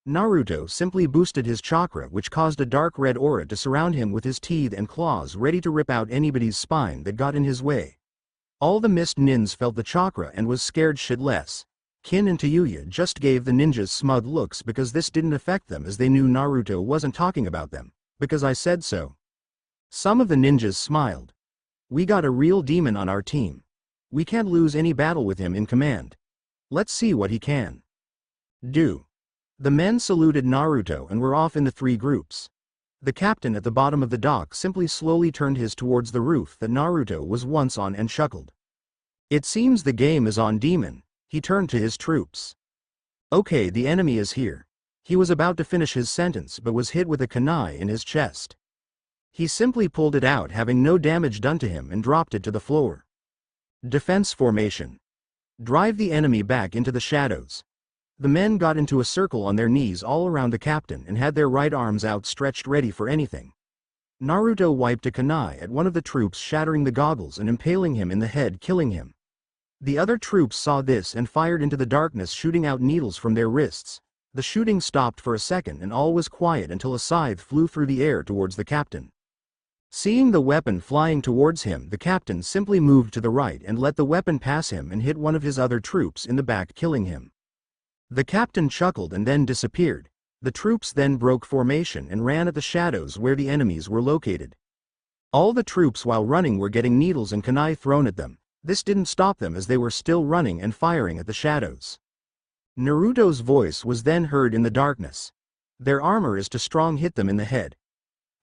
Naruto simply boosted his chakra, which caused a dark red aura to surround him with his teeth and claws ready to rip out anybody's spine that got in his way. All the mist nins felt the chakra and was scared shitless. Kin and Tayuya just gave the ninjas smug looks because this didn't affect them, as they knew Naruto wasn't talking about them. Because I said so. Some of the ninjas smiled. We got a real demon on our team. We can't lose any battle with him in command. Let's see what he can do. The men saluted Naruto and were off in the 3 groups. The captain at the bottom of the dock simply slowly turned his towards the roof that Naruto was once on and chuckled. It seems the game is on, demon. He turned to his troops. Okay, the enemy is here. He was about to finish his sentence but was hit with a kunai in his chest. He simply pulled it out, having no damage done to him, and dropped it to the floor. Defense formation. Drive the enemy back into the shadows. The men got into a circle on their knees all around the captain and had their right arms outstretched ready for anything. Naruto wiped a kunai at one of the troops, shattering the goggles and impaling him in the head, killing him. The other troops saw this and fired into the darkness, shooting out needles from their wrists. The shooting stopped for a second and all was quiet until a scythe flew through the air towards the captain. Seeing the weapon flying towards him, the captain simply moved to the right and let the weapon pass him and hit one of his other troops in the back, killing him. The captain chuckled and then disappeared. The troops then broke formation and ran at the shadows where the enemies were located. All the troops while running were getting needles and kunai thrown at them. This didn't stop them as they were still running and firing at the shadows. Naruto's voice was then heard in the darkness. Their armor is too strong, hit them in the head.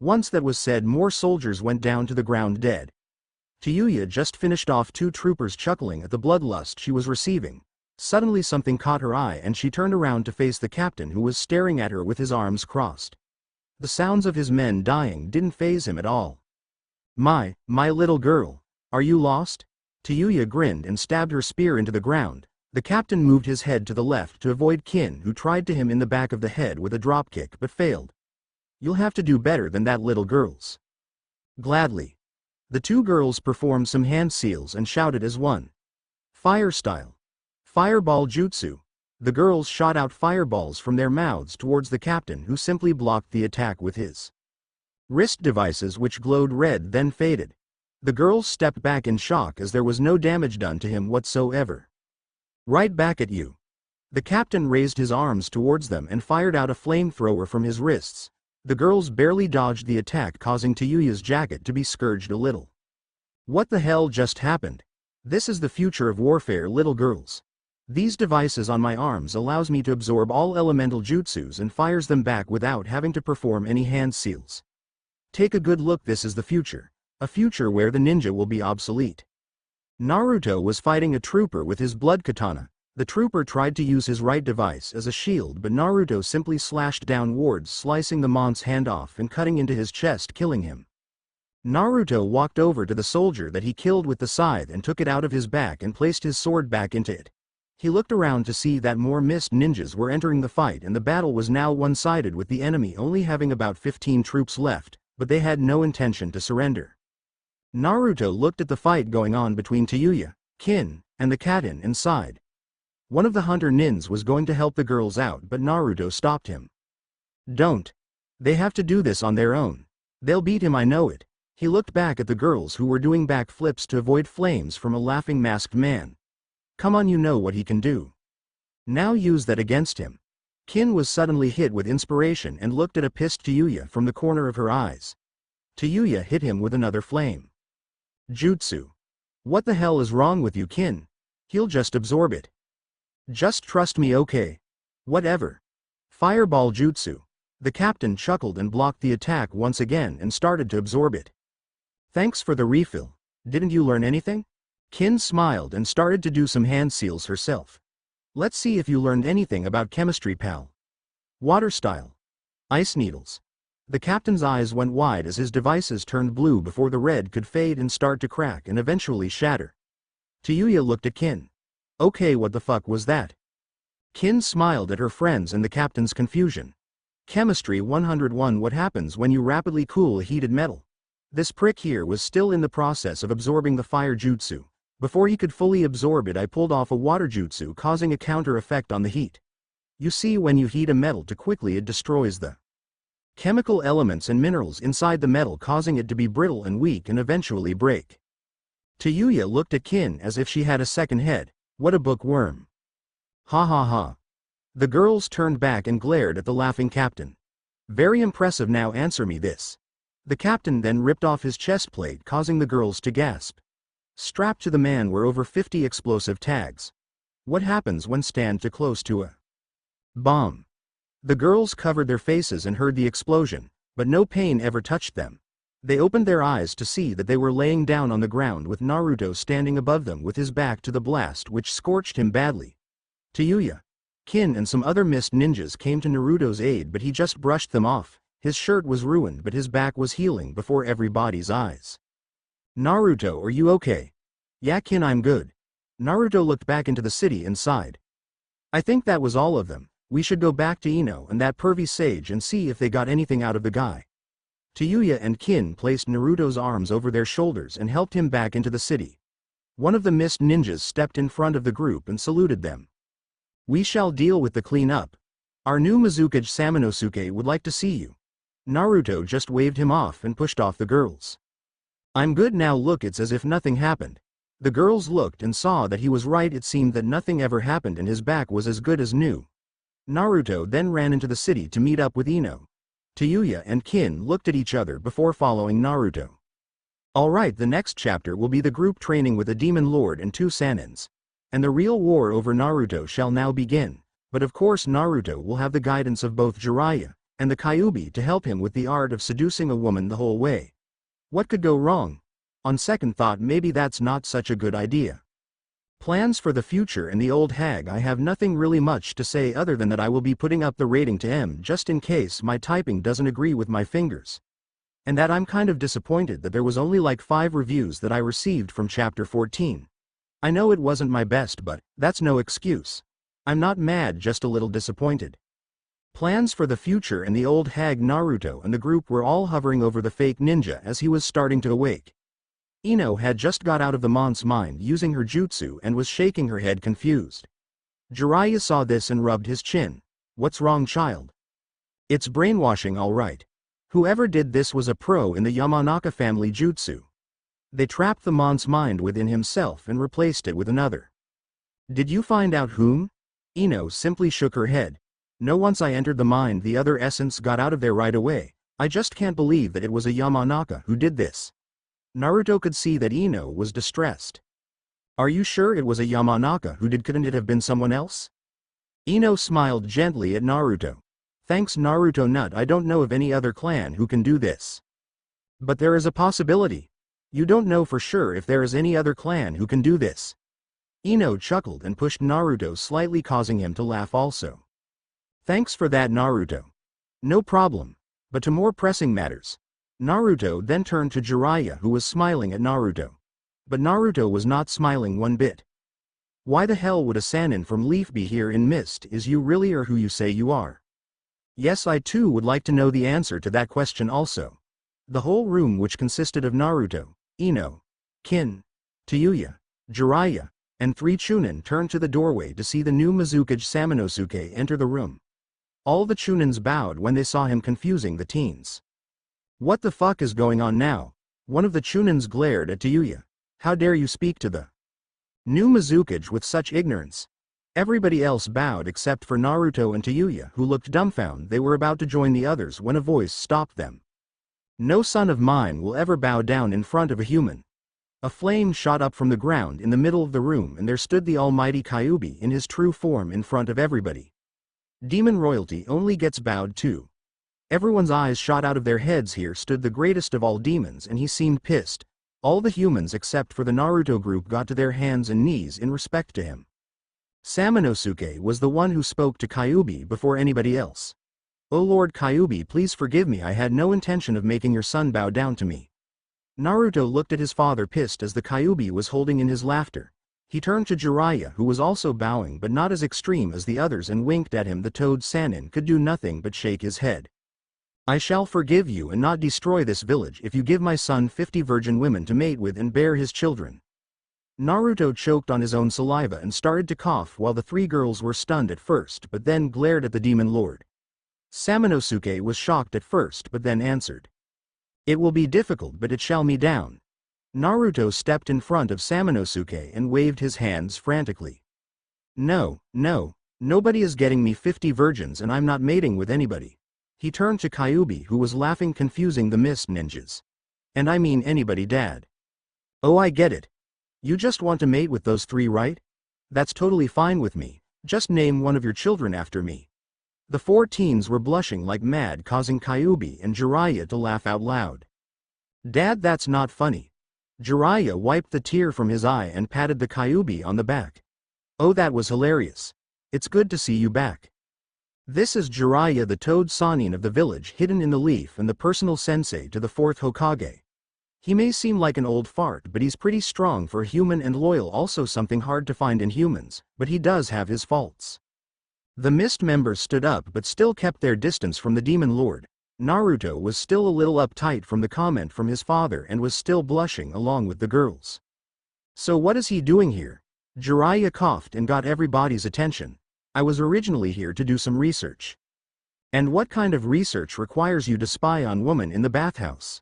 Once that was said, more soldiers went down to the ground dead. Tayuya just finished off 2 troopers, chuckling at the bloodlust she was receiving. Suddenly something caught her eye and she turned around to face the captain, who was staring at her with his arms crossed. The sounds of his men dying didn't faze him at all. My little girl. Are you lost? Tayuya grinned and stabbed her spear into the ground. The captain moved his head to the left to avoid Kin, who tried to hit him in the back of the head with a dropkick but failed. You'll have to do better than that, little girls. Gladly. The 2 girls performed some hand seals and shouted as one. Fire style. Fireball jutsu. The girls shot out fireballs from their mouths towards the captain, who simply blocked the attack with his wrist devices, which glowed red then faded. The girls stepped back in shock as there was no damage done to him whatsoever. Right back at you. The captain raised his arms towards them and fired out a flamethrower from his wrists. The girls barely dodged the attack, causing Tayuya's jacket to be scourged a little. What the hell just happened? This is the future of warfare, little girls. These devices on my arms allows me to absorb all elemental jutsus and fires them back without having to perform any hand seals. Take a good look, this is the future. A future where the ninja will be obsolete. Naruto was fighting a trooper with his blood katana. The trooper tried to use his right device as a shield, but Naruto simply slashed downwards, slicing the mont's hand off and cutting into his chest, killing him. Naruto walked over to the soldier that he killed with the scythe and took it out of his back and placed his sword back into it. He looked around to see that more mist ninjas were entering the fight and the battle was now one-sided, with the enemy only having about 15 troops left, but they had no intention to surrender. Naruto looked at the fight going on between Tayuya, Kin, and the Katin inside. One of the hunter nins was going to help the girls out, but Naruto stopped him. Don't. They have to do this on their own. They'll beat him, I know it. He looked back at the girls who were doing backflips to avoid flames from a laughing masked man. Come on, you know what he can do. Now use that against him. Kin was suddenly hit with inspiration and looked at a pissed Tayuya from the corner of her eyes. Tayuya hit him with another flame jutsu. What the hell is wrong with you, Kin? He'll just absorb it. Just trust me, okay? Whatever. Fireball jutsu. The captain chuckled and blocked the attack once again and started to absorb it. Thanks for the refill. Didn't you learn anything? Kin smiled and started to do some hand seals herself. Let's see if you learned anything about chemistry, pal. Water style. Ice needles. The captain's eyes went wide as his devices turned blue before the red could fade and start to crack and eventually shatter. Tayuya looked at Kin. Okay, what the fuck was that? Kin smiled at her friends and the captain's confusion. Chemistry 101. What happens when you rapidly cool a heated metal? This prick here was still in the process of absorbing the fire jutsu. Before he could fully absorb it, I pulled off a water jutsu, causing a counter effect on the heat. You see, when you heat a metal too quickly, it destroys the chemical elements and minerals inside the metal, causing it to be brittle and weak and eventually break. Tayuya looked at Kin as if she had a second head. What a bookworm. Ha ha ha. The girls turned back and glared at the laughing captain. Very impressive, now answer me this. The captain then ripped off his chest plate, causing the girls to gasp. Strapped to the man were over 50 explosive tags. What happens when stand too close to a bomb? The girls covered their faces and heard the explosion, but no pain ever touched them. They opened their eyes to see that they were laying down on the ground with Naruto standing above them with his back to the blast, which scorched him badly. Tayuya, Kin and some other mist ninjas came to Naruto's aid, but he just brushed them off. His shirt was ruined but his back was healing before everybody's eyes. Naruto, are you okay? Yeah, Kin, I'm good. Naruto looked back into the city and sighed. I think that was all of them. We should go back to Ino and that pervy sage and see if they got anything out of the guy. Tayuya and Kin placed Naruto's arms over their shoulders and helped him back into the city. One of the mist ninjas stepped in front of the group and saluted them. We shall deal with the cleanup. Our new Mizukage Samanosuke would like to see you. Naruto just waved him off and pushed off the girls. I'm good now, look, it's as if nothing happened. The girls looked and saw that he was right. It seemed that nothing ever happened and his back was as good as new. Naruto then ran into the city to meet up with Ino. Tayuya and Kin looked at each other before following Naruto. Alright, the next chapter will be the group training with a demon lord and 2 Sanins. And the real war over Naruto shall now begin, but of course Naruto will have the guidance of both Jiraiya and the Kyuubi to help him with the art of seducing a woman the whole way. What could go wrong? On second thought, maybe that's not such a good idea. Plans for the future and the old hag. I have nothing really much to say other than that I will be putting up the rating to M just in case my typing doesn't agree with my fingers. And that I'm kind of disappointed that there was only like 5 reviews that I received from chapter 14. I know it wasn't my best, but that's no excuse. I'm not mad, just a little disappointed. Plans for the future and the old hag. Naruto and the group were all hovering over the fake ninja as he was starting to awake. Ino had just got out of the monk's mind using her jutsu and was shaking her head confused. Jiraiya saw this and rubbed his chin. What's wrong, child? It's brainwashing, all right. Whoever did this was a pro in the Yamanaka family jutsu. They trapped the monk's mind within himself and replaced it with another. Did you find out whom? Ino simply shook her head. No, once I entered the mind, the other essence got out of there right away. I just can't believe that it was a Yamanaka who did this. Naruto could see that Ino was distressed. Are you sure it was a Yamanaka who did? Couldn't it have been someone else? Ino smiled gently at Naruto. Thanks, Naruto Nut, I don't know of any other clan who can do this. But there is a possibility. You don't know for sure if there is any other clan who can do this. Ino chuckled and pushed Naruto slightly, causing him to laugh also. Thanks for that, Naruto. No problem. But to more pressing matters. Naruto then turned to Jiraiya, who was smiling at Naruto. But Naruto was not smiling one bit. Why the hell would a Sannin from Leaf be here in Mist? Is you really or who you say you are? Yes, I too would like to know the answer to that question also. The whole room, which consisted of Naruto, Ino, Kin, Tayuya, Jiraiya, and 3 Chunin, turned to the doorway to see the new Mizukage Samanosuke enter the room. All the Chunins bowed when they saw him, confusing the teens. What the fuck is going on now? One of the Chunins glared at Tayuya. How dare you speak to the new Mizukage with such ignorance? Everybody else bowed except for Naruto and Tayuya, who looked dumbfounded. They were about to join the others when a voice stopped them. No son of mine will ever bow down in front of a human. A flame shot up from the ground in the middle of the room, and there stood the almighty Kyuubi in his true form in front of everybody. Demon royalty only gets bowed to. Everyone's eyes shot out of their heads. Here stood the greatest of all demons, and he seemed pissed. All the humans except for the Naruto group got to their hands and knees in respect to him. Samanosuke was the one who spoke to Kyuubi before anybody else. "Oh Lord Kyuubi, please forgive me, I had no intention of making your son bow down to me." Naruto looked at his father, pissed as the Kyuubi was holding in his laughter. He turned to Jiraiya, who was also bowing but not as extreme as the others, and winked at him. The Toad Sannin could do nothing but shake his head. "I shall forgive you and not destroy this village if you give my son 50 virgin women to mate with and bear his children." Naruto choked on his own saliva and started to cough, while the three girls were stunned at first but then glared at the demon lord. Samanosuke was shocked at first but then answered, "It will be difficult, but it shall me down." Naruto stepped in front of Samanosuke and waved his hands frantically. No, nobody is getting me 50 virgins, and I'm not mating with anybody." He turned to Kyuubi, who was laughing, confusing the mist ninjas. "And I mean anybody, Dad." "Oh, I get it. You just want to mate with those three, right? That's totally fine with me. Just name one of your children after me." The four teens were blushing like mad, causing Kyuubi and Jiraiya to laugh out loud. "Dad, that's not funny." Jiraiya wiped the tear from his eye and patted the Kyuubi on the back. "Oh, that was hilarious. It's good to see you back." This is Jiraiya, the Toad Sannin of the village hidden in the leaf and the personal sensei to the fourth Hokage. He may seem like an old fart, but he's pretty strong for a human and loyal, also something hard to find in humans, but he does have his faults. The mist members stood up but still kept their distance from the demon lord. Naruto was still a little uptight from the comment from his father and was still blushing along with the girls. "So what is he doing here?" Jiraiya coughed and got everybody's attention. "I was originally here to do some research." "And what kind of research requires you to spy on women in the bathhouse?"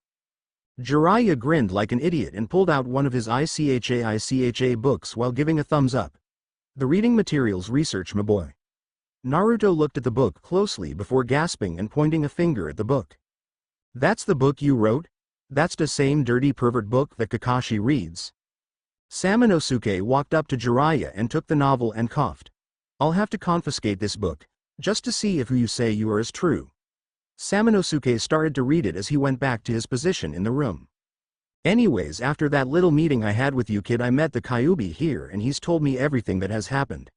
Jiraiya grinned like an idiot and pulled out one of his ICHA books while giving a thumbs up. "The reading materials research, my boy." Naruto looked at the book closely before gasping and pointing a finger at the book. "That's the book you wrote? That's the same dirty pervert book that Kakashi reads?" Samanosuke walked up to Jiraiya and took the novel and coughed. "I'll have to confiscate this book, just to see if who you say you are is true." Samanosuke started to read it as he went back to his position in the room. "Anyways, after that little meeting I had with you, kid, I met the Kyuubi here and he's told me everything that has happened."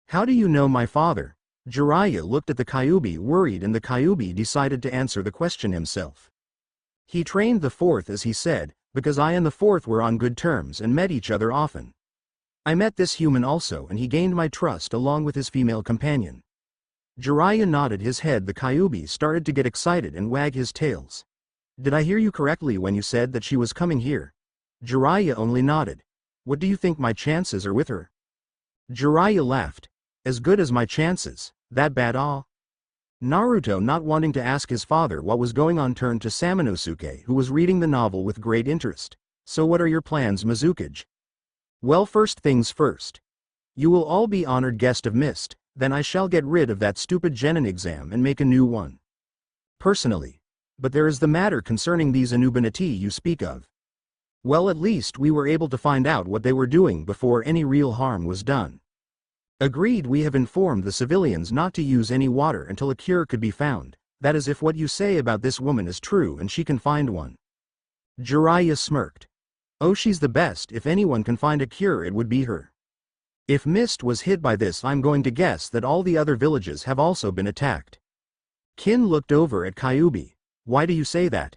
"How do you know my father?" Jiraiya looked at the Kyuubi worried, and the Kyuubi decided to answer the question himself. "He trained the fourth, as he said, because I and the fourth were on good terms and met each other often. I met this human also, and he gained my trust along with his female companion." Jiraiya nodded his head. The Kyuubi started to get excited and wag his tails. "Did I hear you correctly when you said that she was coming here?" Jiraiya only nodded. "What do you think my chances are with her?" Jiraiya laughed. "As good as my chances. That bad, ah?" Naruto, not wanting to ask his father what was going on, turned to Samanosuke, who was reading the novel with great interest. "So what are your plans, Mizukage?" "Well, first things first. You will all be honored guest of Mist, then I shall get rid of that stupid genin exam and make a new one. Personally. But there is the matter concerning these Anubanati you speak of. Well, at least we were able to find out what they were doing before any real harm was done. Agreed, we have informed the civilians not to use any water until a cure could be found. That is, if what you say about this woman is true and she can find one." Jiraiya smirked. "Oh, she's the best. If anyone can find a cure, it would be her. If Mist was hit by this, I'm going to guess that all the other villages have also been attacked." Kin looked over at Kyuubi. "Why do you say that?"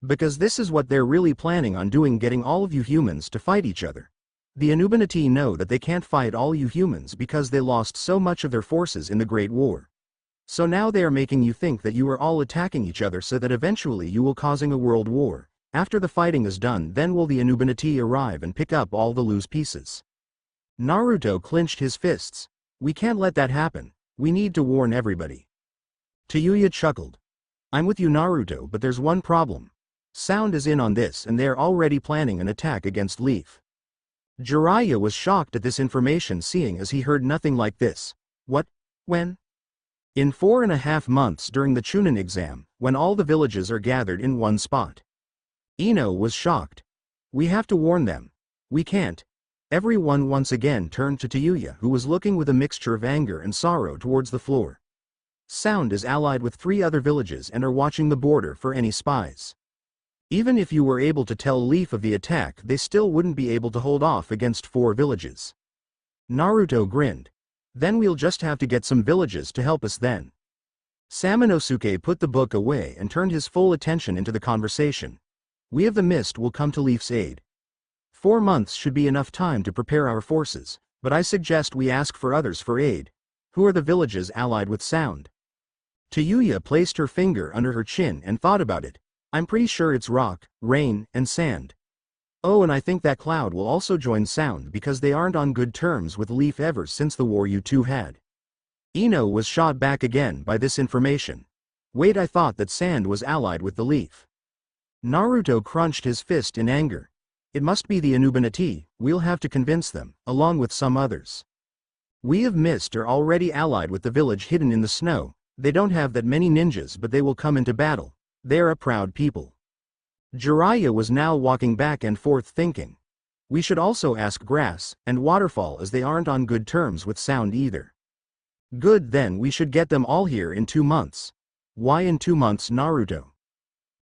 "Because this is what they're really planning on doing, getting all of you humans to fight each other. The Anubanati know that they can't fight all you humans because they lost so much of their forces in the Great War. So now they are making you think that you are all attacking each other so that eventually you will causing a world war. After the fighting is done, then will the Anubanati arrive and pick up all the loose pieces." Naruto clenched his fists. "We can't let that happen. We need to warn everybody." Tayuya chuckled. "I'm with you, Naruto, but there's one problem. Sound is in on this and they're already planning an attack against Leaf." Jiraiya was shocked at this information, seeing as he heard nothing like this. "What? When?" "In 4.5 months during the Chunin exam, when all the villages are gathered in one spot." Ino was shocked. We have to warn them. We can't. Everyone once again turned to Tayuya, who was looking with a mixture of anger and sorrow towards the floor. Sound is allied with 3 other villages and are watching the border for any spies. Even if you were able to tell Leaf of the attack, they still wouldn't be able to hold off against 4 villages. Naruto grinned. Then we'll just have to get some villages to help us then. Samanosuke put the book away and turned his full attention into the conversation. We of the Mist will come to Leaf's aid. 4 months should be enough time to prepare our forces, but I suggest we ask for others for aid. Who are the villages allied with Sound? Tayuya placed her finger under her chin and thought about it. I'm pretty sure it's rock, rain, and sand. Oh, and I think that Cloud will also join Sound because they aren't on good terms with Leaf ever since the war you two had. Ino was shot back again by this information. Wait, I thought that Sand was allied with the Leaf. Naruto crunched his fist in anger. It must be the Anuban. We'll have to convince them, along with some others. We of Mist are already allied with the village hidden in the snow. They don't have that many ninjas, but they will come into battle. They're a proud people. Jiraiya was now walking back and forth thinking. We should also ask Grass and Waterfall, as they aren't on good terms with Sound either. Good, then we should get them all here in 2 months. Why in 2 months, Naruto?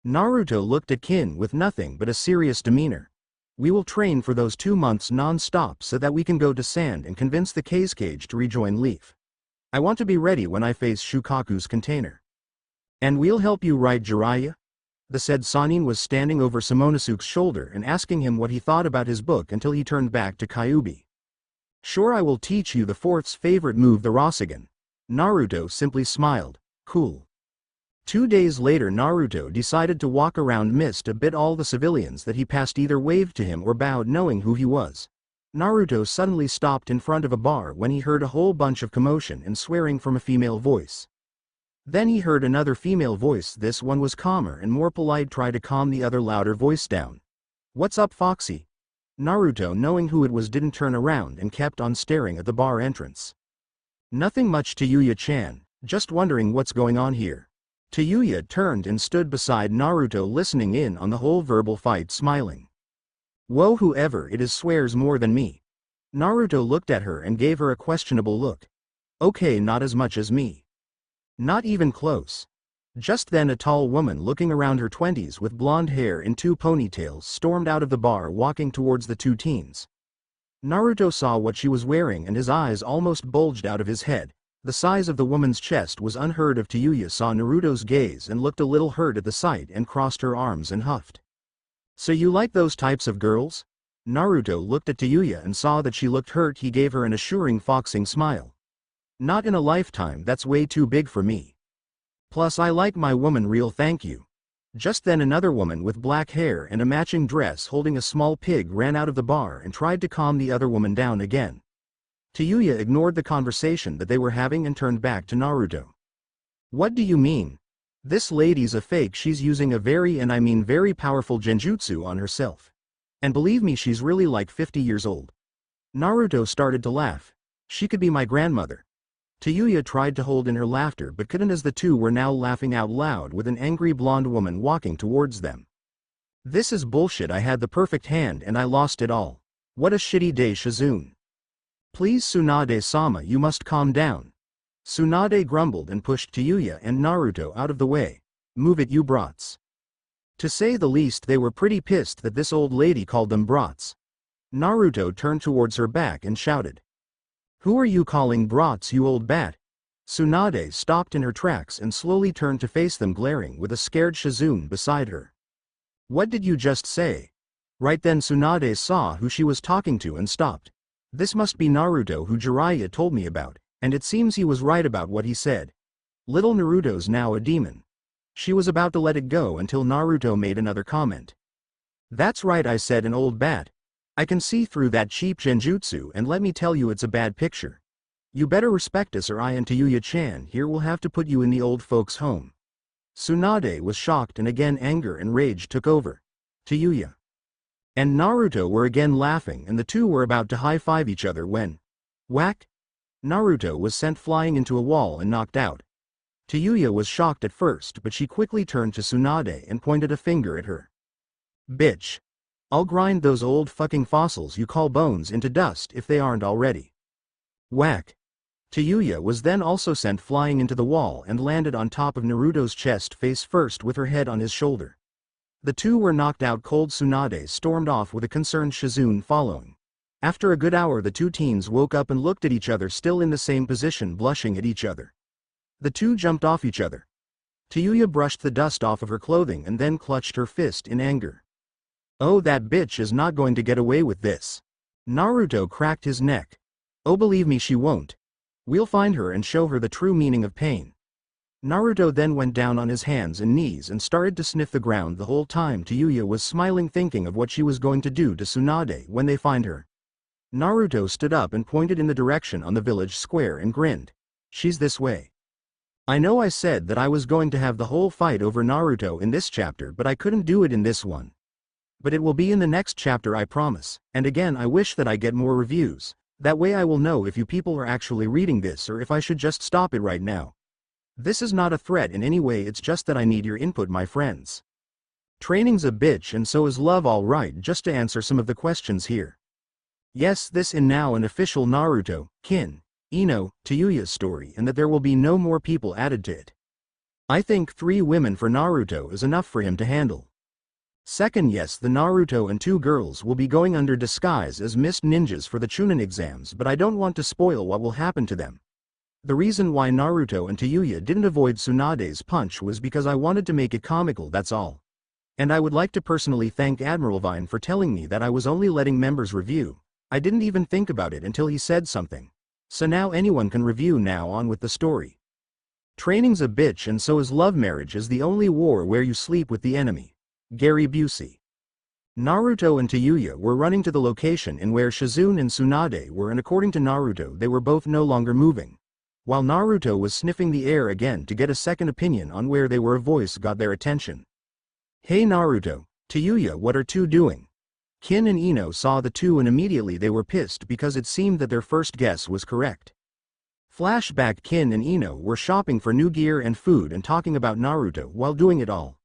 Naruto looked at Kin with nothing but a serious demeanor. We will train for those 2 months non-stop so that we can go to Sand and convince the Kazekage to rejoin Leaf. I want to be ready when I face Shukaku's container. And we'll help you, right, Jiraiya? The said Sanin was standing over Samonosuke's shoulder and asking him what he thought about his book until he turned back to Kyuubi. Sure, I will teach you the 4th's favorite move, the Rasengan. Naruto simply smiled. Cool. 2 days later, Naruto decided to walk around Mist a bit. All the civilians that he passed either waved to him or bowed, knowing who he was. Naruto suddenly stopped in front of a bar when he heard a whole bunch of commotion and swearing from a female voice. Then he heard another female voice. This one was calmer and more polite, try to calm the other louder voice down. What's up, Foxy? Naruto, knowing who it was, didn't turn around and kept on staring at the bar entrance. Nothing much, Tayuya-chan, just wondering what's going on here. Tayuya turned and stood beside Naruto, listening in on the whole verbal fight, smiling. Whoa, whoever it is swears more than me. Naruto looked at her and gave her a questionable look. Okay, not as much as me. Not even close. Just then a tall woman looking around her 20s with blonde hair in 2 ponytails stormed out of the bar, walking towards the 2 teens. Naruto saw what she was wearing and his eyes almost bulged out of his head. The size of the woman's chest was unheard of. Tayuya saw Naruto's gaze and looked a little hurt at the sight and crossed her arms and huffed. So you like those types of girls? Naruto looked at Tayuya and saw that she looked hurt. He gave her an assuring, foxing smile. Not in a lifetime, that's way too big for me. Plus I like my woman real, thank you. Just then another woman with black hair and a matching dress holding a small pig ran out of the bar and tried to calm the other woman down again. Tayuya ignored the conversation that they were having and turned back to Naruto. What do you mean? This lady's a fake. She's using a very, and I mean very, powerful genjutsu on herself. And believe me, she's really like 50 years old. Naruto started to laugh. She could be my grandmother. Tayuya tried to hold in her laughter but couldn't, as the two were now laughing out loud with an angry blonde woman walking towards them. This is bullshit. I had the perfect hand and I lost it all. What a shitty day, Shizune. Please, Tsunade-sama, you must calm down. Tsunade grumbled and pushed Tayuya and Naruto out of the way. Move it, you brats. To say the least, they were pretty pissed that this old lady called them brats. Naruto turned towards her back and shouted. Who are you calling brats, you old bat? Tsunade stopped in her tracks and slowly turned to face them, glaring with a scared Shizune beside her. What did you just say? Right then Tsunade saw who she was talking to and stopped. This must be Naruto, who Jiraiya told me about, and it seems he was right about what he said. Little Naruto's now a demon. She was about to let it go until Naruto made another comment. That's right, I said, an old bat. I can see through that cheap genjutsu, and let me tell you, it's a bad picture. You better respect us or I and Tayuya-chan here will have to put you in the old folks' home. Tsunade was shocked and again anger and rage took over. Tayuya and Naruto were again laughing and the two were about to high-five each other when, whack! Naruto was sent flying into a wall and knocked out. Tayuya was shocked at first, but she quickly turned to Tsunade and pointed a finger at her. Bitch! I'll grind those old fucking fossils you call bones into dust if they aren't already. Whack. Tayuya was then also sent flying into the wall and landed on top of Naruto's chest face first with her head on his shoulder. The two were knocked out cold. Tsunade stormed off with a concerned Shizune following. After a good hour the two teens woke up and looked at each other still in the same position blushing at each other. The two jumped off each other. Tayuya brushed the dust off of her clothing and then clutched her fist in anger. Oh, that bitch is not going to get away with this. Naruto cracked his neck. Oh, believe me, she won't. We'll find her and show her the true meaning of pain. Naruto then went down on his hands and knees and started to sniff the ground. The whole time Tayuya was smiling, thinking of what she was going to do to Tsunade when they find her. Naruto stood up and pointed in the direction on the village square and grinned. She's this way. I know I said that I was going to have the whole fight over Naruto in this chapter, but I couldn't do it in this one. But it will be in the next chapter, I promise. And again, I wish that I get more reviews. That way I will know if you people are actually reading this or if I should just stop it right now. This is not a threat in any way, it's just that I need your input, my friends. Training's a bitch and so is love, alright, just to answer some of the questions here. Yes, this is now an official Naruto, Kin, Ino, Tayuya story, and that there will be no more people added to it. I think 3 women for Naruto is enough for him to handle. Second, yes, the Naruto and 2 girls will be going under disguise as mist ninjas for the Chunin exams, but I don't want to spoil what will happen to them. The reason why Naruto and Tayuya didn't avoid Tsunade's punch was because I wanted to make it comical, that's all. And I would like to personally thank Admiral Vine for telling me that I was only letting members review. I didn't even think about it until he said something. So now anyone can review. Now on with the story. Training's a bitch and so is love. Marriage is the only war where you sleep with the enemy. Gary Busey. Naruto and Tayuya were running to the location in where Shizune and Tsunade were, and according to Naruto they were both no longer moving. While Naruto was sniffing the air again to get a second opinion on where they were, a voice got their attention. Hey Naruto, Tayuya, what are two doing? Kin and Ino saw the two and immediately they were pissed because it seemed that their first guess was correct. Flashback: Kin and Ino were shopping for new gear and food and talking about Naruto while doing it all.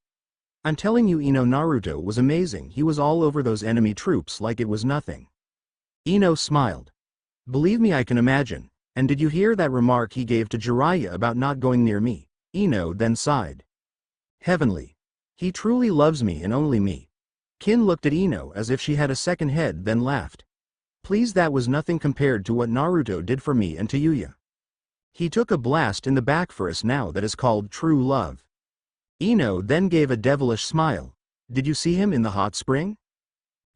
I'm telling you, Ino, Naruto was amazing. He was all over those enemy troops like it was nothing. Ino smiled. Believe me, I can imagine. And did you hear that remark he gave to Jiraiya about not going near me? Ino then sighed. Heavenly. He truly loves me and only me. Kin looked at Ino as if she had a second head, then laughed. Please, that was nothing compared to what Naruto did for me and Tayuya. He took a blast in the back for us now, that is called true love. Ino then gave a devilish smile. Did you see him in the hot spring?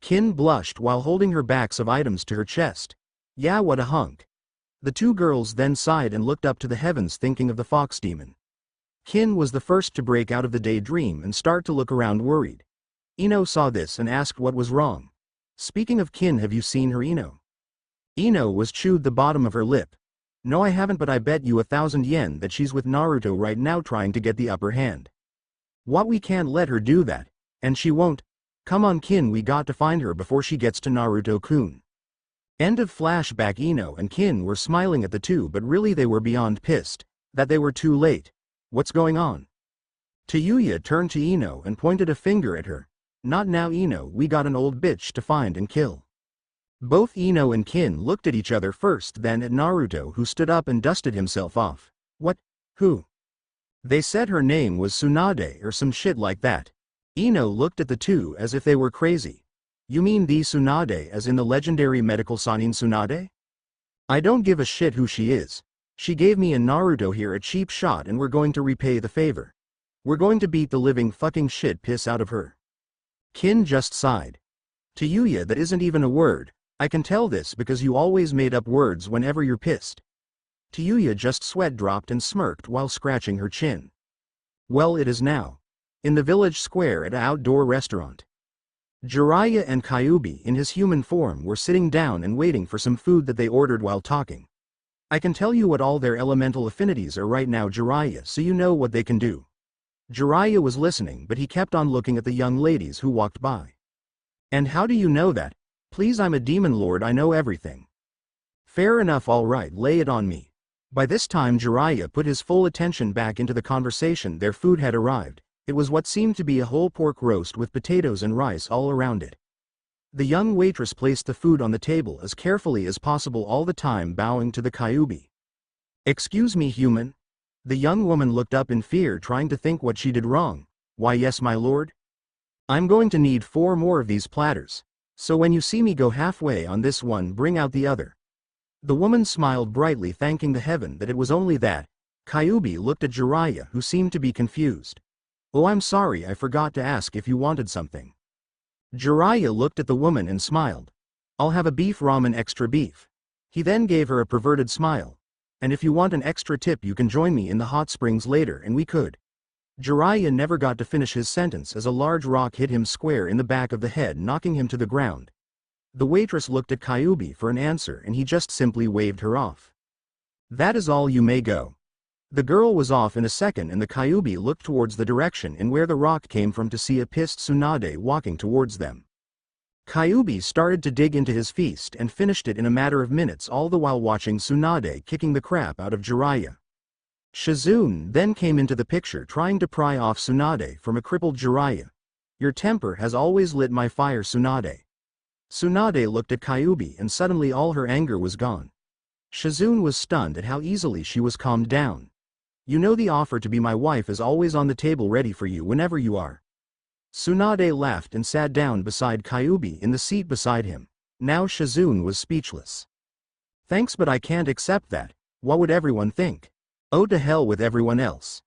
Kin blushed while holding her backs of items to her chest. Yeah, what a hunk. The two girls then sighed and looked up to the heavens, thinking of the fox demon. Kin was the first to break out of the daydream and start to look around worried. Ino saw this and asked what was wrong. Speaking of Kin, have you seen her, Ino? Ino was chewed the bottom of her lip. No, I haven't, but I bet you 1,000 yen that she's with Naruto right now trying to get the upper hand. What, we can't let her do that. And she won't. Come on Kin, we got to find her before she gets to Naruto-kun. End of flashback. Ino and Kin were smiling at the two, but really they were beyond pissed that they were too late. What's going on? Tayuya turned to Ino and pointed a finger at her. Not now, Ino, we got an old bitch to find and kill. Both Ino and Kin looked at each other first, then at Naruto, who stood up and dusted himself off. What? Who? They said her name was Tsunade or some shit like that. Ino looked at the two as if they were crazy. You mean the Tsunade as in the legendary medical Sanin Tsunade? I don't give a shit who she is. She gave me and Naruto here a cheap shot and we're going to repay the favor. We're going to beat the living fucking shit piss out of her. Kin just sighed. Tayuya, that isn't even a word. I can tell this because you always made up words whenever you're pissed. Tayuya just sweat dropped and smirked while scratching her chin. Well, it is now. In the village square at an outdoor restaurant. Jiraiya and Kyuubi in his human form were sitting down and waiting for some food that they ordered while talking. I can tell you what all their elemental affinities are right now, Jiraiya, so you know what they can do. Jiraiya was listening, but he kept on looking at the young ladies who walked by. And how do you know that? Please, I'm a demon lord, I know everything. Fair enough, alright, lay it on me. By this time Jiraiya put his full attention back into the conversation. Their food had arrived. It was what seemed to be a whole pork roast with potatoes and rice all around it. The young waitress placed the food on the table as carefully as possible, all the time bowing to the Kyuubi. "Excuse me, human?" The young woman looked up in fear, trying to think what she did wrong. "Why, yes, my lord. I'm going to need 4 more of these platters. So when you see me go halfway on this one, bring out the other." The woman smiled brightly, thanking the heaven that it was only that. Kyuubi looked at Jiraiya, who seemed to be confused. "Oh, I'm sorry, I forgot to ask if you wanted something." Jiraiya looked at the woman and smiled. "I'll have a beef ramen, extra beef." He then gave her a perverted smile. "And if you want an extra tip, you can join me in the hot springs later and we could." Jiraiya never got to finish his sentence as a large rock hit him square in the back of the head, knocking him to the ground. The waitress looked at Kyuubi for an answer and he just simply waved her off. "That is all, you may go." The girl was off in a second and the Kyuubi looked towards the direction in where the rock came from to see a pissed Tsunade walking towards them. Kyuubi started to dig into his feast and finished it in a matter of minutes, all the while watching Tsunade kicking the crap out of Jiraiya. Shizune then came into the picture, trying to pry off Tsunade from a crippled Jiraiya. "Your temper has always lit my fire, Tsunade." Tsunade looked at Kyuubi and suddenly all her anger was gone. Shizune was stunned at how easily she was calmed down. "You know the offer to be my wife is always on the table, ready for you whenever you are." Tsunade laughed and sat down beside Kyuubi in the seat beside him. Now Shizune was speechless. "Thanks, but I can't accept that. What would everyone think?" "Oh, to hell with everyone else."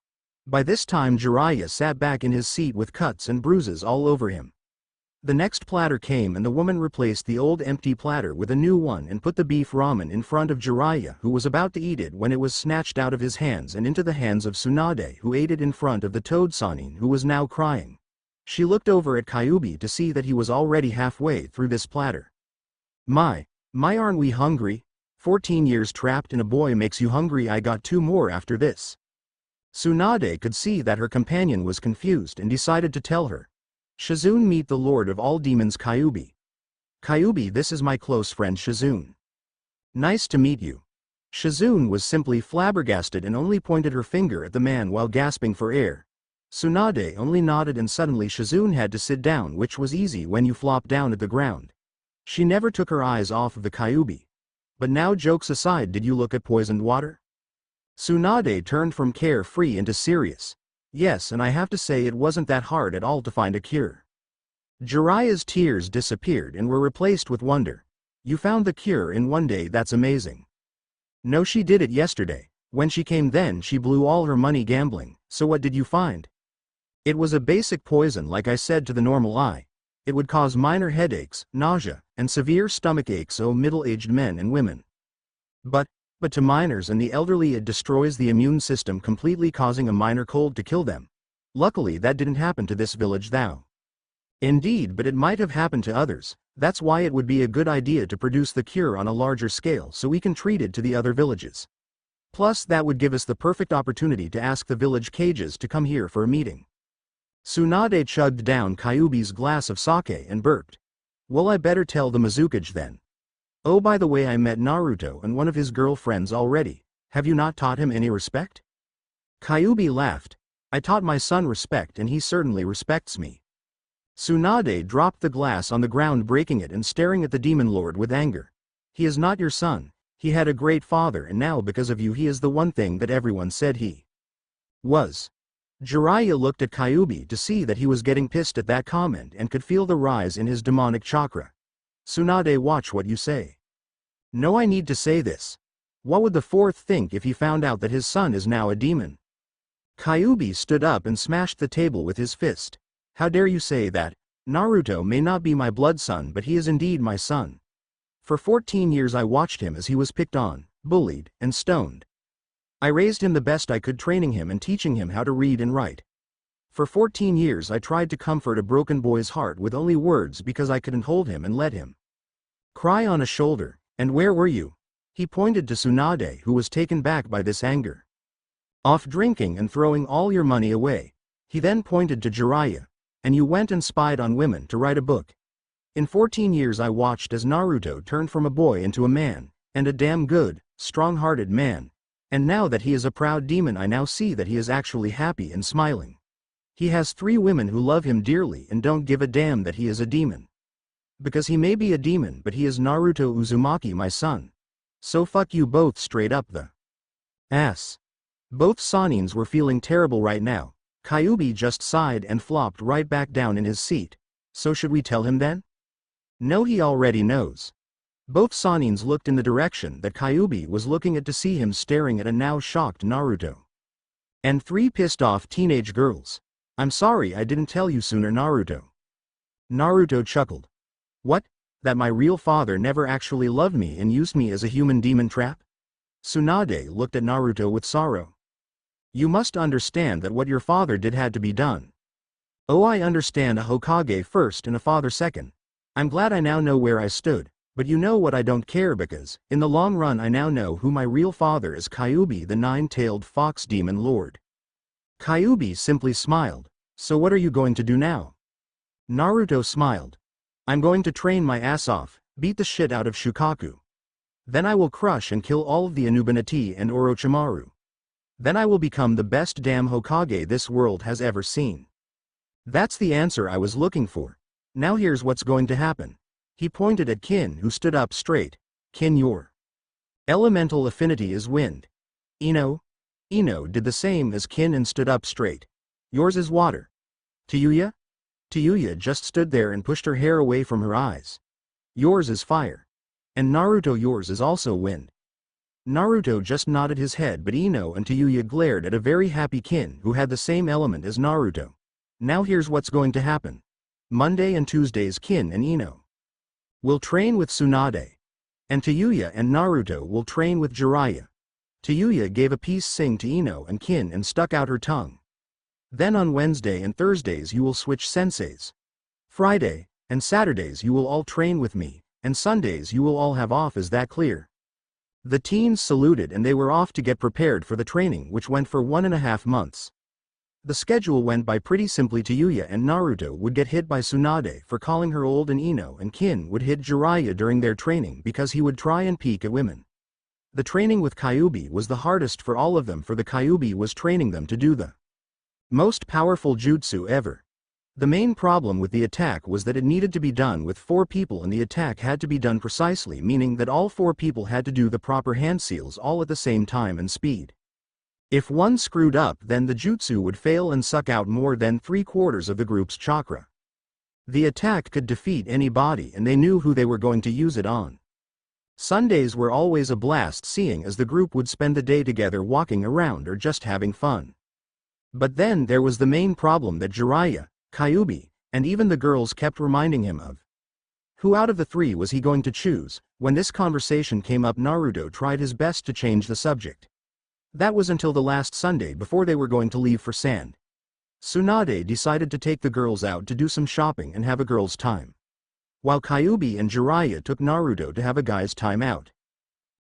By this time Jiraiya sat back in his seat with cuts and bruises all over him. The next platter came and the woman replaced the old empty platter with a new one and put the beef ramen in front of Jiraiya, who was about to eat it when it was snatched out of his hands and into the hands of Tsunade, who ate it in front of the Toad Sannin, who was now crying. She looked over at Kyuubi to see that he was already halfway through this platter. My, aren't we hungry? 14 years trapped in a boy makes you hungry. I got 2 more after this." Tsunade could see that her companion was confused and decided to tell her. "Shizune, meet the Lord of all Demons, Kyuubi." "Kyuubi, this is my close friend Shizune." "Nice to meet you." Shizune was simply flabbergasted and only pointed her finger at the man while gasping for air. Tsunade only nodded and suddenly Shizune had to sit down, which was easy when you flop down at the ground. She never took her eyes off of the Kyuubi. "But now, jokes aside, did you look at poisoned water?" Tsunade turned from carefree into serious. "Yes, and I have to say it wasn't that hard at all to find a cure." Jiraiya's tears disappeared and were replaced with wonder. "You found the cure in one day? That's amazing." "No, she did it yesterday. When she came then she blew all her money gambling. So what did you find?" "It was a basic poison, like I said to the normal eye. It would cause minor headaches, nausea, and severe stomach aches, middle-aged men and women. But to minors and the elderly it destroys the immune system completely, causing a minor cold to kill them. Luckily that didn't happen to this village though." "Indeed, but it might have happened to others. That's why it would be a good idea to produce the cure on a larger scale so we can treat it to the other villages. Plus that would give us the perfect opportunity to ask the village cages to come here for a meeting." Tsunade chugged down Kyuubi's glass of sake and burped. "Well, I better tell the Mizukage then. Oh, by the way, I met Naruto and one of his girlfriends already. Have you not taught him any respect?" Kyuubi laughed. "I taught my son respect and he certainly respects me." Tsunade dropped the glass on the ground, breaking it and staring at the demon lord with anger. "He is not your son. He had a great father and now because of you he is the one thing that everyone said he was." Jiraiya looked at Kyuubi to see that he was getting pissed at that comment and could feel the rise in his demonic chakra. "Tsunade, watch what you say." "No, I need to say this. What would the fourth think if he found out that his son is now a demon?" Kyuubi stood up and smashed the table with his fist. "How dare you say that? Naruto may not be my blood son, but he is indeed my son. For 14 years I watched him as he was picked on, bullied, and stoned. I raised him the best I could, training him and teaching him how to read and write. For 14 years I tried to comfort a broken boy's heart with only words because I couldn't hold him and let him cry on a shoulder. And where were you?" He pointed to Tsunade, who was taken back by this anger. "Off drinking and throwing all your money away." He then pointed to Jiraiya. "And you went and spied on women to write a book. In 14 years I watched as Naruto turned from a boy into a man, and a damn good, strong-hearted man. And now that he is a proud demon I now see that he is actually happy and smiling. He has 3 women who love him dearly and don't give a damn that he is a demon. Because he may be a demon, but he is Naruto Uzumaki, my son. So fuck you both straight up the ass. Both Sanins were feeling terrible right now. Kyuubi just sighed and flopped right back down in his seat. So should we tell him then? No, he already knows. Both Sanins looked in the direction that Kyuubi was looking at to see him staring at a now shocked Naruto. And three pissed off teenage girls. I'm sorry I didn't tell you sooner, Naruto. Naruto chuckled. What? That my real father never actually loved me and used me as a human demon trap? Tsunade looked at Naruto with sorrow. You must understand that what your father did had to be done. Oh, I understand, a Hokage first and a father second. I'm glad I now know where I stood, but you know what, I don't care because, in the long run, I now know who my real father is, Kyuubi, the nine-tailed fox demon lord. Kyuubi simply smiled. So what are you going to do now? Naruto smiled. I'm going to train my ass off, beat the shit out of Shukaku. Then I will crush and kill all of the Anuban and Orochimaru. Then I will become the best damn Hokage this world has ever seen. That's the answer I was looking for. Now here's what's going to happen. He pointed at Kin, who stood up straight. Kin, your elemental affinity is wind. Ino did the same as Kin and stood up straight. Yours is water. Tayuya? Tayuya just stood there and pushed her hair away from her eyes. Yours is fire. And Naruto, yours is also wind. Naruto just nodded his head, but Ino and Tayuya glared at a very happy Kin who had the same element as Naruto. Now here's what's going to happen. Monday and Tuesdays Kin and Ino will train with Tsunade. And Tayuya and Naruto will train with Jiraiya. Tayuya gave a peace sign to Ino and Kin and stuck out her tongue. Then on Wednesday and Thursdays you will switch senseis. Friday and Saturdays you will all train with me, and Sundays you will all have off. Is that clear? The teens saluted and they were off to get prepared for the training, which went for 1.5 months. The schedule went by pretty simply. Tayuya and Naruto would get hit by Tsunade for calling her old, and Ino and Kin would hit Jiraiya during their training because he would try and peek at women. The training with Kyuubi was the hardest for all of them, for the Kyuubi was training them to do the most powerful jutsu ever. The main problem with the attack was that it needed to be done with 4 people, and the attack had to be done precisely, meaning that all 4 people had to do the proper hand seals all at the same time and speed. If one screwed up, then the jutsu would fail and suck out more than 3/4 of the group's chakra. The attack could defeat anybody, and they knew who they were going to use it on. Sundays were always a blast, seeing as the group would spend the day together walking around or just having fun. But then there was the main problem that Jiraiya, Kyuubi, and even the girls kept reminding him of. Who out of the 3 was he going to choose? When this conversation came up, Naruto tried his best to change the subject. That was until the last Sunday before they were going to leave for Sand. Tsunade decided to take the girls out to do some shopping and have a girls' time, while Kyuubi and Jiraiya took Naruto to have a guy's time out.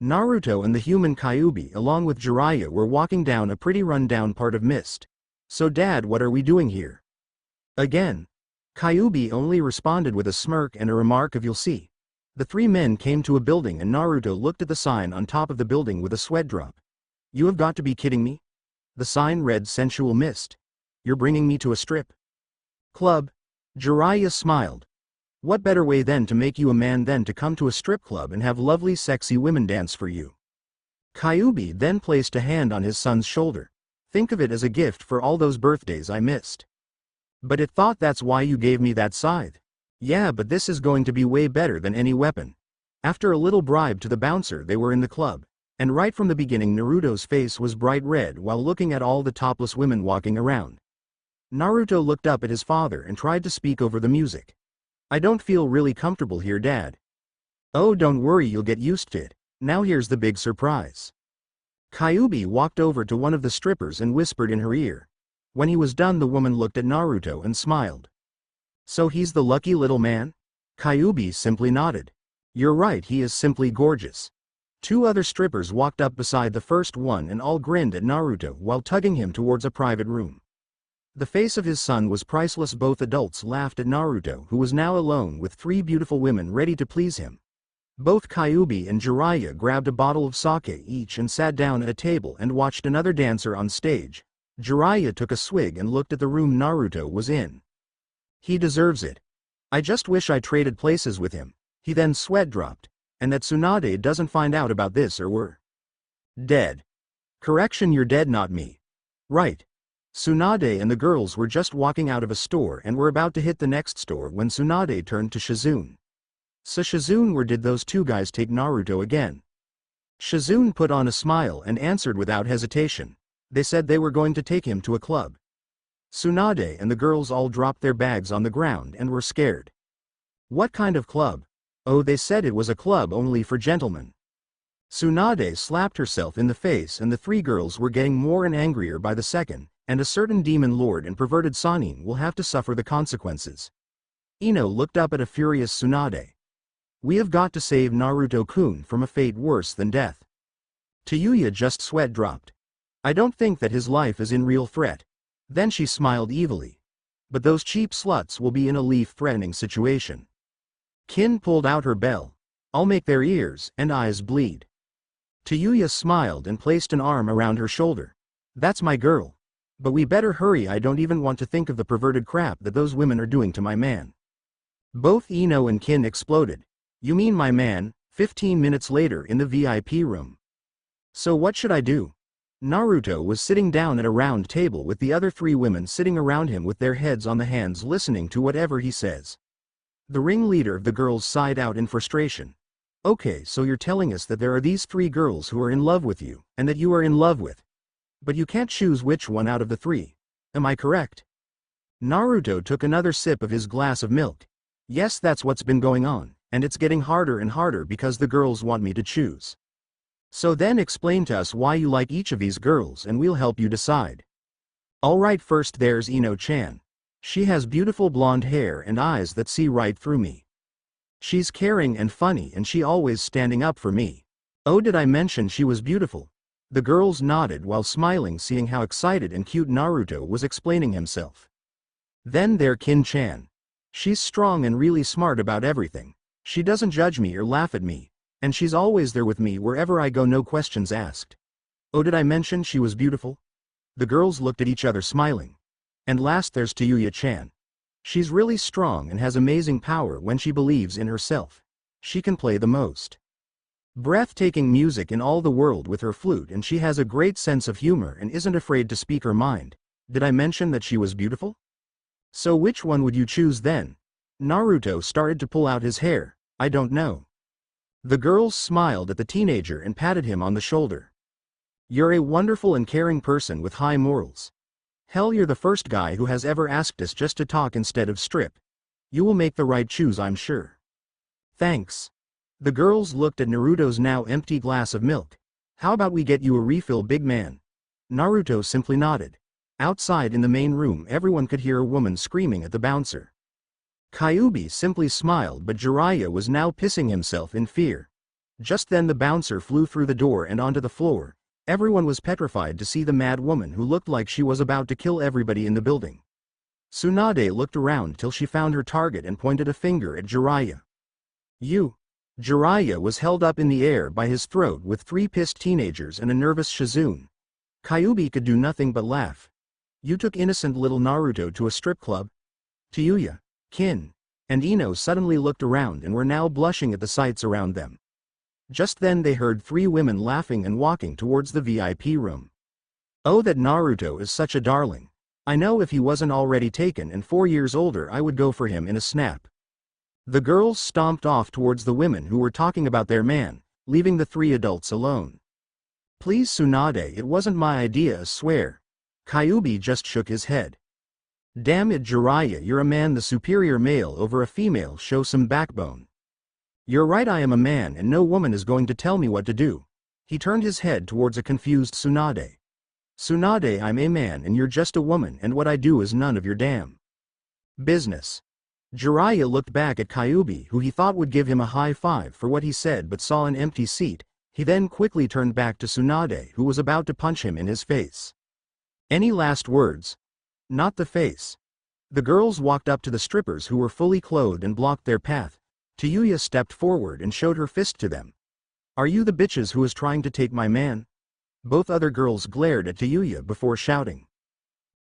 Naruto and the human Kyuubi along with Jiraiya were walking down a pretty run-down part of Mist. So Dad, what are we doing here? Again. Kyuubi only responded with a smirk and a remark of you'll see. The 3 men came to a building and Naruto looked at the sign on top of the building with a sweat drop. You have got to be kidding me? The sign read Sensual Mist. You're bringing me to a strip club? Jiraiya smiled. What better way then to make you a man than to come to a strip club and have lovely sexy women dance for you? Kyuubi then placed a hand on his son's shoulder. Think of it as a gift for all those birthdays I missed. But it thought that's why you gave me that scythe. Yeah, but this is going to be way better than any weapon. After a little bribe to the bouncer, they were in the club. And right from the beginning Naruto's face was bright red while looking at all the topless women walking around. Naruto looked up at his father and tried to speak over the music. I don't feel really comfortable here, Dad. Oh, don't worry, you'll get used to it. Now here's the big surprise. Kyuubi walked over to one of the strippers and whispered in her ear. When he was done, the woman looked at Naruto and smiled. So he's the lucky little man? Kyuubi simply nodded. You're right, he is simply gorgeous. 2 other strippers walked up beside the first one and all grinned at Naruto while tugging him towards a private room. The face of his son was priceless. Both adults laughed at Naruto, who was now alone with 3 beautiful women ready to please him. Both Kyuubi and Jiraiya grabbed a bottle of sake each and sat down at a table and watched another dancer on stage. Jiraiya took a swig and looked at the room Naruto was in. He deserves it. I just wish I traded places with him. He then sweat dropped. And that Tsunade doesn't find out about this or we're dead. Correction, you're dead, not me. Right. Tsunade and the girls were just walking out of a store and were about to hit the next store when Tsunade turned to Shizune. So Shizune, where did those two guys take Naruto again? Shizune put on a smile and answered without hesitation. They said they were going to take him to a club. Tsunade and the girls all dropped their bags on the ground and were scared. What kind of club? Oh, they said it was a club only for gentlemen. Tsunade slapped herself in the face and the three girls were getting more and angrier by the second, and a certain demon lord and perverted Sanin will have to suffer the consequences. Ino looked up at a furious Tsunade. We have got to save Naruto-kun from a fate worse than death. Tayuya just sweat dropped. I don't think that his life is in real threat. Then she smiled evilly. But those cheap sluts will be in a life-threatening situation. Kin pulled out her bell. I'll make their ears and eyes bleed. Tayuya smiled and placed an arm around her shoulder. That's my girl. But we better hurry, I don't even want to think of the perverted crap that those women are doing to my man. Both Ino and Kin exploded. You mean my man? 15 minutes later in the VIP room. So what should I do? Naruto was sitting down at a round table with the other three women sitting around him with their heads on the hands listening to whatever he says. The ringleader of the girls sighed out in frustration. Okay, so you're telling us that there are these three girls who are in love with you, and that you are in love with. But you can't choose which one out of the three. Am I correct? Naruto took another sip of his glass of milk. Yes, that's what's been going on, and it's getting harder and harder because the girls want me to choose. So then explain to us why you like each of these girls and we'll help you decide. Alright, first there's Ino-chan. She has beautiful blonde hair and eyes that see right through me. She's caring and funny and she always standing up for me. Oh, did I mention she was beautiful? The girls nodded while smiling, seeing how excited and cute Naruto was explaining himself. Then there Kin-chan. She's strong and really smart about everything. She doesn't judge me or laugh at me. And she's always there with me wherever I go, no questions asked. Oh, did I mention she was beautiful? The girls looked at each other smiling. And last there's Tayuya-chan. She's really strong and has amazing power when she believes in herself. She can play the most breathtaking music in all the world with her flute, and she has a great sense of humor and isn't afraid to speak her mind. Did I mention that she was beautiful? So which one would you choose then? Naruto started to pull out his hair. I don't know. The girls smiled at the teenager and patted him on the shoulder. You're a wonderful and caring person with high morals. Hell, you're the first guy who has ever asked us just to talk instead of strip. You will make the right choose, I'm sure. Thanks. The girls looked at Naruto's now empty glass of milk. How about we get you a refill, big man? Naruto simply nodded. Outside in the main room, everyone could hear a woman screaming at the bouncer. Kyuubi simply smiled, but Jiraiya was now pissing himself in fear. Just then the bouncer flew through the door and onto the floor. Everyone was petrified to see the mad woman who looked like she was about to kill everybody in the building. Tsunade looked around till she found her target and pointed a finger at Jiraiya. You. Jiraiya was held up in the air by his throat with three pissed teenagers and a nervous Shizune. Kyuubi could do nothing but laugh. You took innocent little Naruto to a strip club? Tayuya, Kin, and Ino suddenly looked around and were now blushing at the sights around them. Just then they heard three women laughing and walking towards the VIP room. Oh, that Naruto is such a darling. I know if he wasn't already taken and 4 years older, I would go for him in a snap. The girls stomped off towards the women who were talking about their man, leaving the three adults alone. Please Tsunade, it wasn't my idea, I swear. Kyuubi just shook his head. Damn it, Jiraiya, you're a man, the superior male over a female, show some backbone. You're right, I am a man and no woman is going to tell me what to do. He turned his head towards a confused Tsunade. Tsunade, I'm a man and you're just a woman, and what I do is none of your damn business. Jiraiya looked back at Kyuubi, who he thought would give him a high five for what he said but saw an empty seat. He then quickly turned back to Tsunade, who was about to punch him in his face. Any last words? Not the face. The girls walked up to the strippers who were fully clothed and blocked their path. Tayuya stepped forward and showed her fist to them. Are you the bitches who is trying to take my man? Both other girls glared at Tayuya before shouting.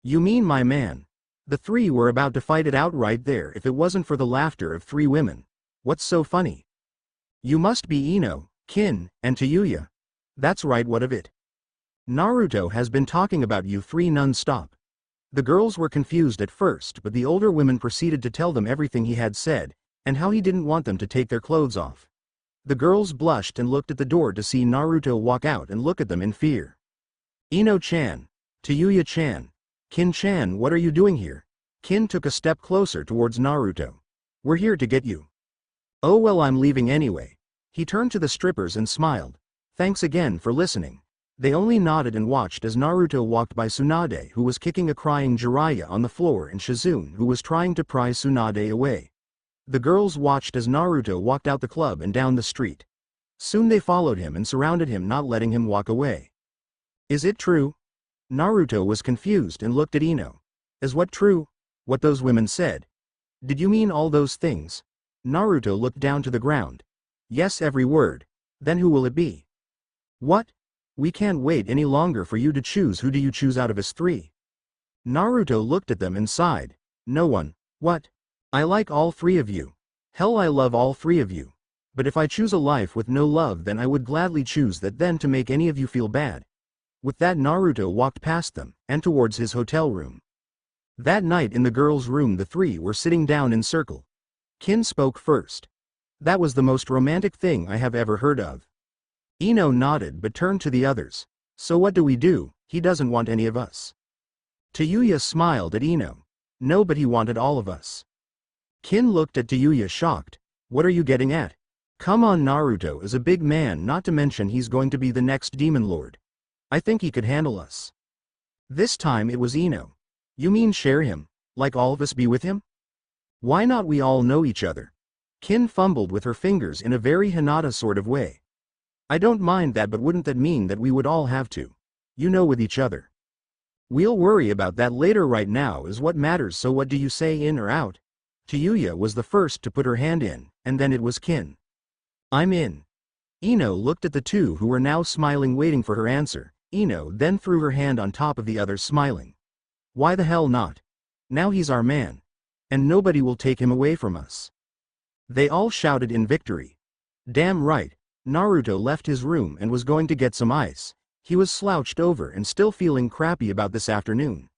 You mean my man? The three were about to fight it out right there if it wasn't for the laughter of three women. What's so funny? You must be Ino, Kin, and Tayuya. That's right, what of it? Naruto has been talking about you three non-stop. The girls were confused at first, but the older women proceeded to tell them everything he had said, and how he didn't want them to take their clothes off. The girls blushed and looked at the door to see Naruto walk out and look at them in fear. Ino-chan, Tayuya-chan, Kin-chan, what are you doing here? Kin took a step closer towards Naruto. We're here to get you. Oh well, I'm leaving anyway. He turned to the strippers and smiled. Thanks again for listening. They only nodded and watched as Naruto walked by Tsunade, who was kicking a crying Jiraiya on the floor, and Shizune, who was trying to pry Tsunade away. The girls watched as Naruto walked out the club and down the street. Soon they followed him and surrounded him, not letting him walk away. Is it true? Naruto was confused and looked at Ino. Is what true? What those women said? Did you mean all those things? Naruto looked down to the ground. Yes, every word. Then who will it be? What? We can't wait any longer for you to choose. Who do you choose out of us three? Naruto looked at them and sighed. No one. What? I like all three of you. Hell, I love all three of you. But if I choose a life with no love, then I would gladly choose that than to make any of you feel bad. With that, Naruto walked past them, and towards his hotel room. That night in the girls' room, the three were sitting down in circle. Kin spoke first. That was the most romantic thing I have ever heard of. Ino nodded but turned to the others. So what do we do? He doesn't want any of us. Tayuya smiled at Ino. No, but he wanted all of us. Kin looked at Tayuya shocked. What are you getting at? Come on, Naruto is a big man, not to mention he's going to be the next demon lord. I think he could handle us. This time it was Ino. You mean share him? Like all of us be with him? Why not we all know each other? Kin fumbled with her fingers in a very Hinata sort of way. I don't mind that, but wouldn't that mean that we would all have to, with each other? We'll worry about that later. Right now is what matters. So what do you say, in or out? Tayuya was the first to put her hand in, and then it was Kin. I'm in. Ino looked at the two who were now smiling, waiting for her answer. Ino then threw her hand on top of the others, smiling. Why the hell not? Now he's our man. And nobody will take him away from us. They all shouted in victory. Damn right. Naruto left his room and was going to get some ice. He was slouched over and still feeling crappy about this afternoon.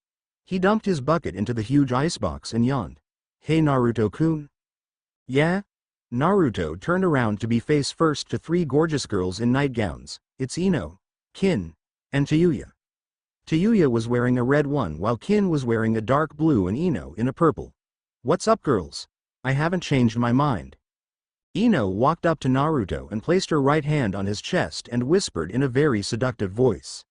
He dumped his bucket into the huge icebox and yawned. Hey Naruto-kun? Yeah? Naruto turned around to be face first to three gorgeous girls in nightgowns. It's Ino, Kin, and Tayuya. Tayuya was wearing a red one while Kin was wearing a dark blue and Ino in a purple. What's up, girls? I haven't changed my mind. Ino walked up to Naruto and placed her right hand on his chest and whispered in a very seductive voice.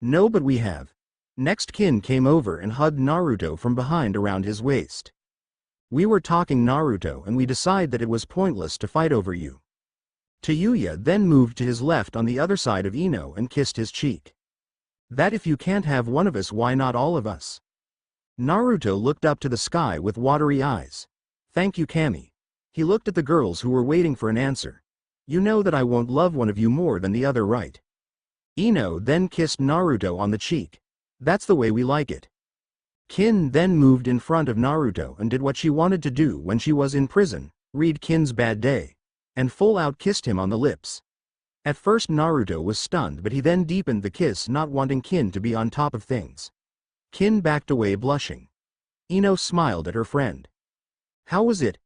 No, but we have. Next, Kin came over and hugged Naruto from behind around his waist. We were talking, Naruto, and we decided that it was pointless to fight over you. Tayuya then moved to his left on the other side of Ino and kissed his cheek. That if you can't have one of us, why not all of us? Naruto looked up to the sky with watery eyes. Thank you, Kami. He looked at the girls who were waiting for an answer. You know that I won't love one of you more than the other, right? Ino then kissed Naruto on the cheek. That's the way we like it. Kin then moved in front of Naruto and did what she wanted to do when she was in prison, read Kin's bad day, and full out kissed him on the lips. At first Naruto was stunned, but he then deepened the kiss, not wanting Kin to be on top of things. Kin backed away blushing. Ino smiled at her friend. How was it?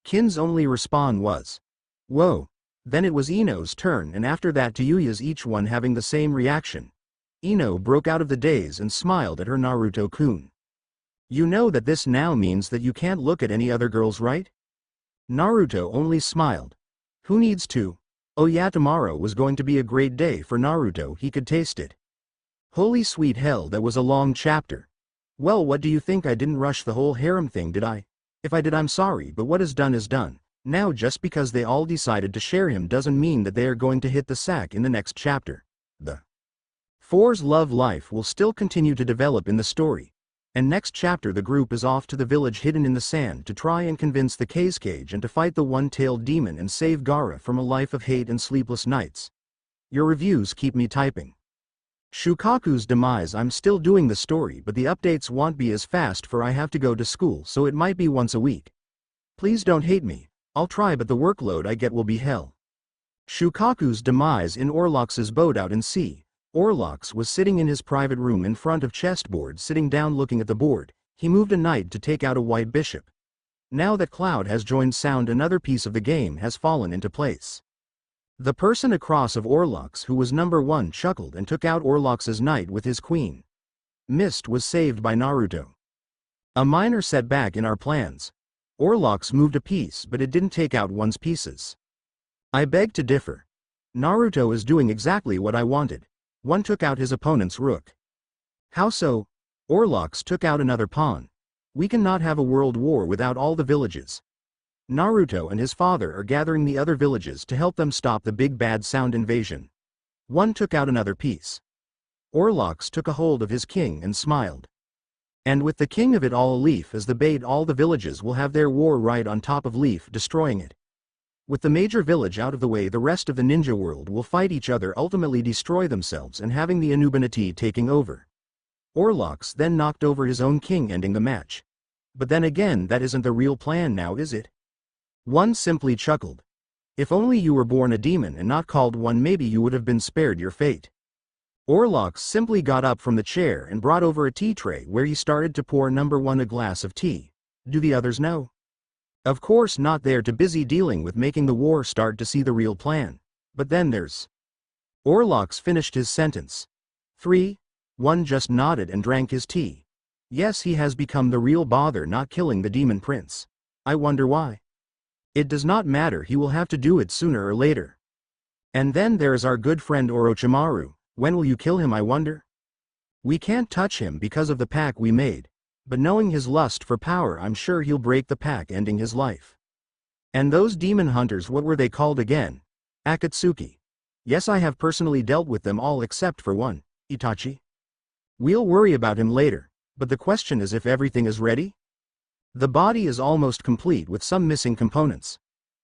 Kin's only response was, whoa. Then it was Ino's turn, and after that Tayuya's, each one having the same reaction. Ino broke out of the daze and smiled at her. Naruto-kun. You know that this now means that you can't look at any other girls, right? Naruto only smiled. Who needs to? Oh yeah, tomorrow was going to be a great day for Naruto, he could taste it. Holy sweet hell, that was a long chapter. Well, what do you think? I didn't rush the whole harem thing, did I? If I did, I'm sorry, but what is done is done. Now just because they all decided to share him doesn't mean that they are going to hit the sack in the next chapter. The Four's love life will still continue to develop in the story. And next chapter the group is off to the village hidden in the sand to try and convince the Kazekage and to fight the one-tailed demon and save Gaara from a life of hate and sleepless nights. Your reviews keep me typing. Shukaku's demise. I'm still doing the story, but the updates won't be as fast for I have to go to school, so it might be once a week. Please don't hate me. I'll try, but the workload I get will be hell. Shukaku's demise. In Orlox's boat out in sea. Orlox was sitting in his private room in front of chessboard, sitting down looking at the board. He moved a knight to take out a white bishop. Now that Cloud has joined Sound, another piece of the game has fallen into place. The person across of Orlox, who was number 1, chuckled and took out Orlox's knight with his queen. Mist was saved by Naruto. A minor setback in our plans. Orlox moved a piece, but it didn't take out one's pieces. I beg to differ. Naruto is doing exactly what I wanted. One took out his opponent's rook. How so? Orlox took out another pawn. We cannot have a world war without all the villages. Naruto and his father are gathering the other villages to help them stop the big bad Sound invasion. One took out another piece. Orlox took a hold of his king and smiled. And with the king of it all, a leaf as the bait, all the villages will have their war right on top of Leaf, destroying it. With the major village out of the way, the rest of the ninja world will fight each other, ultimately destroy themselves, and having the Anubanity taking over. Orlox then knocked over his own king, ending the match. But then again, that isn't the real plan now, is it? One simply chuckled. If only you were born a demon and not called one, maybe you would have been spared your fate. Orlox simply got up from the chair and brought over a tea tray where he started to pour number 1 a glass of tea. Do the others know? Of course not, they're too busy dealing with making the war start to see the real plan. But then there's... Orlox finished his sentence. 3. 1 just nodded and drank his tea. Yes, he has become the real bother not killing the demon prince. I wonder why. It does not matter, he will have to do it sooner or later. And then there is our good friend Orochimaru. When will you kill him, I wonder? We can't touch him because of the pact we made. But knowing his lust for power, I'm sure he'll break the pact, ending his life. And those demon hunters, what were they called again? Akatsuki. Yes, I have personally dealt with them all except for one, Itachi. We'll worry about him later, but the question is if everything is ready? The body is almost complete with some missing components.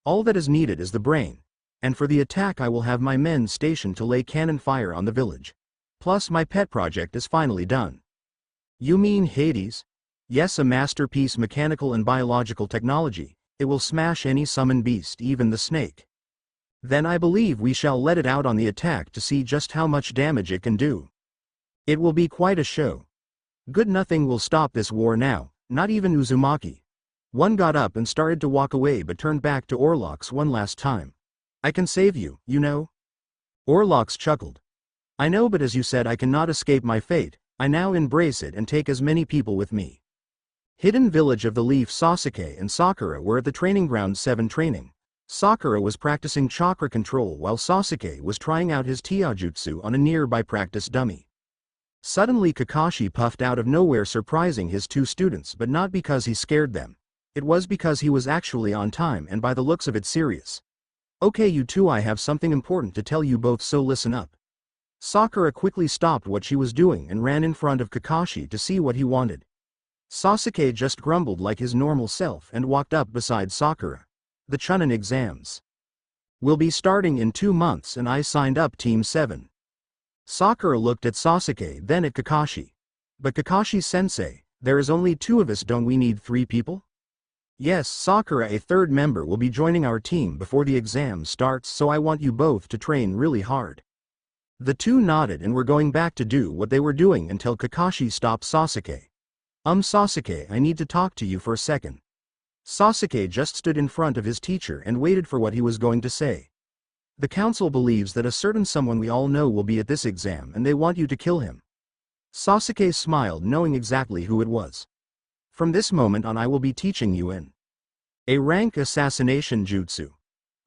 All that is needed is the brain. And for the attack I will have my men stationed to lay cannon fire on the village. Plus my pet project is finally done. You mean Hades? Yes, a masterpiece, mechanical and biological technology. It will smash any summon beast, even the snake. Then I believe we shall let it out on the attack to see just how much damage it can do. It will be quite a show. Good, nothing will stop this war now, not even Uzumaki. One got up and started to walk away but turned back to Orlox one last time. I can save you, you know? Orlox chuckled. I know, but as you said, I cannot escape my fate. I now embrace it and take as many people with me. Hidden village of the Leaf. Sasuke and Sakura were at the training ground 7 training. Sakura was practicing chakra control while Sasuke was trying out his Taijutsu on a nearby practice dummy. Suddenly Kakashi puffed out of nowhere, surprising his 2 students, but not because he scared them. It was because he was actually on time and by the looks of it serious. Okay, you two, I have something important to tell you both, so listen up. Sakura quickly stopped what she was doing and ran in front of Kakashi to see what he wanted. Sasuke just grumbled like his normal self and walked up beside Sakura. The Chunin exams will be starting in 2 months and I signed up Team 7. Sakura looked at Sasuke, then at Kakashi. But Kakashi-sensei, there is only 2 of us, don't we need 3 people? Yes, Sakura, a 3rd member will be joining our team before the exam starts, so I want you both to train really hard. The 2 nodded and were going back to do what they were doing until Kakashi stopped Sasuke. Sasuke, I need to talk to you for a second. Sasuke just stood in front of his teacher and waited for what he was going to say. The council believes that a certain someone we all know will be at this exam and they want you to kill him. Sasuke smiled, knowing exactly who it was. From this moment on I will be teaching you a rank assassination jutsu.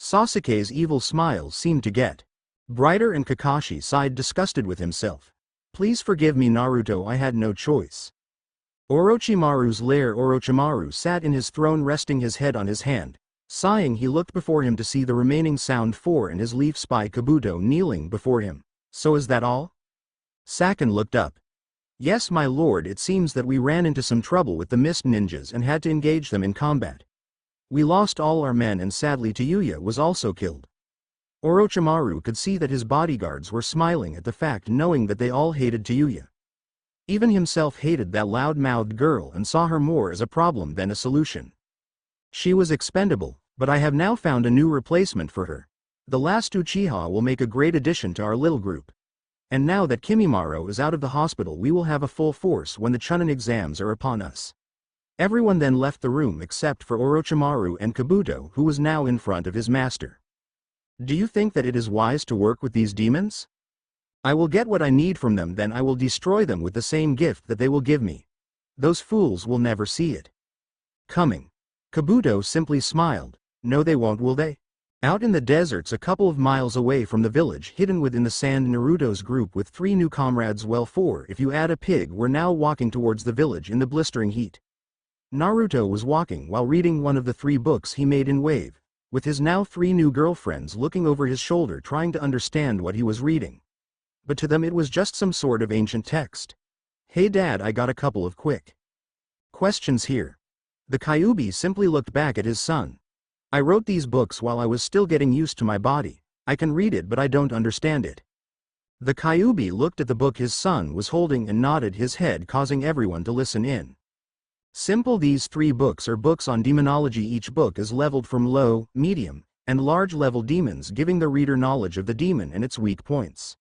Sasuke's evil smile seemed to get brighter and Kakashi sighed, disgusted with himself. Please forgive me, Naruto, I had no choice. Orochimaru's lair. Orochimaru sat in his throne, resting his head on his hand. Sighing, he looked before him to see the remaining Sound 4 and his leaf spy Kabuto kneeling before him. So is that all? Saken looked up. Yes, my lord, it seems that we ran into some trouble with the Mist Ninjas and had to engage them in combat. We lost all our men and sadly Tayuya was also killed. Orochimaru could see that his bodyguards were smiling at the fact, knowing that they all hated Tayuya. Even himself hated that loud-mouthed girl and saw her more as a problem than a solution. She was expendable, but I have now found a new replacement for her. The last Uchiha will make a great addition to our little group. And now that Kimimaro is out of the hospital, we will have a full force when the Chunin exams are upon us. Everyone then left the room except for Orochimaru and Kabuto, who was now in front of his master. Do you think that it is wise to work with these demons? I will get what I need from them, then I will destroy them with the same gift that they will give me. Those fools will never see it coming. Kabuto simply smiled. No, they won't, will they? Out in the deserts a couple of miles away from the village, hidden within the sand, Naruto's group with 3 new comrades, well, 4 if you add a pig, were now walking towards the village in the blistering heat. Naruto was walking while reading one of the 3 books he made in Wave, with his now 3 new girlfriends looking over his shoulder trying to understand what he was reading. But to them it was just some sort of ancient text. Hey Dad, I got a couple of quick questions here. The Kyuubi simply looked back at his son. I wrote these books while I was still getting used to my body. I can read it, but I don't understand it. The Kyuubi looked at the book his son was holding and nodded his head, causing everyone to listen in. Simple, these 3 books are books on demonology. Each book is leveled from low, medium, and large level demons, giving the reader knowledge of the demon and its weak points.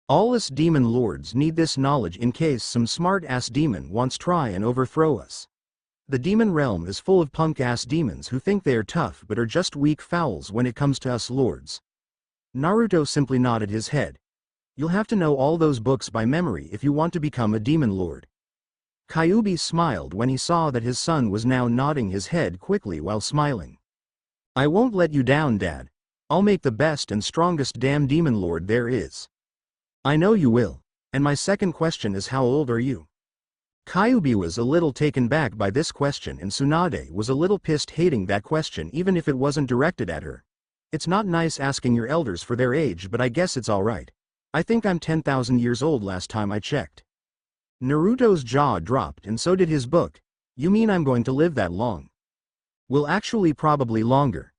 All us demon lords need this knowledge in case some smart-ass demon wants try and overthrow us. The demon realm is full of punk-ass demons who think they are tough but are just weak fowls when it comes to us lords. Naruto simply nodded his head. You'll have to know all those books by memory if you want to become a demon lord. Kyuubi smiled when he saw that his son was now nodding his head quickly while smiling. I won't let you down, Dad. I'll make the best and strongest damn demon lord there is. I know you will. And my second question is, how old are you? Kyuubi was a little taken back by this question, and Tsunade was a little pissed, hating that question even if it wasn't directed at her. It's not nice asking your elders for their age, but I guess it's alright. I think I'm 10,000 years old last time I checked. Naruto's jaw dropped, and so did his book. You mean I'm going to live that long? Well, actually probably longer.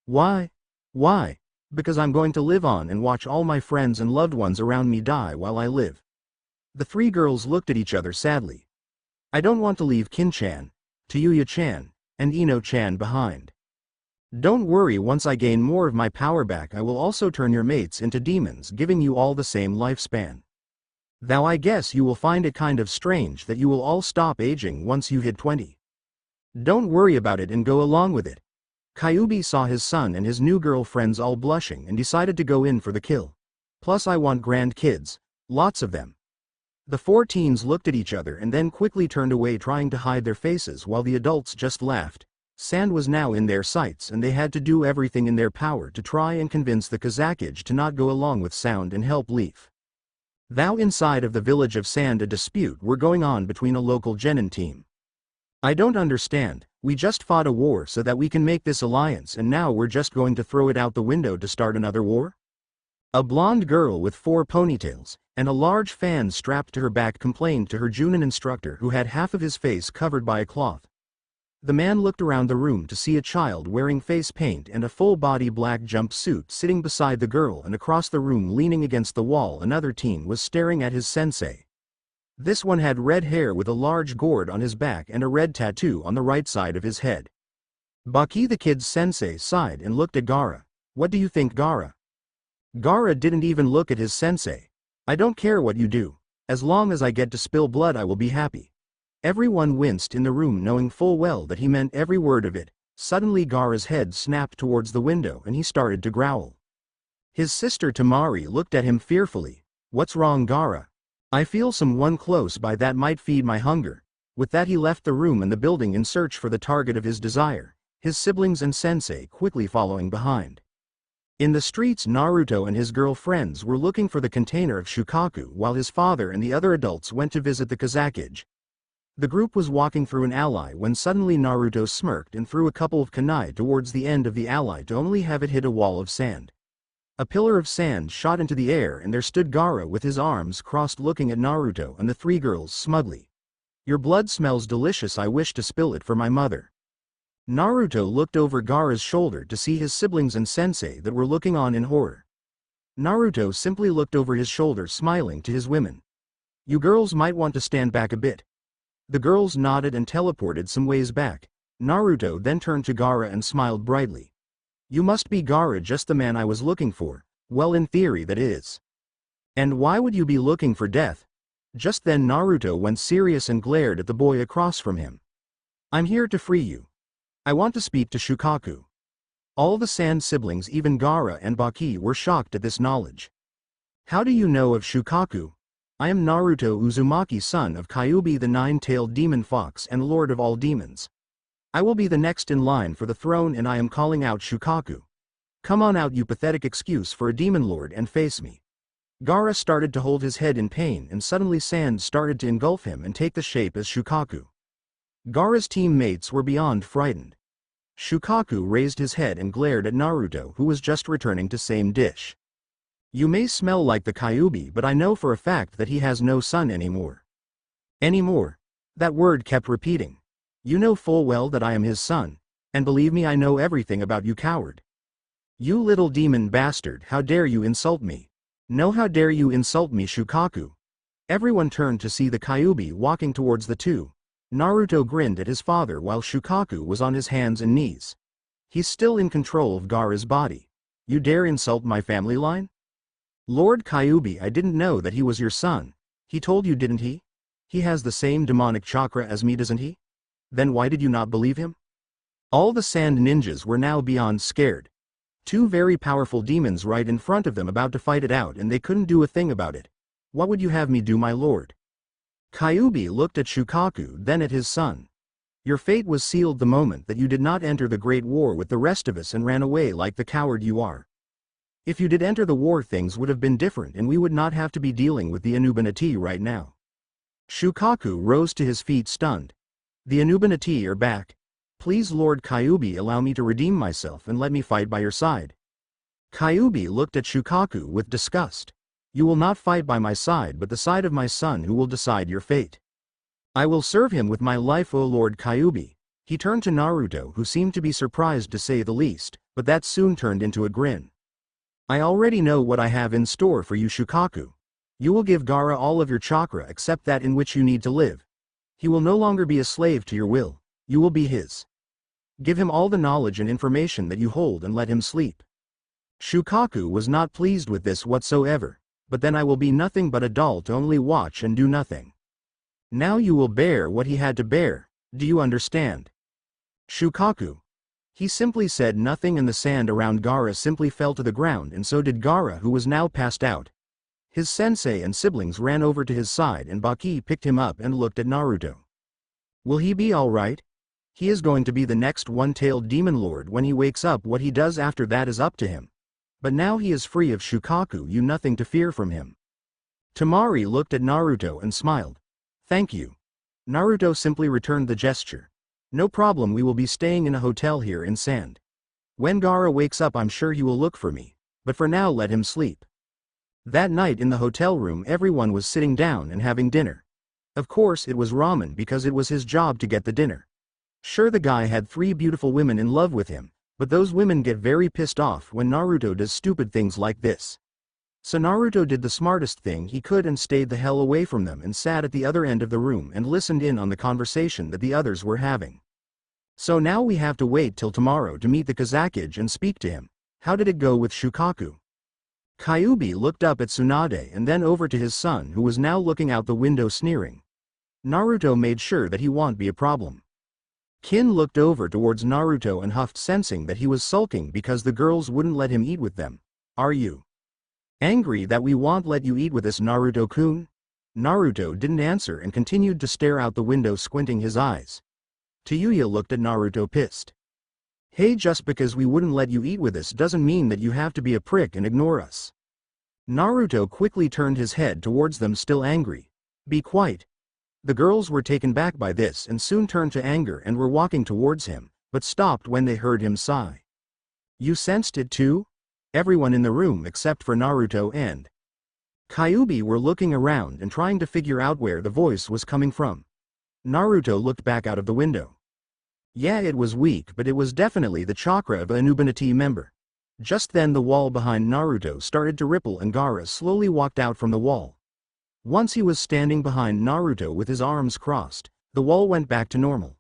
Why? Why? Because I'm going to live on and watch all my friends and loved ones around me die while I live. The 3 girls looked at each other sadly. I don't want to leave Kin-chan, Tayuya-chan, and Ino-chan behind. Don't worry, once I gain more of my power back I will also turn your mates into demons, giving you all the same lifespan. Though I guess you will find it kind of strange that you will all stop aging once you hit 20. Don't worry about it and go along with it. Kyuubi saw his son and his new girlfriends all blushing and decided to go in for the kill. Plus I want grandkids. Lots of them. The 4 teens looked at each other and then quickly turned away, trying to hide their faces, while the adults just laughed. Sand was now in their sights and they had to do everything in their power to try and convince the Kazakage to not go along with Sound and help Leaf. Thou inside of the village of Sand, a dispute were going on between a local genin team. I don't understand. We just fought a war so that we can make this alliance, and now we're just going to throw it out the window to start another war? A blonde girl with 4 ponytails and a large fan strapped to her back complained to her Junin instructor, who had half of his face covered by a cloth. The man looked around the room to see a child wearing face paint and a full-body black jumpsuit sitting beside the girl, and across the room leaning against the wall another teen was staring at his sensei. This one had red hair with a large gourd on his back and a red tattoo on the right side of his head. Baki, the kid's sensei, sighed and looked at Gaara. What do you think, Gaara? Gaara didn't even look at his sensei. I don't care what you do. As long as I get to spill blood I will be happy. Everyone winced in the room, knowing full well that he meant every word of it. Suddenly Gaara's head snapped towards the window and he started to growl. His sister Tamari looked at him fearfully. What's wrong, Gaara? I feel someone close by that might feed my hunger. With that he left the room and the building in search for the target of his desire, his siblings and sensei quickly following behind. In the streets, Naruto and his girlfriends were looking for the container of Shukaku while his father and the other adults went to visit the Kazakage. The group was walking through an alley when suddenly Naruto smirked and threw a couple of kunai towards the end of the alley to only have it hit a wall of sand. A pillar of sand shot into the air and there stood Gaara with his arms crossed looking at Naruto and the 3 girls smugly. Your blood smells delicious, I wish to spill it for my mother. Naruto looked over Gaara's shoulder to see his siblings and sensei that were looking on in horror. Naruto simply looked over his shoulder smiling to his women. You girls might want to stand back a bit. The girls nodded and teleported some ways back. Naruto then turned to Gaara and smiled brightly. You must be Gaara, just the man I was looking for. Well, in theory that is. And why would you be looking for death? Just then Naruto went serious and glared at the boy across from him. I'm here to free you. I want to speak to Shukaku. All the Sand siblings, even Gaara and Baki, were shocked at this knowledge. How do you know of Shukaku? I am Naruto Uzumaki, son of Kyuubi the nine-tailed demon fox and lord of all demons. I will be the next in line for the throne, and I am calling out Shukaku. Come on out, you pathetic excuse for a demon lord, and face me. Gaara started to hold his head in pain, and suddenly sand started to engulf him and take the shape as Shukaku. Gaara's teammates were beyond frightened. Shukaku raised his head and glared at Naruto, who was just returning to same dish. You may smell like the Kyuubi, but I know for a fact that he has no son anymore. Anymore? That word kept repeating. You know full well that I am his son, and believe me, I know everything about you, coward. You little demon bastard, how dare you insult me? No, how dare you insult me, Shukaku? Everyone turned to see the Kyuubi walking towards the two. Naruto grinned at his father while Shukaku was on his hands and knees. He's still in control of Gaara's body. You dare insult my family line? Lord Kyuubi, I didn't know that he was your son. He told you, didn't he? He has the same demonic chakra as me, doesn't he? Then why did you not believe him? All the sand ninjas were now beyond scared. Two very powerful demons right in front of them about to fight it out, and they couldn't do a thing about it. What would you have me do, my lord? Kyuubi looked at Shukaku, then at his son. Your fate was sealed the moment that you did not enter the Great War with the rest of us and ran away like the coward you are. If you did enter the war, things would have been different, and we would not have to be dealing with the Anuban right now. Shukaku rose to his feet, stunned. The Anuban are back. Please, Lord Kyuubi, allow me to redeem myself and let me fight by your side. Kyuubi looked at Shukaku with disgust. You will not fight by my side, but the side of my son, who will decide your fate. I will serve him with my life, O Lord Kyuubi. He turned to Naruto, who seemed to be surprised to say the least, but that soon turned into a grin. I already know what I have in store for you, Shukaku. You will give Gaara all of your chakra except that in which you need to live. He will no longer be a slave to your will. You will be his. Give him all the knowledge and information that you hold and let him sleep. Shukaku was not pleased with this whatsoever. But then I will be nothing but a doll to only watch and do nothing. Now you will bear what he had to bear. Do you understand? Shukaku. He simply said nothing, and the sand around Gaara simply fell to the ground, and so did Gaara, who was now passed out. His sensei and siblings ran over to his side, and Baki picked him up and looked at Naruto. Will he be all right? He is going to be the next one-tailed demon lord when he wakes up. What he does after that is up to him. But now he is free of Shukaku, you nothing to fear from him. Temari looked at Naruto and smiled. Thank you. Naruto simply returned the gesture. No problem, we will be staying in a hotel here in Sand. When Gaara wakes up, I'm sure he will look for me, but for now let him sleep. That night in the hotel room, everyone was sitting down and having dinner. Of course it was ramen, because it was his job to get the dinner. Sure, the guy had 3 beautiful women in love with him, but those women get very pissed off when Naruto does stupid things like this. So Naruto did the smartest thing he could and stayed the hell away from them and sat at the other end of the room and listened in on the conversation that the others were having. So now we have to wait till tomorrow to meet the Kazakage and speak to him. How did it go with Shukaku? Kyuubi looked up at Tsunade and then over to his son, who was now looking out the window sneering. Naruto made sure that he won't be a problem. Kin looked over towards Naruto and huffed, sensing that he was sulking because the girls wouldn't let him eat with them. Are you angry that we won't let you eat with us, Naruto-kun? Naruto didn't answer and continued to stare out the window, squinting his eyes. Tayuya looked at Naruto, pissed. Hey, just because we wouldn't let you eat with us doesn't mean that you have to be a prick and ignore us. Naruto quickly turned his head towards them, still angry. Be quiet. The girls were taken back by this and soon turned to anger and were walking towards him, but stopped when they heard him sigh. You sensed it too? Everyone in the room except for Naruto and Kyuubi were looking around and trying to figure out where the voice was coming from. Naruto looked back out of the window. Yeah, it was weak, but it was definitely the chakra of a Anuban member. Just then the wall behind Naruto started to ripple and Gaara slowly walked out from the wall. Once he was standing behind Naruto with his arms crossed, the wall went back to normal.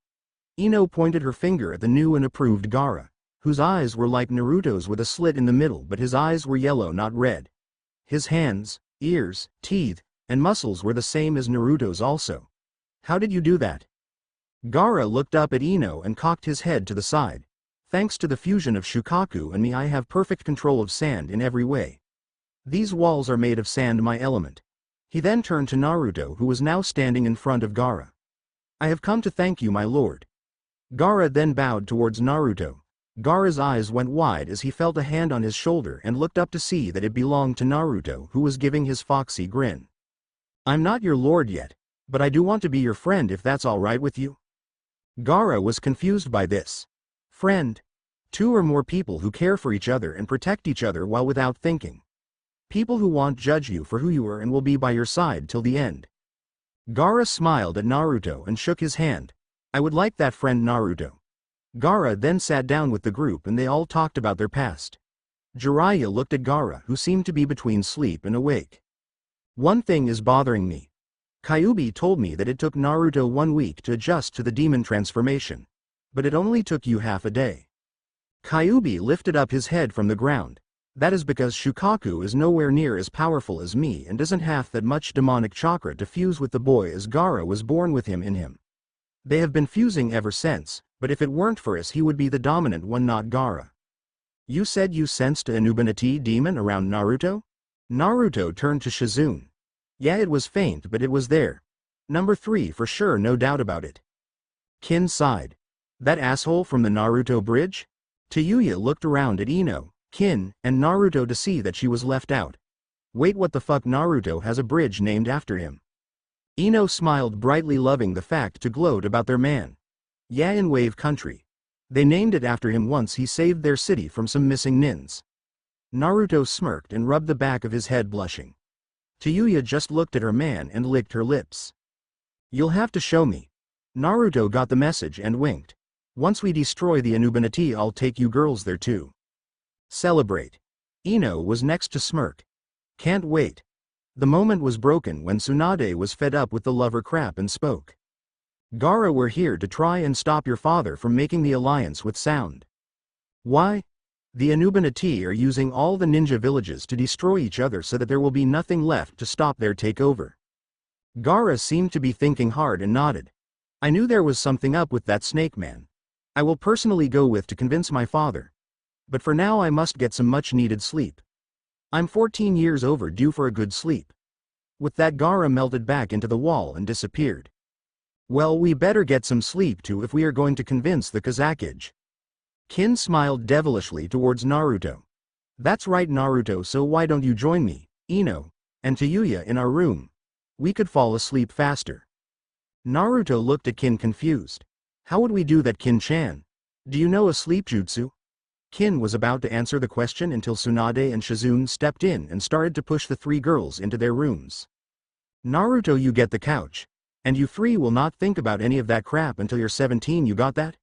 Ino pointed her finger at the new and approved Gaara, whose eyes were like Naruto's with a slit in the middle, but his eyes were yellow, not red. His hands, ears, teeth, and muscles were the same as Naruto's also. How did you do that? Gaara looked up at Ino and cocked his head to the side. Thanks to the fusion of Shukaku and me, I have perfect control of sand in every way. These walls are made of sand, my element. He then turned to Naruto, who was now standing in front of Gaara. I have come to thank you, my lord. Gaara then bowed towards Naruto. Gaara's eyes went wide as he felt a hand on his shoulder and looked up to see that it belonged to Naruto, who was giving his foxy grin. I'm not your lord yet, but I do want to be your friend if that's all right with you. Gaara was confused by this. Friend. Two or more people who care for each other and protect each other while without thinking. People who won't judge you for who you are and will be by your side till the end. Gaara smiled at Naruto and shook his hand. I would like that, friend Naruto. Gaara then sat down with the group and they all talked about their past. Jiraiya looked at Gaara, who seemed to be between sleep and awake. One thing is bothering me. Kyuubi told me that it took Naruto 1 week to adjust to the demon transformation. But it only took you half a day. Kyuubi lifted up his head from the ground. That is because Shukaku is nowhere near as powerful as me and doesn't have that much demonic chakra to fuse with the boy, as Gaara was born with him in him. They have been fusing ever since, but if it weren't for us he would be the dominant one, not Gaara. You said you sensed an Anuban demon around Naruto? Naruto turned to Shizune. Yeah, it was faint, but it was there. Number 3 for sure, no doubt about it. Kin sighed. That asshole from the Naruto bridge? Tayuya looked around at Ino, Kin, and Naruto to see that she was left out. Wait, what the fuck? Naruto has a bridge named after him. Ino smiled brightly, loving the fact to gloat about their man. Yeah, in Wave Country. They named it after him once he saved their city from some missing nins. Naruto smirked and rubbed the back of his head, blushing. Tayuya just looked at her man and licked her lips. You'll have to show me. Naruto got the message and winked. Once we destroy the Anuban, I'll take you girls there too. Celebrate. Ino was next to smirk. Can't wait. The moment was broken when Tsunade was fed up with the lover crap and spoke. Gaara, we're here to try and stop your father from making the alliance with Sound. Why? The Anuban are using all the ninja villages to destroy each other so that there will be nothing left to stop their takeover. Gaara seemed to be thinking hard and nodded. I knew there was something up with that snake man. I will personally go with to convince my father. But for now I must get some much needed sleep. I'm 14 years overdue for a good sleep. With that, Gaara melted back into the wall and disappeared. Well, we better get some sleep too if we are going to convince the Kazakage. Kin smiled devilishly towards Naruto. That's right, Naruto, so why don't you join me, Ino, and Tayuya in our room? We could fall asleep faster. Naruto looked at Kin confused. How would we do that, Kin-chan? Do you know a sleep jutsu? Kin was about to answer the question until Tsunade and Shizune stepped in and started to push the 3 girls into their rooms. Naruto, you get the couch. And you 3 will not think about any of that crap until you're 17, you got that?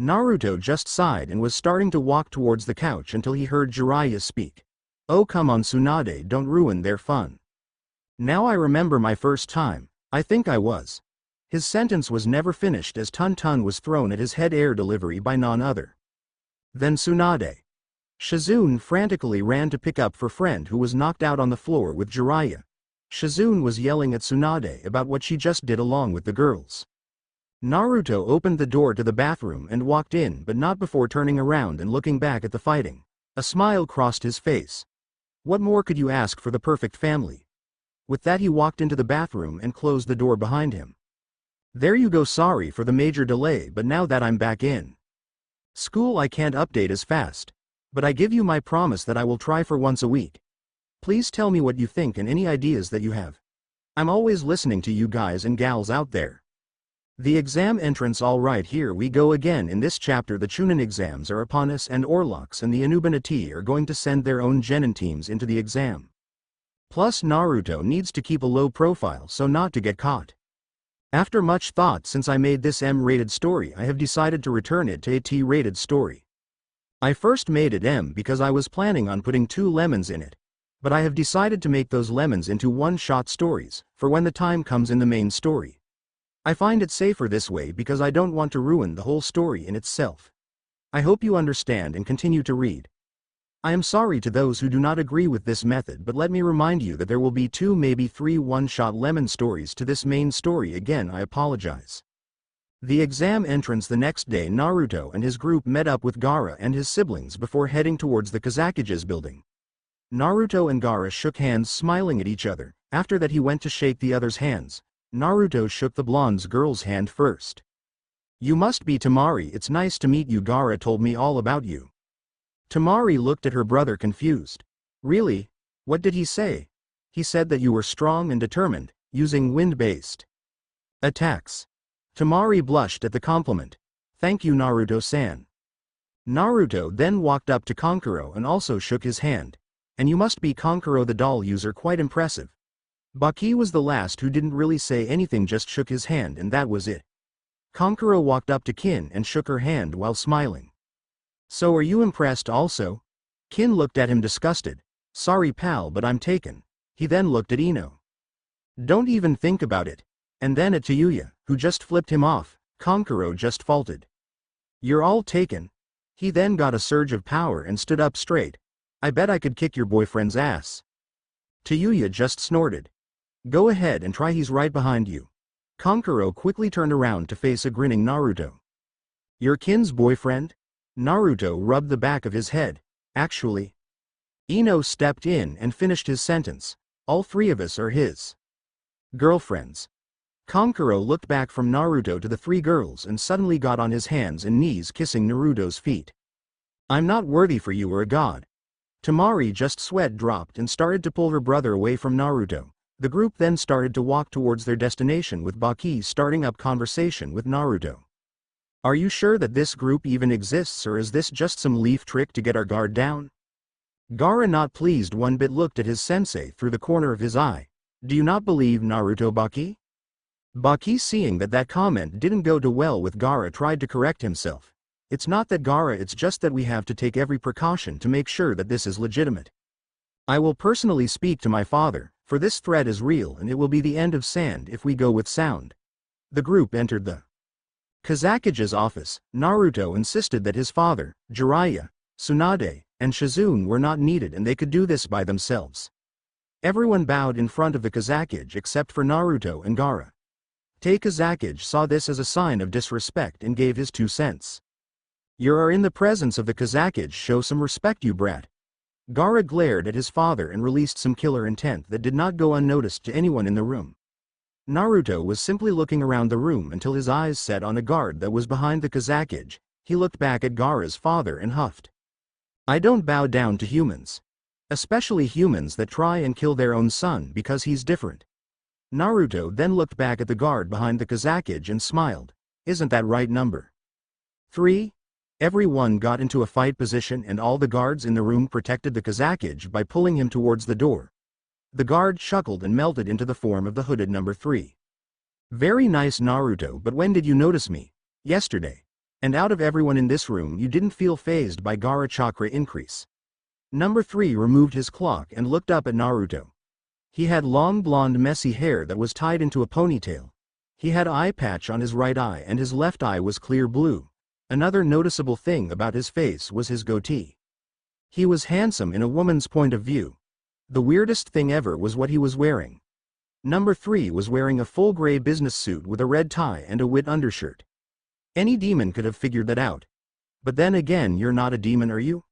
Naruto just sighed and was starting to walk towards the couch until he heard Jiraiya speak. Oh come on Tsunade, don't ruin their fun. Now I remember my first time, I think I was. His sentence was never finished as Tun was thrown at his head air delivery by none other than Tsunade. Shizune frantically ran to pick up her friend who was knocked out on the floor with Jiraiya. Shizune was yelling at Tsunade about what she just did along with the girls. Naruto opened the door to the bathroom and walked in, but not before turning around and looking back at the fighting. A smile crossed his face. What more could you ask for the perfect family? With that he walked into the bathroom and closed the door behind him. There you go, sorry for the major delay, but now that I'm back in school I can't update as fast. But I give you my promise that I will try for once a week. Please tell me what you think and any ideas that you have. I'm always listening to you guys and gals out there. The exam entrance, all right, here we go again. In this chapter the Chunin exams are upon us and Orlocks and the Anuban are going to send their own genin teams into the exam. Plus Naruto needs to keep a low profile so not to get caught. After much thought, since I made this M-rated story, I have decided to return it to a T-rated story. I first made it M because I was planning on putting 2 lemons in it, but I have decided to make those lemons into one-shot stories, for when the time comes in the main story. I find it safer this way because I don't want to ruin the whole story in itself. I hope you understand and continue to read. I am sorry to those who do not agree with this method, but let me remind you that there will be 2, maybe 3 one-shot lemon stories to this main story. Again, I apologize. The exam entrance the next day, Naruto and his group met up with Gaara and his siblings before heading towards the Kazakuge's building. Naruto and Gaara shook hands, smiling at each other. After that, he went to shake the others' hands. Naruto shook the blonde girl's hand first. "You must be Temari, it's nice to meet you. Gaara told me all about you." Temari looked at her brother confused. "Really? What did he say?" "He said that you were strong and determined, using wind-based attacks." Temari blushed at the compliment. "Thank you, Naruto-san." Naruto then walked up to Kankuro and also shook his hand. "And you must be Kankuro the doll user, quite impressive." Baki was the last who didn't really say anything, just shook his hand, and that was it. Kankuro walked up to Kin and shook her hand while smiling. "So are you impressed also?" Kin looked at him disgusted. "Sorry pal, but I'm taken." He then looked at Ino. "Don't even think about it." And then at Tayuya, who just flipped him off. Kankuro just faltered. "You're all taken." He then got a surge of power and stood up straight. "I bet I could kick your boyfriend's ass." Tayuya just snorted. "Go ahead and try, he's right behind you." Kankuro quickly turned around to face a grinning Naruto. "Your Kin's boyfriend?" Naruto rubbed the back of his head. "Actually." Ino stepped in and finished his sentence. "All 3 of us are his girlfriends." Kankuro looked back from Naruto to the 3 girls and suddenly got on his hands and knees, kissing Naruto's feet. "I'm not worthy for you or a god." Temari just sweat dropped and started to pull her brother away from Naruto. The group then started to walk towards their destination, with Baki starting up conversation with Naruto. "Are you sure that this group even exists, or is this just some leaf trick to get our guard down?" Gaara, not pleased one bit, looked at his sensei through the corner of his eye. "Do you not believe Naruto, Baki?" Baki, seeing that that comment didn't go too well with Gaara, tried to correct himself. "It's not that, Gaara, it's just that we have to take every precaution to make sure that this is legitimate. I will personally speak to my father, for this threat is real and it will be the end of sand if we go with sound." The group entered the Kazakuge's office. Naruto insisted that his father, Jiraiya, Tsunade, and Shizune were not needed and they could do this by themselves. Everyone bowed in front of the Kazakuge except for Naruto and Gaara. Kazakuge saw this as a sign of disrespect and gave his 2 cents. "You are in the presence of the Kazakuge, show some respect, you brat." Gaara glared at his father and released some killer intent that did not go unnoticed to anyone in the room. Naruto was simply looking around the room until his eyes set on a guard that was behind the Kazakuge. He looked back at Gaara's father and huffed. "I don't bow down to humans. Especially humans that try and kill their own son because he's different." Naruto then looked back at the guard behind the Kazakuge and smiled. "Isn't that right, number 3? Everyone got into a fight position and all the guards in the room protected the Kazakuge by pulling him towards the door. The guard chuckled and melted into the form of the hooded number 3. "Very nice, Naruto, but when did you notice me?" "Yesterday. And out of everyone in this room you didn't feel fazed by Gaara chakra increase." Number 3 removed his clock and looked up at Naruto. He had long blonde messy hair that was tied into a ponytail. He had eye patch on his right eye and his left eye was clear blue. Another noticeable thing about his face was his goatee. He was handsome in a woman's point of view. The weirdest thing ever was what he was wearing. Number 3 was wearing a full gray business suit with a red tie and a white undershirt. Any demon could have figured that out. But then again, you're not a demon, are you?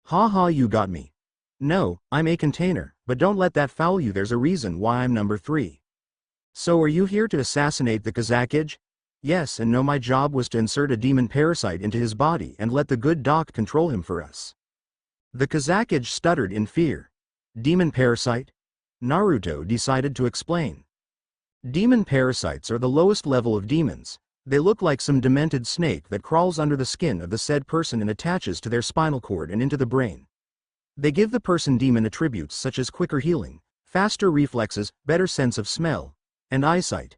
"Ha ha, you got me." "No, I'm a container, but don't let that fool you, there's a reason why I'm number 3. "So are you here to assassinate the Kazakuge?" "Yes, and no, my job was to insert a demon parasite into his body and let the good doc control him for us." The Kazakuge stuttered in fear. "Demon parasite?" Naruto decided to explain. Demon parasites are the lowest level of demons. They look like some demented snake that crawls under the skin of the said person and attaches to their spinal cord and into the brain. They give the person demon attributes such as quicker healing, faster reflexes, better sense of smell, and eyesight.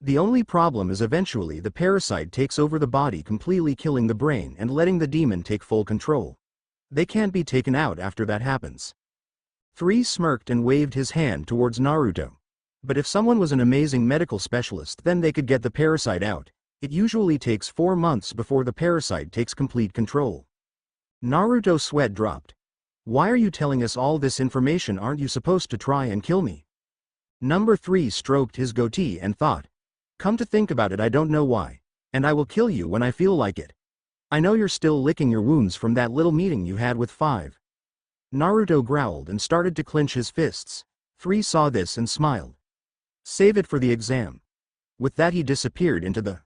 The only problem is eventually the parasite takes over the body, completely killing the brain and letting the demon take full control. They can't be taken out after that happens. 3 smirked and waved his hand towards Naruto. But if someone was an amazing medical specialist, then they could get the parasite out. It usually takes 4 months before the parasite takes complete control. Naruto's sweat dropped. Why are you telling us all this information? Aren't you supposed to try and kill me? Number 3 stroked his goatee and thought. Come to think about it, I don't know why. And I will kill you when I feel like it. I know you're still licking your wounds from that little meeting you had with 5. Naruto growled and started to clench his fists. 3 saw this and smiled. Save it for the exam. With that he disappeared into the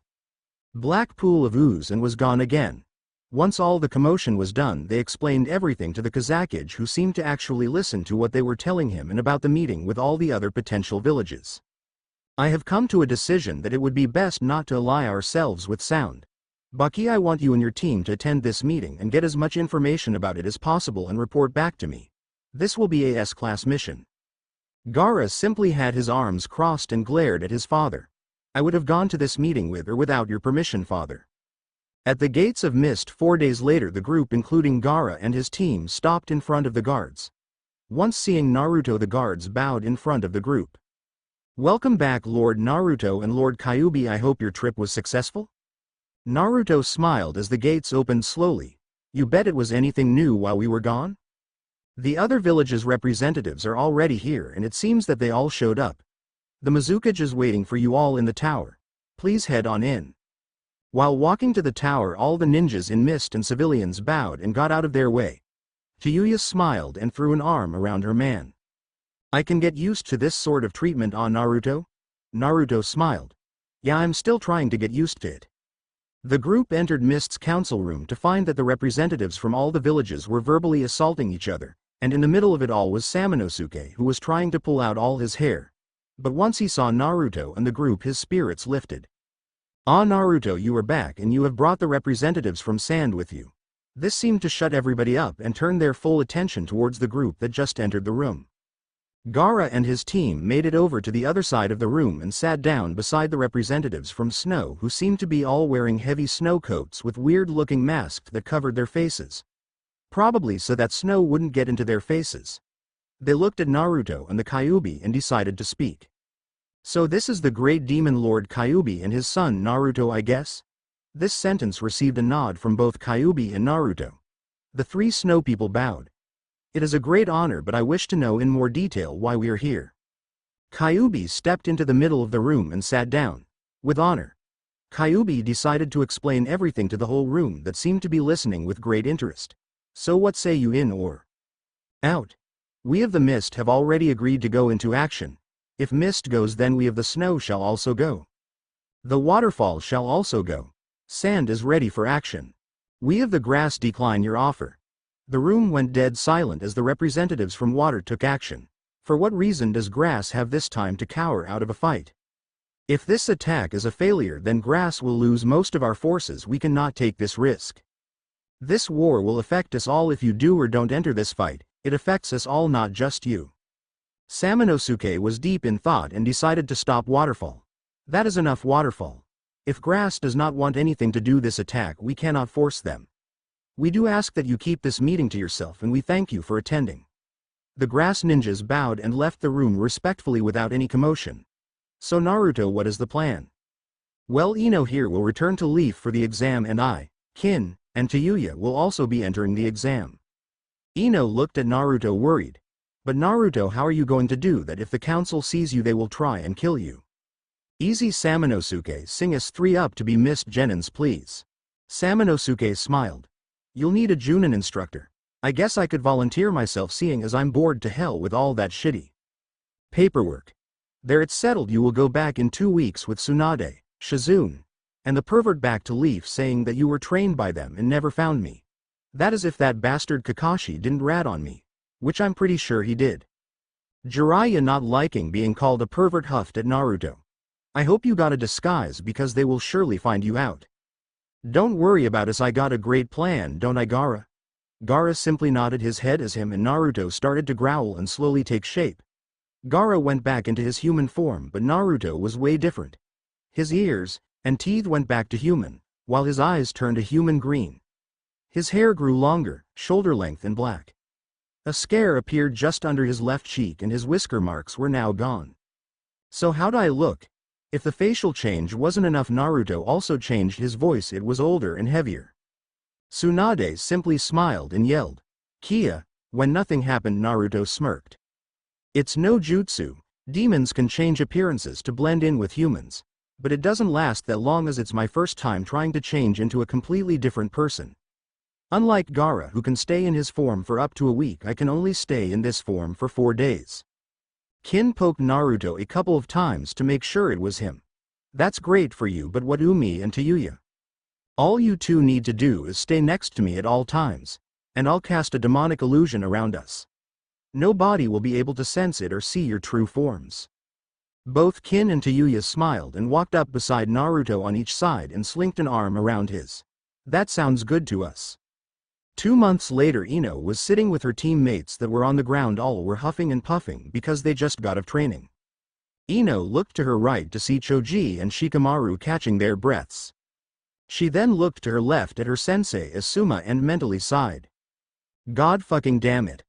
black pool of ooze and was gone again. Once all the commotion was done, they explained everything to the Kazakage, who seemed to actually listen to what they were telling him and about the meeting with all the other potential villages. I have come to a decision that it would be best not to ally ourselves with sound. Baki, I want you and your team to attend this meeting and get as much information about it as possible and report back to me. This will be a S-class mission. Gaara simply had his arms crossed and glared at his father. I would have gone to this meeting with or without your permission, father. At the gates of Mist 4 days later, the group including Gaara and his team stopped in front of the guards. Once seeing Naruto, the guards bowed in front of the group. Welcome back, Lord Naruto and Lord Kyuubi, I hope your trip was successful? Naruto smiled as the gates opened slowly. You bet it was anything new while we were gone? The other villages' representatives are already here and it seems that they all showed up. The Mizukage is waiting for you all in the tower. Please head on in. While walking to the tower, all the ninjas in Mist and civilians bowed and got out of their way. Kyuuya smiled and threw an arm around her man. I can get used to this sort of treatment on Naruto? Naruto smiled. Yeah, I'm still trying to get used to it. The group entered Mist's council room to find that the representatives from all the villages were verbally assaulting each other, and in the middle of it all was Samanosuke, who was trying to pull out all his hair. But once he saw Naruto and the group, his spirits lifted. Ah, Naruto, you are back and you have brought the representatives from Sand with you. This seemed to shut everybody up and turn their full attention towards the group that just entered the room. Gaara and his team made it over to the other side of the room and sat down beside the representatives from Snow, who seemed to be all wearing heavy snow coats with weird-looking masks that covered their faces. Probably so that snow wouldn't get into their faces. They looked at Naruto and the Kyuubi and decided to speak. So this is the great demon Lord Kyuubi and his son Naruto, I guess? This sentence received a nod from both Kyuubi and Naruto. The 3 snow people bowed. It is a great honor, but I wish to know in more detail why we are here. Kyuubi stepped into the middle of the room and sat down. With honor. Kyuubi decided to explain everything to the whole room that seemed to be listening with great interest. So what say you, in or out? We of the Mist have already agreed to go into action. If Mist goes, then we of the Snow shall also go. The Waterfall shall also go. Sand is ready for action. We of the Grass decline your offer. The room went dead silent as the representatives from Water took action. For what reason does Grass have this time to cower out of a fight? If this attack is a failure, then Grass will lose most of our forces. We cannot take this risk. This war will affect us all. If you do or don't enter this fight, it affects us all, not just you. Samanosuke was deep in thought and decided to stop Waterfall. That is enough, Waterfall. If Grass does not want anything to do this attack, we cannot force them. We do ask that you keep this meeting to yourself, and we thank you for attending. The Grass ninjas bowed and left the room respectfully without any commotion. So Naruto, what is the plan? Well, Ino here will return to Leaf for the exam, and I, Kin, and Kyuuya will also be entering the exam. Ino looked at Naruto worried. But Naruto, how are you going to do that? If the council sees you, they will try and kill you. Easy, Samanosuke, sing us 3 up to be Mist Genins, please. Samanosuke smiled. You'll need a Junin instructor. I guess I could volunteer myself, seeing as I'm bored to hell with all that shitty paperwork. There, it's settled. You will go back in 2 weeks with Tsunade, Shizune, and the pervert back to Leaf, saying that you were trained by them and never found me. That is if that bastard Kakashi didn't rat on me. Which I'm pretty sure he did. Jiraiya, not liking being called a pervert, huffed at Naruto. I hope you got a disguise, because they will surely find you out. Don't worry about us, I got a great plan, don't I, Gaara? Gaara simply nodded his head as him and Naruto started to growl and slowly take shape. Gaara went back into his human form, but Naruto was way different. His ears and teeth went back to human, while his eyes turned a human green. His hair grew longer, shoulder length and black. A scare appeared just under his left cheek and his whisker marks were now gone. So how'd I look? If the facial change wasn't enough, Naruto also changed his voice. It was older and heavier. Tsunade simply smiled and yelled, "Kia!" When nothing happened, Naruto smirked. It's no jutsu. Demons can change appearances to blend in with humans. But it doesn't last that long, as it's my first time trying to change into a completely different person. Unlike Gaara, who can stay in his form for up to a week, I can only stay in this form for 4 days. Kin poked Naruto a couple of times to make sure it was him. That's great for you, but what Umi and Tayuya? All you two need to do is stay next to me at all times, and I'll cast a demonic illusion around us. Nobody will be able to sense it or see your true forms. Both Kin and Tayuya smiled and walked up beside Naruto on each side and slinked an arm around his. That sounds good to us. 2 months later, Ino was sitting with her teammates that were on the ground. All were huffing and puffing because they just got off training. Ino looked to her right to see Choji and Shikamaru catching their breaths. She then looked to her left at her sensei Asuma and mentally sighed. God fucking damn it.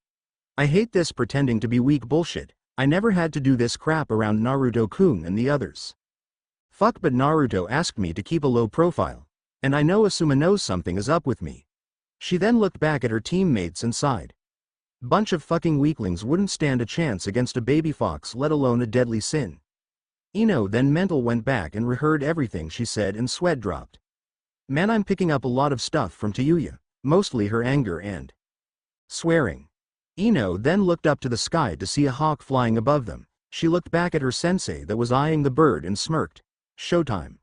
I hate this pretending to be weak bullshit. I never had to do this crap around Naruto-kun and the others. Fuck, but Naruto asked me to keep a low profile, and I know Asuma knows something is up with me. She then looked back at her teammates and sighed. Bunch of fucking weaklings wouldn't stand a chance against a baby fox, let alone a deadly sin. Ino then mental went back and reheard everything she said and sweat dropped. Man, I'm picking up a lot of stuff from Tayuya, mostly her anger and swearing. Ino then looked up to the sky to see a hawk flying above them. She looked back at her sensei that was eyeing the bird and smirked. Showtime.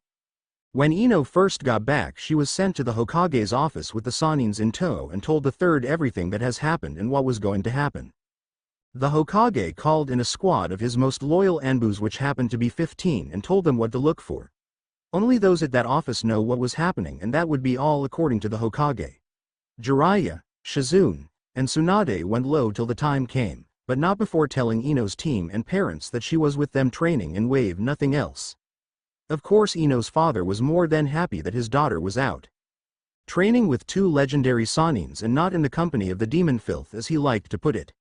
When Ino first got back, she was sent to the Hokage's office with the Sanins in tow and told the third everything that has happened and what was going to happen. The Hokage called in a squad of his most loyal Anbus, which happened to be 15, and told them what to look for. Only those at that office know what was happening, and that would be all according to the Hokage. Jiraiya, Shizune, and Tsunade went low till the time came, but not before telling Ino's team and parents that she was with them training in wave, nothing else. Of course, Ino's father was more than happy that his daughter was out training with 2 legendary Sanins and not in the company of the demon filth, as he liked to put it.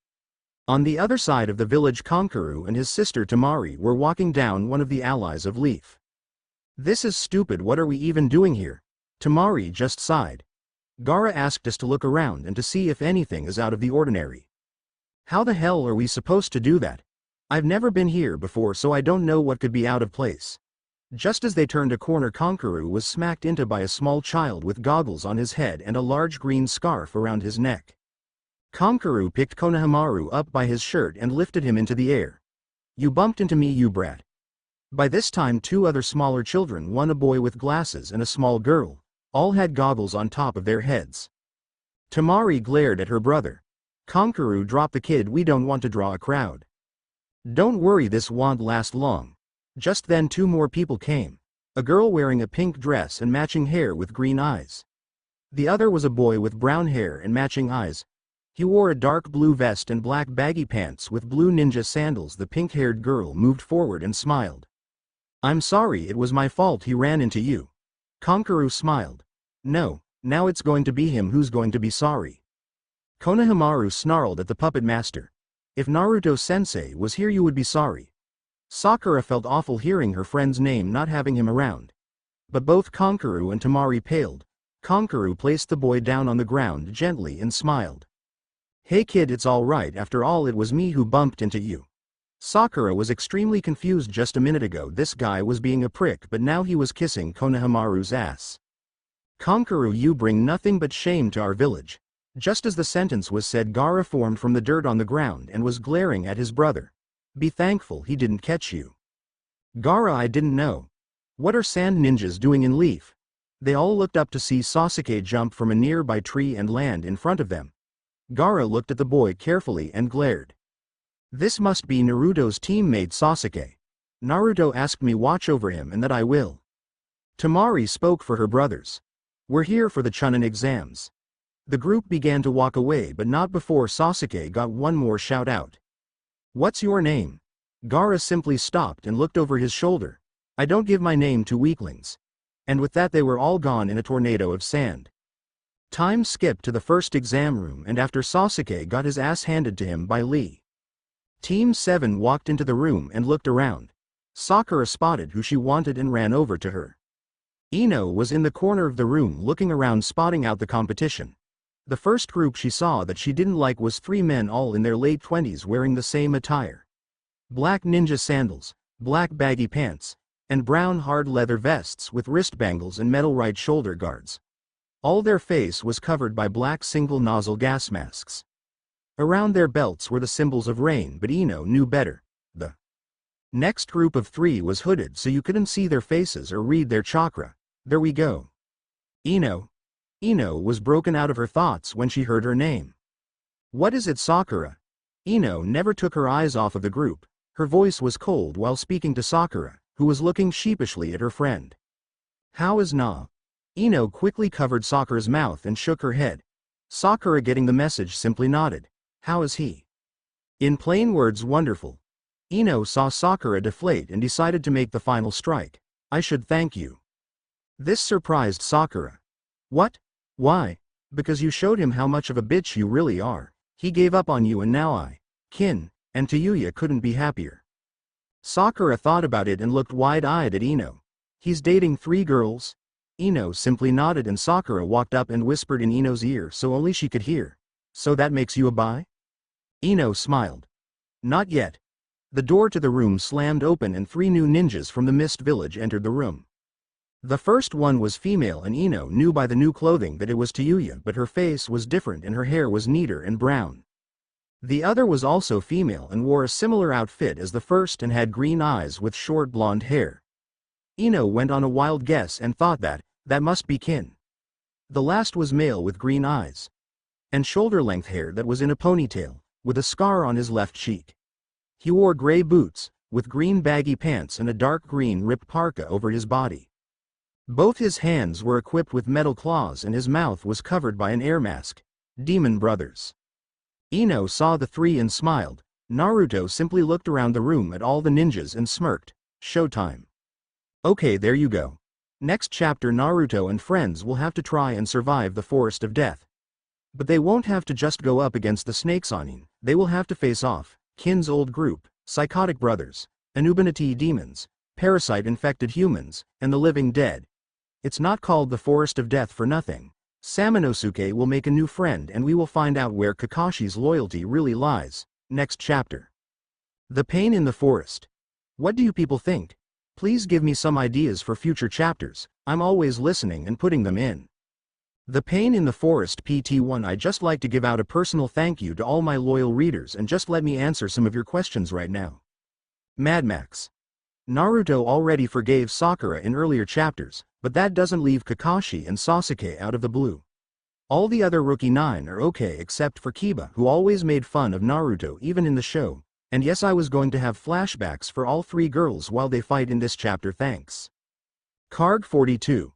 On the other side of the village, Kankuro and his sister Tamari were walking down one of the allies of Leaf. This is stupid. What are we even doing here? Tamari just sighed. Gaara asked us to look around and to see if anything is out of the ordinary. How the hell are we supposed to do that? I've never been here before, so I don't know what could be out of place. Just as they turned a corner, Kankuro was smacked into by a small child with goggles on his head and a large green scarf around his neck. Kankuro picked Konohamaru up by his shirt and lifted him into the air. You bumped into me, you brat. By this time 2 other smaller children, one a boy with glasses and a small girl, all had goggles on top of their heads. Tamari glared at her brother. Kankuro dropped the kid. We don't want to draw a crowd. Don't worry, this won't last long. Just then 2 more people came. A girl wearing a pink dress and matching hair with green eyes. The other was a boy with brown hair and matching eyes. He wore a dark blue vest and black baggy pants with blue ninja sandals. The pink-haired girl moved forward and smiled. I'm sorry, it was my fault he ran into you. Kankuro smiled. No, now it's going to be him who's going to be sorry. Konohamaru snarled at the puppet master. If Naruto-sensei was here, you would be sorry. Sakura felt awful hearing her friend's name, not having him around. But both Kankuro and Tamari paled. Kankuro placed the boy down on the ground gently and smiled. Hey kid, it's all right. After all, it was me who bumped into you. Sakura was extremely confused. Just a minute ago this guy was being a prick, but now he was kissing Konohamaru's ass. Kankuro, you bring nothing but shame to our village. Just as the sentence was said, Gaara formed from the dirt on the ground and was glaring at his brother. Be thankful he didn't catch you. Gaara, I didn't know. What are sand ninjas doing in Leaf? They all looked up to see Sasuke jump from a nearby tree and land in front of them. Gaara looked at the boy carefully and glared. This must be Naruto's teammate Sasuke. Naruto asked me watch over him and that I will. Tamari spoke for her brothers. We're here for the Chunin exams. The group began to walk away, but not before Sasuke got one more shout out. What's your name? Gaara simply stopped and looked over his shoulder. I don't give my name to weaklings. And with that they were all gone in a tornado of sand. Time skipped to the first exam room, and after Sasuke got his ass handed to him by Lee, Team 7 walked into the room and looked around. Sakura spotted who she wanted and ran over to her. Ino was in the corner of the room looking around, spotting out the competition. The first group she saw that she didn't like was 3 men all in their late 20s wearing the same attire. Black ninja sandals, black baggy pants, and brown hard leather vests with wrist bangles and metal right shoulder guards. All their face was covered by black single nozzle gas masks. Around their belts were the symbols of rain, but Ino knew better. The next group of 3 was hooded so you couldn't see their faces or read their chakra. There we go. Ino was broken out of her thoughts when she heard her name. What is it, Sakura? Ino never took her eyes off of the group. Her voice was cold while speaking to Sakura, who was looking sheepishly at her friend. How is Na? Ino quickly covered Sakura's mouth and shook her head. Sakura, getting the message, simply nodded. How is he? In plain words, wonderful. Ino saw Sakura deflate and decided to make the final strike. I should thank you. This surprised Sakura. What? Why? Because you showed him how much of a bitch you really are. He gave up on you and now I, Kin, and Tayuya couldn't be happier. Sakura thought about it and looked wide-eyed at Ino. He's dating 3 girls? Ino simply nodded and Sakura walked up and whispered in Ino's ear so only she could hear. So that makes you a bi? Ino smiled. Not yet. The door to the room slammed open and 3 new ninjas from the Mist Village entered the room. The first one was female and Ino knew by the new clothing that it was Tayuya, but her face was different and her hair was neater and brown. The other was also female and wore a similar outfit as the first and had green eyes with short blonde hair. Ino went on a wild guess and thought that must be Kin. The last was male with green eyes and shoulder-length hair that was in a ponytail, with a scar on his left cheek. He wore gray boots, with green baggy pants and a dark green ripped parka over his body. Both his hands were equipped with metal claws and his mouth was covered by an air mask. Demon Brothers. Ino saw the 3 and smiled. Naruto simply looked around the room at all the ninjas and smirked. Showtime. Okay, there you go. Next chapter, Naruto and friends will have to try and survive the Forest of Death. But they won't have to just go up against the Snake Sanin. They will have to face off Kin's old group, Psychotic Brothers, Anubanity demons, parasite-infected humans, and the living dead. It's not called the Forest of Death for nothing. Samanosuke will make a new friend and we will find out where Kakashi's loyalty really lies. Next chapter. The pain in the forest. What do you people think? Please give me some ideas for future chapters. I'm always listening and putting them in. The Pain in the Forest PT1. I just like to give out a personal thank you to all my loyal readers and just let me answer some of your questions right now. Mad Max. Naruto already forgave Sakura in earlier chapters, but that doesn't leave Kakashi and Sasuke out of the blue. All the other rookie 9 are okay except for Kiba, who always made fun of Naruto even in the show. And yes, I was going to have flashbacks for all 3 girls while they fight in this chapter. Thanks. Karg 42.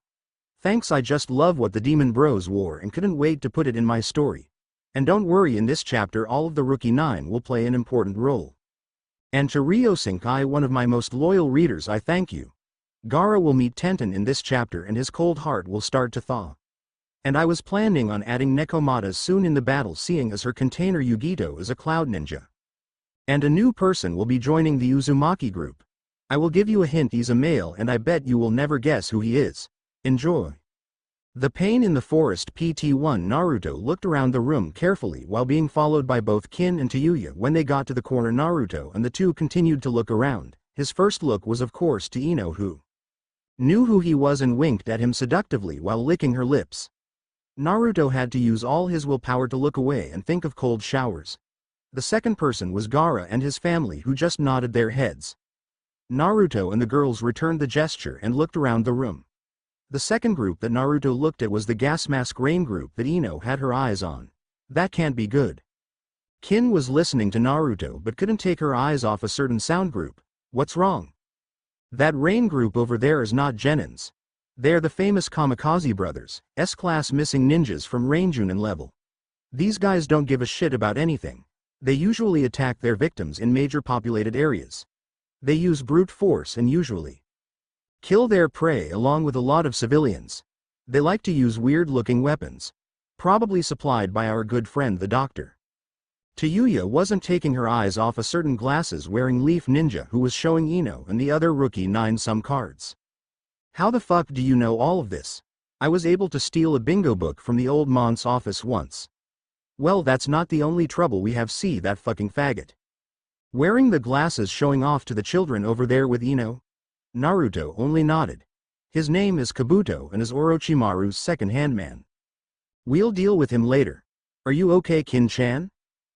Thanks, I just love what the Demon Bros wore and couldn't wait to put it in my story. And don't worry, in this chapter all of the rookie 9 will play an important role. And to Ryosinkai, one of my most loyal readers, I thank you. Gaara will meet Tenten in this chapter and his cold heart will start to thaw. And I was planning on adding Nekomata soon in the battle, seeing as her container Yugito is a cloud ninja. And a new person will be joining the Uzumaki group. I will give you a hint, he's a male and I bet you will never guess who he is. Enjoy. The Pain in the Forest PT1. Naruto looked around the room carefully while being followed by both Kin and Tayuya. When they got to the corner, Naruto and the 2 continued to look around. His first look was of course to Ino, who knew who he was and winked at him seductively while licking her lips. Naruto had to use all his willpower to look away and think of cold showers. The second person was Gaara and his family, who just nodded their heads. Naruto and the girls returned the gesture and looked around the room. The second group that Naruto looked at was the Gas Mask Rain group that Ino had her eyes on. That can't be good. Kin was listening to Naruto but couldn't take her eyes off a certain sound group. What's wrong? That Rain group over there is not Genin's. They're the famous Kamikaze Brothers, S-class missing ninjas from Rainjunin level. These guys don't give a shit about anything. They usually attack their victims in major populated areas. They use brute force and usually Kill their prey along with a lot of civilians. They like to use weird-looking weapons. Probably supplied by our good friend the doctor. Tayuya wasn't taking her eyes off a certain glasses-wearing leaf ninja who was showing Ino and the other rookie 9 some cards. How the fuck do you know all of this? I was able to steal a bingo book from the old Mont's office once. Well, that's not the only trouble we have. See that fucking faggot. Wearing the glasses showing off to the children over there with Ino? Naruto only nodded. His name is Kabuto and is Orochimaru's second-hand man. We'll deal with him later. Are you okay, Kin-chan?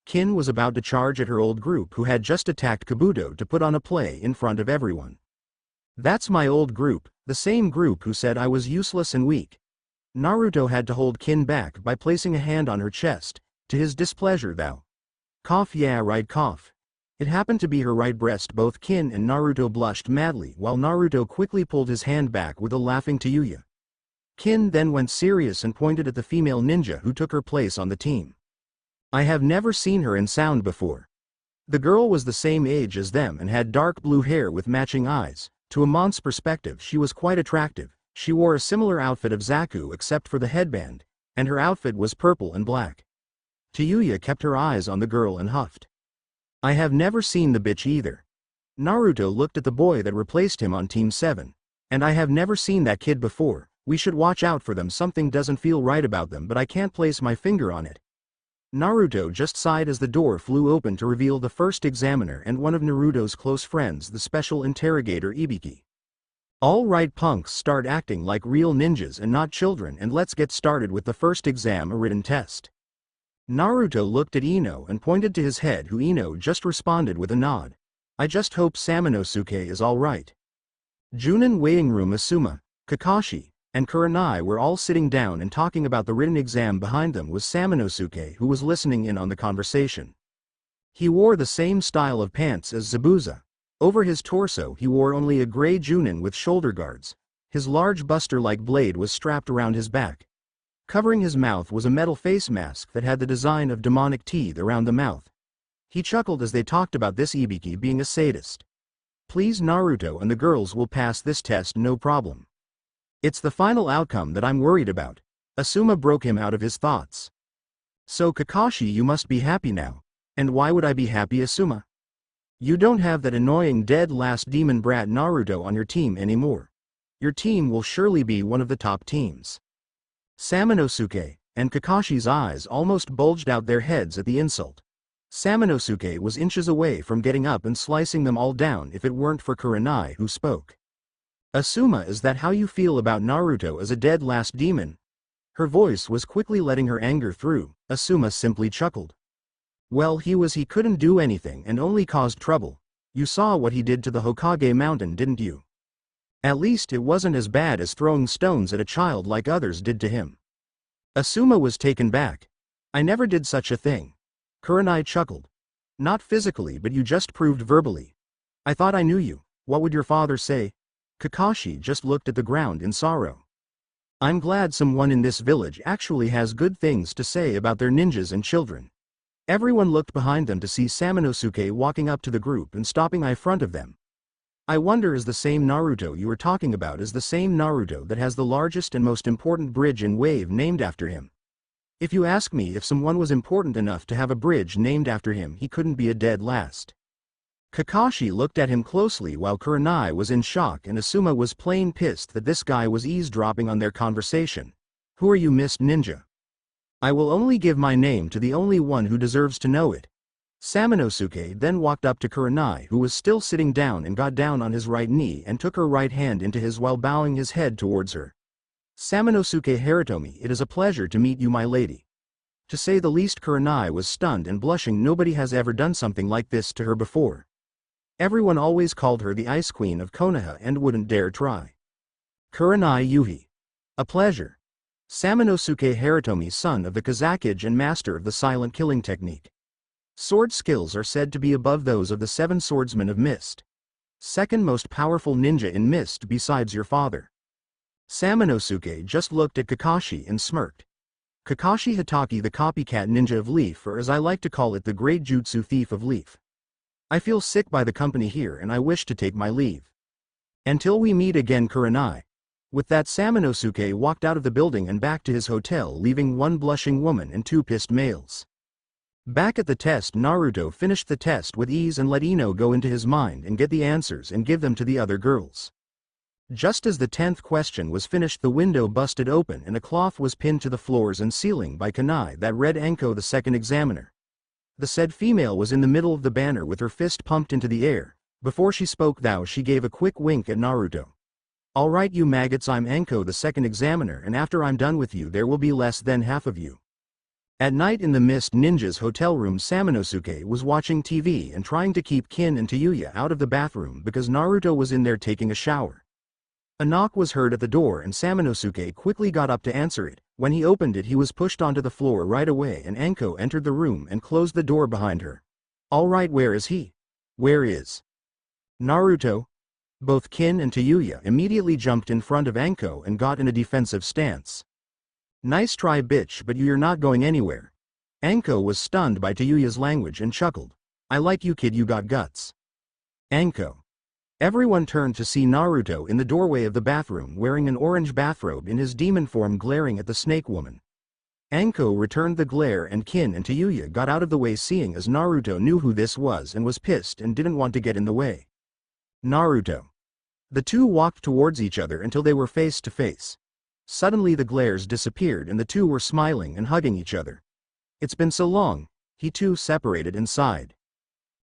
Kin was about to charge at her old group who had just attacked Kabuto to put on a play in front of everyone. That's my old group, the same group who said I was useless and weak. Naruto had to hold Kin back by placing a hand on her chest, to his displeasure thou. Cough, yeah right, cough. It happened to be her right breast. Both Kin and Naruto blushed madly while Naruto quickly pulled his hand back with a laughing Tayuya. Kin then went serious and pointed at the female ninja who took her place on the team. I have never seen her in sound before. The girl was the same age as them and had dark blue hair with matching eyes. To a Mont's perspective she was quite attractive. She wore a similar outfit of Zaku except for the headband, and her outfit was purple and black. Tayuya kept her eyes on the girl and huffed. I have never seen the bitch either. Naruto looked at the boy that replaced him on Team 7. And I have never seen that kid before. We should watch out for them. Something doesn't feel right about them, but I can't place my finger on it. Naruto just sighed as the door flew open to reveal the first examiner and one of Naruto's close friends, the special interrogator Ibiki. All right punks, start acting like real ninjas and not children and let's get started with the first exam, a written test. Naruto looked at Ino and pointed to his head, who Ino just responded with a nod. I just hope Samanosuke is alright. Junin waiting room. Asuma, Kakashi, and Kurenai were all sitting down and talking about the written exam. Behind them was Samanosuke, who was listening in on the conversation. He wore the same style of pants as Zabuza. Over his torso he wore only a gray Junin with shoulder guards. His large buster-like blade was strapped around his back. Covering his mouth was a metal face mask that had the design of demonic teeth around the mouth. He chuckled as they talked about this Ibiki being a sadist. Please, Naruto and the girls will pass this test no problem. It's the final outcome that I'm worried about. Asuma broke him out of his thoughts. So Kakashi, you must be happy now. And why would I be happy, Asuma? You don't have that annoying dead last demon brat Naruto on your team anymore. Your team will surely be one of the top teams. Samanosuke and Kakashi's eyes almost bulged out their heads at the insult. Samanosuke was inches away from getting up and slicing them all down if it weren't for Kurenai, who spoke. Asuma, is that how you feel about Naruto as a dead last demon? Her voice was quickly letting her anger through. Asuma simply chuckled. Well, he couldn't do anything and only caused trouble. You saw what he did to the Hokage mountain, didn't you? At least it wasn't as bad as throwing stones at a child like others did to him. Asuma was taken back. I never did such a thing. Kurenai chuckled. Not physically, but you just proved verbally. I thought I knew you. What would your father say? Kakashi just looked at the ground in sorrow. I'm glad someone in this village actually has good things to say about their ninjas and children. Everyone looked behind them to see Samanosuke walking up to the group and stopping in front of them. I wonder, is the same Naruto you were talking about is the same Naruto that has the largest and most important bridge in Wave named after him? If you ask me, if someone was important enough to have a bridge named after him, he couldn't be a dead last. Kakashi looked at him closely while Kurenai was in shock and Asuma was plain pissed that this guy was eavesdropping on their conversation. Who are you, Mist Ninja? I will only give my name to the only one who deserves to know it. Samanosuke then walked up to Kurenai, who was still sitting down, and got down on his right knee and took her right hand into his while bowing his head towards her. Samanosuke Haritomi, it is a pleasure to meet you, my lady. To say the least, Kurenai was stunned and blushing. Nobody has ever done something like this to her before. Everyone always called her the Ice Queen of Konoha and wouldn't dare try. Kurenai Yuhi. A pleasure. Samanosuke Haritomi, son of the Kazakage and master of the silent killing technique. Sword skills are said to be above those of the 7 swordsmen of Mist. Second most powerful ninja in Mist besides your father. Samanosuke just looked at Kakashi and smirked. Kakashi Hatake, the copycat ninja of Leaf, or as I like to call it, the great jutsu thief of Leaf. I feel sick by the company here and I wish to take my leave. Until we meet again, Kurenai. With that, Samanosuke walked out of the building and back to his hotel, leaving one blushing woman and two pissed males. Back at the test, Naruto finished the test with ease and let Ino go into his mind and get the answers and give them to the other girls. Just as the 10th question was finished, the window busted open and a cloth was pinned to the floors and ceiling by Kunai that read Anko, the second examiner. The said female was in the middle of the banner with her fist pumped into the air. Before she spoke she gave a quick wink at Naruto. "Alright you maggots, I'm Anko, the second examiner, and after I'm done with you there will be less than half of you." At night in the Mist Ninja's hotel room, Samanosuke was watching TV and trying to keep Kin and Tayuya out of the bathroom because Naruto was in there taking a shower. A knock was heard at the door and Samanosuke quickly got up to answer it. When he opened it, he was pushed onto the floor right away and Anko entered the room and closed the door behind her. "Alright, where is he? Where is Naruto?" Both Kin and Tayuya immediately jumped in front of Anko and got in a defensive stance. "Nice try, bitch, but you're not going anywhere." Anko was stunned by Tayuya's language and chuckled. "I like you, kid, you got guts." Anko. Everyone turned to see Naruto in the doorway of the bathroom wearing an orange bathrobe in his demon form, glaring at the snake woman. Anko returned the glare and Kin and Tayuya got out of the way, seeing as Naruto knew who this was and was pissed and didn't want to get in the way. Naruto. The two walked towards each other until they were face to face. Suddenly the glares disappeared and the two were smiling and hugging each other. "It's been so long," he too separated and sighed.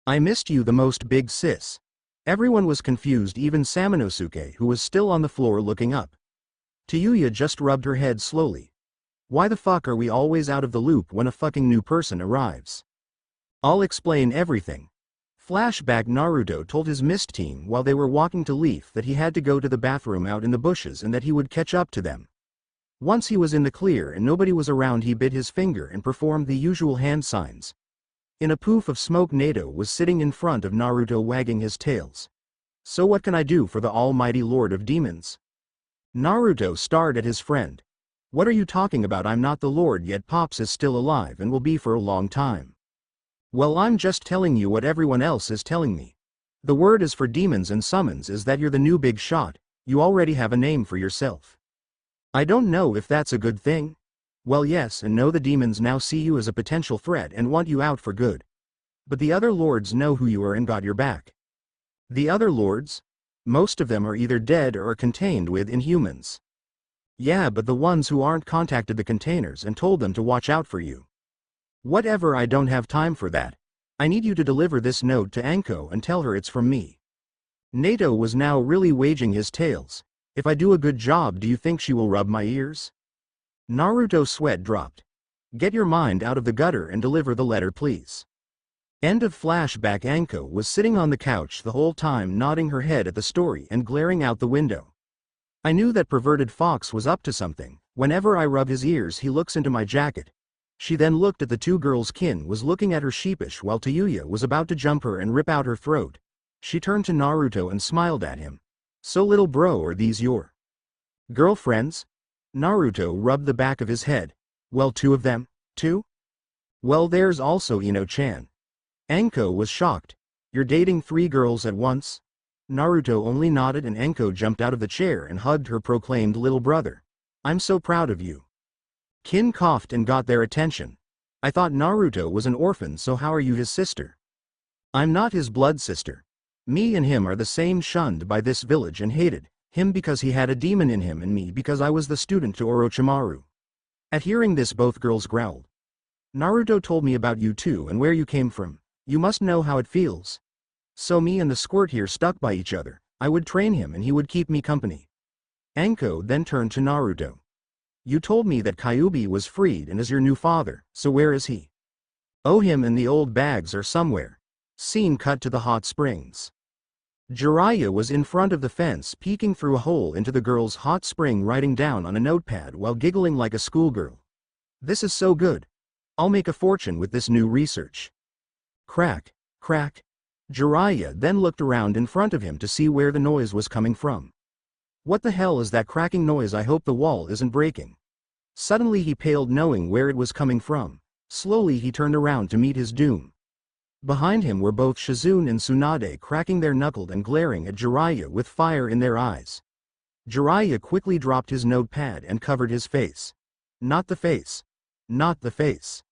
"I missed you the most, big sis." Everyone was confused, even Samanosuke, who was still on the floor looking up. Tayuya just rubbed her head slowly. "Why the fuck are we always out of the loop when a fucking new person arrives?" "I'll explain everything." Flashback: Naruto told his Mist team while they were walking to Leaf that he had to go to the bathroom out in the bushes and that he would catch up to them. Once he was in the clear and nobody was around, he bit his finger and performed the usual hand signs. In a poof of smoke, Nato was sitting in front of Naruto wagging his tails. "So what can I do for the almighty Lord of Demons?" Naruto stared at his friend. "What are you talking about? I'm not the Lord yet. Pops is still alive and will be for a long time." "Well, I'm just telling you what everyone else is telling me. The word is for demons and summons is that you're the new big shot. You already have a name for yourself." "I don't know if that's a good thing." "Well, yes and no. The demons now see you as a potential threat and want you out for good. But the other lords know who you are and got your back." "The other lords? Most of them are either dead or are contained with Inhumans." "Yeah, but the ones who aren't contacted the containers and told them to watch out for you." "Whatever, I don't have time for that. I need you to deliver this note to Anko and tell her it's from me." Nato was now really waging his tails. "If I do a good job, do you think she will rub my ears?" Naruto's sweat dropped. "Get your mind out of the gutter and deliver the letter, please." End of flashback. Anko was sitting on the couch the whole time, nodding her head at the story and glaring out the window. "I knew that perverted fox was up to something. Whenever I rub his ears, he looks into my jacket." She then looked at the two girls. Kin was looking at her sheepish while Tayuya was about to jump her and rip out her throat. She turned to Naruto and smiled at him. "So little bro, are these your girlfriends?" Naruto rubbed the back of his head. "Well, two of them, too? Well, there's also Ino-chan." Anko was shocked. "You're dating 3 girls at once?" Naruto only nodded and Anko jumped out of the chair and hugged her proclaimed little brother. "I'm so proud of you." Kin coughed and got their attention. "I thought Naruto was an orphan, so how are you his sister?" "I'm not his blood sister. Me and him are the same, shunned by this village and hated. Him because he had a demon in him and me because I was the student to Orochimaru." At hearing this, both girls growled. "Naruto told me about you too and where you came from. You must know how it feels." "So me and the squirt here stuck by each other. I would train him and he would keep me company." Anko then turned to Naruto. "You told me that Kyuubi was freed and is your new father, so where is he?" "Oh, him and the old bags are somewhere." Scene cut to the hot springs. Jiraiya was in front of the fence, peeking through a hole into the girl's hot spring, writing down on a notepad while giggling like a schoolgirl. "This is so good. I'll make a fortune with this new research." Crack, crack. Jiraiya then looked around in front of him to see where the noise was coming from. "What the hell is that cracking noise? I hope the wall isn't breaking." Suddenly he paled, knowing where it was coming from. Slowly he turned around to meet his doom. Behind him were both Shizune and Tsunade cracking their knuckles and glaring at Jiraiya with fire in their eyes. Jiraiya quickly dropped his notepad and covered his face. Not the face. Not the face.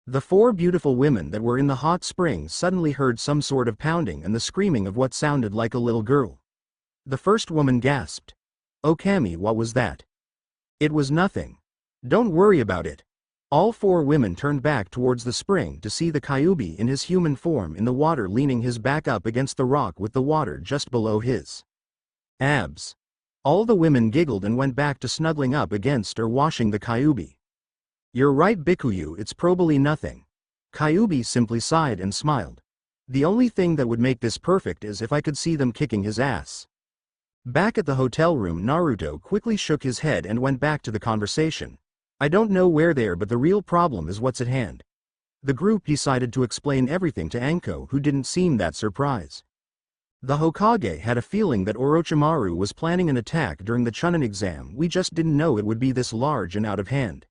The four beautiful women that were in the hot spring suddenly heard some sort of pounding and the screaming of what sounded like a little girl. The first woman gasped. "Oh Kami, what was that?" "It was nothing. Don't worry about it." All four women turned back towards the spring to see the Kyuubi in his human form in the water leaning his back up against the rock with the water just below his abs. All the women giggled and went back to snuggling up against or washing the Kyuubi. "You're right Bikuyu, it's probably nothing." Kyuubi simply sighed and smiled. "The only thing that would make this perfect is if I could see them kicking his ass." Back at the hotel room, Naruto quickly shook his head and went back to the conversation. "I don't know where they are, but the real problem is what's at hand." The group decided to explain everything to Anko, who didn't seem that surprised. The Hokage had a feeling that Orochimaru was planning an attack during the Chunin exam, we just didn't know it would be this large and out of hand.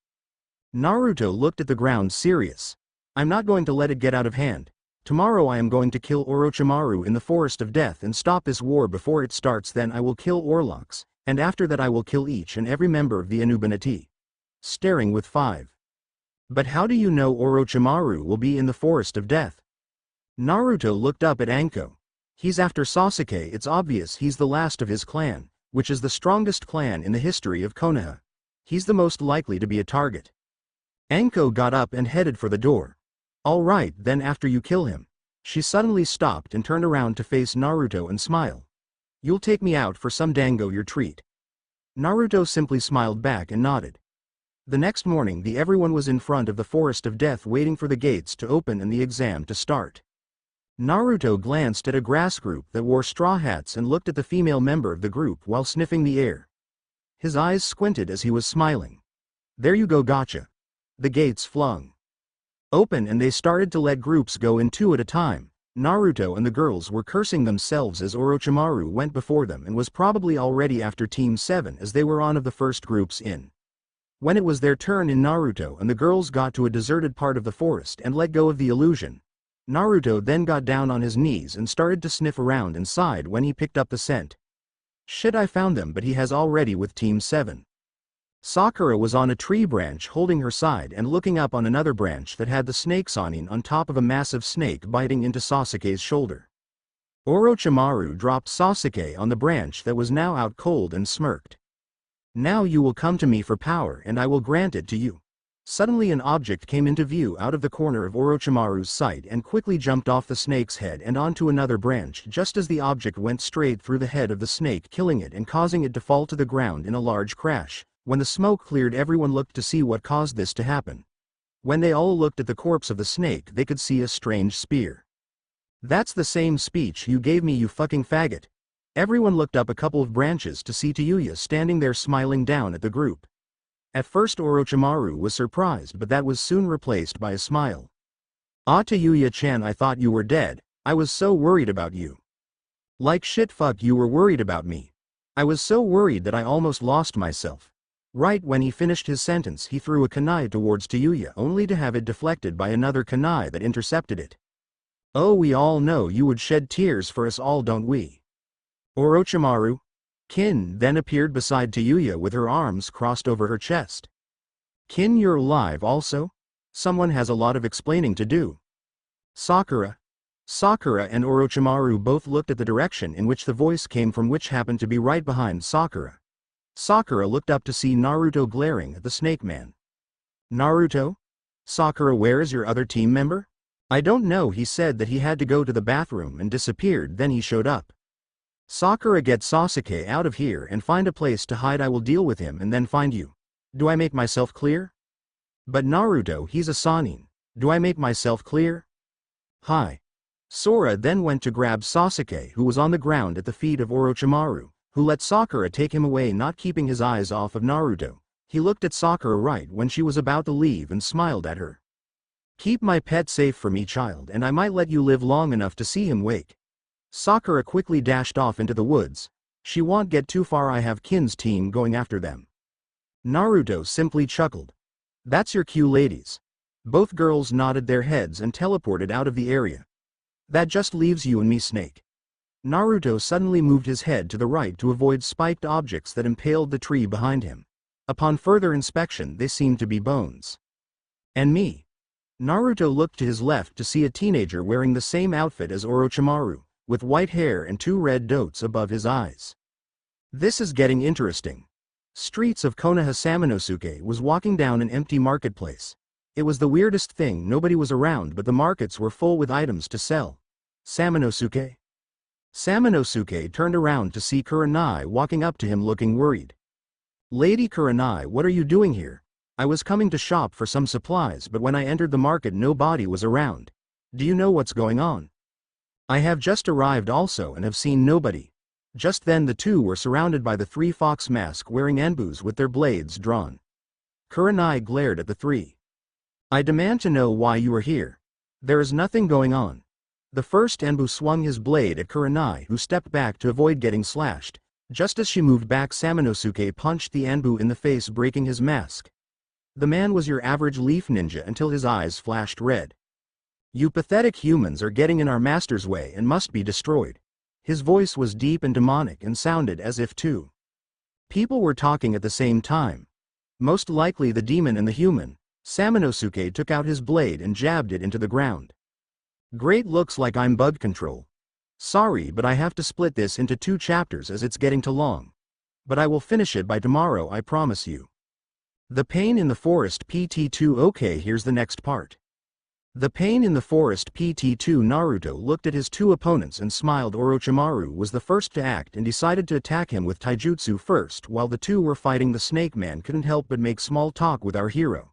Naruto looked at the ground serious. "I'm not going to let it get out of hand. Tomorrow I am going to kill Orochimaru in the Forest of Death and stop this war before it starts, then I will kill Orlocks, and after that I will kill each and every member of the Anuban. Staring with 5. "But how do you know Orochimaru will be in the Forest of Death?" Naruto looked up at Anko. "He's after Sasuke, it's obvious he's the last of his clan, which is the strongest clan in the history of Konoha. He's the most likely to be a target." Anko got up and headed for the door. "All right, then after you kill him." She suddenly stopped and turned around to face Naruto and smile. "You'll take me out for some dango your treat." Naruto simply smiled back and nodded. The next morning everyone was in front of the Forest of Death waiting for the gates to open and the exam to start. Naruto glanced at a grass group that wore straw hats and looked at the female member of the group while sniffing the air. His eyes squinted as he was smiling. "There you go, gotcha." The gates flung open and they started to let groups go in 2 at a time. Naruto and the girls were cursing themselves as Orochimaru went before them and was probably already after Team 7 as they were one of the first groups in. When it was their turn in Naruto and the girls got to a deserted part of the forest and let go of the illusion, Naruto then got down on his knees and started to sniff around and sighed when he picked up the scent. "Shit, I found them, but he has already with Team 7. Sakura was on a tree branch holding her side and looking up on another branch that had the snake Sanin on top of a massive snake biting into Sasuke's shoulder. Orochimaru dropped Sasuke on the branch that was now out cold and smirked. "Now you will come to me for power and I will grant it to you." Suddenly an object came into view out of the corner of Orochimaru's sight and quickly jumped off the snake's head and onto another branch just as the object went straight through the head of the snake, killing it and causing it to fall to the ground in a large crash. When the smoke cleared, everyone looked to see what caused this to happen. When they all looked at the corpse of the snake, they could see a strange spear. "That's the same speech you gave me, you fucking faggot." Everyone looked up a couple of branches to see Tayuya standing there smiling down at the group. At first Orochimaru was surprised, but that was soon replaced by a smile. "Ah Tayuya-chan, I thought you were dead. I was so worried about you." "Like shit, fuck, you were worried about me. I was so worried that I almost lost myself." Right when he finished his sentence, he threw a kunai towards Tayuya only to have it deflected by another kunai that intercepted it. "Oh, we all know you would shed tears for us all, don't we?" Orochimaru. Kin then appeared beside Tayuya with her arms crossed over her chest. "Kin, you're alive also? Someone has a lot of explaining to do." Sakura. Sakura and Orochimaru both looked at the direction in which the voice came from, which happened to be right behind Sakura. Sakura looked up to see Naruto glaring at the snake man. "Naruto? Sakura, where is your other team member?" "I don't know, he said that he had to go to the bathroom and disappeared, then he showed up." Sakura, get Sasuke out of here and find a place to hide. I will deal with him and then find you. Do I make myself clear? "But Naruto, he's a Sanin. Do I make myself clear?" "Hi." Sora then went to grab Sasuke, who was on the ground at the feet of Orochimaru, who let Sakura take him away, not keeping his eyes off of Naruto. He looked at Sakura right when she was about to leave and smiled at her. "Keep my pet safe for me, child, and I might let you live long enough to see him wake." Sakura quickly dashed off into the woods. "She won't get too far, I have Kin's team going after them." Naruto simply chuckled. "That's your cue, ladies." Both girls nodded their heads and teleported out of the area. That just leaves you and me, Snake. Naruto suddenly moved his head to the right to avoid spiked objects that impaled the tree behind him. Upon further inspection, they seemed to be bones. And me. Naruto looked to his left to see a teenager wearing the same outfit as Orochimaru, with white hair and 2 red dots above his eyes. This is getting interesting. Streets of Konoha. Samanosuke was walking down an empty marketplace. It was the weirdest thing, nobody was around but the markets were full with items to sell. Samanosuke? Samanosuke turned around to see Kurenai walking up to him looking worried. Lady Kurenai, what are you doing here? I was coming to shop for some supplies but when I entered the market nobody was around. Do you know what's going on? I have just arrived also and have seen nobody. Just then the two were surrounded by the 3 fox mask wearing Anbus with their blades drawn. Kurenai glared at the 3. I demand to know why you are here. There is nothing going on. The first Anbu swung his blade at Kurenai, who stepped back to avoid getting slashed. Just as she moved back, Samanosuke punched the Anbu in the face, breaking his mask. The man was your average leaf ninja until his eyes flashed red. You pathetic humans are getting in our master's way and must be destroyed. His voice was deep and demonic and sounded as if 2 people were talking at the same time. Most likely the demon and the human. Samanosuke took out his blade and jabbed it into the ground. Great, looks like I'm bug control. Sorry, but I have to split this into 2 chapters as it's getting too long. But I will finish it by tomorrow, I promise you. The Pain in the Forest PT2. Okay, here's the next part. The Pain in the Forest PT2. Naruto looked at his 2 opponents and smiled. Orochimaru was the first to act and decided to attack him with taijutsu first. While the 2 were fighting, the Snake Man couldn't help but make small talk with our hero.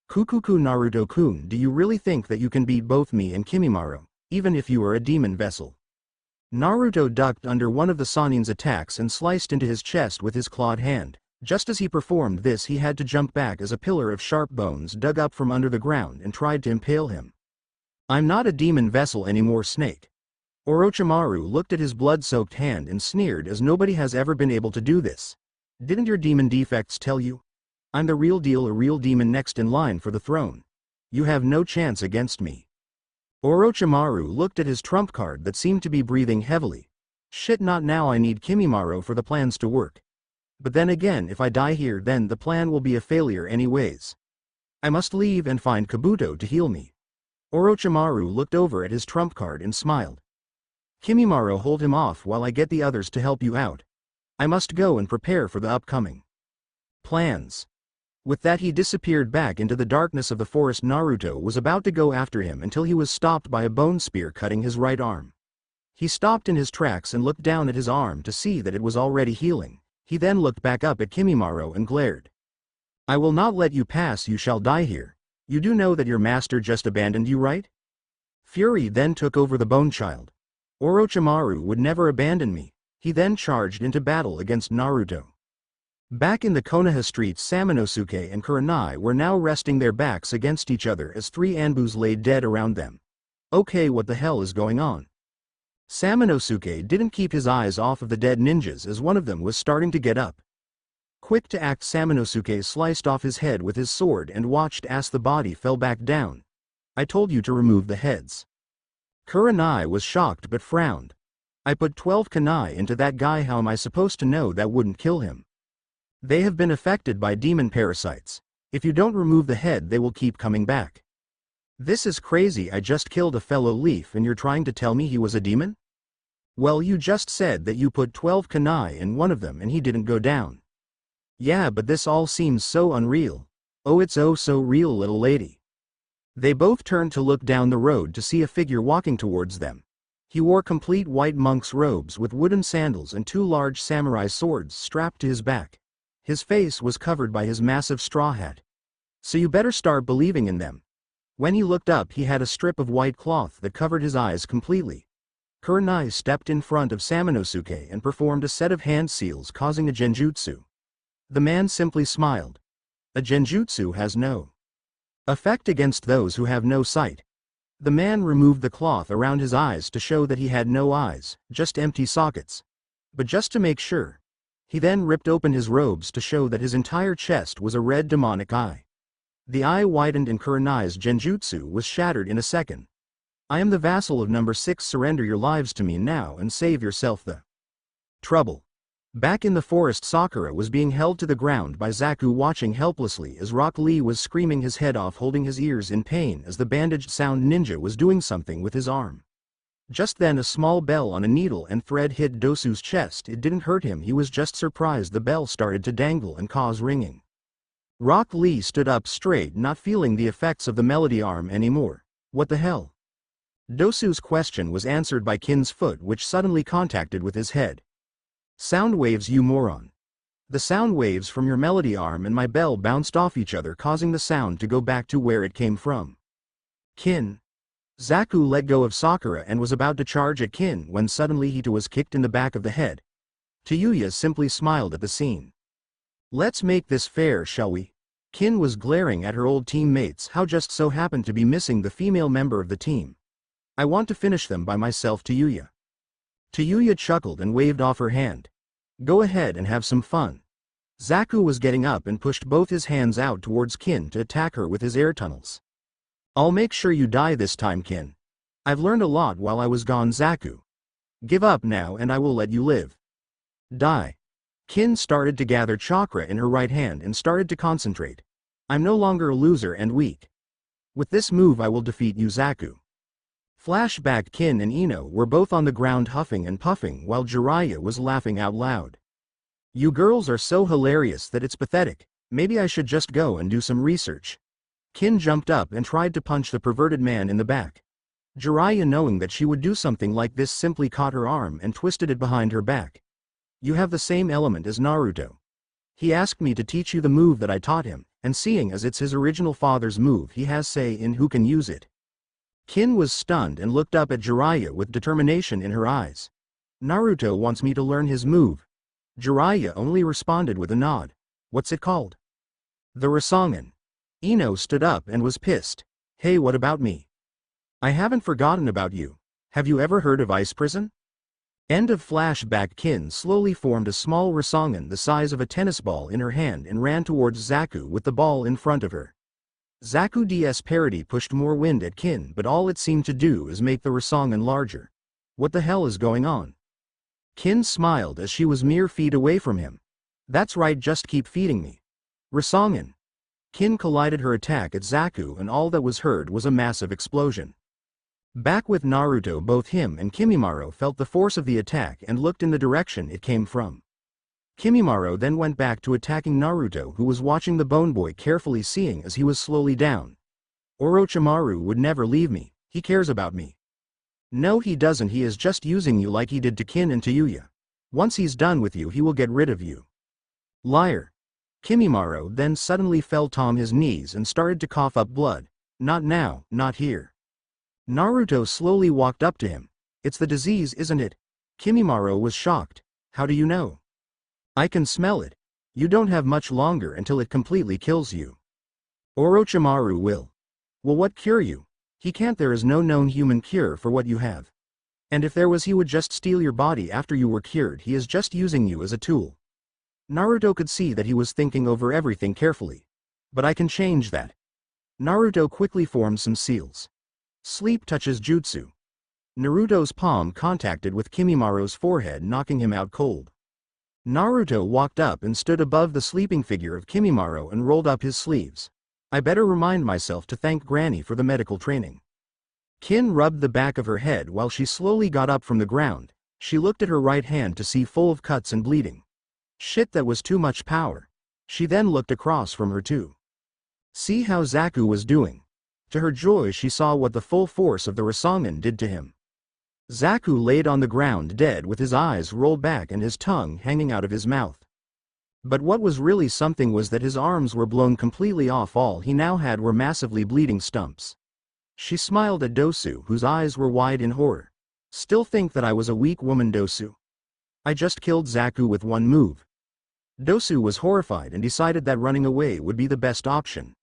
Kukuku, Naruto-kun, do you really think that you can beat both me and Kimimaro, even if you are a demon vessel? Naruto ducked under one of the Sanin's attacks and sliced into his chest with his clawed hand. Just as he performed this, he had to jump back as a pillar of sharp bones dug up from under the ground and tried to impale him. I'm not a demon vessel anymore, Snake. Orochimaru looked at his blood-soaked hand and sneered, as nobody has ever been able to do this. Didn't your demon defects tell you? I'm the real deal, a real demon next in line for the throne. You have no chance against me. Orochimaru looked at his trump card that seemed to be breathing heavily. Shit, not now, I need Kimimaro for the plans to work. But then again, if I die here then the plan will be a failure anyways. I must leave and find Kabuto to heal me. Orochimaru looked over at his trump card and smiled. Kimimaro, hold him off while I get the others to help you out. I must go and prepare for the upcoming plans. With that he disappeared back into the darkness of the forest. Naruto was about to go after him until he was stopped by a bone spear cutting his right arm. He stopped in his tracks and looked down at his arm to see that it was already healing. He then looked back up at Kimimaro and glared. I will not let you pass, you shall die here. You do know that your master just abandoned you, right? Fury then took over the Bone Child. Orochimaru would never abandon me. He then charged into battle against Naruto. Back in the Konoha streets, Samanosuke and Kurenai were now resting their backs against each other as 3 Anbus lay dead around them. Okay, what the hell is going on? Samanosuke didn't keep his eyes off of the dead ninjas as one of them was starting to get up. Quick to act, Samanosuke sliced off his head with his sword and watched as the body fell back down. I told you to remove the heads. Kurenai was shocked but frowned. I put 12 kunai into that guy, how am I supposed to know that wouldn't kill him? They have been affected by demon parasites. If you don't remove the head they will keep coming back. This is crazy, I just killed a fellow leaf and you're trying to tell me he was a demon? Well, you just said that you put 12 kunai in one of them and he didn't go down. Yeah, but this all seems so unreal. Oh, it's oh so real, little lady. They both turned to look down the road to see a figure walking towards them. He wore complete white monk's robes with wooden sandals and 2 large samurai swords strapped to his back. His face was covered by his massive straw hat. So you better start believing in them. When he looked up he had a strip of white cloth that covered his eyes completely. Kurenai stepped in front of Samanosuke and performed a set of hand seals, causing a genjutsu. The man simply smiled. A genjutsu has no effect against those who have no sight. The man removed the cloth around his eyes to show that he had no eyes, just empty sockets. But just to make sure, he then ripped open his robes to show that his entire chest was a red demonic eye. The eye widened and Kurenai's genjutsu was shattered in a second. I am the vassal of number 6. Surrender your lives to me now and save yourself the trouble. Back in the forest, Sakura was being held to the ground by Zaku, watching helplessly as Rock Lee was screaming his head off, holding his ears in pain as the bandaged sound ninja was doing something with his arm. Just then a small bell on a needle and thread hit Dosu's chest. It didn't hurt him, he was just surprised the bell started to dangle and cause ringing. Rock Lee stood up straight, not feeling the effects of the melody arm anymore. What the hell? Dosu's question was answered by Kin's foot, which suddenly contacted with his head. Sound waves, you moron. The sound waves from your melody arm and my bell bounced off each other, causing the sound to go back to where it came from. Kin. Zaku let go of Sakura and was about to charge at Kin when suddenly he was kicked in the back of the head. Tayuya simply smiled at the scene. Let's make this fair, shall we? Kin was glaring at her old teammates, how just so happened to be missing the female member of the team. I want to finish them by myself, Tayuya. Tayuya chuckled and waved off her hand. Go ahead and have some fun. Zaku was getting up and pushed both his hands out towards Kin to attack her with his air tunnels. I'll make sure you die this time, Kin. I've learned a lot while I was gone, Zaku. Give up now and I will let you live. Die. Kin started to gather chakra in her right hand and started to concentrate. I'm no longer a loser and weak. With this move I will defeat you, Zaku. Flashback: Kin and Ino were both on the ground huffing and puffing while Jiraiya was laughing out loud. You girls are so hilarious that it's pathetic. Maybe I should just go and do some research. Kin jumped up and tried to punch the perverted man in the back. Jiraiya, knowing that she would do something like this, simply caught her arm and twisted it behind her back. You have the same element as Naruto. He asked me to teach you the move that I taught him, and seeing as it's his original father's move, he has say in who can use it. Kin was stunned and looked up at Jiraiya with determination in her eyes. Naruto wants me to learn his move. Jiraiya only responded with a nod. What's it called? The Rasengan. Ino stood up and was pissed. Hey, what about me? I haven't forgotten about you. Have you ever heard of ice prison? End of flashback. Kin slowly formed a small Rasengan the size of a tennis ball in her hand and ran towards Zaku with the ball in front of her. Zaku DS parody pushed more wind at Kin, but all it seemed to do is make the Rasengan larger. What the hell is going on? Kin smiled as she was mere feet away from him. That's right, just keep feeding me. Rasengan. Kin collided her attack at Zaku and all that was heard was a massive explosion. Back with Naruto, both him and Kimimaro felt the force of the attack and looked in the direction it came from. Kimimaro then went back to attacking Naruto, who was watching the Bone Boy carefully, seeing as he was slowly down. Orochimaru would never leave me, he cares about me. No, he doesn't, he is just using you like he did to Kin and Tayuya. Once he's done with you, he will get rid of you. Liar. Kimimaro then suddenly fell on his knees and started to cough up blood. Not now, not here. Naruto slowly walked up to him. It's the disease, isn't it? Kimimaro was shocked. How do you know? I can smell it. You don't have much longer until it completely kills you. Orochimaru will. Will what cure you? He can't, there is no known human cure for what you have. And if there was, he would just steal your body after you were cured, he is just using you as a tool. Naruto could see that he was thinking over everything carefully. But I can change that. Naruto quickly formed some seals. Sleep touches jutsu. Naruto's palm contacted with Kimimaro's forehead, knocking him out cold. Naruto walked up and stood above the sleeping figure of Kimimaro and rolled up his sleeves. I better remind myself to thank Granny for the medical training. Kin rubbed the back of her head while she slowly got up from the ground. She looked at her right hand to see full of cuts and bleeding. Shit, that was too much power. She then looked across from her to see how Zaku was doing. To her joy, she saw what the full force of the Rasengan did to him. Zaku laid on the ground dead with his eyes rolled back and his tongue hanging out of his mouth. But what was really something was that his arms were blown completely off. All he now had were massively bleeding stumps. She smiled at Dosu, whose eyes were wide in horror. Still think that I was a weak woman, Dosu? I just killed Zaku with one move. Dosu was horrified and decided that running away would be the best option.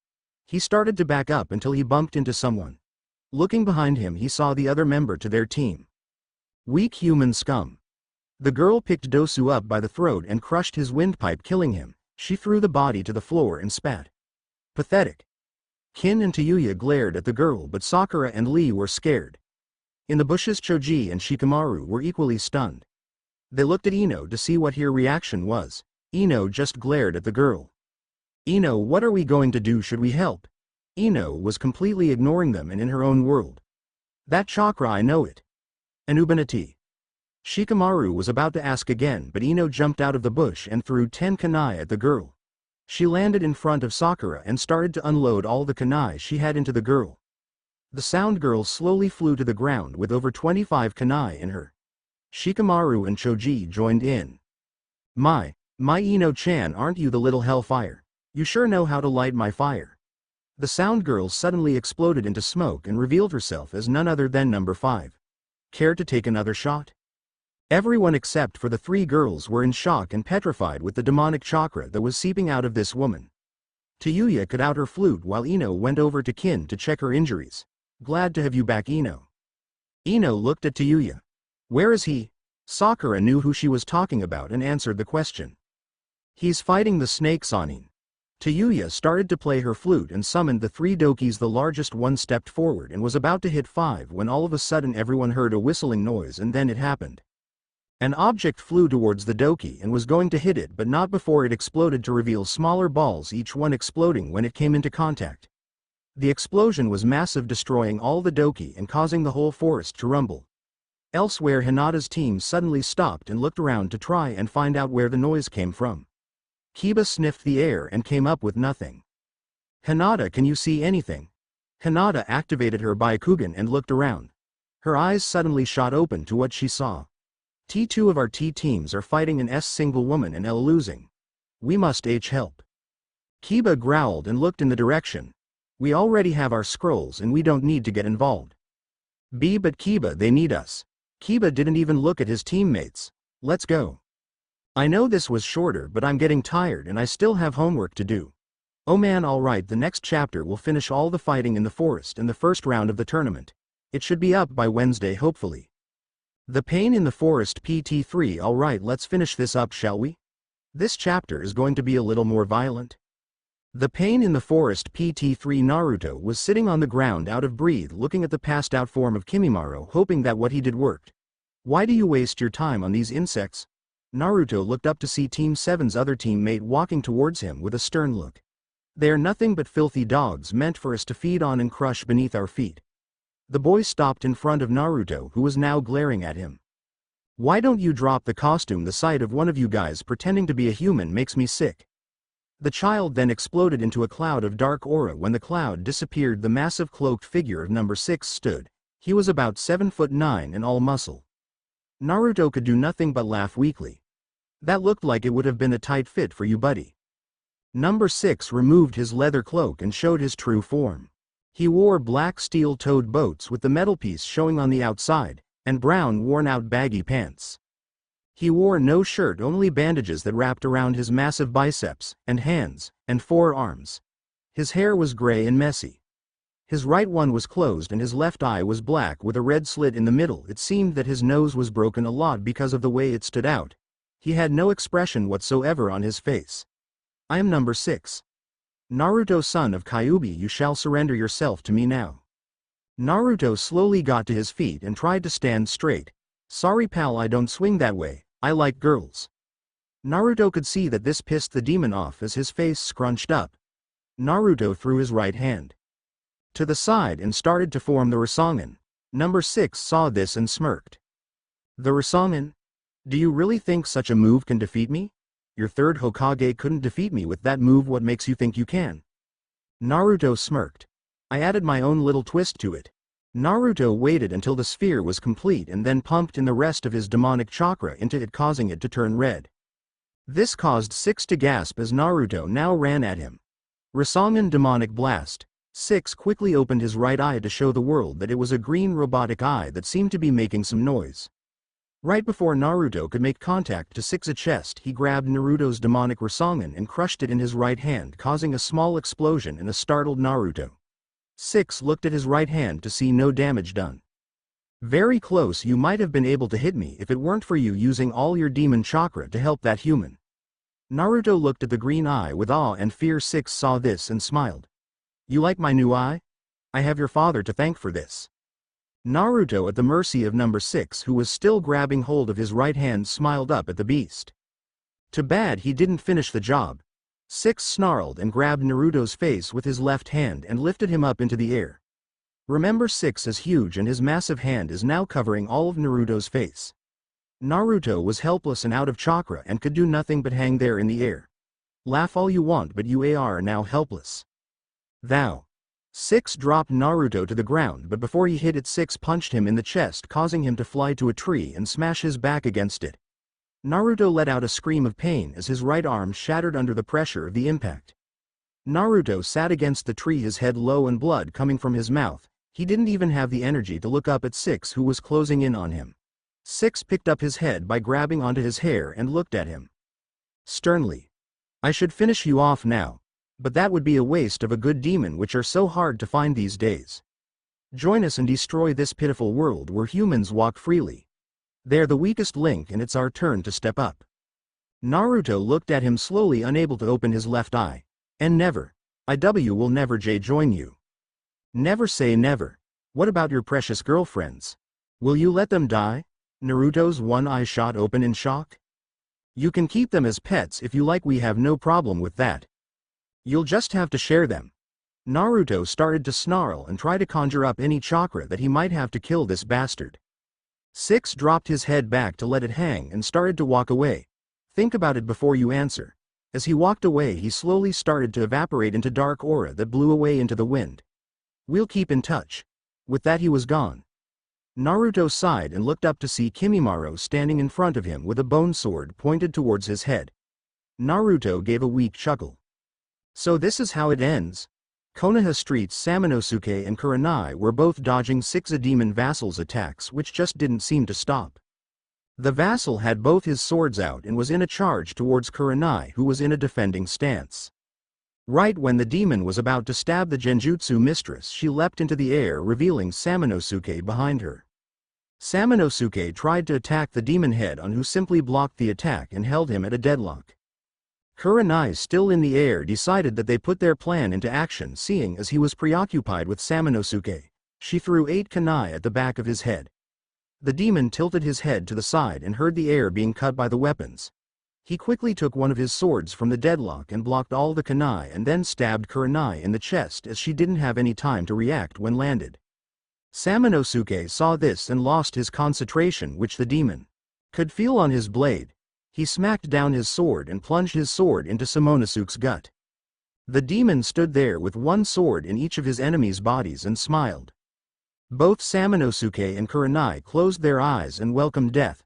He started to back up until he bumped into someone. Looking behind him, he saw the other member to their team. Weak human scum. The girl picked Dosu up by the throat and crushed his windpipe, killing him. She threw the body to the floor and spat. Pathetic. Kin and Tayuya glared at the girl, but Sakura and Lee were scared. In the bushes Choji and Shikamaru were equally stunned. They looked at Ino to see what her reaction was. Ino just glared at the girl. Ino, what are we going to do? Should we help? Ino was completely ignoring them and in her own world. That chakra, I know it. Anubanati. Shikamaru was about to ask again, but Ino jumped out of the bush and threw 10 kunai at the girl. She landed in front of Sakura and started to unload all the kunai she had into the girl. The sound girl slowly flew to the ground with over 25 kunai in her. Shikamaru and Choji joined in. My Ino-chan, aren't you the little hellfire? You sure know how to light my fire. The sound girl suddenly exploded into smoke and revealed herself as none other than number 5. Care to take another shot? Everyone except for the 3 girls were in shock and petrified with the demonic chakra that was seeping out of this woman. Tayuya cut out her flute while Ino went over to Kin to check her injuries. Glad to have you back, Ino. Ino looked at Tayuya. Where is he? Sakura knew who she was talking about and answered the question. He's fighting the snake Sanin. Tayuya started to play her flute and summoned the 3 dokis. The largest one stepped forward and was about to hit 5 when all of a sudden everyone heard a whistling noise, and then it happened. An object flew towards the doki and was going to hit it, but not before it exploded to reveal smaller balls, each one exploding when it came into contact. The explosion was massive, destroying all the doki and causing the whole forest to rumble. Elsewhere, Hinata's team suddenly stopped and looked around to try and find out where the noise came from. Kiba sniffed the air and came up with nothing. Hinata, can you see anything? Hinata activated her Byakugan and looked around. Her eyes suddenly shot open to what she saw. T2 of our T teams are fighting an S single woman and L losing. We must help. Kiba growled and looked in the direction. We already have our scrolls and we don't need to get involved. But Kiba, they need us. Kiba didn't even look at his teammates. Let's go. I know this was shorter, but I'm getting tired and I still have homework to do. Oh man, alright, the next chapter will finish all the fighting in the forest and the first round of the tournament. It should be up by Wednesday, hopefully. The pain in the forest PT3. Alright, let's finish this up, shall we? This chapter is going to be a little more violent. The pain in the forest PT3. Naruto was sitting on the ground out of breath, looking at the passed out form of Kimimaro, hoping that what he did worked. Why do you waste your time on these insects? Naruto looked up to see Team 7's other teammate walking towards him with a stern look. They are nothing but filthy dogs meant for us to feed on and crush beneath our feet. The boy stopped in front of Naruto, who was now glaring at him. Why don't you drop the costume? The sight of one of you guys pretending to be a human makes me sick. The child then exploded into a cloud of dark aura. When the cloud disappeared, the massive cloaked figure of number 6 stood. He was about 7'9" and all muscle. Naruto could do nothing but laugh weakly. That looked like it would have been a tight fit for you, buddy. Number 6 removed his leather cloak and showed his true form. He wore black steel-toed boots with the metal piece showing on the outside, and brown worn-out baggy pants. He wore no shirt, only bandages that wrapped around his massive biceps, and hands, and forearms. His hair was gray and messy. His right one was closed and his left eye was black with a red slit in the middle. It seemed that his nose was broken a lot because of the way it stood out. He had no expression whatsoever on his face. I am number 6. Naruto, son of Kyuubi, you shall surrender yourself to me now. Naruto slowly got to his feet and tried to stand straight. Sorry pal, I don't swing that way, I like girls. Naruto could see that this pissed the demon off as his face scrunched up. Naruto threw his right hand to the side and started to form the Rasengan. Number 6 saw this and smirked. The Rasengan? Do you really think such a move can defeat me? Your third Hokage couldn't defeat me with that move. What makes you think you can? Naruto smirked. I added my own little twist to it. Naruto waited until the sphere was complete and then pumped in the rest of his demonic chakra into it, causing it to turn red. This caused 6 to gasp as Naruto now ran at him. Rasengan demonic blast. 6 quickly opened his right eye to show the world that it was a green robotic eye that seemed to be making some noise. Right before Naruto could make contact to 6's chest, he grabbed Naruto's demonic Rasengan and crushed it in his right hand, causing a small explosion in a startled Naruto. 6 looked at his right hand to see no damage done. Very close, you might have been able to hit me if it weren't for you using all your demon chakra to help that human. Naruto looked at the green eye with awe and fear. 6 saw this and smiled. You like my new eye? I have your father to thank for this. Naruto, at the mercy of number 6, who was still grabbing hold of his right hand, smiled up at the beast. Too bad he didn't finish the job. 6 snarled and grabbed Naruto's face with his left hand and lifted him up into the air. Remember, 6 is huge and his massive hand is now covering all of Naruto's face. Naruto was helpless and out of chakra and could do nothing but hang there in the air. Laugh all you want, but you are now helpless. Thou. 6 dropped Naruto to the ground, but before he hit it, 6 punched him in the chest, causing him to fly to a tree and smash his back against it. Naruto let out a scream of pain as his right arm shattered under the pressure of the impact. Naruto sat against the tree, his head low and blood coming from his mouth. He didn't even have the energy to look up at 6, who was closing in on him. 6 picked up his head by grabbing onto his hair and looked at him sternly. I should finish you off now, but that would be a waste of a good demon, which are so hard to find these days. Join us and destroy this pitiful world where humans walk freely. They're the weakest link and it's our turn to step up. Naruto looked at him slowly, unable to open his left eye. And never. IW will never join you. Never say never. What about your precious girlfriends? Will you let them die? Naruto's one eye shot open in shock. You can keep them as pets if you like, we have no problem with that. You'll just have to share them. Naruto started to snarl and try to conjure up any chakra that he might have to kill this bastard. 6 dropped his head back to let it hang and started to walk away. Think about it before you answer. As he walked away, he slowly started to evaporate into dark aura that blew away into the wind. We'll keep in touch. With that, he was gone. Naruto sighed and looked up to see Kimimaro standing in front of him with a bone sword pointed towards his head. Naruto gave a weak chuckle. So this is how it ends. Konoha Street's Samanosuke and Kurenai were both dodging 6 demon vassals' attacks, which just didn't seem to stop. The vassal had both his swords out and was in a charge towards Kurenai, who was in a defending stance. Right when the demon was about to stab the Genjutsu mistress, she leapt into the air, revealing Samanosuke behind her. Samanosuke tried to attack the demon head-on, who simply blocked the attack and held him at a deadlock. Kurenai, still in the air, decided that they put their plan into action, seeing as he was preoccupied with Samanosuke. She threw 8 kunai at the back of his head. The demon tilted his head to the side and heard the air being cut by the weapons. He quickly took one of his swords from the deadlock and blocked all the kunai and then stabbed Kurenai in the chest, as she didn't have any time to react when landed. Samanosuke saw this and lost his concentration, which the demon could feel on his blade. He smacked down his sword and plunged his sword into Samanosuke's gut. The demon stood there with one sword in each of his enemies' bodies and smiled. Both Samanosuke and Kurenai closed their eyes and welcomed death.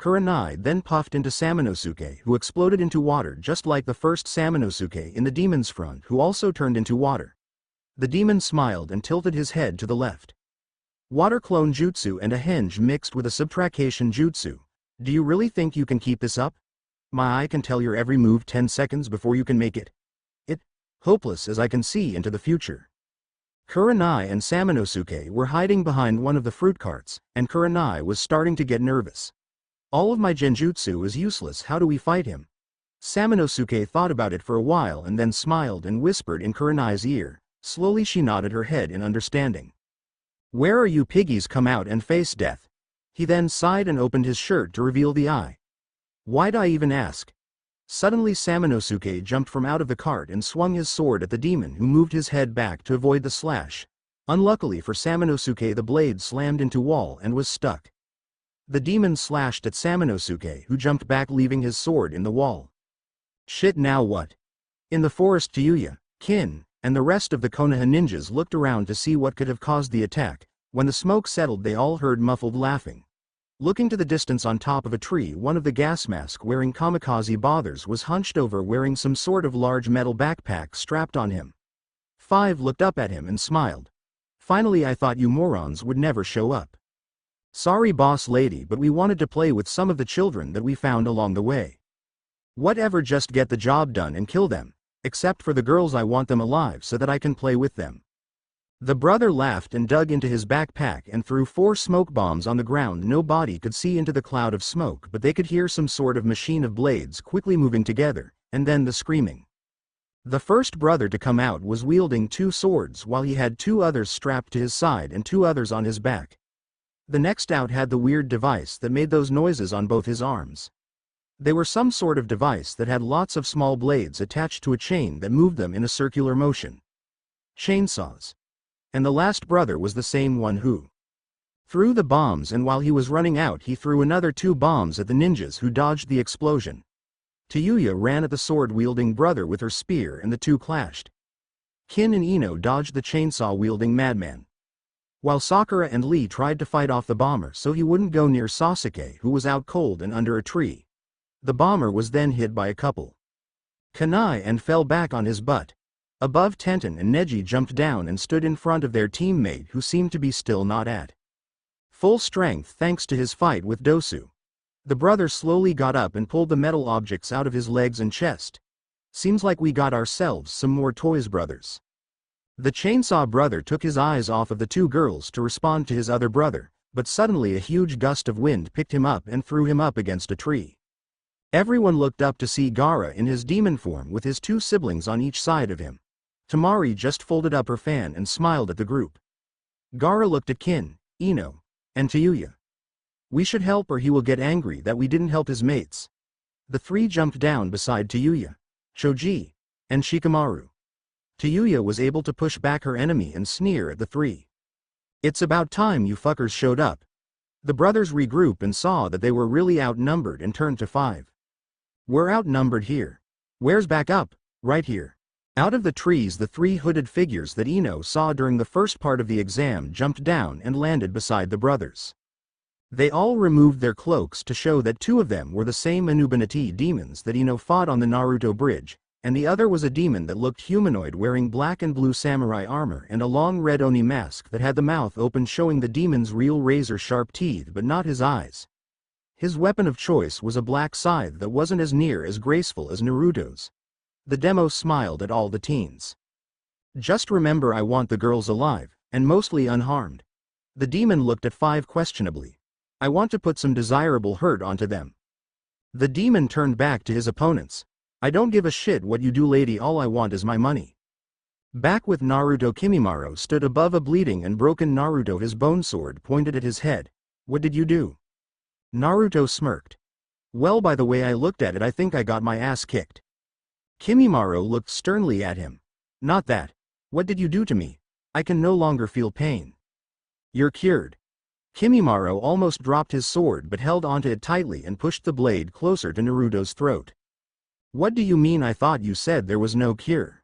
Kurenai then puffed into Samanosuke, who exploded into water just like the first Samanosuke in the demon's front, who also turned into water. The demon smiled and tilted his head to the left. Water clone jutsu and a henge mixed with a subtraction jutsu. Do you really think you can keep this up? My eye can tell your every move 10 seconds before you can make it. Hopeless as I can see into the future. Kurenai and Samanosuke were hiding behind one of the fruit carts, and Kurenai was starting to get nervous. All of my genjutsu is useless, how do we fight him? Samanosuke thought about it for a while and then smiled and whispered in Kurenai's ear. Slowly she nodded her head in understanding. Where are you piggies? Come out and face death. He then sighed and opened his shirt to reveal the eye. Why'd I even ask? Suddenly Samanosuke jumped from out of the cart and swung his sword at the demon, who moved his head back to avoid the slash. Unluckily for Samanosuke, the blade slammed into wall and was stuck. The demon slashed at Samanosuke, who jumped back, leaving his sword in the wall. Shit, now what? In the forest, Tayuya, Kin, and the rest of the Konoha ninjas looked around to see what could have caused the attack. When the smoke settled, they all heard muffled laughing. Looking to the distance on top of a tree, one of the gas mask wearing kamikaze bothers was hunched over, wearing some sort of large metal backpack strapped on him. 5 looked up at him and smiled. Finally, I thought you morons would never show up. Sorry boss lady, but we wanted to play with some of the children that we found along the way. Whatever, just get the job done and kill them. Except for the girls, I want them alive so that I can play with them. The brother laughed and dug into his backpack and threw 4 smoke bombs on the ground. Nobody could see into the cloud of smoke, but they could hear some sort of machine of blades quickly moving together, and then the screaming. The first brother to come out was wielding 2 swords, while he had 2 others strapped to his side and 2 others on his back. The next out had the weird device that made those noises on both his arms. They were some sort of device that had lots of small blades attached to a chain that moved them in a circular motion. Chainsaws. And the last brother was the same one who threw the bombs, and while he was running out he threw another 2 bombs at the ninjas who dodged the explosion. Tayuya ran at the sword-wielding brother with her spear and the two clashed. Kin and Ino dodged the chainsaw-wielding madman, while Sakura and Lee tried to fight off the bomber so he wouldn't go near Sasuke, who was out cold and under a tree. The bomber was then hit by a couple kunai and fell back on his butt. Above, Tenten and Neji jumped down and stood in front of their teammate, who seemed to be still not at full strength thanks to his fight with Dosu. The brother slowly got up and pulled the metal objects out of his legs and chest. Seems like we got ourselves some more toys, brothers. The chainsaw brother took his eyes off of the 2 girls to respond to his other brother, but suddenly a huge gust of wind picked him up and threw him up against a tree. Everyone looked up to see Gaara in his demon form with his 2 siblings on each side of him. Tamari just folded up her fan and smiled at the group. Gaara looked at Kin, Ino, and Tayuya. We should help or he will get angry that we didn't help his mates. The 3 jumped down beside Tayuya, Choji, and Shikamaru. Tayuya was able to push back her enemy and sneer at the 3. It's about time you fuckers showed up. The brothers regrouped and saw that they were really outnumbered and turned to 5. We're outnumbered here. Where's back up? Right here. Out of the trees, the 3 hooded figures that Ino saw during the first part of the exam jumped down and landed beside the brothers. They all removed their cloaks to show that 2 of them were the same Anubanati demons that Ino fought on the Naruto bridge, and the other was a demon that looked humanoid wearing black and blue samurai armor and a long red Oni mask that had the mouth open, showing the demon's real razor-sharp teeth but not his eyes. His weapon of choice was a black scythe that wasn't as near as graceful as Naruto's. The demo smiled at all the teens. Just remember, I want the girls alive, and mostly unharmed. The demon looked at 5 questionably. I want to put some desirable hurt onto them. The demon turned back to his opponents. I don't give a shit what you do, lady, all I want is my money. Back with Naruto, Kimimaro stood above a bleeding and broken Naruto, his bone sword pointed at his head. What did you do? Naruto smirked. Well, by the way I looked at it, I think I got my ass kicked. Kimimaro looked sternly at him. Not that. What did you do to me? I can no longer feel pain. You're cured. Kimimaro almost dropped his sword but held onto it tightly and pushed the blade closer to Naruto's throat. What do you mean? I thought you said there was no cure.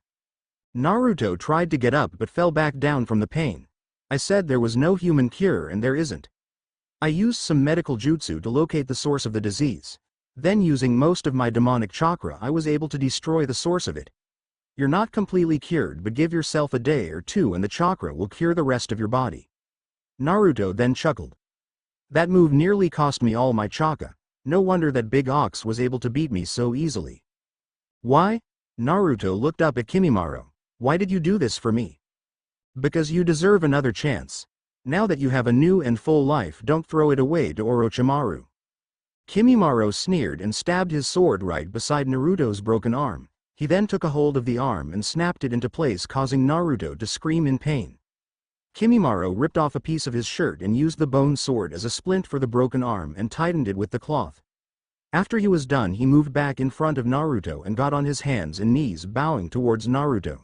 Naruto tried to get up but fell back down from the pain. I said there was no human cure, and there isn't. I used some medical jutsu to locate the source of the disease. Then, using most of my demonic chakra, I was able to destroy the source of it. You're not completely cured, but give yourself a day or 2 and the chakra will cure the rest of your body. Naruto then chuckled. That move nearly cost me all my chakra. No wonder that Big Ox was able to beat me so easily. Why? Naruto looked up at Kimimaro. Why did you do this for me? Because you deserve another chance. Now that you have a new and full life, don't throw it away to Orochimaru. Kimimaro sneered and stabbed his sword right beside Naruto's broken arm. He then took a hold of the arm and snapped it into place, causing Naruto to scream in pain. Kimimaro ripped off a piece of his shirt and used the bone sword as a splint for the broken arm and tightened it with the cloth. After he was done, he moved back in front of Naruto and got on his hands and knees, bowing towards Naruto.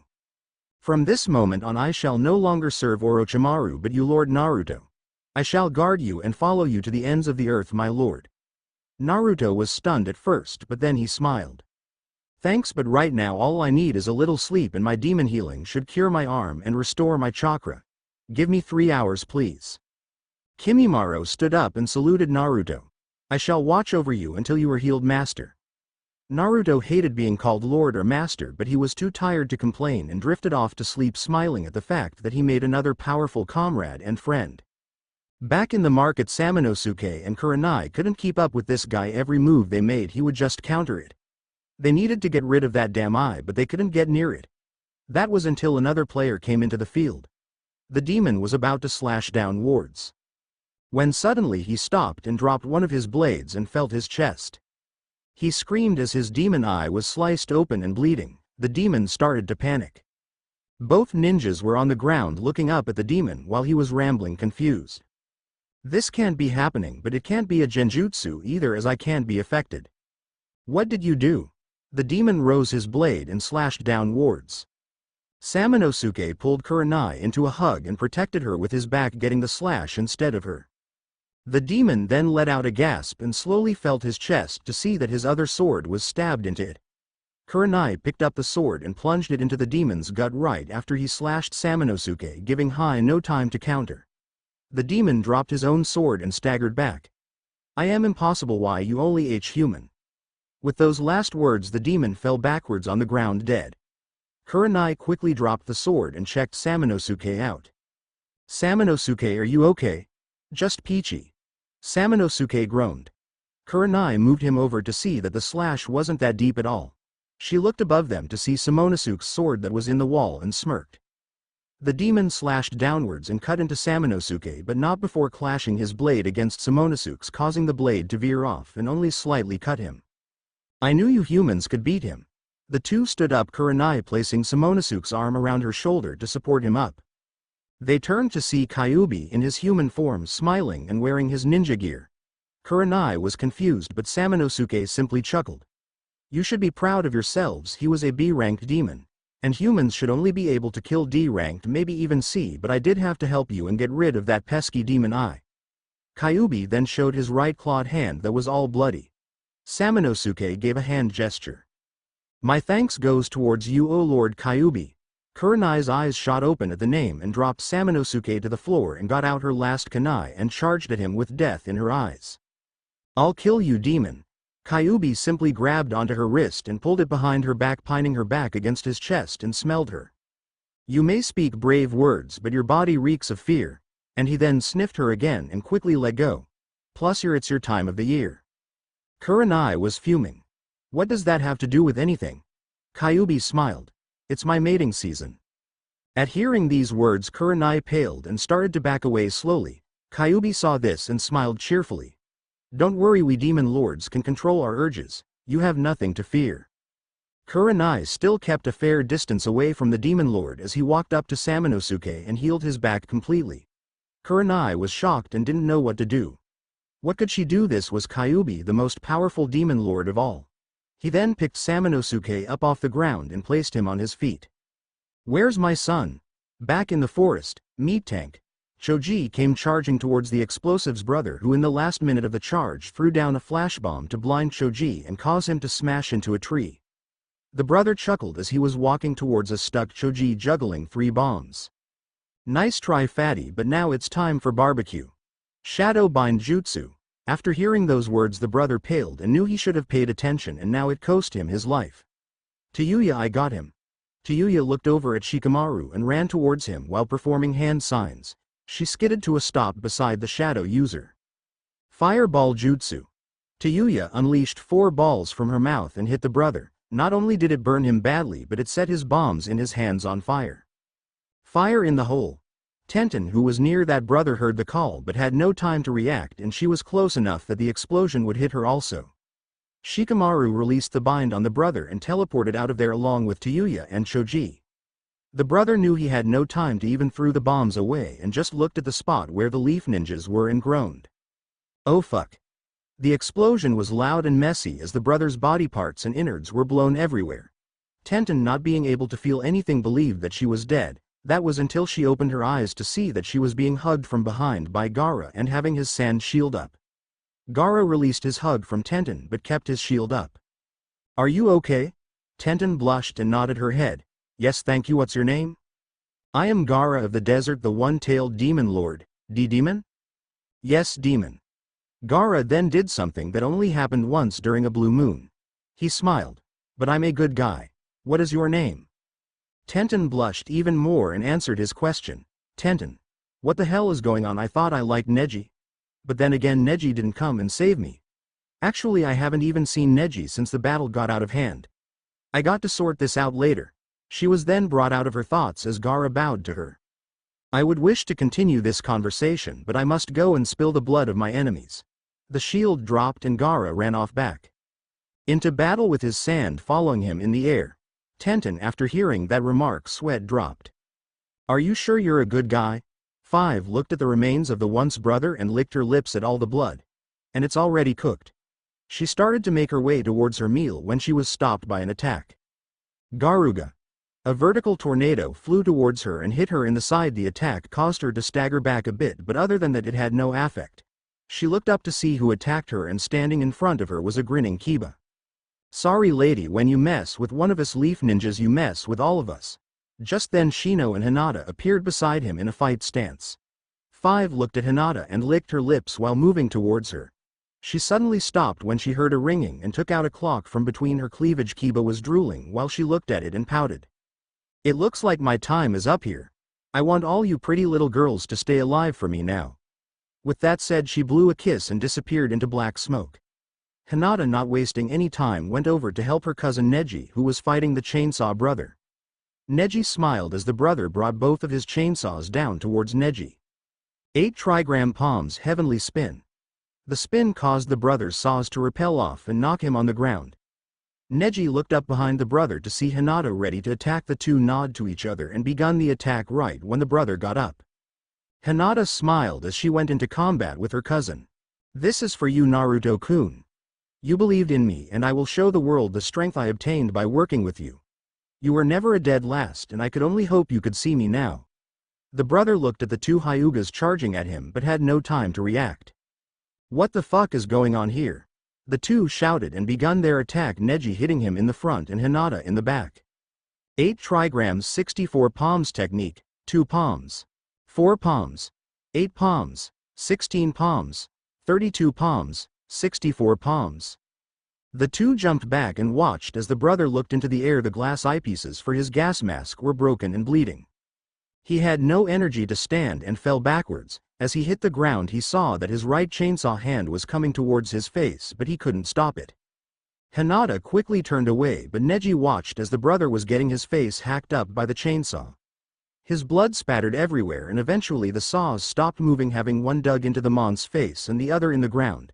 From this moment on, I shall no longer serve Orochimaru but you, Lord Naruto. I shall guard you and follow you to the ends of the earth, my lord. Naruto was stunned at first, but then he smiled. Thanks, but right now all I need is a little sleep, and my demon healing should cure my arm and restore my chakra. Give me 3 hours, please. Kimimaro stood up and saluted Naruto. I shall watch over you until you are healed, master. Naruto hated being called lord or master, but he was too tired to complain and drifted off to sleep, smiling at the fact that he made another powerful comrade and friend. Back in the market, Samanosuke and Kurenai couldn't keep up with this guy. Every move they made, he would just counter it. They needed to get rid of that damn eye, but they couldn't get near it. That was until another player came into the field. The demon was about to slash downwards, when suddenly he stopped and dropped one of his blades and felt his chest. He screamed as his demon eye was sliced open and bleeding. The demon started to panic. Both ninjas were on the ground looking up at the demon while he was rambling, confused. This can't be happening, but it can't be a genjutsu either, as I can't be affected. What did you do? The demon rose his blade and slashed downwards. Samanosuke pulled Kurenai into a hug and protected her with his back, getting the slash instead of her. The demon then let out a gasp and slowly felt his chest to see that his other sword was stabbed into it. Kurenai picked up the sword and plunged it into the demon's gut right after he slashed Samanosuke, giving Hai no time to counter. The demon dropped his own sword and staggered back. I am impossible, why you only human. With those last words the demon fell backwards on the ground dead. Kurenai quickly dropped the sword and checked Samanosuke out. Samanosuke, are you okay? Just peachy. Samanosuke groaned. Kurenai moved him over to see that the slash wasn't that deep at all. She looked above them to see Samanosuke's sword that was in the wall and smirked. The demon slashed downwards and cut into Samanosuke, but not before clashing his blade against Samanosuke's, causing the blade to veer off and only slightly cut him. I knew you humans could beat him. The two stood up, Kurenai placing Samanosuke's arm around her shoulder to support him up. They turned to see Kyuubi in his human form, smiling and wearing his ninja gear. Kurenai was confused, but Samanosuke simply chuckled. You should be proud of yourselves. He was a B-ranked demon. And humans should only be able to kill D-ranked, maybe even C, but I did have to help you and get rid of that pesky demon eye. Kyuubi then showed his right clawed hand that was all bloody. Samanosuke gave a hand gesture. My thanks goes towards you, O Lord Kyuubi. Kurenai's eyes shot open at the name and dropped Samanosuke to the floor and got out her last kunai and charged at him with death in her eyes. I'll kill you, demon. Kyuubi simply grabbed onto her wrist and pulled it behind her back, pining her back against his chest, and smelled her. You may speak brave words, but your body reeks of fear. And he then sniffed her again and quickly let go. Plus it's your time of the year. Kurenai was fuming. What does that have to do with anything? Kyuubi smiled. It's my mating season. At hearing these words, Kurenai paled and started to back away slowly. Kyuubi saw this and smiled cheerfully. Don't worry, we demon lords can control our urges. You have nothing to fear. Kurenai still kept a fair distance away from the demon lord as he walked up to Samanosuke and healed his back completely. Kurenai was shocked and didn't know what to do. What could she do? This was Kyuubi, the most powerful demon lord of all. He then picked Samanosuke up off the ground and placed him on his feet. Where's my son? Back in the forest, meat tank. Choji came charging towards the explosives brother, who in the last minute of the charge threw down a flash bomb to blind Choji and cause him to smash into a tree. The brother chuckled as he was walking towards a stuck Choji juggling 3 bombs. Nice try, fatty, but now it's time for barbecue. Shadow bind jutsu. After hearing those words the brother paled and knew he should have paid attention, and now it cost him his life. Tayuya, I got him. Tayuya looked over at Shikamaru and ran towards him while performing hand signs. She skidded to a stop beside the shadow user. Fireball jutsu. Tayuya unleashed 4 balls from her mouth and hit the brother. Not only did it burn him badly, but it set his bombs in his hands on fire. Fire in the hole. Tenten, who was near that brother, heard the call but had no time to react, and she was close enough that the explosion would hit her also. Shikamaru released the bind on the brother and teleported out of there along with Tayuya and Choji. The brother knew he had no time to even throw the bombs away and just looked at the spot where the leaf ninjas were and groaned. Oh fuck. The explosion was loud and messy as the brother's body parts and innards were blown everywhere. Tenten, not being able to feel anything, believed that she was dead. That was until she opened her eyes to see that she was being hugged from behind by Gaara and having his sand shield up. Gaara released his hug from Tenten but kept his shield up. Are you okay? Tenten blushed and nodded her head. Yes, thank you. What's your name? I am Gaara of the desert, the one-tailed demon lord. D-demon? Yes, demon. Gaara then did something that only happened once during a blue moon. He smiled. But I'm a good guy. What is your name? Tenten blushed even more and answered his question. Tenten. What the hell is going on? I thought I liked Neji. But then again, Neji didn't come and save me. Actually, I haven't even seen Neji since the battle got out of hand. I got to sort this out later. She was then brought out of her thoughts as Gaara bowed to her. I would wish to continue this conversation, but I must go and spill the blood of my enemies. The shield dropped and Gaara ran off back into battle with his sand following him in the air. Tenten, after hearing that remark, sweat dropped. Are you sure you're a good guy? 5 looked at the remains of the once brother and licked her lips at all the blood. And it's already cooked. She started to make her way towards her meal when she was stopped by an attack. Garuga. A vertical tornado flew towards her and hit her in the side. The attack caused her to stagger back a bit, but other than that it had no effect. She looked up to see who attacked her, and standing in front of her was a grinning Kiba. Sorry lady, when you mess with one of us leaf ninjas you mess with all of us. Just then Shino and Hinata appeared beside him in a fight stance. 5 looked at Hinata and licked her lips while moving towards her. She suddenly stopped when she heard a ringing and took out a clock from between her cleavage. Kiba was drooling while she looked at it and pouted. It looks like my time is up here. I want all you pretty little girls to stay alive for me now. With that said, she blew a kiss and disappeared into black smoke. Hinata, not wasting any time, went over to help her cousin Neji, who was fighting the chainsaw brother. Neji smiled as the brother brought both of his chainsaws down towards Neji. 8 trigram palms heavenly spin. The spin caused the brother's saws to repel off and knock him on the ground. Neji looked up behind the brother to see Hinata ready to attack. The two nod to each other and begun the attack right when the brother got up. Hinata smiled as she went into combat with her cousin. This is for you, Naruto-kun. You believed in me, and I will show the world the strength I obtained by working with you. You were never a dead last, and I could only hope you could see me now. The brother looked at the two Hyugas charging at him but had no time to react. What the fuck is going on here? The two shouted and begun their attack, Neji hitting him in the front and Hinata in the back. 8 trigrams 64 palms technique, 2 palms, 4 palms, 8 palms, 16 palms, 32 palms, 64 palms. The two jumped back and watched as the brother looked into the air. The glass eyepieces for his gas mask were broken and bleeding. He had no energy to stand and fell backwards. As he hit the ground, he saw that his right chainsaw hand was coming towards his face, but he couldn't stop it. Hinata quickly turned away, but Neji watched as the brother was getting his face hacked up by the chainsaw. His blood spattered everywhere, and eventually the saws stopped moving, having one dug into the mon's face and the other in the ground.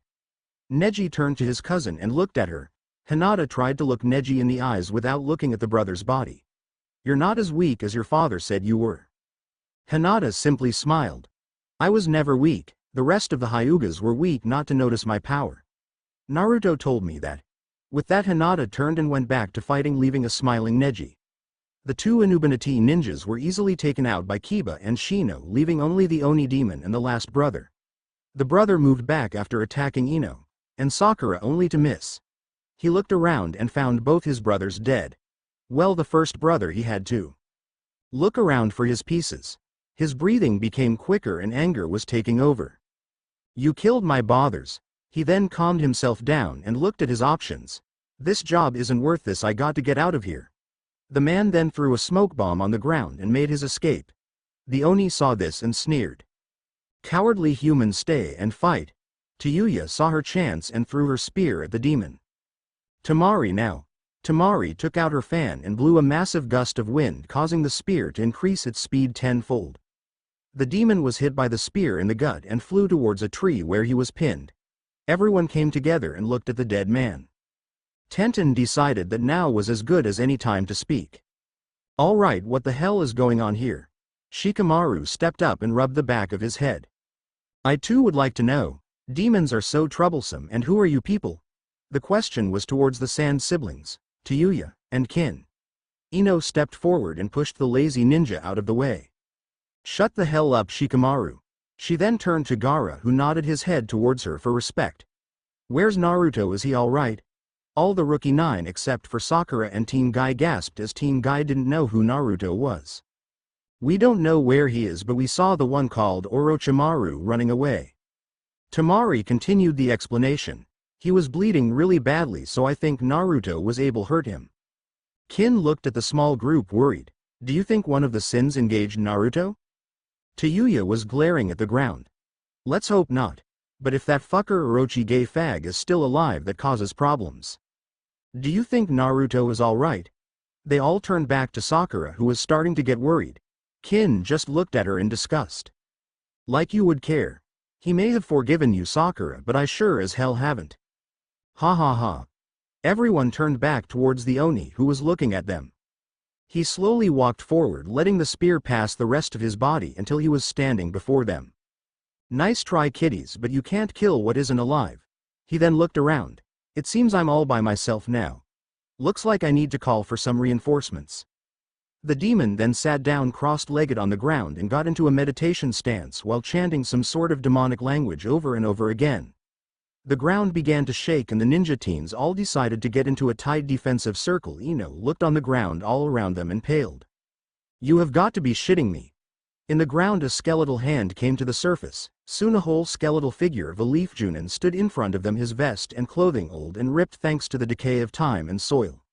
Neji turned to his cousin and looked at her. Hinata tried to look Neji in the eyes without looking at the brother's body. You're not as weak as your father said you were. Hinata simply smiled. I was never weak. The rest of the Hyugas were weak not to notice my power. Naruto told me that. With that, Hinata turned and went back to fighting, leaving a smiling Neji. The two Anubanati ninjas were easily taken out by Kiba and Shino, leaving only the Oni demon and the last brother. The brother moved back after attacking Ino and Sakura, only to miss. He looked around and found both his brothers dead. Well, the first brother, he had to look around for his pieces. His breathing became quicker and anger was taking over. You killed my brothers. He then calmed himself down and looked at his options. This job isn't worth this. I got to get out of here. The man then threw a smoke bomb on the ground and made his escape. The Oni saw this and sneered. Cowardly humans, stay and fight. Tayuya saw her chance and threw her spear at the demon. Tamari now. Tamari took out her fan and blew a massive gust of wind, causing the spear to increase its speed tenfold. The demon was hit by the spear in the gut and flew towards a tree where he was pinned. Everyone came together and looked at the dead man. Tenten decided that now was as good as any time to speak. All right, what the hell is going on here? Shikamaru stepped up and rubbed the back of his head. I too would like to know. Demons are so troublesome, and who are you people? The question was towards the Sand siblings, Tayuya and Kin. Ino stepped forward and pushed the lazy ninja out of the way. Shut the hell up, Shikamaru. She then turned to Gaara, who nodded his head towards her for respect. Where's Naruto? Is he alright? All the rookie 9 except for Sakura and Team Guy gasped, as Team Guy didn't know who Naruto was. We don't know where he is, but we saw the one called Orochimaru running away. Tamari continued the explanation. He was bleeding really badly, so I think Naruto was able to hurt him. Kin looked at the small group worried. Do you think one of the sins engaged Naruto? Tayuya was glaring at the ground. Let's hope not. But if that fucker Orochi gay fag is still alive, that causes problems. Do you think Naruto is alright? They all turned back to Sakura, who was starting to get worried. Kin just looked at her in disgust. Like you would care. He may have forgiven you, Sakura, but I sure as hell haven't. Ha ha ha. Everyone turned back towards the Oni, who was looking at them. He slowly walked forward, letting the spear pass the rest of his body until he was standing before them. Nice try, kiddies, but you can't kill what isn't alive. He then looked around. It seems I'm all by myself now. Looks like I need to call for some reinforcements. The demon then sat down cross-legged on the ground and got into a meditation stance while chanting some sort of demonic language over and over again. The ground began to shake and the ninja teens all decided to get into a tight defensive circle. Ino looked on the ground all around them and paled. You have got to be shitting me. In the ground a skeletal hand came to the surface. Soon a whole skeletal figure of a leaf Junin stood in front of them, his vest and clothing old and ripped thanks to the decay of time and soil.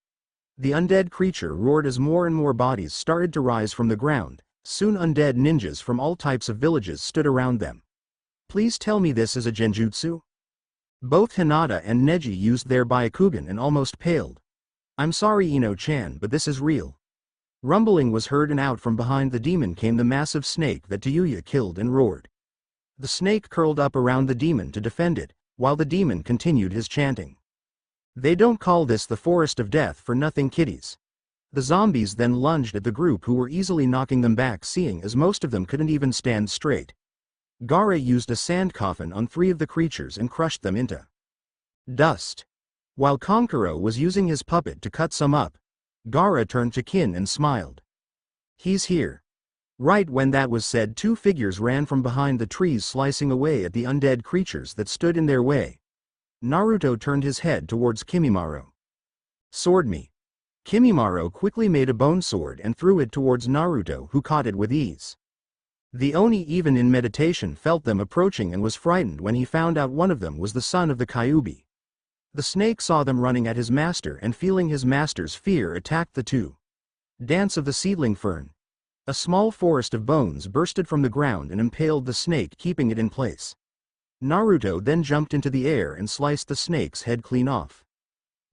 The undead creature roared as more and more bodies started to rise from the ground. Soon undead ninjas from all types of villages stood around them. Please tell me this is a genjutsu? Both Hinata and Neji used their Byakugan and almost paled. I'm sorry Ino-chan, but this is real. Rumbling was heard and out from behind the demon came the massive snake that Tayuya killed and roared. The snake curled up around the demon to defend it, while the demon continued his chanting. They don't call this the forest of death for nothing, kiddies. The zombies then lunged at the group, who were easily knocking them back, seeing as most of them couldn't even stand straight. Gaara used a sand coffin on 3 of the creatures and crushed them into dust. While Konkuro was using his puppet to cut some up, Gaara turned to Kin and smiled. He's here. Right when that was said, 2 figures ran from behind the trees, slicing away at the undead creatures that stood in their way. Naruto turned his head towards Kimimaro. Sword me. Kimimaro quickly made a bone sword and threw it towards Naruto, who caught it with ease. The Oni, even in meditation, felt them approaching and was frightened when he found out one of them was the son of the Kyuubi. The snake saw them running at his master and, feeling his master's fear, attacked the two. Dance of the Seedling Fern. A small forest of bones bursted from the ground and impaled the snake, keeping it in place. Naruto then jumped into the air and sliced the snake's head clean off.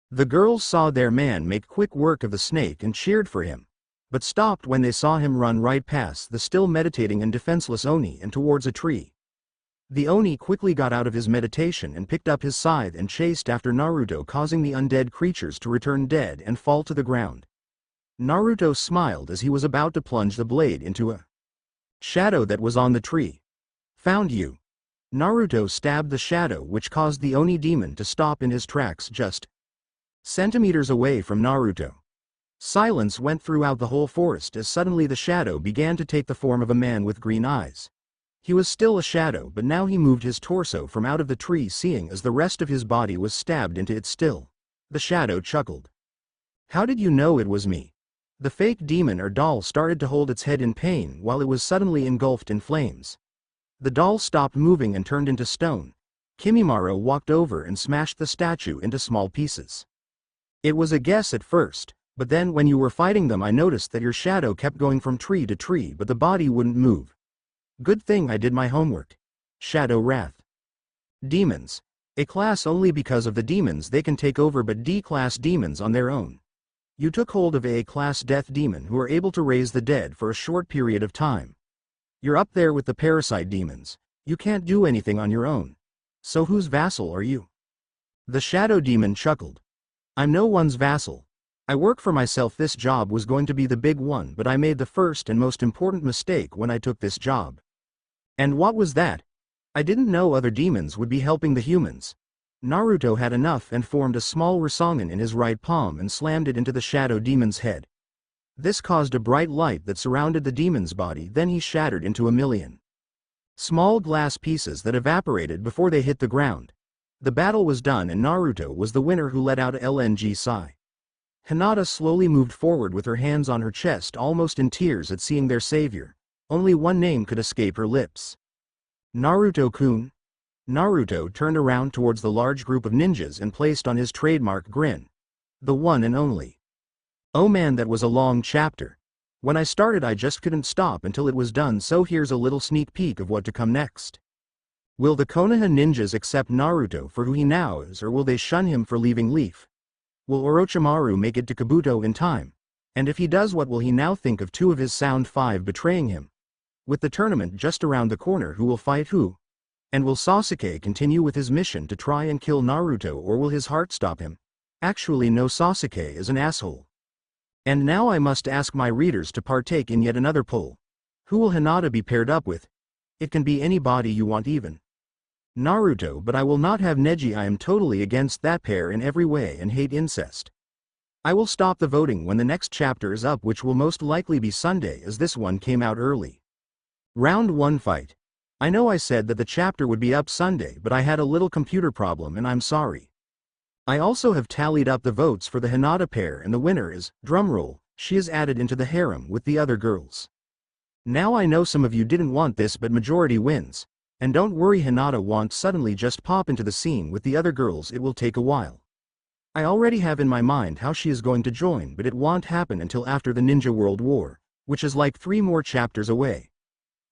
The girls saw their man make quick work of the snake and cheered for him, but stopped when they saw him run right past the still meditating and defenseless Oni and towards a tree. The Oni quickly got out of his meditation and picked up his scythe and chased after Naruto, causing the undead creatures to return dead and fall to the ground. Naruto smiled as he was about to plunge the blade into a shadow that was on the tree. Found you. Naruto stabbed the shadow, which caused the Oni demon to stop in his tracks just centimeters away from Naruto. Silence went throughout the whole forest as suddenly the shadow began to take the form of a man with green eyes. He was still a shadow, but now he moved his torso from out of the tree, seeing as the rest of his body was stabbed into it still. The shadow chuckled. How did you know it was me? The fake demon or doll started to hold its head in pain while it was suddenly engulfed in flames. The doll stopped moving and turned into stone. Kimimaro walked over and smashed the statue into small pieces. It was a guess at first, but then when you were fighting them I noticed that your shadow kept going from tree to tree but the body wouldn't move. Good thing I did my homework. Shadow Wrath. Demons. A class only because of the demons they can take over, but D-class demons on their own. You took hold of A-class death demon who are able to raise the dead for a short period of time. You're up there with the parasite demons. You can't do anything on your own. So whose vassal are you? The shadow demon chuckled. I'm no one's vassal. I work for myself. This job was going to be the big one, but I made the first and most important mistake when I took this job. And what was that? I didn't know other demons would be helping the humans. Naruto had enough and formed a small Rasengan in his right palm and slammed it into the shadow demon's head. This caused a bright light that surrounded the demon's body, then he shattered into a million small glass pieces that evaporated before they hit the ground. The battle was done and Naruto was the winner, who let out a LNG sigh. Hinata slowly moved forward with her hands on her chest, almost in tears at seeing their savior. Only one name could escape her lips. Naruto-kun. Naruto turned around towards the large group of ninjas and placed on his trademark grin. The one and only. Oh man, that was a long chapter. When I started I just couldn't stop until it was done, so here's a little sneak peek of what to come next. Will the Konoha ninjas accept Naruto for who he now is, or will they shun him for leaving Leaf? Will Orochimaru make it to Kabuto in time? And if he does, what will he now think of 2 of his Sound 5 betraying him? With the tournament just around the corner, who will fight who? And will Sasuke continue with his mission to try and kill Naruto, or will his heart stop him? Actually no, Sasuke is an asshole. And now I must ask my readers to partake in yet another poll. Who will Hinata be paired up with? It can be anybody you want, even Naruto, but I will not have Neji. I am totally against that pair in every way and hate incest. I will stop the voting when the next chapter is up, which will most likely be Sunday, as this one came out early. Round 1 fight. I know I said that the chapter would be up Sunday, but I had a little computer problem and I'm sorry. I also have tallied up the votes for the Hinata pair, and the winner is, drumroll, she is added into the harem with the other girls. Now I know some of you didn't want this, but majority wins. And don't worry, Hinata won't suddenly just pop into the scene with the other girls, it will take a while. I already have in my mind how she is going to join, but it won't happen until after the Ninja World War, which is like 3 more chapters away.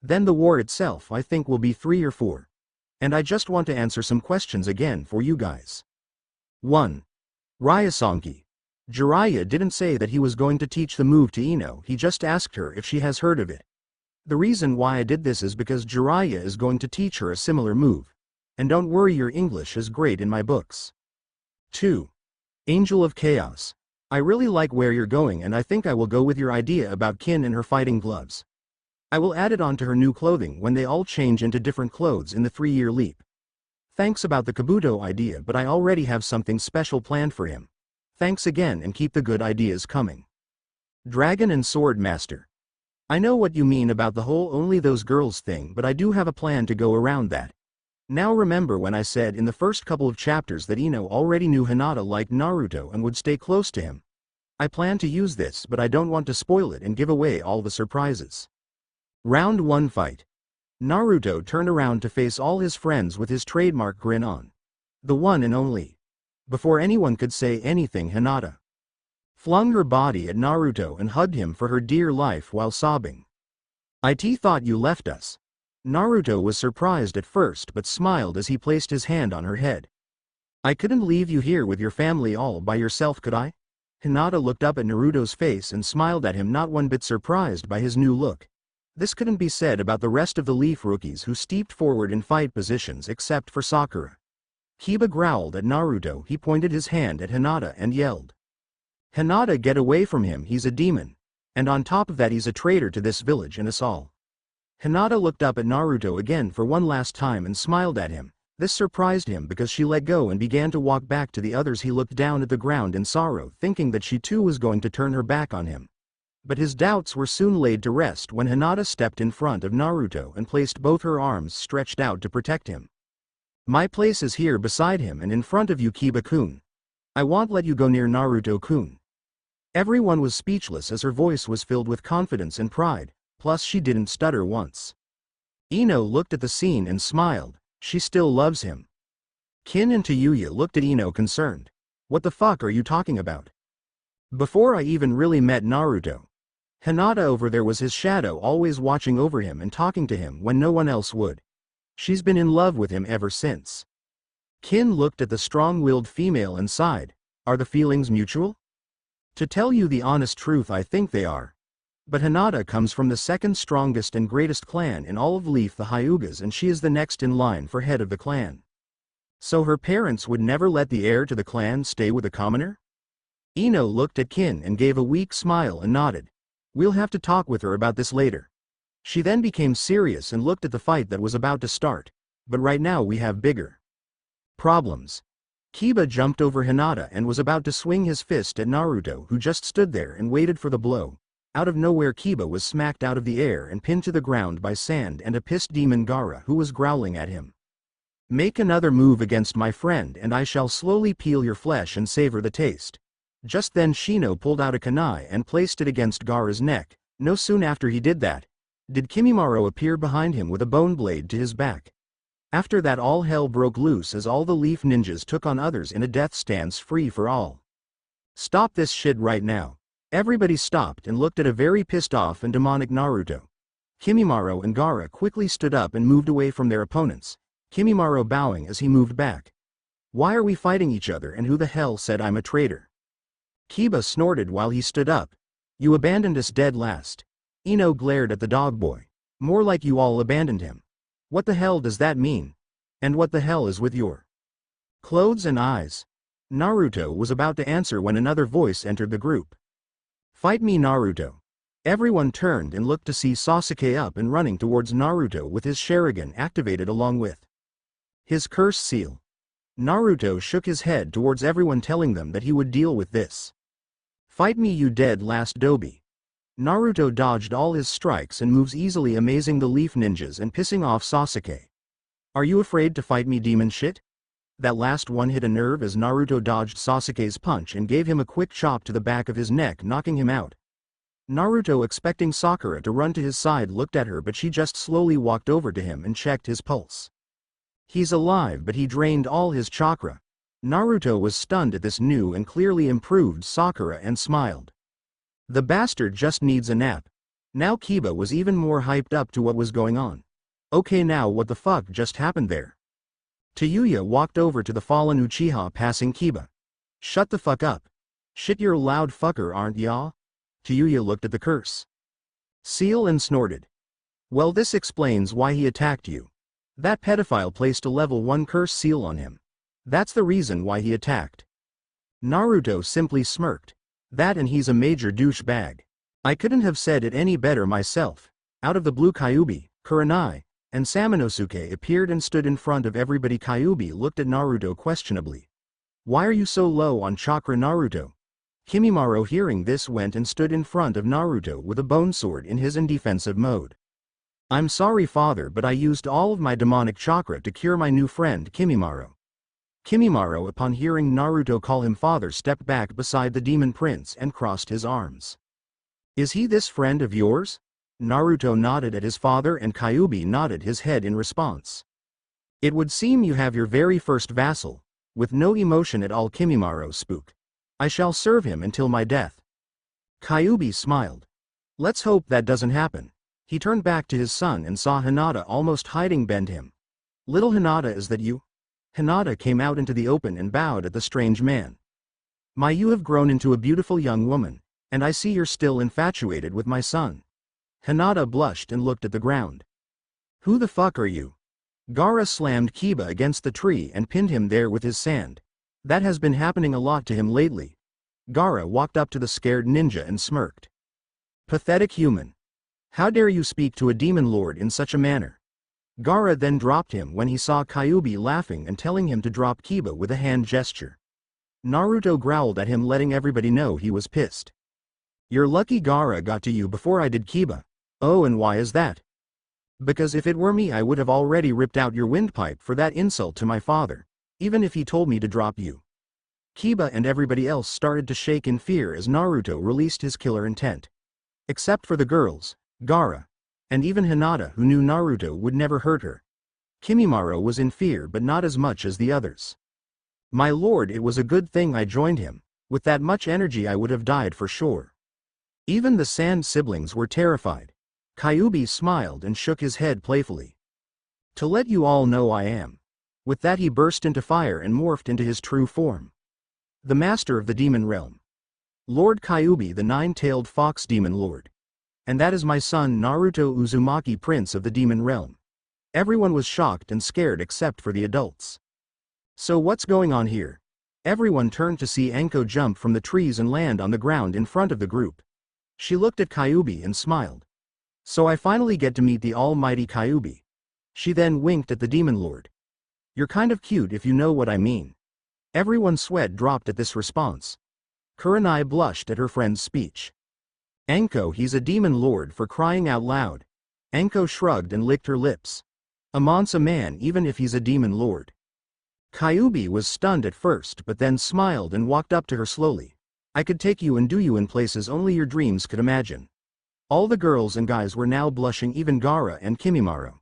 Then the war itself I think will be 3 or 4. And I just want to answer some questions again for you guys. 1. Ryasanki. Jiraiya didn't say that he was going to teach the move to Ino, he just asked her if she has heard of it. The reason why I did this is because Jiraiya is going to teach her a similar move. And don't worry, your English is great in my books. 2. Angel of Chaos. I really like where you're going, and I think I will go with your idea about Kin and her fighting gloves. I will add it on to her new clothing when they all change into different clothes in the 3-year leap. Thanks about the Kabuto idea, but I already have something special planned for him. Thanks again, and keep the good ideas coming. Dragon and Sword Master. I know what you mean about the whole only those girls thing, but I do have a plan to go around that. Now remember when I said in the first couple of chapters that Ino already knew Hinata liked Naruto and would stay close to him? I plan to use this, but I don't want to spoil it and give away all the surprises. Round 1 fight. Naruto turned around to face all his friends with his trademark grin on. The one and only. Before anyone could say anything, Hinata flung her body at Naruto and hugged him for her dear life while sobbing. "It thought you left us." Naruto was surprised at first but smiled as he placed his hand on her head. "I couldn't leave you here with your family all by yourself, could I?" Hinata looked up at Naruto's face and smiled at him, not one bit surprised by his new look. This couldn't be said about the rest of the Leaf rookies who stepped forward in fight positions except for Sakura. Kiba growled at Naruto. He pointed his hand at Hinata and yelled, "Hinata, get away from him, he's a demon. And on top of that, he's a traitor to this village and us all." Hinata looked up at Naruto again for one last time and smiled at him. This surprised him because she let go and began to walk back to the others. He looked down at the ground in sorrow, thinking that she too was going to turn her back on him. But his doubts were soon laid to rest when Hinata stepped in front of Naruto and placed both her arms stretched out to protect him. "My place is here beside him and in front of you, Kiba-kun. I won't let you go near Naruto-kun." Everyone was speechless as her voice was filled with confidence and pride, plus she didn't stutter once. Ino looked at the scene and smiled. She still loves him. Kin and Tayuya looked at Ino concerned. "What the fuck are you talking about?" Before I even really met Naruto, Hinata over there was his shadow, always watching over him and talking to him when no one else would. She's been in love with him ever since. Kin looked at the strong-willed female and sighed. "Are the feelings mutual?" "To tell you the honest truth, I think they are. But Hinata comes from the second strongest and greatest clan in all of Leaf, the Hyugas, and she is the next in line for head of the clan. So her parents would never let the heir to the clan stay with a commoner?" Ino looked at Kin and gave a weak smile and nodded. "We'll have to talk with her about this later." She then became serious and looked at the fight that was about to start. "But right now we have bigger problems." Kiba jumped over Hinata and was about to swing his fist at Naruto, who just stood there and waited for the blow. Out of nowhere, Kiba was smacked out of the air and pinned to the ground by Sand and a pissed demon Gaara, who was growling at him. "Make another move against my friend and I shall slowly peel your flesh and savor the taste." Just then Shino pulled out a kunai and placed it against Gaara's neck. No soon after he did that, did Kimimaro appear behind him with a bone blade to his back. After that, all hell broke loose as all the Leaf ninjas took on others in a death stance free for all. "Stop this shit right now." Everybody stopped and looked at a very pissed off and demonic Naruto. Kimimaro and Gaara quickly stood up and moved away from their opponents, Kimimaro bowing as he moved back. "Why are we fighting each other, and who the hell said I'm a traitor?" Kiba snorted while he stood up. "You abandoned us dead last." Ino glared at the dog boy. "More like you all abandoned him. What the hell does that mean? And what the hell is with your clothes and eyes?" Naruto was about to answer when another voice entered the group. Fight me, Naruto. Everyone turned and looked to see Sasuke up and running towards Naruto with his Sharingan activated along with his curse seal. Naruto shook his head towards everyone, telling them that he would deal with this. Fight me, you dead last dobe. Naruto dodged all his strikes and moves easily, amazing the leaf ninjas and pissing off Sasuke. Are you afraid to fight me, demon shit? That last one hit a nerve as Naruto dodged Sasuke's punch and gave him a quick chop to the back of his neck, knocking him out. Naruto, expecting Sakura to run to his side, looked at her, but she just slowly walked over to him and checked his pulse. He's alive, but he drained all his chakra. Naruto was stunned at this new and clearly improved Sakura and smiled. The bastard just needs a nap. Now Kiba was even more hyped up to what was going on. Okay, now what the fuck just happened there? Tayuya walked over to the fallen Uchiha, passing Kiba. Shut the fuck up. Shit, you're a loud fucker, aren't ya? Tayuya looked at the curse seal and snorted. Well, this explains why he attacked you. That pedophile placed a level 1 curse seal on him. That's the reason why he attacked. Naruto simply smirked. That, and he's a major douchebag. I couldn't have said it any better myself. Out of the blue, Kyuubi, Kurenai, and Samanosuke appeared and stood in front of everybody. Kyuubi looked at Naruto questionably. Why are you so low on chakra, Naruto? Kimimaro, hearing this, went and stood in front of Naruto with a bone sword in his indefensive mode. I'm sorry, father, but I used all of my demonic chakra to cure my new friend Kimimaro. Kimimaro, upon hearing Naruto call him father, stepped back beside the demon prince and crossed his arms. Is he this friend of yours? Naruto nodded at his father and Kyuubi nodded his head in response. It would seem you have your very first vassal, with no emotion at all. Kimimaro spoke. I shall serve him until my death. Kyuubi smiled. Let's hope that doesn't happen. He turned back to his son and saw Hinata almost hiding behind him. Little Hinata, is that you? Hinata came out into the open and bowed at the strange man. You have grown into a beautiful young woman, and I see you're still infatuated with my son. Hinata blushed and looked at the ground. Who the fuck are you? Gaara slammed Kiba against the tree and pinned him there with his sand. That has been happening a lot to him lately. Gaara walked up to the scared ninja and smirked. Pathetic human. How dare you speak to a demon lord in such a manner? Gaara then dropped him when he saw Kyuubi laughing and telling him to drop Kiba with a hand gesture. Naruto growled at him, letting everybody know he was pissed. You're lucky Gaara got to you before I did, Kiba. Oh, and why is that? Because if it were me, I would have already ripped out your windpipe for that insult to my father, even if he told me to drop you. Kiba and everybody else started to shake in fear as Naruto released his killer intent. Except for the girls, Gaara, and even Hinata, who knew Naruto would never hurt her. Kimimaro was in fear, but not as much as the others. My lord, it was a good thing I joined him. With that much energy I would have died for sure. Even the Sand siblings were terrified. Kyuubi smiled and shook his head playfully. To let you all know I am. With that he burst into fire and morphed into his true form. The master of the demon realm. Lord Kyuubi, the nine-tailed fox demon lord. And that is my son Naruto Uzumaki, prince of the demon realm. Everyone was shocked and scared except for the adults. So what's going on here? Everyone turned to see Anko jump from the trees and land on the ground in front of the group. She looked at Kyuubi and smiled. So I finally get to meet the almighty Kyuubi. She then winked at the demon lord. You're kind of cute if you know what I mean. Everyone's sweat dropped at this response. Kurenai blushed at her friend's speech. Anko, he's a demon lord, for crying out loud. Anko shrugged and licked her lips. Amon's a man even if he's a demon lord. Kyuubi was stunned at first but then smiled and walked up to her slowly. I could take you and do you in places only your dreams could imagine. All the girls and guys were now blushing, even Gaara and Kimimaro.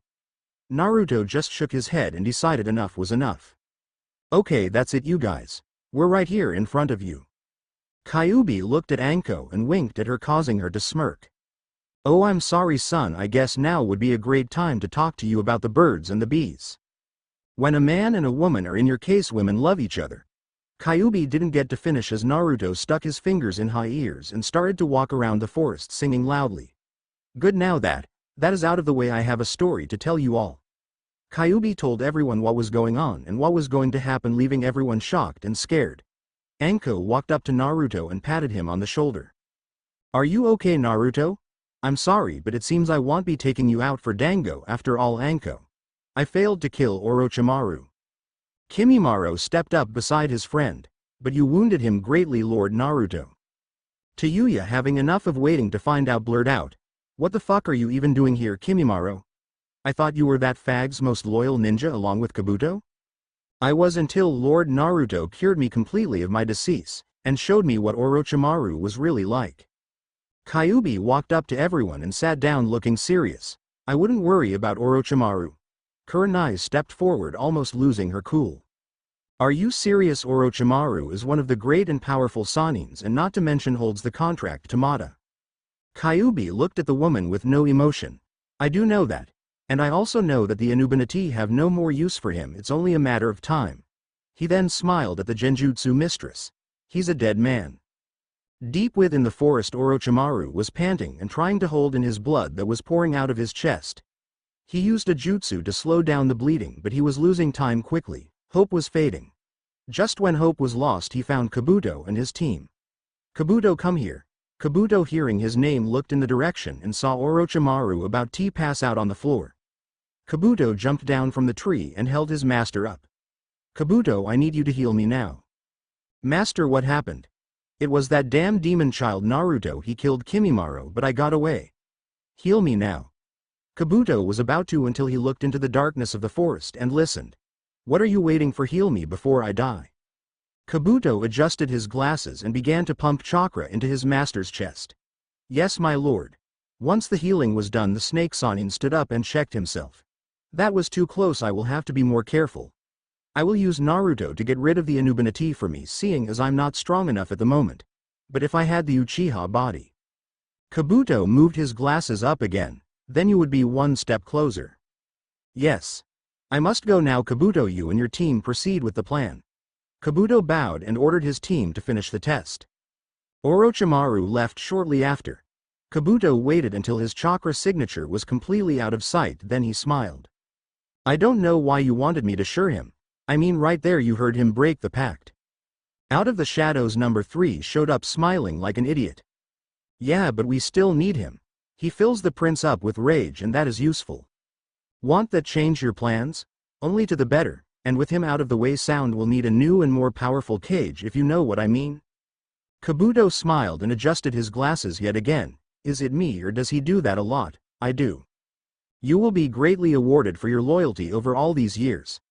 Naruto just shook his head and decided enough was enough. Okay, that's it you guys. We're right here in front of you. Kyuubi looked at Anko and winked at her, causing her to smirk. Oh, I'm sorry son, I guess now would be a great time to talk to you about the birds and the bees. When a man and a woman, or in your case women, love each other. Kyuubi didn't get to finish as Naruto stuck his fingers in high ears and started to walk around the forest singing loudly. Good, now that is out of the way, I have a story to tell you all. Kyuubi told everyone what was going on and what was going to happen, leaving everyone shocked and scared. Anko walked up to Naruto and patted him on the shoulder. Are you okay, Naruto? I'm sorry, but it seems I won't be taking you out for dango after all, Anko. I failed to kill Orochimaru. Kimimaro stepped up beside his friend. But you wounded him greatly, Lord Naruto. Tayuya, having enough of waiting to find out, blurred out. What the fuck are you even doing here, Kimimaro? I thought you were that fag's most loyal ninja along with Kabuto? I was, until Lord Naruto cured me completely of my disease, and showed me what Orochimaru was really like. Kyuubi walked up to everyone and sat down looking serious. I wouldn't worry about Orochimaru. Kurenai stepped forward, almost losing her cool. Are you serious? Orochimaru is one of the great and powerful Sanins, and not to mention holds the contract to Mata. Kyuubi looked at the woman with no emotion. I do know that. And I also know that the Anubanati have no more use for him, it's only a matter of time. He then smiled at the Genjutsu mistress. He's a dead man. Deep within the forest, Orochimaru was panting and trying to hold in his blood that was pouring out of his chest. He used a jutsu to slow down the bleeding, but he was losing time quickly. Hope was fading. Just when hope was lost, he found Kabuto and his team. Kabuto, come here. Kabuto, hearing his name, looked in the direction and saw Orochimaru about to pass out on the floor. Kabuto jumped down from the tree and held his master up. Kabuto, I need you to heal me now. Master, what happened? It was that damn demon child Naruto. He killed Kimimaro, but I got away. Heal me now. Kabuto was about to until he looked into the darkness of the forest and listened. What are you waiting for? Heal me before I die. Kabuto adjusted his glasses and began to pump chakra into his master's chest. Yes, my lord. Once the healing was done, the snake Sanin stood up and checked himself. That was too close. I will have to be more careful. I will use Naruto to get rid of the Anubanati for me, seeing as I'm not strong enough at the moment. But if I had the Uchiha body. Kabuto moved his glasses up again. Then you would be one step closer. Yes. I must go now. Kabuto, you and your team proceed with the plan. Kabuto bowed and ordered his team to finish the test. Orochimaru left shortly after. Kabuto waited until his chakra signature was completely out of sight, then he smiled. I don't know why you wanted me to assure him. I mean, right there you heard him break the pact. Out of the shadows, number 3 showed up smiling like an idiot. Yeah, but we still need him. He fills the prince up with rage, and that is useful. Want that change your plans? Only to the better, and with him out of the way, Sound will need a new and more powerful cage, if you know what I mean. Kabuto smiled and adjusted his glasses yet again. Is it me, or does he do that a lot? I do. You will be greatly awarded for your loyalty over all these years.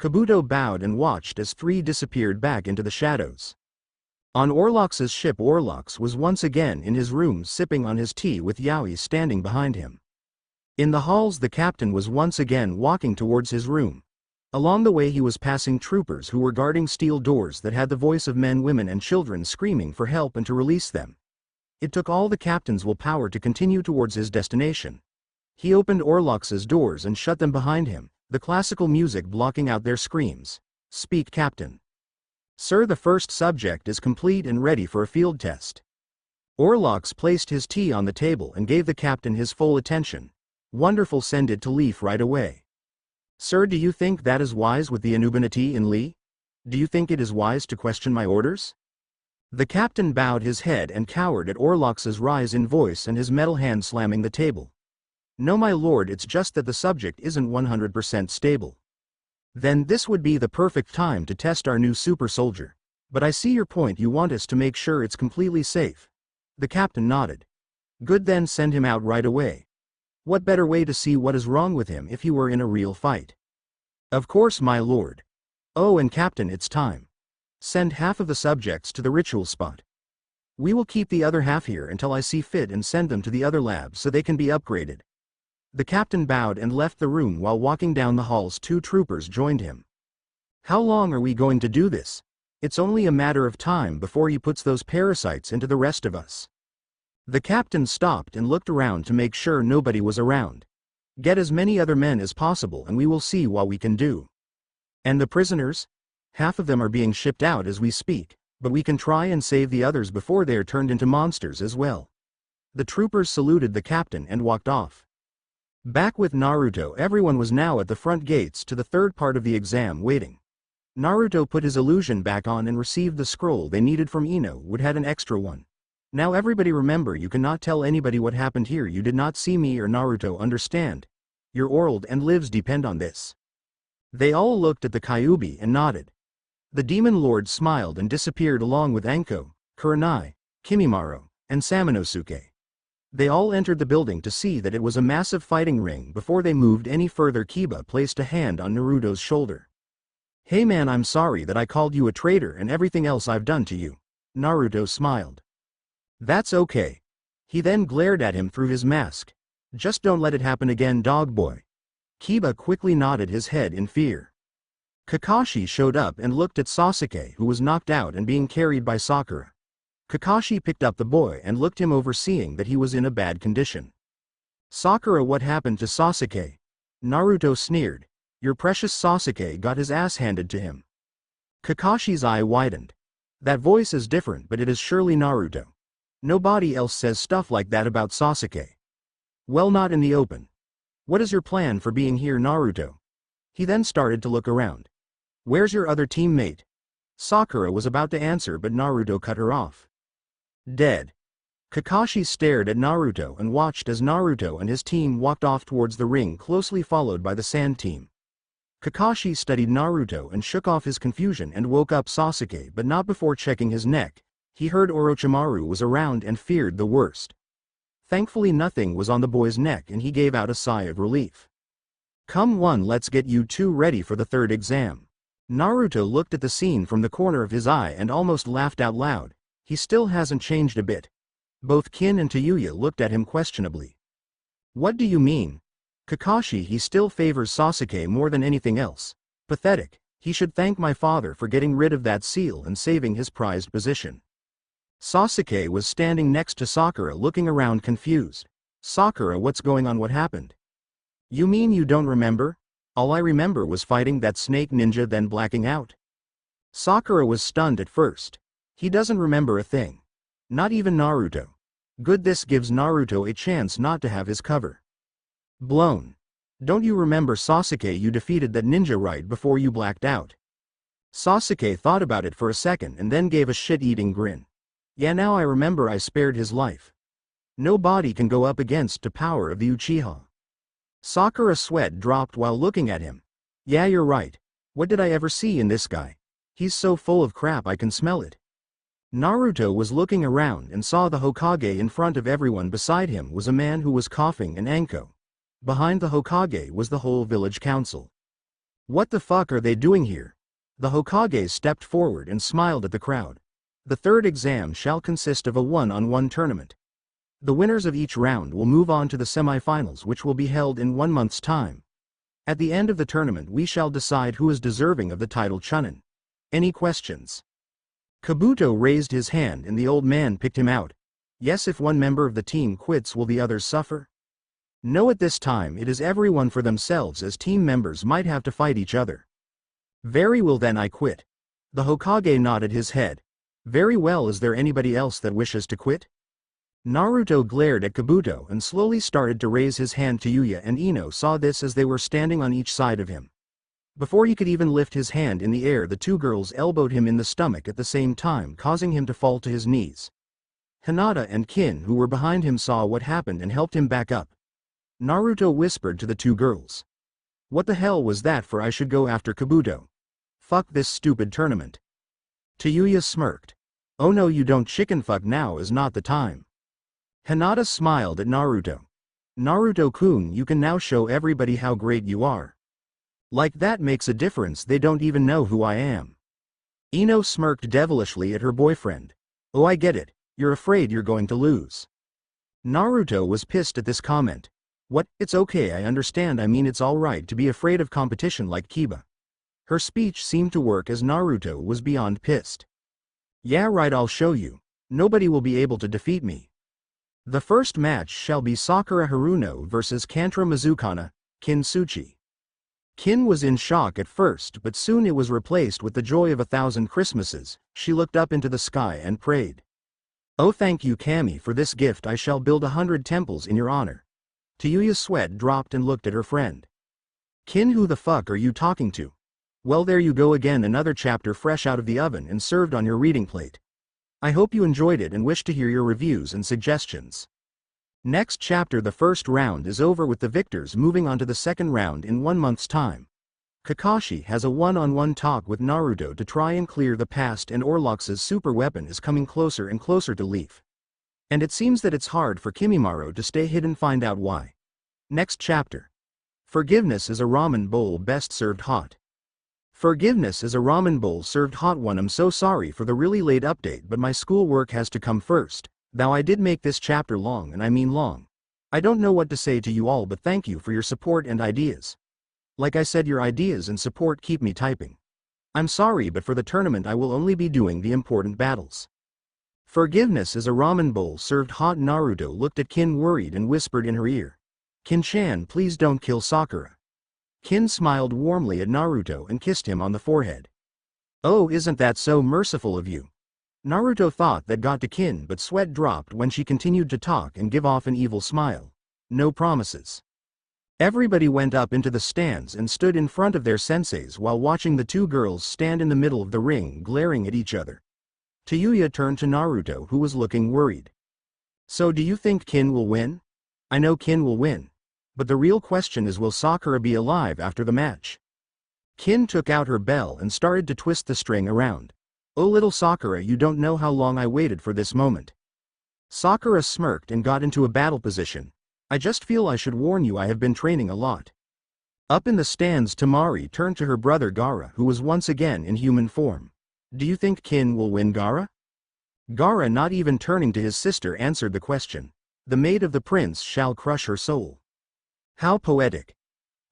Kabuto bowed and watched as 3 disappeared back into the shadows. On Orlox's ship, Orlox was once again in his room sipping on his tea with Yaoi standing behind him. In the halls, the captain was once again walking towards his room. Along the way he was passing troopers who were guarding steel doors that had the voice of men, women and children screaming for help and to release them. It took all the captain's willpower to continue towards his destination. He opened Orlox's doors and shut them behind him, the classical music blocking out their screams. Speak, Captain. Sir, the first subject is complete and ready for a field test. Orlox placed his tea on the table and gave the captain his full attention. Wonderful, send it to Leaf right away. Sir, do you think that is wise with the Anubanati in Lee? Do you think it is wise to question my orders? The captain bowed his head and cowered at Orlox's rise in voice and his metal hand slamming the table. No, my lord, it's just that the subject isn't 100% stable. Then this would be the perfect time to test our new super soldier. But I see your point, you want us to make sure it's completely safe. The captain nodded. Good, then send him out right away. What better way to see what is wrong with him if he were in a real fight? Of course, my lord. Oh, and captain, it's time. Send half of the subjects to the ritual spot. We will keep the other half here until I see fit and send them to the other labs so they can be upgraded. The captain bowed and left the room. While walking down the halls, 2 troopers joined him. How long are we going to do this? It's only a matter of time before he puts those parasites into the rest of us. The captain stopped and looked around to make sure nobody was around. Get as many other men as possible and we will see what we can do. And the prisoners? Half of them are being shipped out as we speak, but we can try and save the others before they are turned into monsters as well. The troopers saluted the captain and walked off. Back with Naruto, everyone was now at the front gates to the third part of the exam waiting. Naruto put his illusion back on and received the scroll they needed from Ino. Would had an extra one. Now everybody remember, you cannot tell anybody what happened here. You did not see me or Naruto, understand? Your world and lives depend on this. They all looked at the Kyuubi and nodded. The Demon Lord smiled and disappeared along with Anko, Kurenai, Kimimaro, and Samanosuke. They all entered the building to see that it was a massive fighting ring. Before they moved any further, Kiba placed a hand on Naruto's shoulder. Hey man, I'm sorry that I called you a traitor and everything else I've done to you. Naruto smiled. That's okay. He then glared at him through his mask. Just don't let it happen again, dog boy. Kiba quickly nodded his head in fear. Kakashi showed up and looked at Sasuke, who was knocked out and being carried by Sakura. Kakashi picked up the boy and looked him over, seeing that he was in a bad condition. Sakura, what happened to Sasuke? Naruto sneered. Your precious Sasuke got his ass handed to him. Kakashi's eye widened. That voice is different, but it is surely Naruto. Nobody else says stuff like that about Sasuke. Well, not in the open. What is your plan for being here, Naruto? He then started to look around. Where's your other teammate? Sakura was about to answer, but Naruto cut her off. Dead. Kakashi stared at Naruto and watched as Naruto and his team walked off towards the ring, closely followed by the Sand team. Kakashi studied Naruto and shook off his confusion and woke up Sasuke, but not before checking his neck. He heard Orochimaru was around and feared the worst. Thankfully nothing was on the boy's neck and he gave out a sigh of relief. Come on, let's get you two ready for the third exam. Naruto looked at the scene from the corner of his eye and almost laughed out loud. He still hasn't changed a bit. Both Kin and Tayuya looked at him questionably. What do you mean? Kakashi, he still favors Sasuke more than anything else. Pathetic. He should thank my father for getting rid of that seal and saving his prized position. Sasuke was standing next to Sakura, looking around confused. Sakura, what's going on? What happened? You mean you don't remember? All I remember was fighting that snake ninja, then blacking out. Sakura was stunned at first. He doesn't remember a thing. Not even Naruto. Good, this gives Naruto a chance not to have his cover blown. Don't you remember, Sasuke, you defeated that ninja right before you blacked out? Sasuke thought about it for a second and then gave a shit-eating grin. Yeah, now I remember, I spared his life. Nobody can go up against the power of the Uchiha. Sakura's sweat dropped while looking at him. Yeah, you're right. What did I ever see in this guy? He's so full of crap, I can smell it. Naruto was looking around and saw the Hokage in front of everyone. Beside him was a man who was coughing, and Anko. Behind the Hokage was the whole village council. What the fuck are they doing here? The Hokage stepped forward and smiled at the crowd. The third exam shall consist of a one-on-one tournament. The winners of each round will move on to the semi-finals, which will be held in 1 month's time. At the end of the tournament we shall decide who is deserving of the title Chunin. Any questions? Kabuto raised his hand and the old man picked him out. Yes, if one member of the team quits, will the others suffer? No, at this time it is everyone for themselves, as team members might have to fight each other. Very well, then I quit. The Hokage nodded his head. Very well, is there anybody else that wishes to quit? Naruto glared at Kabuto and slowly started to raise his hand. Tayuya and Ino saw this as they were standing on each side of him. Before he could even lift his hand in the air, the two girls elbowed him in the stomach at the same time, causing him to fall to his knees. Hinata and Kin, who were behind him, saw what happened and helped him back up. Naruto whispered to the two girls. What the hell was that for? I should go after Kabuto. Fuck this stupid tournament. Tayuya smirked. Oh no, you don't, chicken fuck, now is not the time. Hinata smiled at Naruto. Naruto-kun, you can now show everybody how great you are. Like that makes a difference, they don't even know who I am. Ino smirked devilishly at her boyfriend. Oh, I get it, you're afraid you're going to lose. Naruto was pissed at this comment. What? It's okay, I understand, I mean it's alright to be afraid of competition like Kiba. Her speech seemed to work as Naruto was beyond pissed. Yeah right, I'll show you. Nobody will be able to defeat me. The first match shall be Sakura Haruno versus Kantra Mizukana, Kintsuchi. Kin was in shock at first, but soon it was replaced with the joy of 1,000 Christmases. She looked up into the sky and prayed. Oh, thank you, Kami, for this gift. I shall build 100 temples in your honor. Tayuya's sweat dropped and looked at her friend. Kin, who the fuck are you talking to? Well, there you go again, another chapter fresh out of the oven and served on your reading plate. I hope you enjoyed it and wish to hear your reviews and suggestions. Next chapter. The first round is over with the victors moving on to the second round in 1 month's time. Kakashi has a one-on-one talk with Naruto to try and clear the past, and Orlox's super weapon is coming closer and closer to Leaf. And it seems that it's hard for Kimimaro to stay hidden. Find out why. Next chapter. Forgiveness is a ramen bowl best served hot. Forgiveness is a ramen bowl served hot. I'm so sorry for the really late update, but my schoolwork has to come first. Though I did make this chapter long, and I mean long. I don't know what to say to you all, but thank you for your support and ideas. Like I said, your ideas and support keep me typing. I'm sorry, but for the tournament I will only be doing the important battles. Forgiveness is a ramen bowl served hot. Naruto looked at Kin worried and whispered in her ear. Kin-chan, please don't kill Sakura. Kin smiled warmly at Naruto and kissed him on the forehead. Oh, isn't that so merciful of you? Naruto thought that got to Kin, but sweat dropped when she continued to talk and give off an evil smile. No promises. Everybody went up into the stands and stood in front of their senseis while watching the two girls stand in the middle of the ring glaring at each other. Tayuya turned to Naruto, who was looking worried. So do you think Kin will win? I know Kin will win. But the real question is, will Sakura be alive after the match? Kin took out her bell and started to twist the string around. Oh little Sakura, you don't know how long I waited for this moment. Sakura smirked and got into a battle position. I just feel I should warn you, I have been training a lot. Up in the stands, Temari turned to her brother Gaara, who was once again in human form. Do you think Kin will win, Gaara? Gaara, not even turning to his sister, answered the question. The maid of the prince shall crush her soul. How poetic.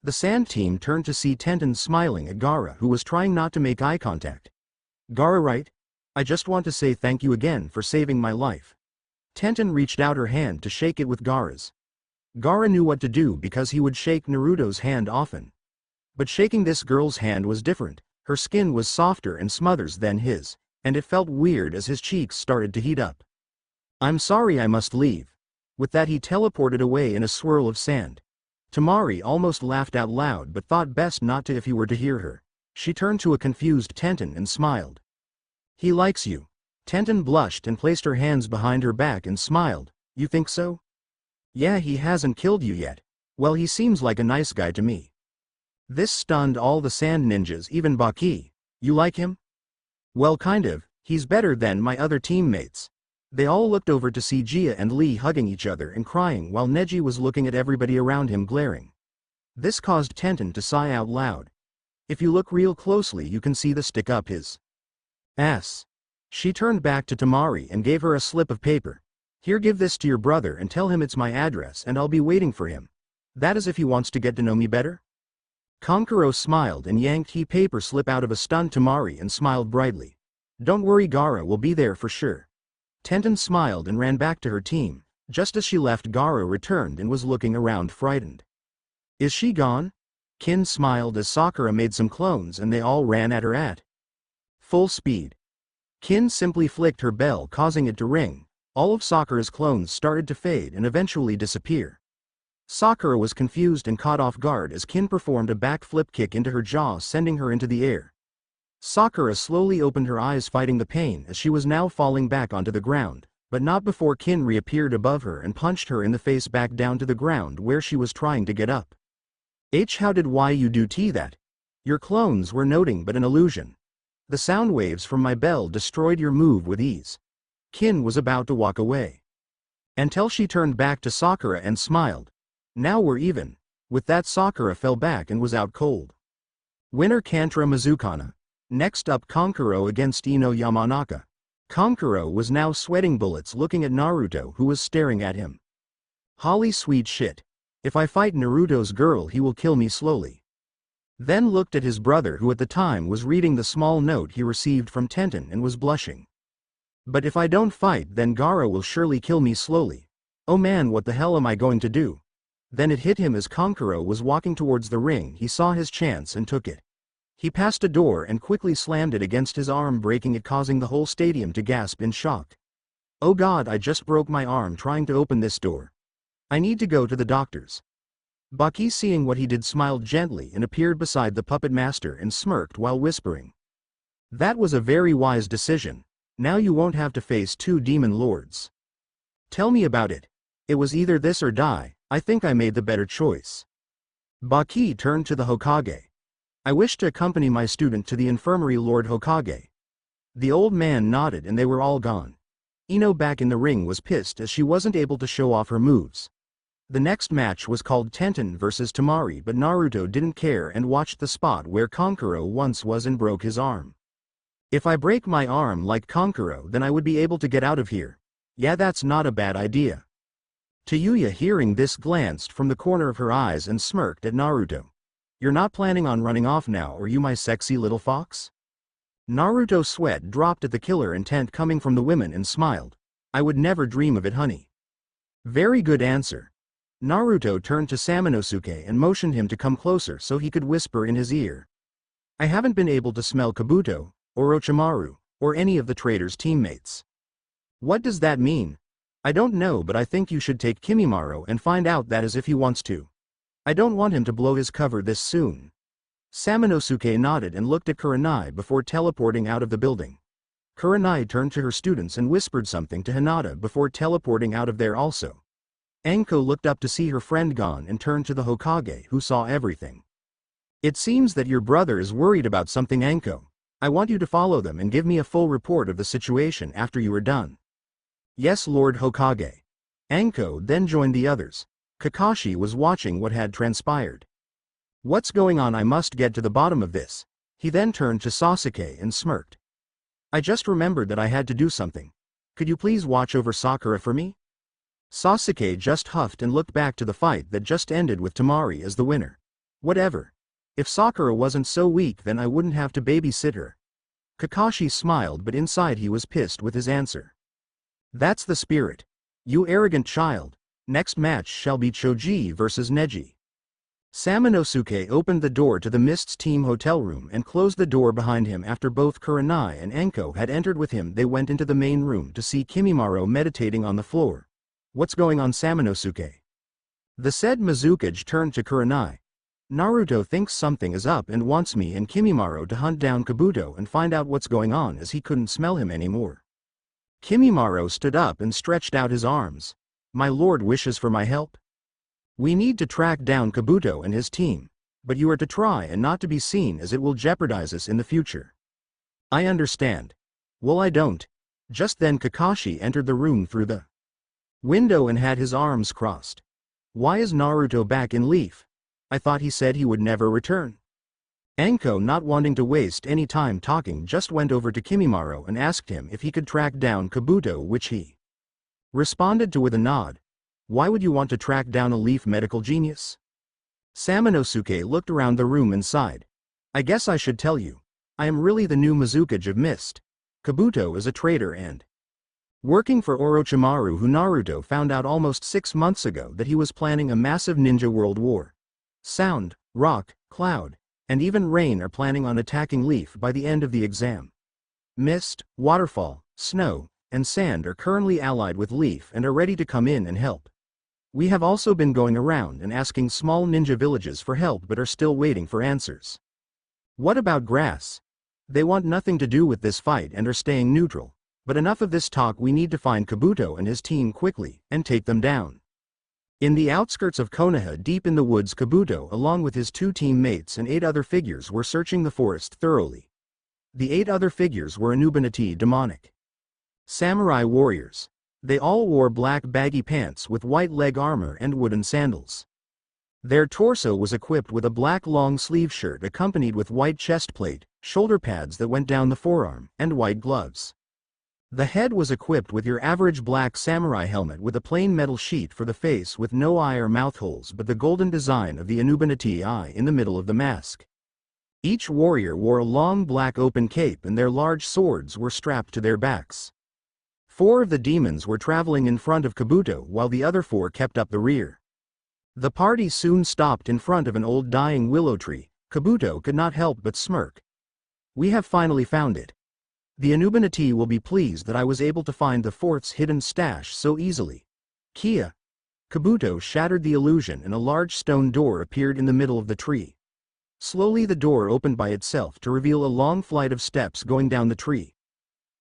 The sand team turned to see Tenten smiling at Gaara, who was trying not to make eye contact. Gaara, right? I just want to say thank you again for saving my life. Tenten reached out her hand to shake it with Gaara's. Gaara knew what to do because he would shake Naruto's hand often. But shaking this girl's hand was different. Her skin was softer and smoother than his, and it felt weird as his cheeks started to heat up. I'm sorry, I must leave. With that he teleported away in a swirl of sand. Temari almost laughed out loud but thought best not to if he were to hear her. She turned to a confused Tenten and smiled. He likes you. Tenten blushed and placed her hands behind her back and smiled. You think so? Yeah, he hasn't killed you yet. Well, he seems like a nice guy to me. This stunned all the sand ninjas, even Baki. You like him? Well, kind of. He's better than my other teammates. They all looked over to see Jia and Lee hugging each other and crying while Neji was looking at everybody around him glaring. This caused Tenten to sigh out loud. If you look real closely you can see the stick up his ass. She turned back to Temari and gave her a slip of paper. Here, give this to your brother and tell him it's my address and I'll be waiting for him. That is if he wants to get to know me better? Kankuro smiled and yanked the paper slip out of a stunned Temari and smiled brightly. Don't worry, Gaara will be there for sure. Tenten smiled and ran back to her team. Just as she left, Gaara returned and was looking around frightened. Is she gone? Kin smiled as Sakura made some clones and they all ran at her at full speed. Kin simply flicked her bell, causing it to ring. All of Sakura's clones started to fade and eventually disappear. Sakura was confused and caught off guard as Kin performed a backflip kick into her jaw, sending her into the air. Sakura slowly opened her eyes, fighting the pain as she was now falling back onto the ground, but not before Kin reappeared above her and punched her in the face back down to the ground where she was trying to get up. How did you do that? Your clones were noting but an illusion. The sound waves from my bell destroyed your move with ease. Kin was about to walk away, until she turned back to Sakura and smiled. Now we're even. With that, Sakura fell back and was out cold. Winner Kantra Mizukana. Next up, Kankuro against Ino Yamanaka. Kankuro was now sweating bullets looking at Naruto, who was staring at him. Holly sweet shit. If I fight Naruto's girl he will kill me slowly. Then looked at his brother, who at the time was reading the small note he received from Tenten and was blushing. But if I don't fight then Gaara will surely kill me slowly. Oh man, what the hell am I going to do? Then it hit him as Kankuro was walking towards the ring. He saw his chance and took it. He passed a door and quickly slammed it against his arm, breaking it, causing the whole stadium to gasp in shock. Oh god, I just broke my arm trying to open this door. I need to go to the doctors. Baki, seeing what he did, smiled gently and appeared beside the puppet master and smirked while whispering. That was a very wise decision. Now you won't have to face 2 demon lords. Tell me about it. It was either this or die. I think I made the better choice. Baki turned to the Hokage. I wish to accompany my student to the infirmary, Lord Hokage. The old man nodded and they were all gone. Ino, back in the ring, was pissed as she wasn't able to show off her moves. The next match was called Tenten vs Tamari, but Naruto didn't care and watched the spot where Kankuro once was and broke his arm. If I break my arm like Kankuro, then I would be able to get out of here. Yeah, that's not a bad idea. Tayuya, hearing this, glanced from the corner of her eyes and smirked at Naruto. You're not planning on running off now, are you, my sexy little fox? Naruto's sweat dropped at the killer intent coming from the women and smiled. I would never dream of it, honey. Very good answer. Naruto turned to Samanosuke and motioned him to come closer so he could whisper in his ear. I haven't been able to smell Kabuto, Orochimaru, or any of the traitor's teammates. What does that mean? I don't know, but I think you should take Kimimaro and find out that as if he wants to. I don't want him to blow his cover this soon. Samanosuke nodded and looked at Kurenai before teleporting out of the building. Kurenai turned to her students and whispered something to Hinata before teleporting out of there also. Anko looked up to see her friend gone and turned to the Hokage, who saw everything. It seems that your brother is worried about something, Anko. I want you to follow them and give me a full report of the situation after you are done. Yes, Lord Hokage. Anko then joined the others. Kakashi was watching what had transpired. What's going on? I must get to the bottom of this. He then turned to Sasuke and smirked. I just remembered that I had to do something. Could you please watch over Sakura for me? Sasuke just huffed and looked back to the fight that just ended with Tamari as the winner. Whatever. If Sakura wasn't so weak, then I wouldn't have to babysit her. Kakashi smiled, but inside he was pissed with his answer. That's the spirit. You arrogant child. Next match shall be Choji vs Neji. Samanosuke opened the door to the Mist's team hotel room and closed the door behind him. After both Kurenai and Anko had entered with him, they went into the main room to see Kimimaro meditating on the floor. What's going on, Samanosuke? The said Mizukage turned to Kurenai. Naruto thinks something is up and wants me and Kimimaro to hunt down Kabuto and find out what's going on, as he couldn't smell him anymore. Kimimaro stood up and stretched out his arms. My lord wishes for my help? We need to track down Kabuto and his team, but you are to try and not to be seen, as it will jeopardize us in the future. I understand. Well, I don't. Just then Kakashi entered the room through the window and had his arms crossed. Why is Naruto back in Leaf? I thought he said he would never return. Anko, not wanting to waste any time talking, just went over to Kimimaro and asked him if he could track down Kabuto, which he responded to with a nod. Why would you want to track down a Leaf medical genius? Samanosuke looked around the room and sighed. I guess I should tell you. I am really the new Mizukage of Mist. Kabuto is a traitor and working for Orochimaru, who Naruto found out almost 6 months ago that he was planning a massive ninja world war. Sound, Rock, Cloud, and even Rain are planning on attacking Leaf by the end of the exam. Mist, Waterfall, Snow, and Sand are currently allied with Leaf and are ready to come in and help. We have also been going around and asking small ninja villages for help, but are still waiting for answers. What about Grass? They want nothing to do with this fight and are staying neutral. But enough of this talk, we need to find Kabuto and his team quickly, and take them down. In the outskirts of Konoha, deep in the woods, Kabuto along with his 2 teammates and 8 other figures were searching the forest thoroughly. The 8 other figures were Anubanati demonic samurai warriors. They all wore black baggy pants with white leg armor and wooden sandals. Their torso was equipped with a black long sleeve shirt accompanied with white chest plate, shoulder pads that went down the forearm, and white gloves. The head was equipped with your average black samurai helmet with a plain metal sheet for the face with no eye or mouth holes, but the golden design of the Anubanati eye in the middle of the mask. Each warrior wore a long black open cape and their large swords were strapped to their backs. 4 of the demons were traveling in front of Kabuto while the other 4 kept up the rear. The party soon stopped in front of an old dying willow tree. Kabuto could not help but smirk. We have finally found it. The Anubanati will be pleased that I was able to find the fort's hidden stash so easily. Kia. Kabuto shattered the illusion and a large stone door appeared in the middle of the tree. Slowly the door opened by itself to reveal a long flight of steps going down the tree.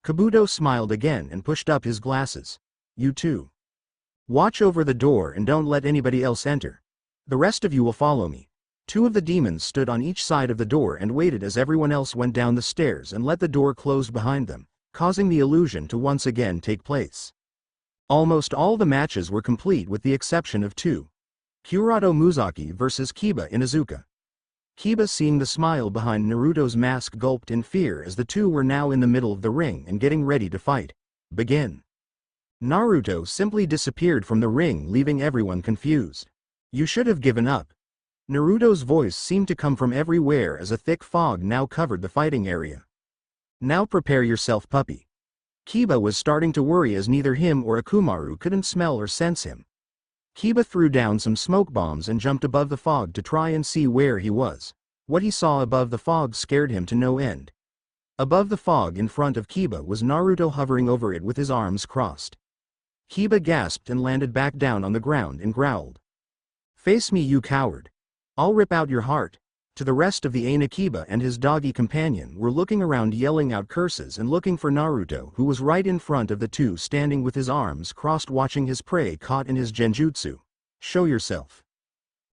Kabuto smiled again and pushed up his glasses. You too. Watch over the door and don't let anybody else enter. The rest of you will follow me. Two of the demons stood on each side of the door and waited as everyone else went down the stairs and let the door close behind them, causing the illusion to once again take place. Almost all the matches were complete with the exception of two. Kurado Muzaki versus Kiba Inuzuka. Kiba, seeing the smile behind Naruto's mask, gulped in fear as the two were now in the middle of the ring and getting ready to fight. Begin. Naruto simply disappeared from the ring, leaving everyone confused. You should have given up. Naruto's voice seemed to come from everywhere as a thick fog now covered the fighting area. Now prepare yourself, puppy. Kiba was starting to worry as neither him or Akumaru couldn't smell or sense him. Kiba threw down some smoke bombs and jumped above the fog to try and see where he was. What he saw above the fog scared him to no end. Above the fog in front of Kiba was Naruto hovering over it with his arms crossed. Kiba gasped and landed back down on the ground and growled. Face me, you coward. I'll rip out your heart. To the rest of the Aina, Kiba and his doggy companion were looking around, yelling out curses and looking for Naruto, who was right in front of the two, standing with his arms crossed, watching his prey caught in his genjutsu. Show yourself.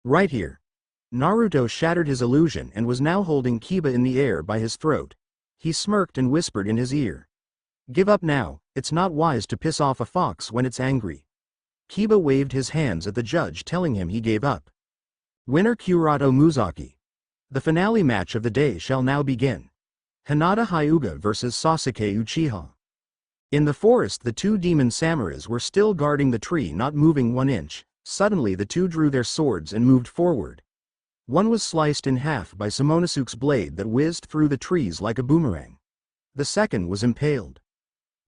Right here. Naruto shattered his illusion and was now holding Kiba in the air by his throat. He smirked and whispered in his ear. Give up now, it's not wise to piss off a fox when it's angry. Kiba waved his hands at the judge, telling him he gave up. Winner Kurado Muzaki. The finale match of the day shall now begin. Hinata Hyuga versus Sasuke Uchiha. In the forest, the two demon samurais were still guarding the tree, not moving 1 inch. Suddenly the two drew their swords and moved forward. One was sliced in half by Samonosuke's blade that whizzed through the trees like a boomerang. The second was impaled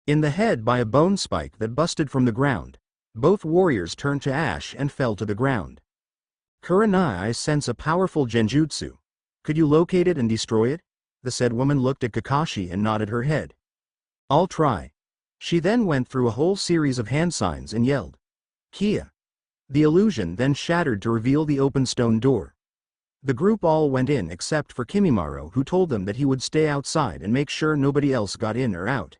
in the head by a bone spike that busted from the ground. Both warriors turned to ash and fell to the ground. Kurenai, I sense a powerful genjutsu. Could you locate it and destroy it? The said woman looked at Kakashi and nodded her head. I'll try. She then went through a whole series of hand signs and yelled, Kia. The illusion then shattered to reveal the open stone door. The group all went in except for Kimimaro, who told them that he would stay outside and make sure nobody else got in or out.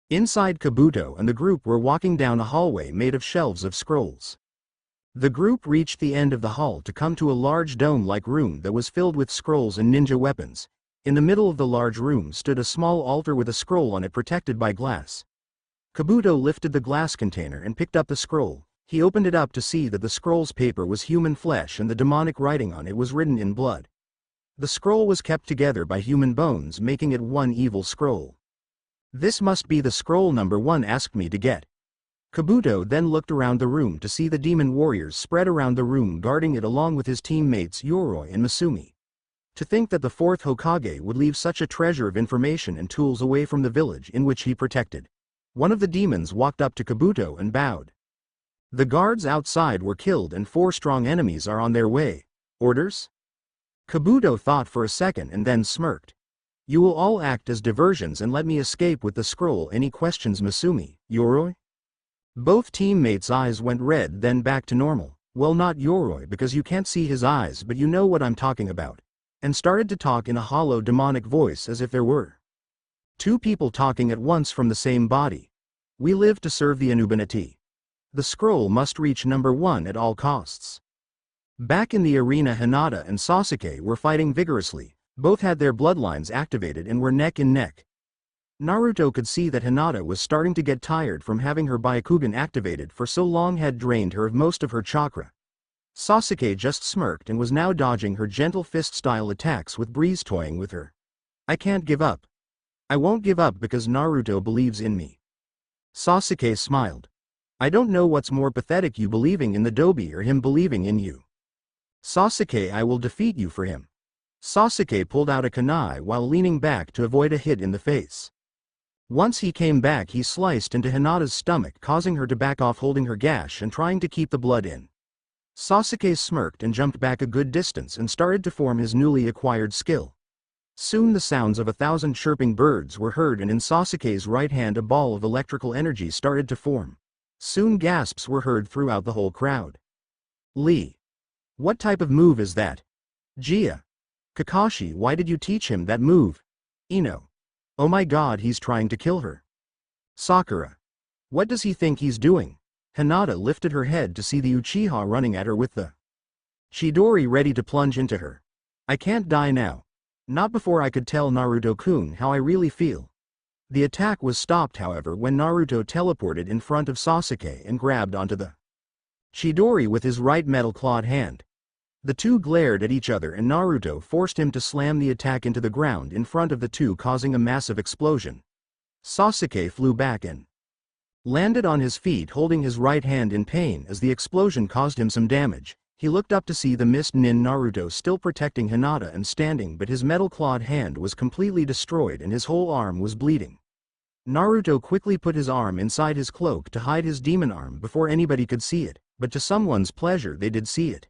Inside, Kabuto and the group were walking down a hallway made of shelves of scrolls. The group reached the end of the hall to come to a large dome-like room that was filled with scrolls and ninja weapons. In the middle of the large room stood a small altar with a scroll on it protected by glass. Kabuto lifted the glass container and picked up the scroll. He opened it up to see that the scroll's paper was human flesh and the demonic writing on it was written in blood. The scroll was kept together by human bones, making it one evil scroll. This must be the scroll number 1 asked me to get. Kabuto then looked around the room to see the demon warriors spread around the room guarding it along with his teammates Yoroi and Masumi. To think that the 4th Hokage would leave such a treasure of information and tools away from the village in which he protected. One of the demons walked up to Kabuto and bowed. The guards outside were killed and 4 strong enemies are on their way. Orders? Kabuto thought for a second and then smirked. You will all act as diversions and let me escape with the scroll. Any questions, Masumi, Yoroi? Both teammates' eyes went red, then back to normal. Well, not Yoroi because you can't see his eyes, but you know what I'm talking about. And started to talk in a hollow demonic voice as if there were 2 people talking at once from the same body. We live to serve the Anuban. The scroll must reach number 1 at all costs. Back in the arena, Hinata and Sasuke were fighting vigorously. Both had their bloodlines activated and were neck and neck. Naruto could see that Hinata was starting to get tired from having her Byakugan activated for so long, had drained her of most of her chakra. Sasuke just smirked and was now dodging her gentle fist-style attacks with breeze, toying with her. I can't give up. I won't give up because Naruto believes in me. Sasuke smiled. I don't know what's more pathetic, you believing in the Dobi or him believing in you. Sasuke, I will defeat you for him. Sasuke pulled out a kunai while leaning back to avoid a hit in the face. Once he came back, he sliced into Hinata's stomach, causing her to back off, holding her gash and trying to keep the blood in. Sasuke smirked and jumped back a good distance and started to form his newly acquired skill. Soon the sounds of 1,000 chirping birds were heard, and in Sasuke's right hand a ball of electrical energy started to form. Soon gasps were heard throughout the whole crowd. Lee. What type of move is that? Gia. Kakashi, why did you teach him that move? Ino. Oh my god, he's trying to kill her. Sakura. What does he think he's doing? Hinata lifted her head to see the Uchiha running at her with the Chidori ready to plunge into her. I can't die now. Not before I could tell Naruto-kun how I really feel. The attack was stopped however when Naruto teleported in front of Sasuke and grabbed onto the Chidori with his right metal-clawed hand. The two glared at each other and Naruto forced him to slam the attack into the ground in front of the two, causing a massive explosion. Sasuke flew back and landed on his feet holding his right hand in pain as the explosion caused him some damage. He looked up to see the mist nin Naruto still protecting Hinata and standing, but his metal-clawed hand was completely destroyed and his whole arm was bleeding. Naruto quickly put his arm inside his cloak to hide his demon arm before anybody could see it, but to someone's pleasure they did see it.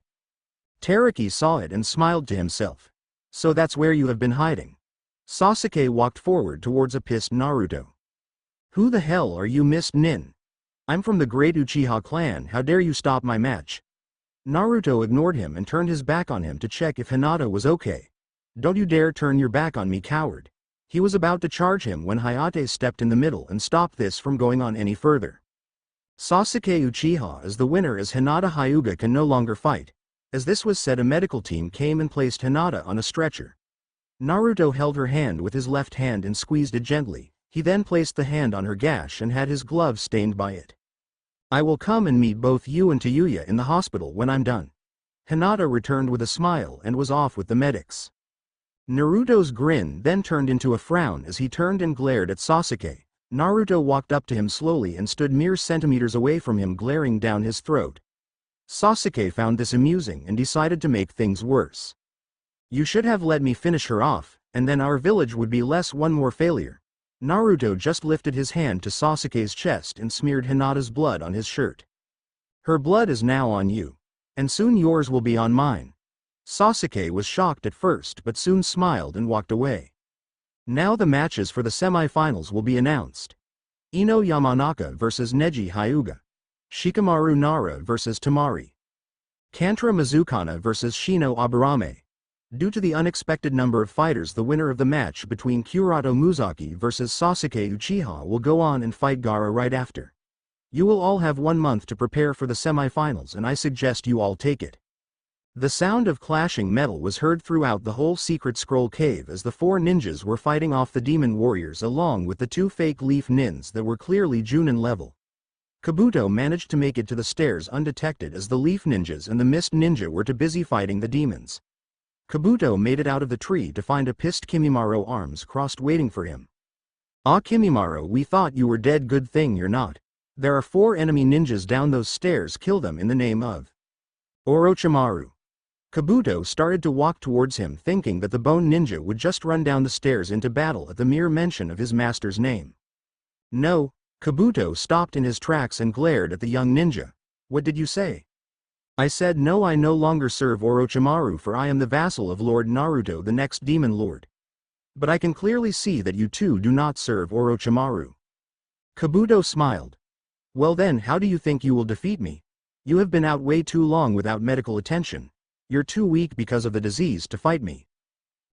Teraki saw it and smiled to himself. So that's where you have been hiding. Sasuke walked forward towards a pissed Naruto. Who the hell are you, Mist Nin? I'm from the great Uchiha clan, how dare you stop my match? Naruto ignored him and turned his back on him to check if Hinata was okay. Don't you dare turn your back on me, coward. He was about to charge him when Hayate stepped in the middle and stopped this from going on any further. Sasuke Uchiha is the winner as Hinata Hyuga can no longer fight. As this was said, a medical team came and placed Hinata on a stretcher. Naruto held her hand with his left hand and squeezed it gently. He then placed the hand on her gash and had his glove stained by it. I will come and meet both you and Tayuya in the hospital when I'm done. Hinata returned with a smile and was off with the medics. Naruto's grin then turned into a frown as he turned and glared at Sasuke. Naruto walked up to him slowly and stood mere centimeters away from him, glaring down his throat. Sasuke found this amusing and decided to make things worse. You should have let me finish her off, and then our village would be less one more failure. Naruto just lifted his hand to Sasuke's chest and smeared Hinata's blood on his shirt. Her blood is now on you. And soon yours will be on mine. Sasuke was shocked at first but soon smiled and walked away. Now the matches for the semi-finals will be announced. Ino Yamanaka vs Neji Hyuga. Shikamaru Nara vs Tamari. Kantra Mizukana vs Shino Aburame. Due to the unexpected number of fighters, the winner of the match between Kurato Muzaki vs Sasuke Uchiha will go on and fight Gaara right after. You will all have 1 month to prepare for the semi-finals and I suggest you all take it. The sound of clashing metal was heard throughout the whole secret scroll cave as the 4 ninjas were fighting off the demon warriors along with the 2 fake leaf nins that were clearly Junin level. Kabuto managed to make it to the stairs undetected as the leaf ninjas and the mist ninja were too busy fighting the demons. Kabuto made it out of the tree to find a pissed Kimimaro, arms crossed, waiting for him. Ah, Kimimaro, we thought you were dead. Good thing you're not. There are 4 enemy ninjas down those stairs. Kill them in the name of Orochimaru. Kabuto started to walk towards him, thinking that the bone ninja would just run down the stairs into battle at the mere mention of his master's name. No, Kabuto stopped in his tracks and glared at the young ninja. What did you say? I said no, I no longer serve Orochimaru, for I am the vassal of Lord Naruto, the next demon lord. But I can clearly see that you two do not serve Orochimaru. Kabuto smiled. Well then, how do you think you will defeat me? You have been out way too long without medical attention. You're too weak because of the disease to fight me.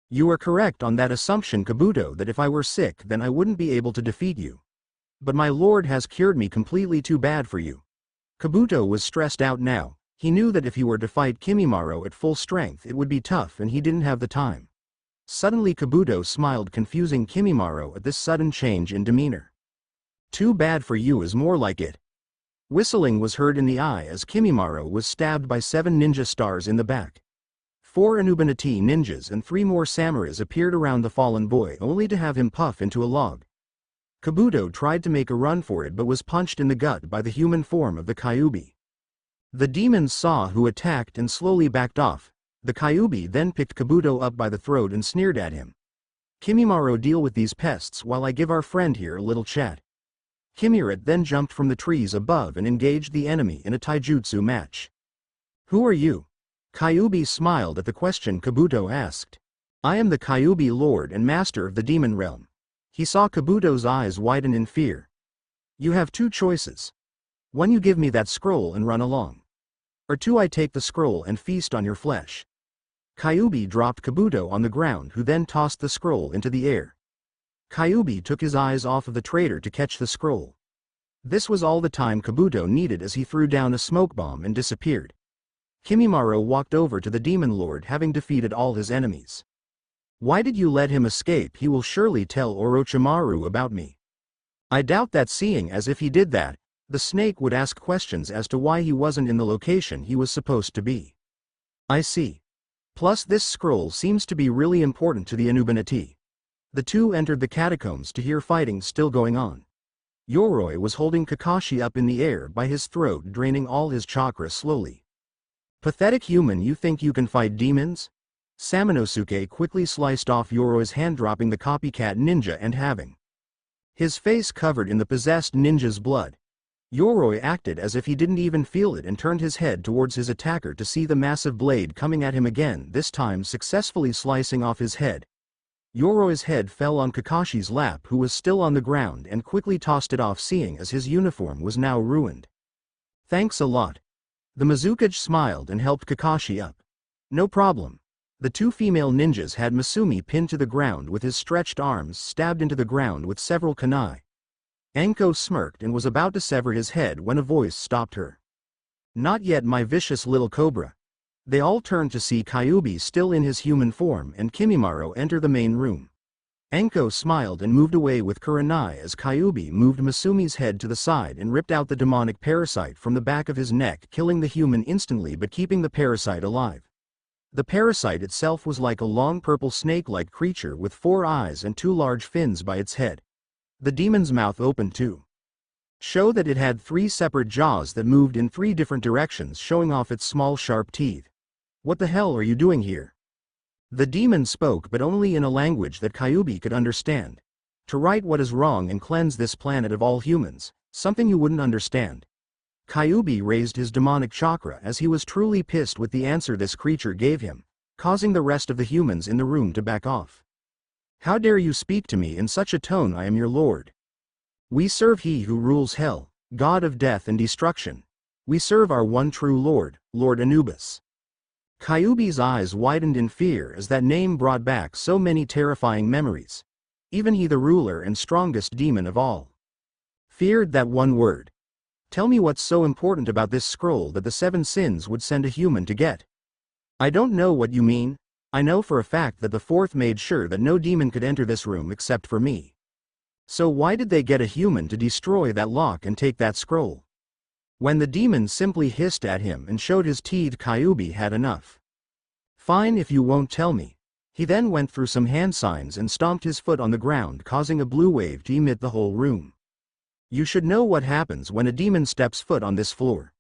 You are correct on that assumption, Kabuto, that if I were sick then I wouldn't be able to defeat you. But my lord has cured me completely. Too bad for you. Kabuto was stressed out now. He knew that if he were to fight Kimimaro at full strength it would be tough and he didn't have the time. Suddenly Kabuto smiled, confusing Kimimaro at this sudden change in demeanor. Too bad for you is more like it. Whistling was heard in the eye as Kimimaro was stabbed by 7 ninja stars in the back. 4 Anubanati ninjas and 3 more samurais appeared around the fallen boy, only to have him puff into a log. Kabuto tried to make a run for it but was punched in the gut by the human form of the Kyuubi. The demons saw who attacked and slowly backed off. The Kyuubi then picked Kabuto up by the throat and sneered at him. Kimimaro, deal with these pests while I give our friend here a little chat. Kimirat then jumped from the trees above and engaged the enemy in a taijutsu match. Who are you? Kyuubi smiled at the question Kabuto asked. I am the Kyuubi lord and master of the demon realm. He saw Kabuto's eyes widen in fear. You have 2 choices. 1, you give me that scroll and run along. Or 2, I take the scroll and feast on your flesh. Kyuubi dropped Kabuto on the ground, who then tossed the scroll into the air. Kyuubi took his eyes off of the traitor to catch the scroll. This was all the time Kabuto needed as he threw down a smoke bomb and disappeared. Kimimaro walked over to the Demon Lord having defeated all his enemies. Why did you let him escape? He will surely tell Orochimaru about me. I doubt that, seeing as if he did that, the snake would ask questions as to why he wasn't in the location he was supposed to be. I see. Plus this scroll seems to be really important to the Anubanati. The two entered the catacombs to hear fighting still going on. Yoroi was holding Kakashi up in the air by his throat, draining all his chakra slowly. Pathetic human, you think you can fight demons? Samanosuke quickly sliced off Yoroi's hand, dropping the copycat ninja and having his face covered in the possessed ninja's blood. Yoroi acted as if he didn't even feel it and turned his head towards his attacker to see the massive blade coming at him again, this time successfully slicing off his head. Yoroi's head fell on Kakashi's lap, who was still on the ground, and quickly tossed it off, seeing as his uniform was now ruined. Thanks a lot. The Mizukage smiled and helped Kakashi up. No problem. The two female ninjas had Masumi pinned to the ground with his stretched arms stabbed into the ground with several kunai. Anko smirked and was about to sever his head when a voice stopped her. Not yet, my vicious little cobra. They all turned to see Kyuubi still in his human form and Kimimaro enter the main room. Anko smiled and moved away with Kurenai as Kyuubi moved Masumi's head to the side and ripped out the demonic parasite from the back of his neck, killing the human instantly but keeping the parasite alive. The parasite itself was like a long purple snake-like creature with 4 eyes and 2 large fins by its head. The demon's mouth opened to show that it had 3 separate jaws that moved in 3 different directions, showing off its small sharp teeth. What the hell are you doing here? The demon spoke, but only in a language that Kyuubi could understand. To right what is wrong and cleanse this planet of all humans, something you wouldn't understand. Kyuubi raised his demonic chakra as he was truly pissed with the answer this creature gave him, causing the rest of the humans in the room to back off. How dare you speak to me in such a tone? I am your lord. We serve he who rules hell, god of death and destruction. We serve our one true lord, Lord Anubis. Kyuubi's eyes widened in fear as that name brought back so many terrifying memories. Even he, the ruler and strongest demon of all, feared that one word. Tell me what's so important about this scroll that the 7 sins would send a human to get. I don't know what you mean. I know for a fact that the 4th made sure that no demon could enter this room except for me. So why did they get a human to destroy that lock and take that scroll? When the demon simply hissed at him and showed his teeth, Kyuubi had enough. Fine if you won't tell me. He then went through some hand signs and stomped his foot on the ground, causing a blue wave to emit the whole room. You should know what happens when a demon steps foot on this floor.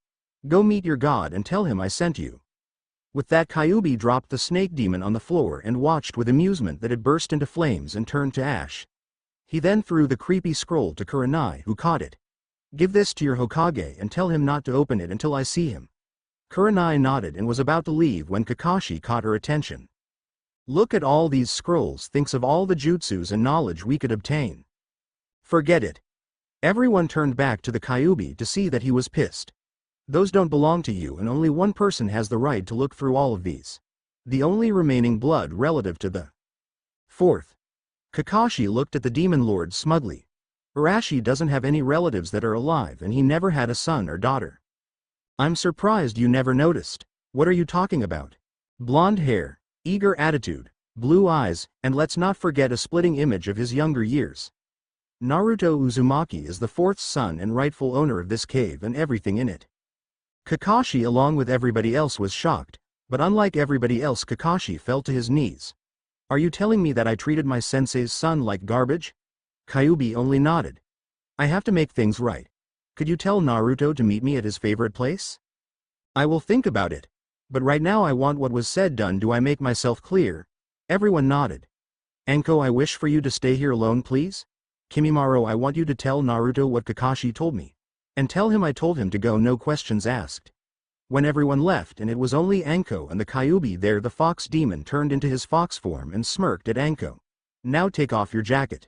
Go meet your god and tell him I sent you. With that, Kyuubi dropped the snake demon on the floor and watched with amusement that it burst into flames and turned to ash. He then threw the creepy scroll to Kurenai, who caught it. Give this to your Hokage and tell him not to open it until I see him. Kurenai nodded and was about to leave when Kakashi caught her attention. Look at all these scrolls, thinks of all the jutsus and knowledge we could obtain. Forget it. Everyone turned back to the Kyuubi to see that he was pissed. Those don't belong to you, and only one person has the right to look through all of these. The only remaining blood relative to the 4th. Kakashi looked at the demon lord smugly. Arashi doesn't have any relatives that are alive, and he never had a son or daughter. I'm surprised you never noticed. What are you talking about? Blonde hair, eager attitude, blue eyes, and let's not forget a splitting image of his younger years. Naruto Uzumaki is the 4th son and rightful owner of this cave and everything in it. Kakashi, along with everybody else, was shocked, but unlike everybody else, Kakashi fell to his knees. Are you telling me that I treated my sensei's son like garbage? Kyuubi only nodded. I have to make things right. Could you tell Naruto to meet me at his favorite place? I will think about it. But right now I want what was said done. Do I make myself clear? Everyone nodded. Anko, I wish for you to stay here alone, please. Kimimaro, I want you to tell Naruto what Kakashi told me. And tell him I told him to go, no questions asked. When everyone left and it was only Anko and the Kyuubi there, the fox demon turned into his fox form and smirked at Anko. Now take off your jacket.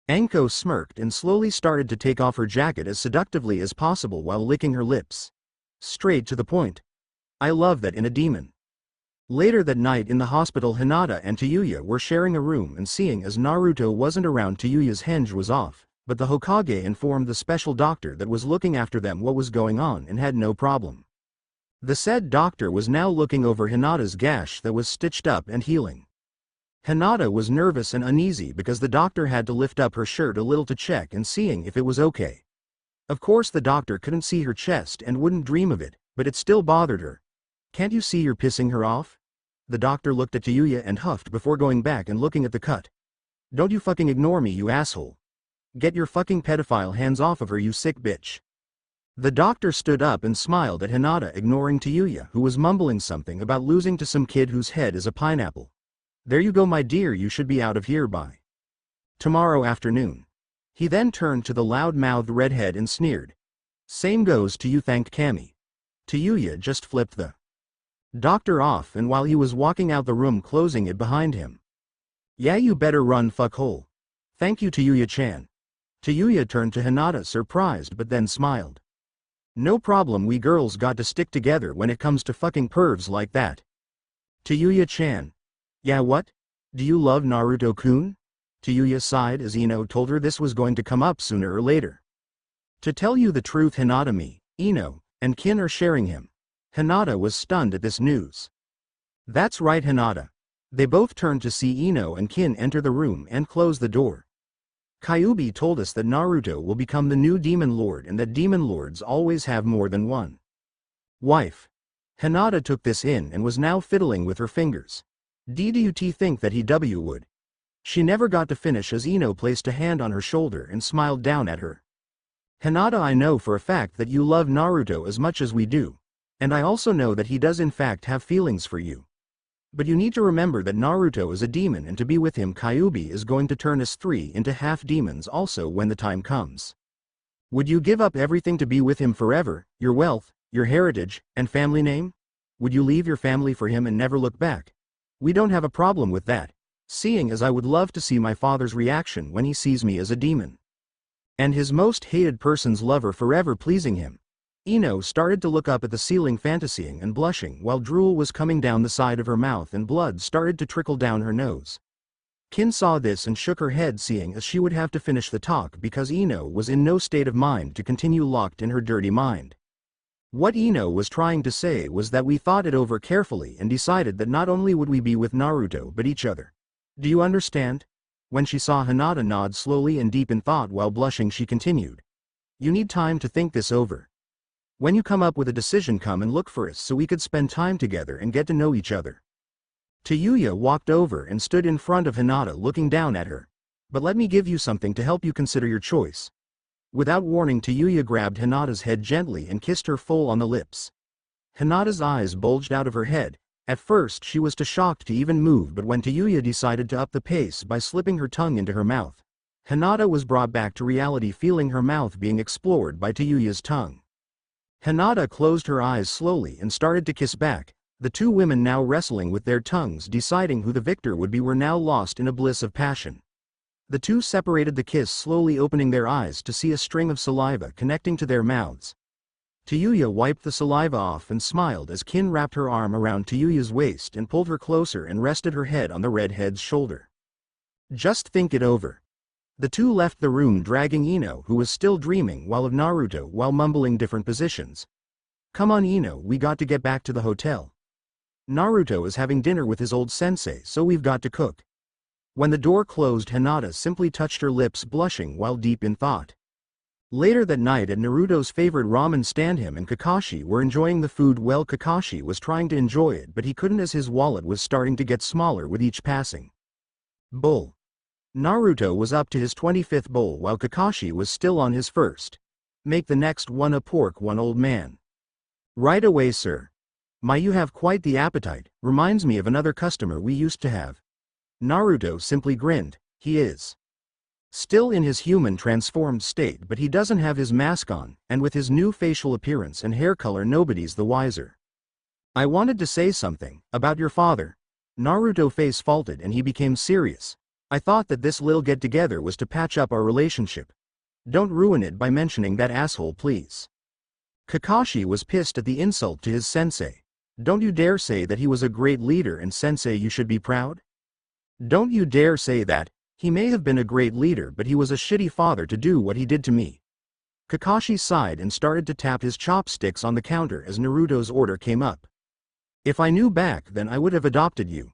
Anko smirked and slowly started to take off her jacket as seductively as possible while licking her lips. Straight to the point. I love that in a demon. Later that night in the hospital, Hinata and Tayuya were sharing a room, and seeing as Naruto wasn't around, Tayuya's henge was off, but the Hokage informed the special doctor that was looking after them what was going on and had no problem. The said doctor was now looking over Hinata's gash that was stitched up and healing. Hinata was nervous and uneasy because the doctor had to lift up her shirt a little to check and seeing if it was okay. Of course the doctor couldn't see her chest and wouldn't dream of it, but it still bothered her. "Can't you see you're pissing her off?" The doctor looked at Tayuya and huffed before going back and looking at the cut. "Don't you fucking ignore me, you asshole. Get your fucking pedophile hands off of her, you sick bitch." The doctor stood up and smiled at Hinata, ignoring Tayuya, who was mumbling something about losing to some kid whose head is a pineapple. "There you go, my dear, you should be out of here by tomorrow afternoon." He then turned to the loud-mouthed redhead and sneered. "Same goes to you, thank Cammy." Tayuya just flipped the doctor off, and while he was walking out the room, closing it behind him. "Yeah, you better run, fuckhole." "Thank you, Tayuya-chan." Tayuya turned to Hinata, surprised, but then smiled. "No problem, we girls got to stick together when it comes to fucking pervs like that." Tayuya-chan. "Yeah, what? Do you love Naruto-kun?" Tayuya sighed as Ino told her this was going to come up sooner or later. "To tell you the truth, Hinata, me, Ino, and Kin are sharing him." Hinata was stunned at this news. "That's right, Hinata." They both turned to see Ino and Kin enter the room and close the door. "Kyuubi told us that Naruto will become the new demon lord and that demon lords always have more than one wife." Hinata took this in and was now fiddling with her fingers. "Do you think that he would?" She never got to finish as Ino placed a hand on her shoulder and smiled down at her. "Hinata, I know for a fact that you love Naruto as much as we do. And I also know that he does in fact have feelings for you. But you need to remember that Naruto is a demon, and to be with him, Kyuubi is going to turn us three into half-demons also when the time comes. Would you give up everything to be with him forever, your wealth, your heritage, and family name? Would you leave your family for him and never look back? We don't have a problem with that, seeing as I would love to see my father's reaction when he sees me as a demon. And his most hated person's lover forever pleasing him." Ino started to look up at the ceiling, fantasying and blushing, while drool was coming down the side of her mouth and blood started to trickle down her nose. Kin saw this and shook her head, seeing as she would have to finish the talk because Ino was in no state of mind to continue locked in her dirty mind. What Ino was trying to say was that we thought it over carefully and decided that not only would we be with Naruto but each other. Do you understand? When she saw Hinata nod slowly and deep in thought while blushing, she continued. "You need time to think this over. When you come up with a decision, come and look for us so we could spend time together and get to know each other." Tayuya walked over and stood in front of Hinata, looking down at her. "But let me give you something to help you consider your choice." Without warning, Tayuya grabbed Hinata's head gently and kissed her full on the lips. Hinata's eyes bulged out of her head. At first she was too shocked to even move, but when Tayuya decided to up the pace by slipping her tongue into her mouth, Hinata was brought back to reality, feeling her mouth being explored by Tayuya's tongue. Hinata closed her eyes slowly and started to kiss back, the two women now wrestling with their tongues, deciding who the victor would be, were now lost in a bliss of passion. The two separated the kiss, slowly opening their eyes to see a string of saliva connecting to their mouths. Tayuya wiped the saliva off and smiled as Kin wrapped her arm around Tayuya's waist and pulled her closer and rested her head on the redhead's shoulder. "Just think it over." The two left the room, dragging Ino, who was still dreaming while of Naruto, while mumbling different positions. "Come on, Ino, we got to get back to the hotel. Naruto is having dinner with his old sensei, so we've got to cook." When the door closed, Hinata simply touched her lips, blushing while deep in thought. Later that night at Naruto's favorite ramen stand, him and Kakashi were enjoying the food. Well, Kakashi was trying to enjoy it, but he couldn't as his wallet was starting to get smaller with each passing bowl. Naruto was up to his 25th bowl while Kakashi was still on his first. "Make the next one a pork one, old man." "Right away, sir." "My, you have quite the appetite, reminds me of another customer we used to have." Naruto simply grinned. He is still in his human transformed state, but he doesn't have his mask on, and with his new facial appearance and hair color, nobody's the wiser. "I wanted to say something about your father." Naruto's face faltered and he became serious. "I thought that this little get-together was to patch up our relationship. Don't ruin it by mentioning that asshole, please." Kakashi was pissed at the insult to his sensei. Don't you dare say that he was a great leader and sensei you should be proud? Don't you dare say that. He may have been a great leader but he was a shitty father to do what he did to me. Kakashi sighed and started to tap his chopsticks on the counter as Naruto's order came up. If I knew back then I would have adopted you.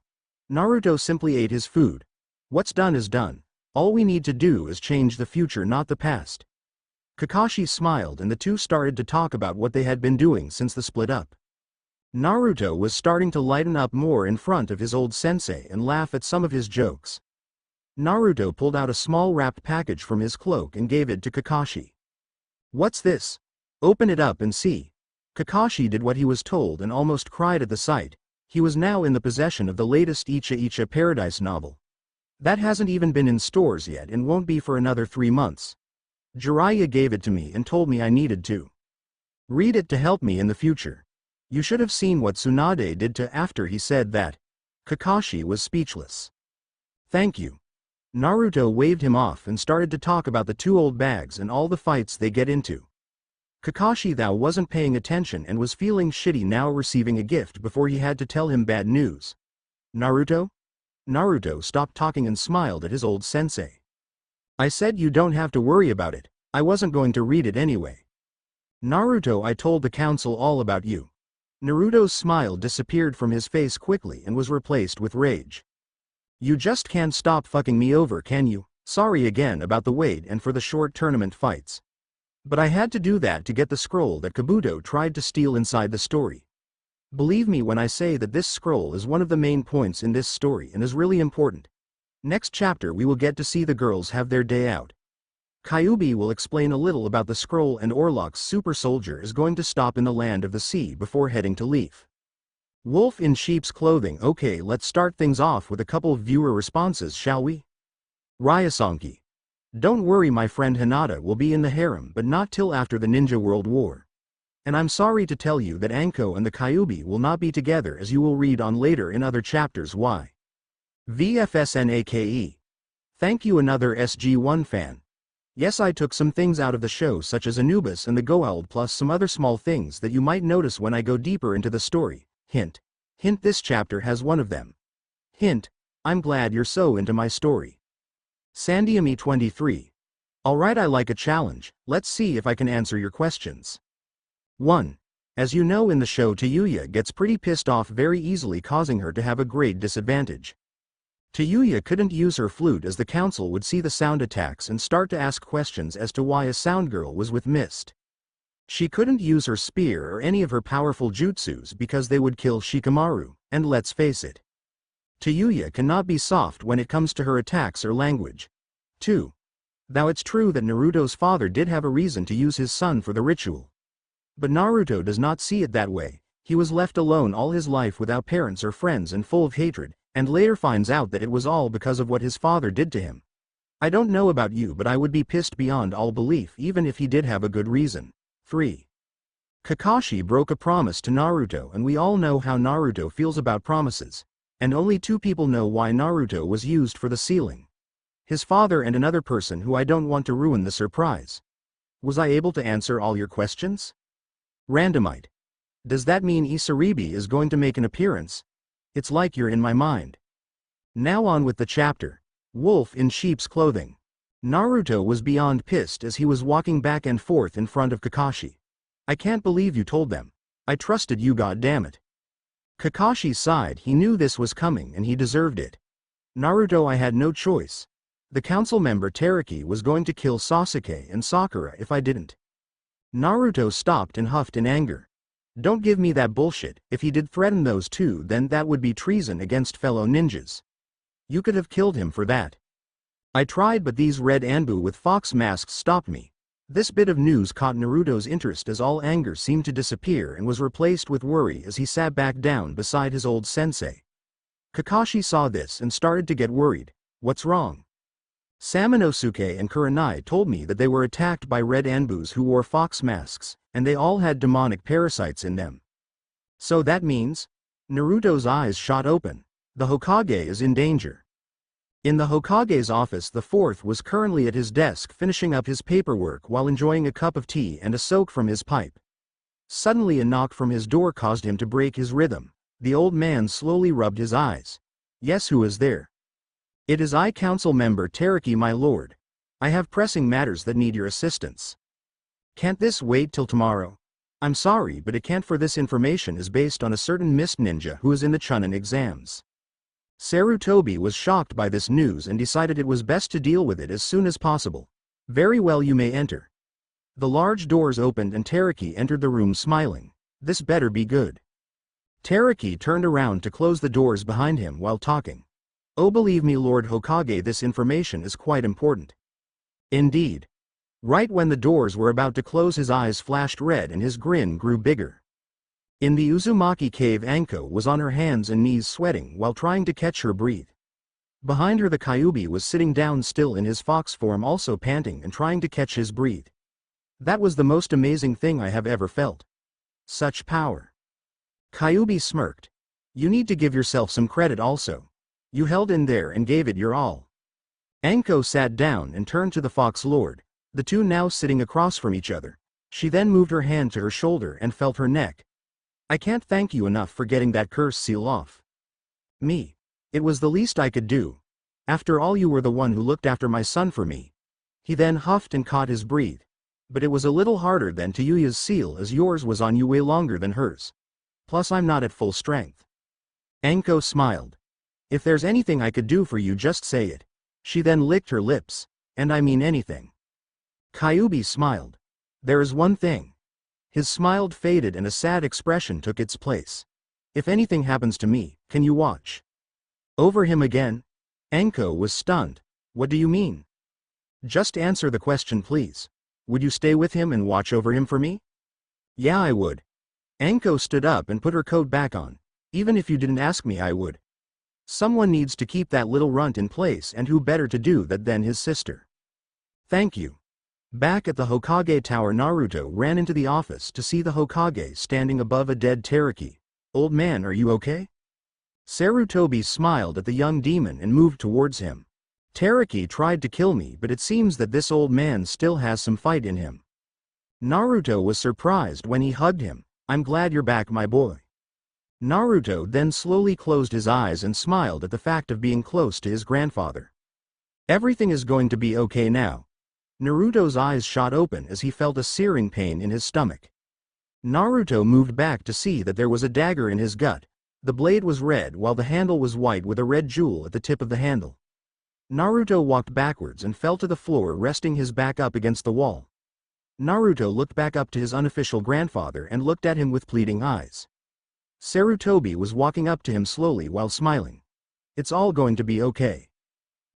Naruto simply ate his food. What's done is done. All we need to do is change the future, not the past. Kakashi smiled and the two started to talk about what they had been doing since the split up. Naruto was starting to lighten up more in front of his old sensei and laugh at some of his jokes. Naruto pulled out a small wrapped package from his cloak and gave it to Kakashi. What's this? Open it up and see. Kakashi did what he was told and almost cried at the sight. He was now in the possession of the latest Icha Icha Paradise novel. That hasn't even been in stores yet and won't be for another 3 months. Jiraiya gave it to me and told me I needed to read it to help me in the future. You should have seen what Tsunade did to after he said that. Kakashi was speechless. Thank you. Naruto waved him off and started to talk about the 2 old bags and all the fights they get into. Kakashi thou wasn't paying attention and was feeling shitty now receiving a gift before he had to tell him bad news. Naruto? Naruto stopped talking and smiled at his old sensei. I said you don't have to worry about it, I wasn't going to read it anyway. Naruto, I told the council all about you. Naruto's smile disappeared from his face quickly and was replaced with rage. You just can't stop fucking me over, can you? Sorry again about the wait and for the short tournament fights. But I had to do that to get the scroll that Kabuto tried to steal inside the story. Believe me when I say that this scroll is one of the main points in this story and is really important. Next chapter we will get to see the girls have their day out. Kyuubi will explain a little about the scroll and Orlock's super soldier is going to stop in the land of the sea before heading to Leaf. Wolf in sheep's clothing. Okay, let's start things off with a couple of viewer responses, shall we? Ryasanki. Don't worry, my friend Hinata will be in the harem but not till after the Ninja World War. And I'm sorry to tell you that Anko and the Kyuubi will not be together, as you will read on later in other chapters why. VFSNAKE. Thank you, another SG1 fan. Yes, I took some things out of the show such as Anubis and the Goa'uld plus some other small things that you might notice when I go deeper into the story. Hint. Hint, this chapter has one of them. Hint. I'm glad you're so into my story. Sandiami 23. Alright, I like a challenge, let's see if I can answer your questions. 1. As you know, in the show Tayuya gets pretty pissed off very easily, causing her to have a great disadvantage. Tayuya couldn't use her flute as the council would see the sound attacks and start to ask questions as to why a sound girl was with Mist. She couldn't use her spear or any of her powerful jutsus because they would kill Shikamaru, and let's face it, Tayuya cannot be soft when it comes to her attacks or language. 2. Now it's true that Naruto's father did have a reason to use his son for the ritual. But Naruto does not see it that way. He was left alone all his life without parents or friends and full of hatred, and later finds out that it was all because of what his father did to him. I don't know about you, but I would be pissed beyond all belief even if he did have a good reason. 3. Kakashi broke a promise to Naruto, and we all know how Naruto feels about promises. And only 2 people know why Naruto was used for the sealing. His father and another person who I don't want to ruin the surprise. Was I able to answer all your questions? Randomite. Does that mean Isaribi is going to make an appearance? It's like you're in my mind. Now on with the chapter. Wolf in sheep's clothing. Naruto was beyond pissed as he was walking back and forth in front of Kakashi. I can't believe you told them. I trusted you, goddammit. Kakashi sighed. He knew this was coming and he deserved it. Naruto, I had no choice. The council member Teraki was going to kill Sasuke and Sakura if I didn't. Naruto stopped and huffed in anger. Don't give me that bullshit. If he did threaten those 2, then that would be treason against fellow ninjas. You could have killed him for that. I tried, but these red Anbu with fox masks stopped me. This bit of news caught Naruto's interest as all anger seemed to disappear and was replaced with worry as he sat back down beside his old sensei. Kakashi saw this and started to get worried. What's wrong? Samanosuke and Kurenai told me that they were attacked by red Anbus who wore fox masks, and they all had demonic parasites in them. So that means? Naruto's eyes shot open. The Hokage is in danger. In the Hokage's office, the 4th was currently at his desk finishing up his paperwork while enjoying a cup of tea and a soak from his pipe. Suddenly a knock from his door caused him to break his rhythm. The old man slowly rubbed his eyes. Yes, who is there? It is I, council member Teraki, my lord. I have pressing matters that need your assistance. Can't this wait till tomorrow? I'm sorry, but it can't, for this information is based on a certain mist ninja who is in the Chunin exams. Sarutobi was shocked by this news and decided it was best to deal with it as soon as possible. Very well, you may enter. The large doors opened and Teraki entered the room smiling. This better be good. Teraki turned around to close the doors behind him while talking. Oh, believe me, Lord Hokage, this information is quite important. Indeed. Right when the doors were about to close, his eyes flashed red and his grin grew bigger. In the Uzumaki cave, Anko was on her hands and knees sweating while trying to catch her breath. Behind her the Kyuubi was sitting down still in his fox form, also panting and trying to catch his breath. That was the most amazing thing I have ever felt. Such power. Kyuubi smirked. You need to give yourself some credit also. You held in there and gave it your all. Anko sat down and turned to the Fox Lord, the two now sitting across from each other. She then moved her hand to her shoulder and felt her neck. I can't thank you enough for getting that curse seal off. Me. It was the least I could do. After all, you were the one who looked after my son for me. He then huffed and caught his breath. But it was a little harder than to Yuya's seal, as yours was on you way longer than hers. Plus I'm not at full strength. Anko smiled. If there's anything I could do for you, just say it. She then licked her lips. And I mean anything. Kyuubi smiled. There is one thing. His smile faded and a sad expression took its place. If anything happens to me, can you watch over him again? Anko was stunned. What do you mean? Just answer the question, please. Would you stay with him and watch over him for me? Yeah, I would. Anko stood up and put her coat back on. Even if you didn't ask me, I would. Someone needs to keep that little runt in place, and who better to do that than his sister? Thank you. Back at the Hokage Tower, Naruto ran into the office to see the Hokage standing above a dead Teraki. Old man, are you okay? Sarutobi smiled at the young demon and moved towards him. Teraki tried to kill me, but it seems that this old man still has some fight in him. Naruto was surprised when he hugged him. I'm glad you're back, my boy. Naruto then slowly closed his eyes and smiled at the fact of being close to his grandfather. Everything is going to be okay now. Naruto's eyes shot open as he felt a searing pain in his stomach. Naruto moved back to see that there was a dagger in his gut. The blade was red while the handle was white with a red jewel at the tip of the handle. Naruto walked backwards and fell to the floor, resting his back up against the wall. Naruto looked back up to his unofficial grandfather and looked at him with pleading eyes. Sarutobi was walking up to him slowly while smiling. It's all going to be okay.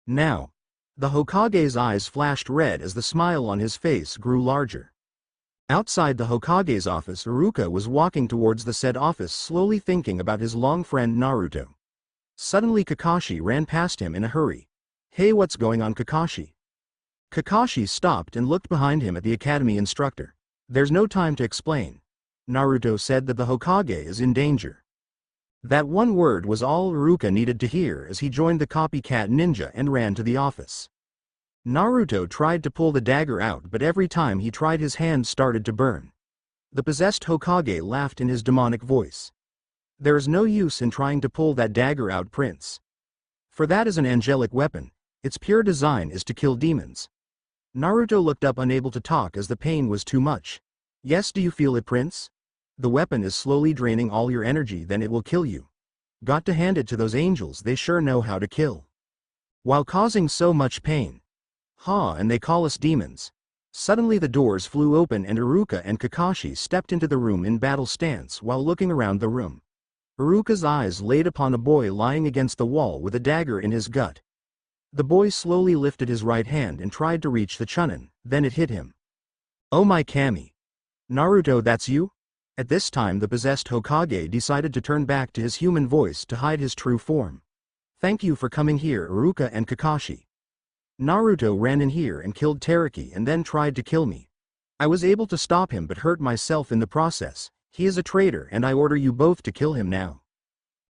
Now. The Hokage's eyes flashed red as the smile on his face grew larger. Outside the Hokage's office, Iruka was walking towards the said office, slowly thinking about his long friend Naruto. Suddenly Kakashi ran past him in a hurry. Hey, what's going on, Kakashi? Kakashi stopped and looked behind him at the academy instructor. There's no time to explain. Naruto said that the Hokage is in danger. That one word was all Iruka needed to hear as he joined the copycat ninja and ran to the office. Naruto tried to pull the dagger out, but every time he tried his hand started to burn. The possessed Hokage laughed in his demonic voice. There is no use in trying to pull that dagger out, Prince. For that is an angelic weapon. Its pure design is to kill demons. Naruto looked up, unable to talk as the pain was too much. Yes, do you feel it, Prince? The weapon is slowly draining all your energy, then it will kill you. Got to hand it to those angels, they sure know how to kill. While causing so much pain. And they call us demons. Suddenly the doors flew open and Iruka and Kakashi stepped into the room in battle stance while looking around the room. Iruka's eyes laid upon a boy lying against the wall with a dagger in his gut. The boy slowly lifted his right hand and tried to reach the Chunin, then it hit him. Oh my Kami. Naruto, that's you? At this time the possessed Hokage decided to turn back to his human voice to hide his true form. Thank you for coming here, Iruka and Kakashi. Naruto ran in here and killed Teraki and then tried to kill me. I was able to stop him but hurt myself in the process. He is a traitor and I order you both to kill him now.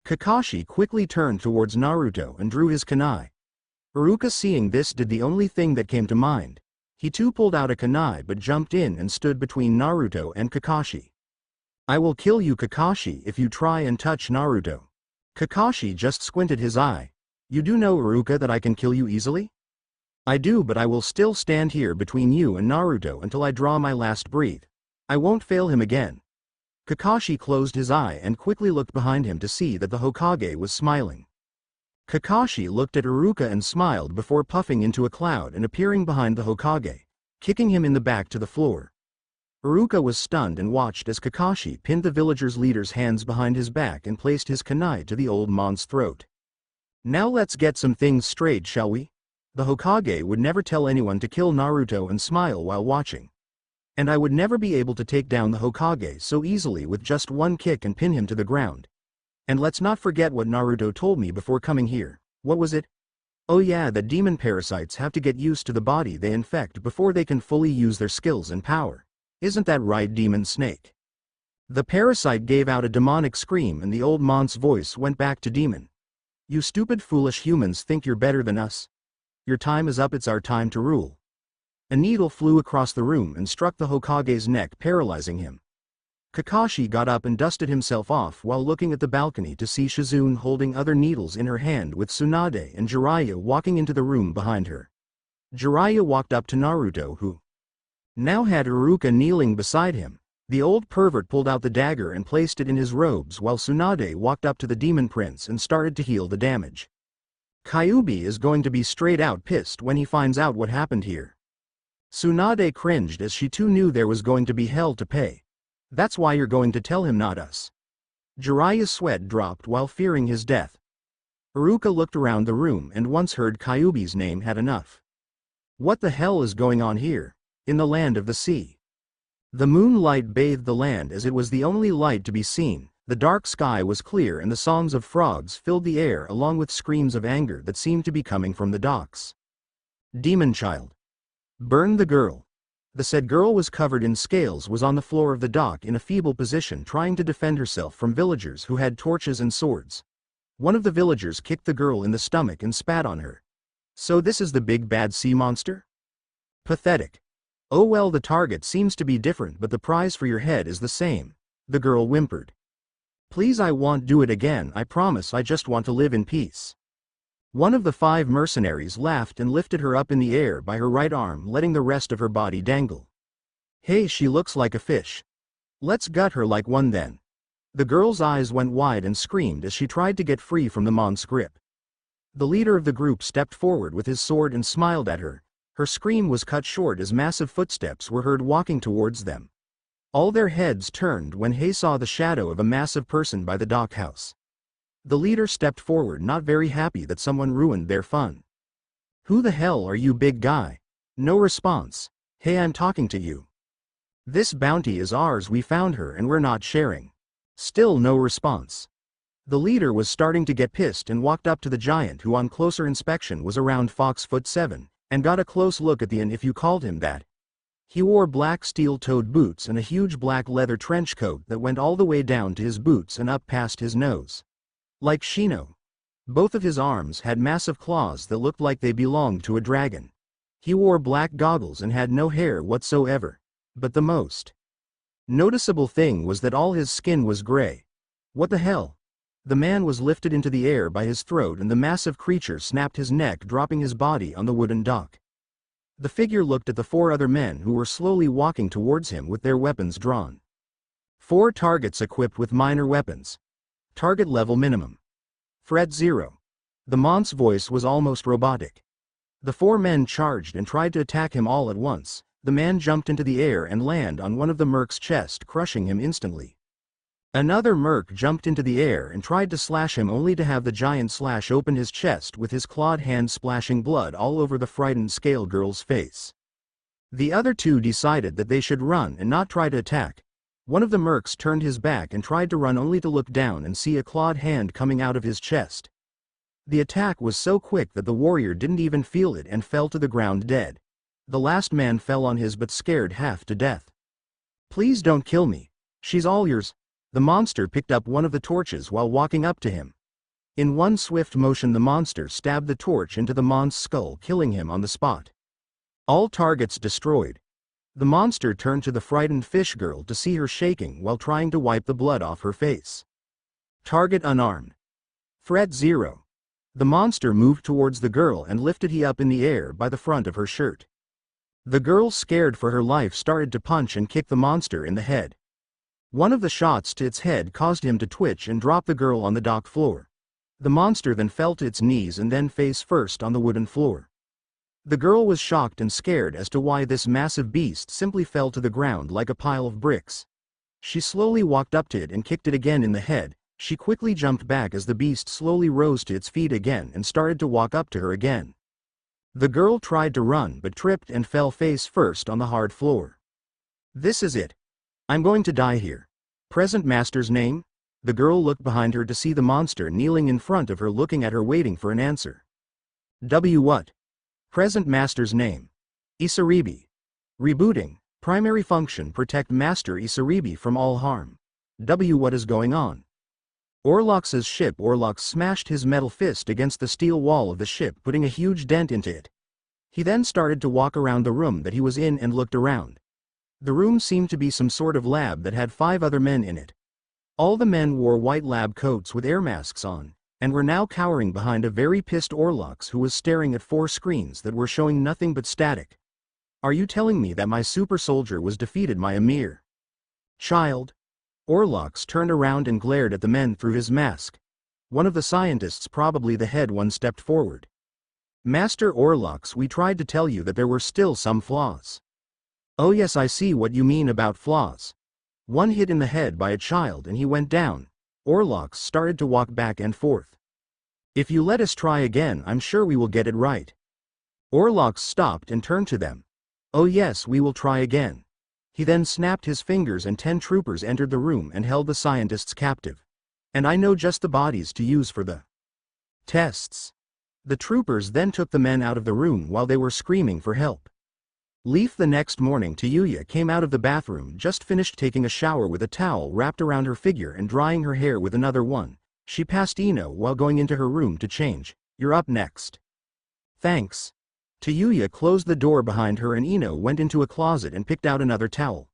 Kakashi quickly turned towards Naruto and drew his kunai. Iruka, seeing this, did the only thing that came to mind. He too pulled out a kunai but jumped in and stood between Naruto and Kakashi. I will kill you, Kakashi, if you try and touch Naruto. Kakashi just squinted his eye. You do know, Iruka, that I can kill you easily? I do, but I will still stand here between you and Naruto until I draw my last breath. I won't fail him again. Kakashi closed his eye and quickly looked behind him to see that the Hokage was smiling. Kakashi looked at Iruka and smiled before puffing into a cloud and appearing behind the Hokage, kicking him in the back to the floor. Iruka was stunned and watched as Kakashi pinned the villagers' leader's hands behind his back and placed his kunai to the old man's throat. Now let's get some things straight, shall we? The Hokage would never tell anyone to kill Naruto and smile while watching. And I would never be able to take down the Hokage so easily with just one kick and pin him to the ground. And let's not forget what Naruto told me before coming here. What was it? Oh yeah, that demon parasites have to get used to the body they infect before they can fully use their skills and power. Isn't that right, Demon Snake? The parasite gave out a demonic scream and the old man's voice went back to Demon. You stupid foolish humans think you're better than us? Your time is up, it's our time to rule. A needle flew across the room and struck the Hokage's neck, paralyzing him. Kakashi got up and dusted himself off while looking at the balcony to see Shizune holding other needles in her hand with Tsunade and Jiraiya walking into the room behind her. Jiraiya walked up to Naruto, who now had Iruka kneeling beside him. The old pervert pulled out the dagger and placed it in his robes while Tsunade walked up to the demon prince and started to heal the damage. Kyuubi is going to be straight out pissed when he finds out what happened here. Tsunade cringed as she too knew there was going to be hell to pay. That's why you're going to tell him, not us. Jiraiya's sweat dropped while fearing his death. Iruka looked around the room and once heard Kyuubi's name had enough. What the hell is going on here? In the land of the sea. The moonlight bathed the land as it was the only light to be seen. The dark sky was clear and the songs of frogs filled the air along with screams of anger that seemed to be coming from the docks. Demon child. Burn the girl. The said girl was covered in scales, was on the floor of the dock in a feeble position trying to defend herself from villagers who had torches and swords. One of the villagers kicked the girl in the stomach and spat on her. So this is the big bad sea monster? Pathetic. Oh well, the target seems to be different but the prize for your head is the same. The girl whimpered. Please, I won't do it again, I promise, I just want to live in peace. One of the 5 mercenaries laughed and lifted her up in the air by her right arm, letting the rest of her body dangle. Hey, she looks like a fish. Let's gut her like one then. The girl's eyes went wide and screamed as she tried to get free from the mon's grip. The leader of the group stepped forward with his sword and smiled at her. Her scream was cut short as massive footsteps were heard walking towards them. All their heads turned when they saw the shadow of a massive person by the dock house. The leader stepped forward, not very happy that someone ruined their fun. Who the hell are you, big guy? No response. Hey, I'm talking to you. This bounty is ours, we found her and we're not sharing. Still no response. The leader was starting to get pissed and walked up to the giant, who on closer inspection was around 6'7", and got a close look at the inn, if you called him that. He wore black steel-toed boots and a huge black leather trench coat that went all the way down to his boots and up past his nose. Like Shino. Both of his arms had massive claws that looked like they belonged to a dragon. He wore black goggles and had no hair whatsoever. But the most noticeable thing was that all his skin was gray. What the hell? The man was lifted into the air by his throat and the massive creature snapped his neck, dropping his body on the wooden dock. The figure looked at the 4 other men who were slowly walking towards him with their weapons drawn. 4 targets equipped with minor weapons. Target level minimum. Threat 0. The mont's voice was almost robotic. The 4 men charged and tried to attack him all at once. The man jumped into the air and landed on one of the merc's chest, crushing him instantly. Another merc jumped into the air and tried to slash him, only to have the giant slash open his chest with his clawed hand, splashing blood all over the frightened scale girl's face. The other 2 decided that they should run and not try to attack. One of the mercs turned his back and tried to run, only to look down and see a clawed hand coming out of his chest. The attack was so quick that the warrior didn't even feel it and fell to the ground dead. The last man fell on his butt, scared half to death. Please don't kill me. She's all yours. The monster picked up one of the torches while walking up to him. In one swift motion, the monster stabbed the torch into the mon's skull, killing him on the spot. All targets destroyed. The monster turned to the frightened fish girl to see her shaking while trying to wipe the blood off her face. Target unarmed. Threat 0. The monster moved towards the girl and lifted he up in the air by the front of her shirt. The girl, scared for her life, started to punch and kick the monster in the head. One of the shots to its head caused him to twitch and drop the girl on the dock floor. The monster then fell to its knees and then face first on the wooden floor. The girl was shocked and scared as to why this massive beast simply fell to the ground like a pile of bricks. She slowly walked up to it and kicked it again in the head. She quickly jumped back as the beast slowly rose to its feet again and started to walk up to her again. The girl tried to run but tripped and fell face first on the hard floor. This is it. I'm going to die here. Present master's name? The girl looked behind her to see the monster kneeling in front of her, looking at her, waiting for an answer. What? Present master's name. Isaribi. Rebooting. Primary function: protect Master Isaribi from all harm. What is going on? Orlox's ship. Orlox smashed his metal fist against the steel wall of the ship, putting a huge dent into it. He then started to walk around the room that he was in and looked around. The room seemed to be some sort of lab that had 5 other men in it. All the men wore white lab coats with air masks on, and were now cowering behind a very pissed Orlox, who was staring at 4 screens that were showing nothing but static. Are you telling me that my super soldier was defeated by a mere child? Orlox turned around and glared at the men through his mask. One of the scientists, probably the head one, stepped forward. Master Orlox, we tried to tell you that there were still some flaws. Oh yes, I see what you mean about flaws. One hit in the head by a child and he went down. Orlox started to walk back and forth. If you let us try again, I'm sure we will get it right. Orlox stopped and turned to them. Oh yes, we will try again. He then snapped his fingers and 10 troopers entered the room and held the scientists captive. And I know just the bodies to use for the tests. The troopers then took the men out of the room while they were screaming for help. Leaf. The next morning, Tayuya came out of the bathroom, just finished taking a shower with a towel wrapped around her figure and drying her hair with another one. She passed Ino while going into her room to change. You're up next. Thanks. Tayuya closed the door behind her and Ino went into a closet and picked out another towel.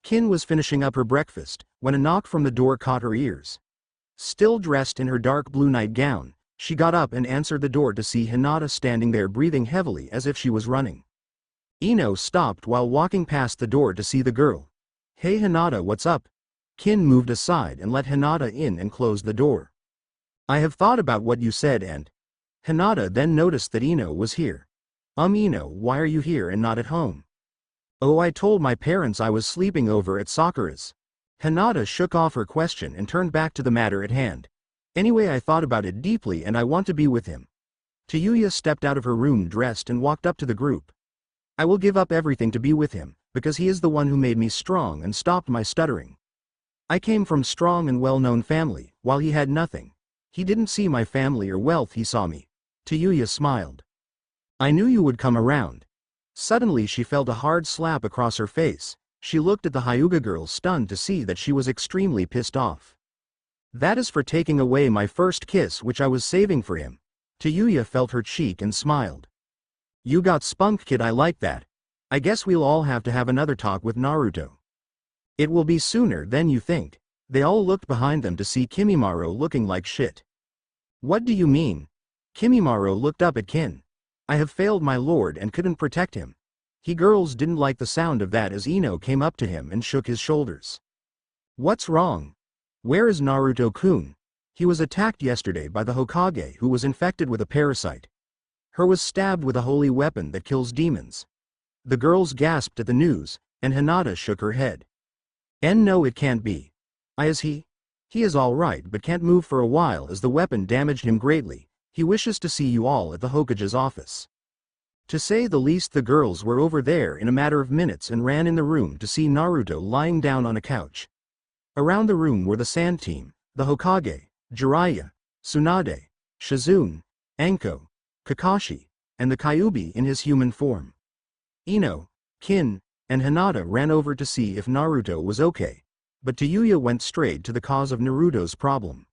Kin was finishing up her breakfast when a knock from the door caught her ears. Still dressed in her dark blue nightgown, she got up and answered the door to see Hinata standing there breathing heavily as if she was running. Ino stopped while walking past the door to see the girl. Hey Hinata, what's up? Kin moved aside and let Hinata in and closed the door. I have thought about what you said and... Hinata then noticed that Ino was here. Ino, why are you here and not at home? Oh, I told my parents I was sleeping over at Sakura's. Hinata shook off her question and turned back to the matter at hand. Anyway, I thought about it deeply and I want to be with him. Tayuya stepped out of her room dressed and walked up to the group. I will give up everything to be with him, because he is the one who made me strong and stopped my stuttering. I came from strong and well-known family, while he had nothing. He didn't see my family or wealth, he saw me. Tayuya smiled. I knew you would come around. Suddenly she felt a hard slap across her face. She looked at the Hyuga girl, stunned to see that she was extremely pissed off. That is for taking away my first kiss, which I was saving for him. Tayuya felt her cheek and smiled. You got spunk, kid, I like that. I guess we'll all have to have another talk with Naruto. It will be sooner than you think. They all looked behind them to see Kimimaro looking like shit. What do you mean? Kimimaro looked up at Kin. I have failed my lord and couldn't protect him. He girls didn't like the sound of that as Ino came up to him and shook his shoulders. What's wrong? Where is Naruto-kun? He was attacked yesterday by the Hokage, who was infected with a parasite. Her was stabbed with a holy weapon that kills demons. The girls gasped at the news, and Hinata shook her head. No, it can't be. Is he? He is all right but can't move for a while as the weapon damaged him greatly. He wishes to see you all at the Hokage's office. To say the least, the girls were over there in a matter of minutes and ran in the room to see Naruto lying down on a couch. Around the room were the Sand Team, the Hokage, Jiraiya, Tsunade, Shizune, Anko, Kakashi, and the Kyuubi in his human form. Ino, Kin, and Hinata ran over to see if Naruto was okay, but Tayuya went straight to the cause of Naruto's problem.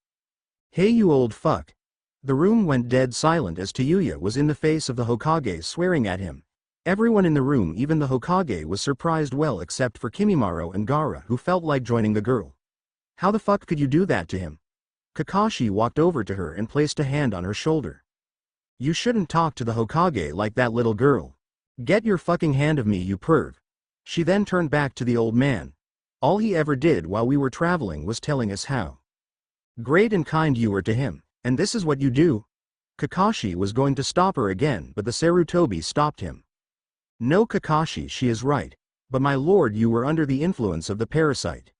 Hey you old fuck. The room went dead silent as Tayuya was in the face of the Hokage swearing at him. Everyone in the room, even the Hokage, was surprised, well except for Kimimaro and Gaara, who felt like joining the girl. How the fuck could you do that to him? Kakashi walked over to her and placed a hand on her shoulder. You shouldn't talk to the Hokage like that, little girl. Get your fucking hand off me, you perv. She then turned back to the old man. All he ever did while we were traveling was telling us how great and kind you were to him, and this is what you do? Kakashi was going to stop her again, but the Sarutobi stopped him. No, Kakashi, she is right. But my lord, you were under the influence of the parasite.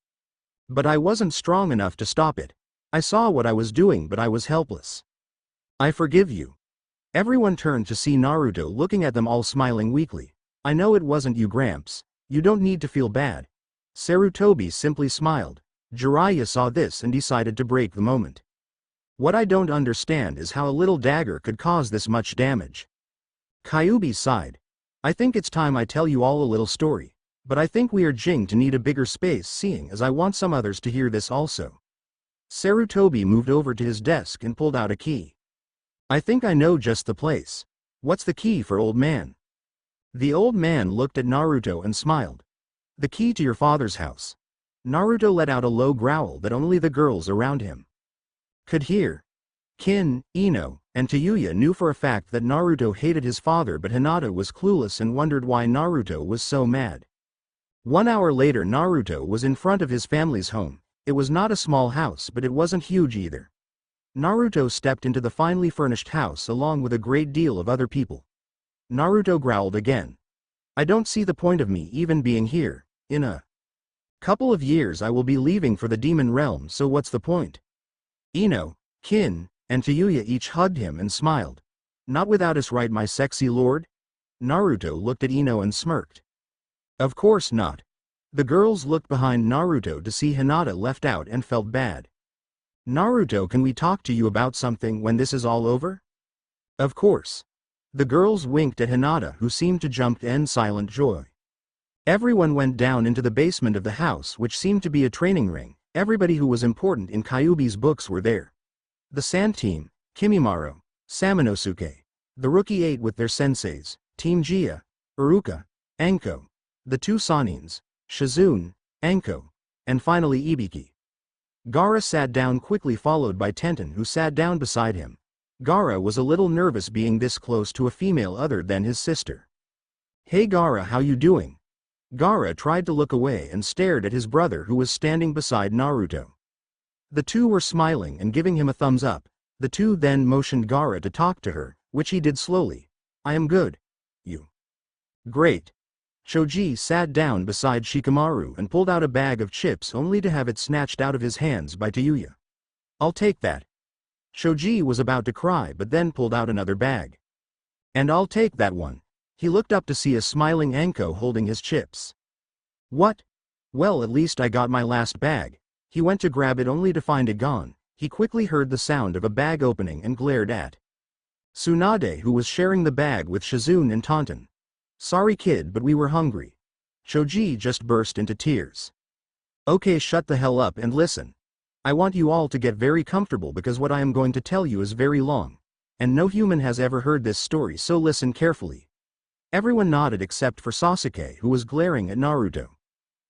But I wasn't strong enough to stop it. I saw what I was doing, but I was helpless. I forgive you. Everyone turned to see Naruto looking at them, all smiling weakly. I know it wasn't you, Gramps. You don't need to feel bad. Sarutobi simply smiled. Jiraiya saw this and decided to break the moment. What I don't understand is how a little dagger could cause this much damage. Kyuubi sighed. I think it's time I tell you all a little story. But I think we are going to need a bigger space, seeing as I want some others to hear this also. Sarutobi moved over to his desk and pulled out a key. I think I know just the place. What's the key for, old man? The old man looked at Naruto and smiled. The key to your father's house. Naruto let out a low growl that only the girls around him could hear. Kin, Ino, and Tayuya knew for a fact that Naruto hated his father, but Hinata was clueless and wondered why Naruto was so mad. 1 hour later, Naruto was in front of his family's home. It was not a small house, but it wasn't huge either. Naruto stepped into the finely furnished house along with a great deal of other people. Naruto growled again. I don't see the point of me even being here. In a couple of years I will be leaving for the demon realm, so what's the point? Ino, Kin, and Tayuya each hugged him and smiled. Not without us, right, my sexy lord? Naruto looked at Ino and smirked. Of course not. The girls looked behind Naruto to see Hinata left out and felt bad. Naruto, can we talk to you about something when this is all over? Of course. The girls winked at Hinata, who seemed to jump in silent joy. Everyone went down into the basement of the house, which seemed to be a training ring. Everybody who was important in Kyuubi's books were there. The Sand Team, Kimimaro, Samanosuke. The Rookie 8 with their senseis, Team Jia, Iruka, Anko. The 2 Sanins, Shizune, Anko. And finally Ibiki. Gaara sat down quickly, followed by Tenten, who sat down beside him. Gaara was a little nervous being this close to a female other than his sister. Hey Gaara, how you doing? Gaara tried to look away and stared at his brother, who was standing beside Naruto. The two were smiling and giving him a thumbs up. The two then motioned Gaara to talk to her, which he did slowly. I am good. You? Great. Choji sat down beside Shikamaru and pulled out a bag of chips, only to have it snatched out of his hands by Tayuya. I'll take that. Choji was about to cry, but then pulled out another bag. And I'll take that one. He looked up to see a smiling Anko holding his chips. What? Well, at least I got my last bag. He went to grab it only to find it gone. He quickly heard the sound of a bag opening and glared at Tsunade, who was sharing the bag with Shizune and Taunton. Sorry kid, but we were hungry. Choji just burst into tears. Okay, shut the hell up and listen. I want you all to get very comfortable because what I am going to tell you is very long. And no human has ever heard this story, so listen carefully. Everyone nodded except for Sasuke, who was glaring at Naruto.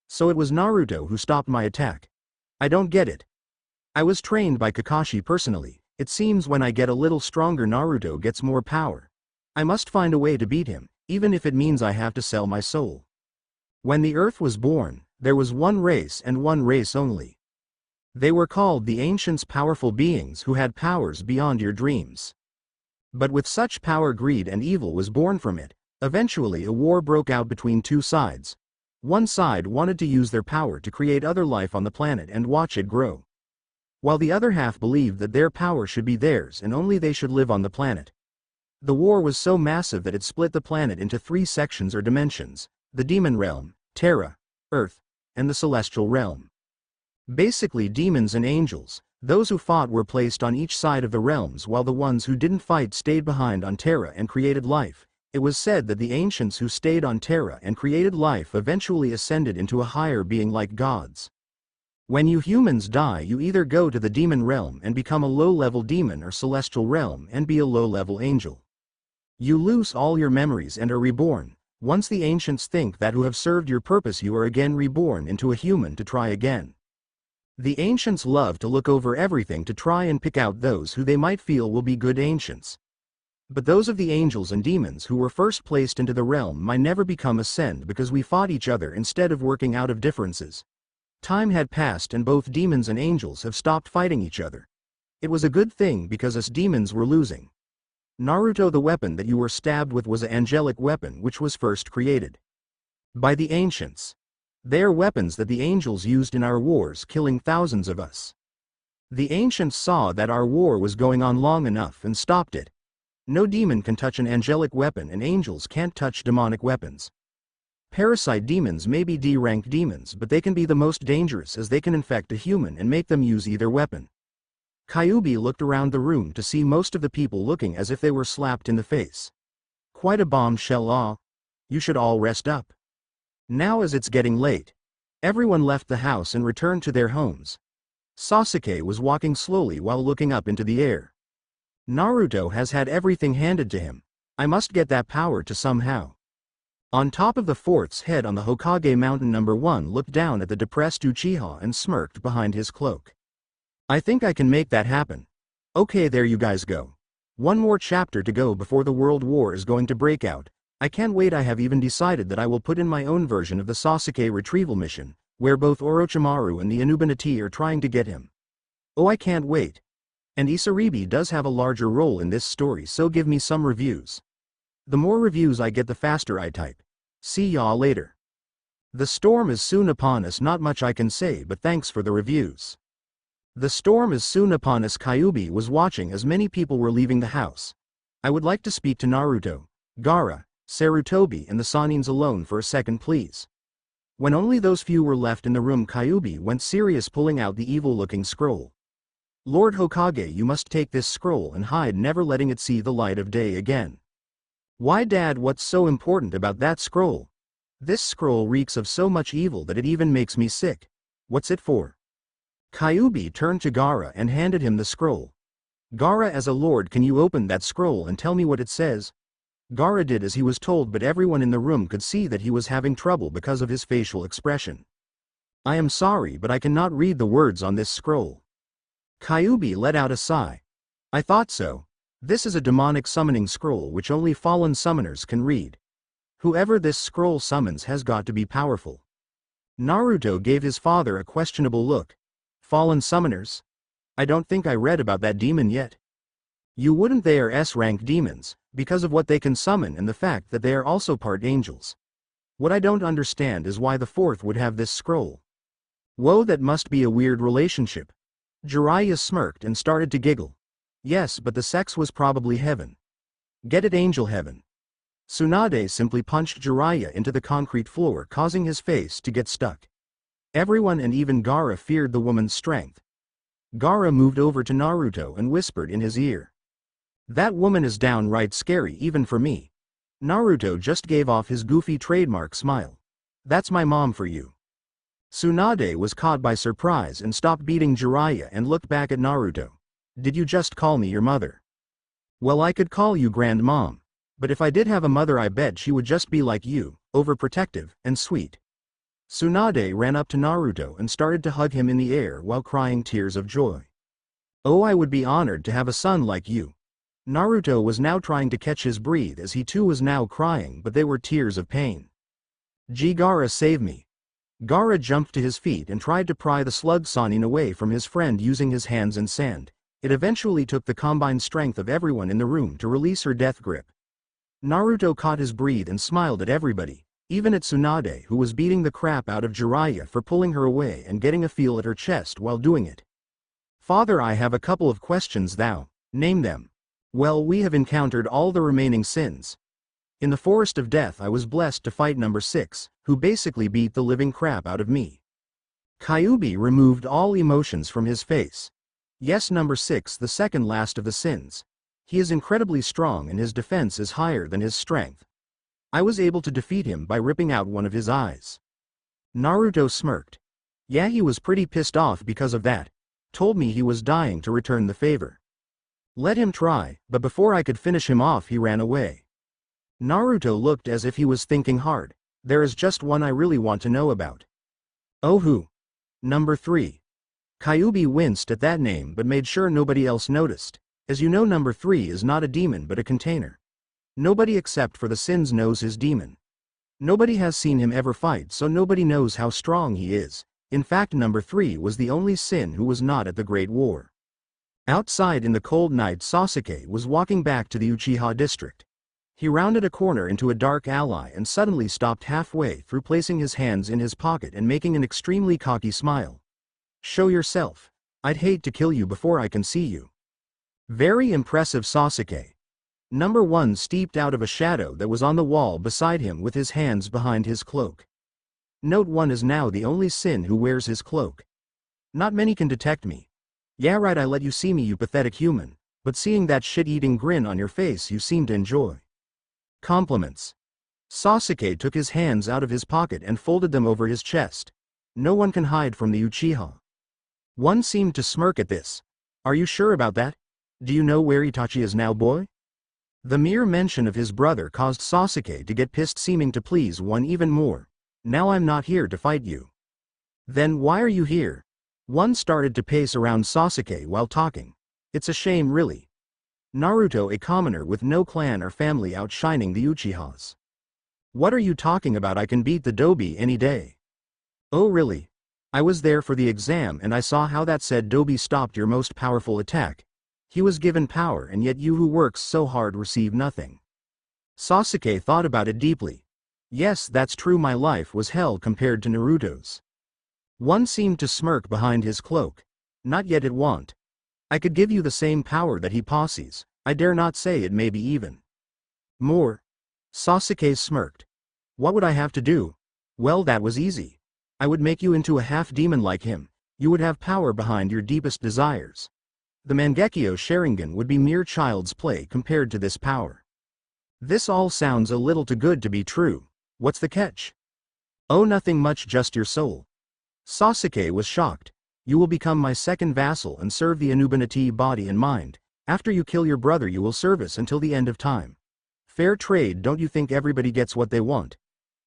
So it was Naruto who stopped my attack. I don't get it. I was trained by Kakashi personally. It seems when I get a little stronger, Naruto gets more power. I must find a way to beat him, even if it means I have to sell my soul. When the earth was born, there was one race and one race only. They were called the Ancients, powerful beings who had powers beyond your dreams. But with such power, greed and evil was born from it. Eventually a war broke out between two sides. One side wanted to use their power to create other life on the planet and watch it grow, while the other half believed that their power should be theirs and only they should live on the planet. The war was so massive that it split the planet into 3 sections or dimensions: the Demon Realm, Terra, Earth, and the Celestial Realm. Basically demons and angels. Those who fought were placed on each side of the realms, while the ones who didn't fight stayed behind on Terra and created life. It was said that the ancients who stayed on Terra and created life eventually ascended into a higher being like gods. When you humans die, you either go to the demon realm and become a low-level demon, or celestial realm and be a low-level angel. You lose all your memories and are reborn, Once the ancients think that who have served your purpose you are again reborn into a human to try again. The ancients love to look over everything to try and pick out those who they might feel will be good ancients. But those of the angels and demons who were first placed into the realm might never become ascend because we fought each other instead of working out of differences. Time had passed and both demons and angels have stopped fighting each other. It was a good thing because us demons were losing. Naruto, the weapon that you were stabbed with was an angelic weapon which was first created by the ancients. They are weapons that the angels used in our wars, killing thousands of us. The ancients saw that our war was going on long enough and stopped it. No demon can touch an angelic weapon and angels can't touch demonic weapons. Parasite demons may be D-rank demons, but they can be the most dangerous as they can infect a human and make them use either weapon. Kyuubi looked around the room to see most of the people looking as if they were slapped in the face. Quite a bombshell. You should all rest up. Now as it's getting late, everyone left the house and returned to their homes. Sasuke was walking slowly while looking up into the air. Naruto has had everything handed to him. I must get that power to somehow. On top of the fort's head on the Hokage mountain, number 1 looked down at the depressed Uchiha and smirked behind his cloak. I think I can make that happen. Okay, there you guys go. One more chapter to go before the world war is going to break out. I can't wait. I have even decided that I will put in my own version of the Sasuke retrieval mission, where both Orochimaru and the Anuban are trying to get him. Oh, I can't wait. And Isaribi does have a larger role in this story, so give me some reviews. The more reviews I get, the faster I type. See y'all later. The storm is soon upon us. Not much I can say, but thanks for the reviews. The storm is soon upon us. Kyuubi was watching as many people were leaving the house. I would like to speak to Naruto, Gaara, Sarutobi and the Sanins alone for a second, please. When only those few were left in the room, Kyuubi went serious, pulling out the evil-looking scroll. Lord Hokage, you must take this scroll and hide, never letting it see the light of day again. Why, Dad, what's so important about that scroll? This scroll reeks of so much evil that it even makes me sick. What's it for? Kyuubi turned to Gaara and handed him the scroll. Gaara, as a lord, can you open that scroll and tell me what it says? Gaara did as he was told, but everyone in the room could see that he was having trouble because of his facial expression. I am sorry, but I cannot read the words on this scroll. Kyuubi let out a sigh. I thought so. This is a demonic summoning scroll which only fallen summoners can read. Whoever this scroll summons has got to be powerful. Naruto gave his father a questionable look. Fallen summoners? I don't think I read about that demon yet. You wouldn't. They are S-rank demons, because of what they can summon and the fact that they are also part angels. What I don't understand is why the fourth would have this scroll. Whoa, that must be a weird relationship. Jiraiya smirked and started to giggle. Yes, but the sex was probably heaven. Get it, angel heaven. Tsunade simply punched Jiraiya into the concrete floor, causing his face to get stuck. Everyone and even Gaara feared the woman's strength. Gaara moved over to Naruto and whispered in his ear. That woman is downright scary even for me. Naruto just gave off his goofy trademark smile. That's my mom for you. Tsunade was caught by surprise and stopped beating Jiraiya and looked back at Naruto. Did you just call me your mother? Well, I could call you grandmom. But if I did have a mother, I bet she would just be like you, overprotective and sweet. Tsunade ran up to Naruto and started to hug him in the air while crying tears of joy. Oh, I would be honored to have a son like you. Naruto was now trying to catch his breath as he too was now crying, but they were tears of pain. Gee, Gaara, save me. Gaara jumped to his feet and tried to pry the slug Sannin away from his friend using his hands and sand. It eventually took the combined strength of everyone in the room to release her death grip. Naruto caught his breath and smiled at everybody, even at Tsunade, who was beating the crap out of Jiraiya for pulling her away and getting a feel at her chest while doing it. Father, I have a couple of questions. Thou, name them. Well, we have encountered all the remaining sins. In the forest of death I was blessed to fight number 6, who basically beat the living crap out of me. Kyuubi removed all emotions from his face. Yes, number 6, the second last of the sins. He is incredibly strong and his defense is higher than his strength. I was able to defeat him by ripping out one of his eyes. Naruto smirked. Yeah, he was pretty pissed off because of that. Told me he was dying to return the favor. Let him try, but before I could finish him off he ran away. Naruto looked as if he was thinking hard. There is just one I really want to know about. Oh who? Number 3. Kyuubi winced at that name but made sure nobody else noticed. As you know, number 3 is not a demon but a container. Nobody except for the Sins knows his demon. Nobody has seen him ever fight, so nobody knows how strong he is. In fact, number 3 was the only Sin who was not at the Great War. Outside in the cold night, Sasuke was walking back to the Uchiha district. He rounded a corner into a dark alley and suddenly stopped halfway through, placing his hands in his pocket and making an extremely cocky smile. Show yourself. I'd hate to kill you before I can see you. Very impressive, Sasuke. Number 1 stepped out of a shadow that was on the wall beside him with his hands behind his cloak. Note 1 is now the only Sin who wears his cloak. Not many can detect me. Yeah right, I let you see me, you pathetic human, but seeing that shit-eating grin on your face you seem to enjoy. Compliments. Sasuke took his hands out of his pocket and folded them over his chest. No one can hide from the Uchiha. One seemed to smirk at this. Are you sure about that? Do you know where Itachi is now, boy? The mere mention of his brother caused Sasuke to get pissed, seeming to please one even more. Now I'm not here to fight you. Then why are you here? One started to pace around Sasuke while talking. It's a shame, really. Naruto, a commoner with no clan or family, outshining the Uchihas. What are you talking about? I can beat the Dobi any day. Oh really? I was there for the exam and I saw how that said Dobi stopped your most powerful attack. He was given power and yet you who works so hard receive nothing. Sasuke thought about it deeply. Yes, that's true, my life was hell compared to Naruto's. One seemed to smirk behind his cloak. Not yet, it won't. I could give you the same power that he possesses. I dare not say it may be even more. Sasuke smirked. What would I have to do? Well, that was easy. I would make you into a half-demon like him. You would have power behind your deepest desires. The Mangekyo Sharingan would be mere child's play compared to this power. This all sounds a little too good to be true. What's the catch? Oh, nothing much, just your soul. Sasuke was shocked. You will become my second vassal and serve the Anubanati body and mind. After you kill your brother you will serve us until the end of time. Fair trade, don't you think everybody gets what they want?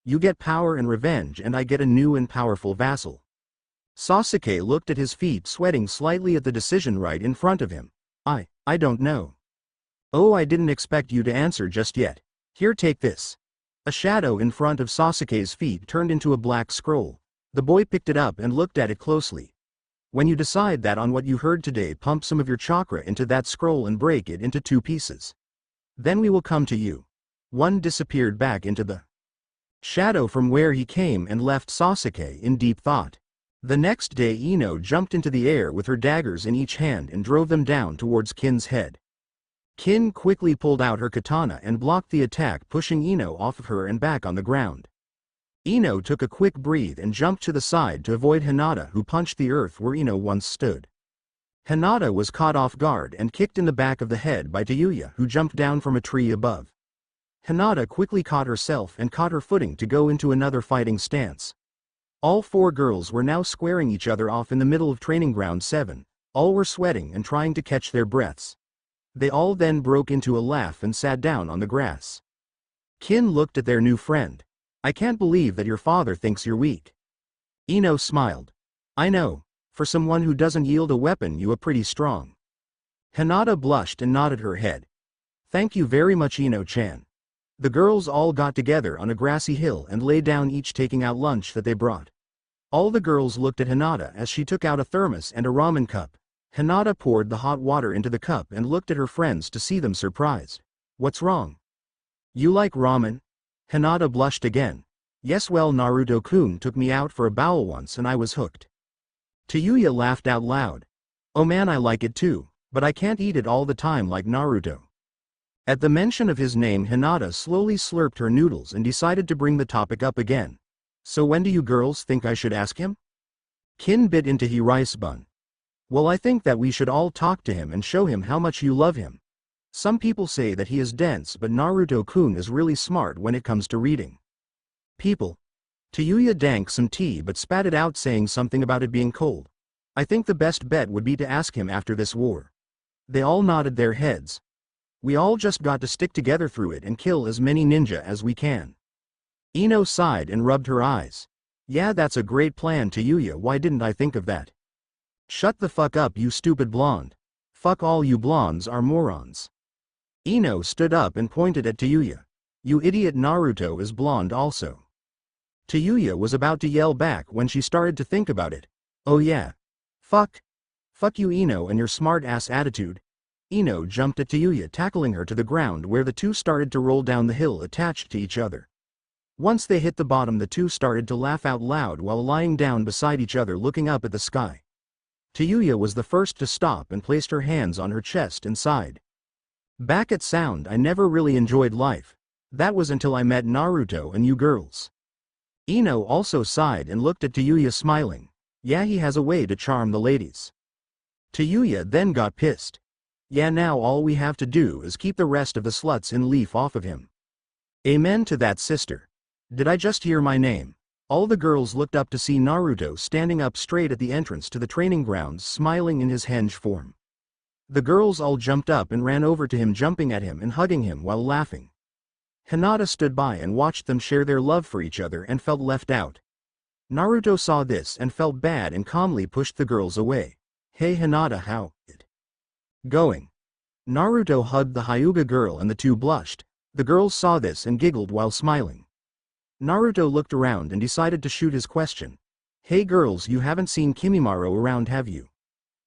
You get power and revenge and I get a new and powerful vassal. Sasuke looked at his feet, sweating slightly at the decision right in front of him. I don't know. Oh, I didn't expect you to answer just yet. Here, take this. A shadow in front of Sasuke's feet turned into a black scroll. The boy picked it up and looked at it closely. When you decide that on what you heard today, pump some of your chakra into that scroll and break it into 2 pieces. Then we will come to you. One disappeared back into the shadow from where he came and left Sasuke in deep thought. The next day Ino jumped into the air with her daggers in each hand and drove them down towards Kin's head. Kin quickly pulled out her katana and blocked the attack, pushing Ino off of her and back on the ground. Ino took a quick breath and jumped to the side to avoid Hinata, who punched the earth where Ino once stood. Hinata was caught off guard and kicked in the back of the head by Tayuya, who jumped down from a tree above. Hinata quickly caught herself and caught her footing to go into another fighting stance. All 4 girls were now squaring each other off in the middle of training ground 7. All were sweating and trying to catch their breaths. They all then broke into a laugh and sat down on the grass. Kin looked at their new friend. I can't believe that your father thinks you're weak. Ino smiled. I know. For someone who doesn't yield a weapon you are pretty strong. Hinata blushed and nodded her head. Thank you very much, Ino-chan. The girls all got together on a grassy hill and lay down, each taking out lunch that they brought. All the girls looked at Hinata as she took out a thermos and a ramen cup. Hinata poured the hot water into the cup and looked at her friends to see them surprised. What's wrong? You like ramen? Hinata blushed again. Yes, well, Naruto-kun took me out for a bowl once and I was hooked. Tayuya laughed out loud. Oh man, I like it too, but I can't eat it all the time like Naruto. At the mention of his name, Hinata slowly slurped her noodles and decided to bring the topic up again. So when do you girls think I should ask him? Kin bit into his rice bun. Well, I think that we should all talk to him and show him how much you love him. Some people say that he is dense, but Naruto-kun is really smart when it comes to reading people. Tayuya drank some tea but spat it out, saying something about it being cold. I think the best bet would be to ask him after this war. They all nodded their heads. We all just got to stick together through it and kill as many ninja as we can. Ino sighed and rubbed her eyes. Yeah, that's a great plan, Tayuya. Why didn't I think of that? Shut the fuck up, you stupid blonde. Fuck all you blondes are morons. Ino stood up and pointed at Tayuya. You idiot, Naruto is blonde also. Tayuya was about to yell back when she started to think about it. Oh yeah. Fuck. Fuck you, Ino, and your smart-ass attitude. Ino jumped at Tayuya, tackling her to the ground where the two started to roll down the hill attached to each other. Once they hit the bottom, the two started to laugh out loud while lying down beside each other looking up at the sky. Tayuya was the first to stop and placed her hands on her chest and sighed. Back at Sound, I never really enjoyed life. That was until I met Naruto and you girls. Ino also sighed and looked at Tayuya, smiling. Yeah, he has a way to charm the ladies. Tayuya then got pissed. Yeah, now all we have to do is keep the rest of the sluts in leaf off of him. Amen to that, sister. Did I just hear my name? All the girls looked up to see Naruto standing up straight at the entrance to the training grounds, smiling in his henge form. The girls all jumped up and ran over to him, jumping at him and hugging him while laughing. Hinata stood by and watched them share their love for each other and felt left out. Naruto saw this and felt bad and calmly pushed the girls away. Hey Hinata, how it going? Naruto hugged the Hyuga girl and the two blushed. The girls saw this and giggled while smiling. Naruto looked around and decided to shoot his question. Hey girls, you haven't seen Kimimaro around, have you?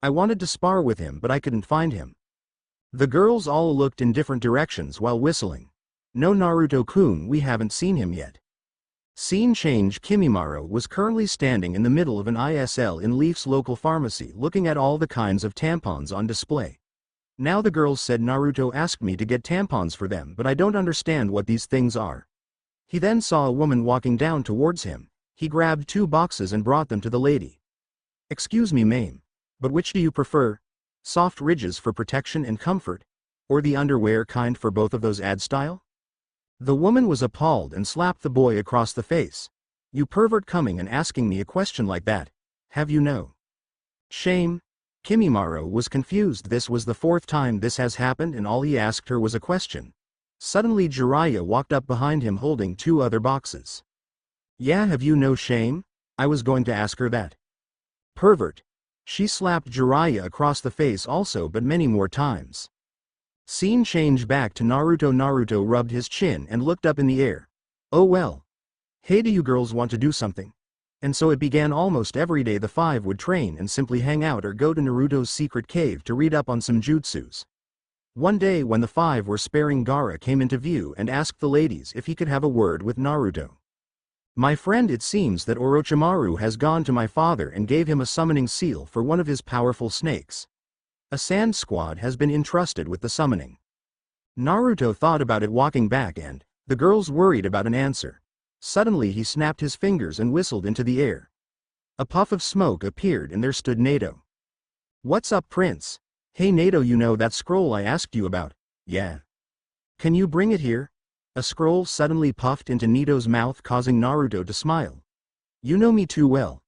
I wanted to spar with him but I couldn't find him. The girls all looked in different directions while whistling. No, Naruto-kun, we haven't seen him yet. Scene change. Kimimaro was currently standing in the middle of an ISL in Leaf's local pharmacy looking at all the kinds of tampons on display. Now the girls said Naruto asked me to get tampons for them, but I don't understand what these things are. He then saw a woman walking down towards him. He grabbed 2 boxes and brought them to the lady. Excuse me, ma'am, but which do you prefer? Soft ridges for protection and comfort? Or the underwear kind for both of those ad style? The woman was appalled and slapped the boy across the face. You pervert, coming and asking me a question like that. Have you no shame? Kimimaro was confused. This was the 4th time this has happened and all he asked her was a question. Suddenly Jiraiya walked up behind him holding 2 other boxes. Yeah, have you no shame? I was going to ask her that. Pervert. She slapped Jiraiya across the face also, but many more times. Scene change back to Naruto. Naruto rubbed his chin and looked up in the air. Oh well. Hey, do you girls want to do something? And so it began. Almost every day the 5 would train and simply hang out or go to Naruto's secret cave to read up on some jutsus. One day when the 5 were sparing, Gaara came into view and asked the ladies if he could have a word with Naruto. My friend, it seems that Orochimaru has gone to my father and gave him a summoning seal for one of his powerful snakes. A sand squad has been entrusted with the summoning. Naruto thought about it walking back and, the girls worried about an answer. Suddenly he snapped his fingers and whistled into the air. A puff of smoke appeared and there stood Nato. What's up, Prince? Hey Nato, you know that scroll I asked you about? Yeah. Can you bring it here? A scroll suddenly puffed into Nato's mouth, causing Naruto to smile. You know me too well.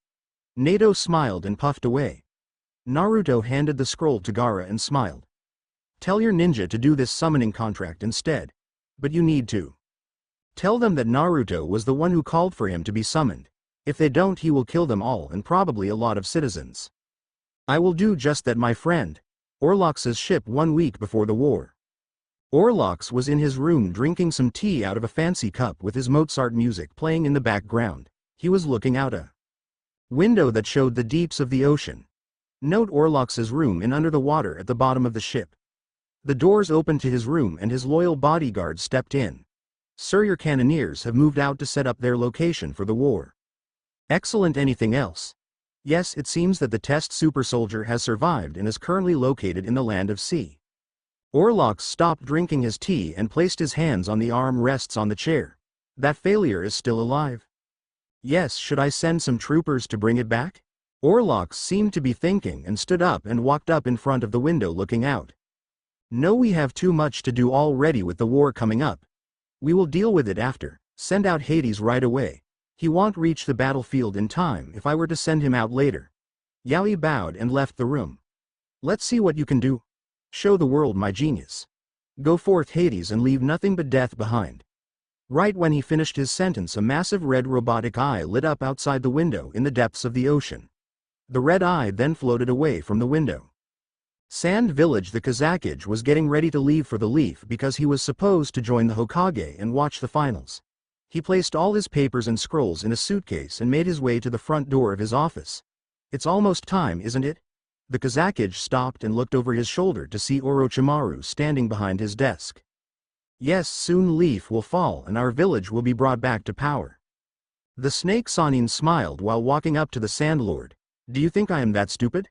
Nato smiled and puffed away. Naruto handed the scroll to Gaara and smiled. Tell your ninja to do this summoning contract instead. But you need to tell them that Naruto was the one who called for him to be summoned. If they don't, he will kill them all and probably a lot of citizens. I will do just that, my friend. Orlox's ship 1 week before the war. Orlox was in his room drinking some tea out of a fancy cup with his Mozart music playing in the background. He was looking out a window that showed the deeps of the ocean. Note Orlox's room in under the water at the bottom of the ship. The doors opened to his room and his loyal bodyguard stepped in. Sir, your cannoneers have moved out to set up their location for the war. Excellent. Anything else? Yes, it seems that the test super soldier has survived and is currently located in the land of sea. Orlox stopped drinking his tea and placed his hands on the arm rests on the chair. That failure is still alive? Yes, should I send some troopers to bring it back? Orlox seemed to be thinking and stood up and walked up in front of the window looking out. No, we have too much to do already with the war coming up. We will deal with it after. Send out Hades right away. He won't reach the battlefield in time if I were to send him out later. Yaoi bowed and left the room. Let's see what you can do. Show the world my genius. Go forth, Hades, and leave nothing but death behind." Right when he finished his sentence, a massive red robotic eye lit up outside the window in the depths of the ocean. The red eye then floated away from the window. Sand Village. The Kazakage was getting ready to leave for the Leaf because he was supposed to join the Hokage and watch the finals. He placed all his papers and scrolls in a suitcase and made his way to the front door of his office. "It's almost time, isn't it?" The Kazakage stopped and looked over his shoulder to see Orochimaru standing behind his desk. "Yes, soon Leaf will fall and our village will be brought back to power." The snake Sanin smiled while walking up to the Sand Lord. "Do you think I am that stupid?"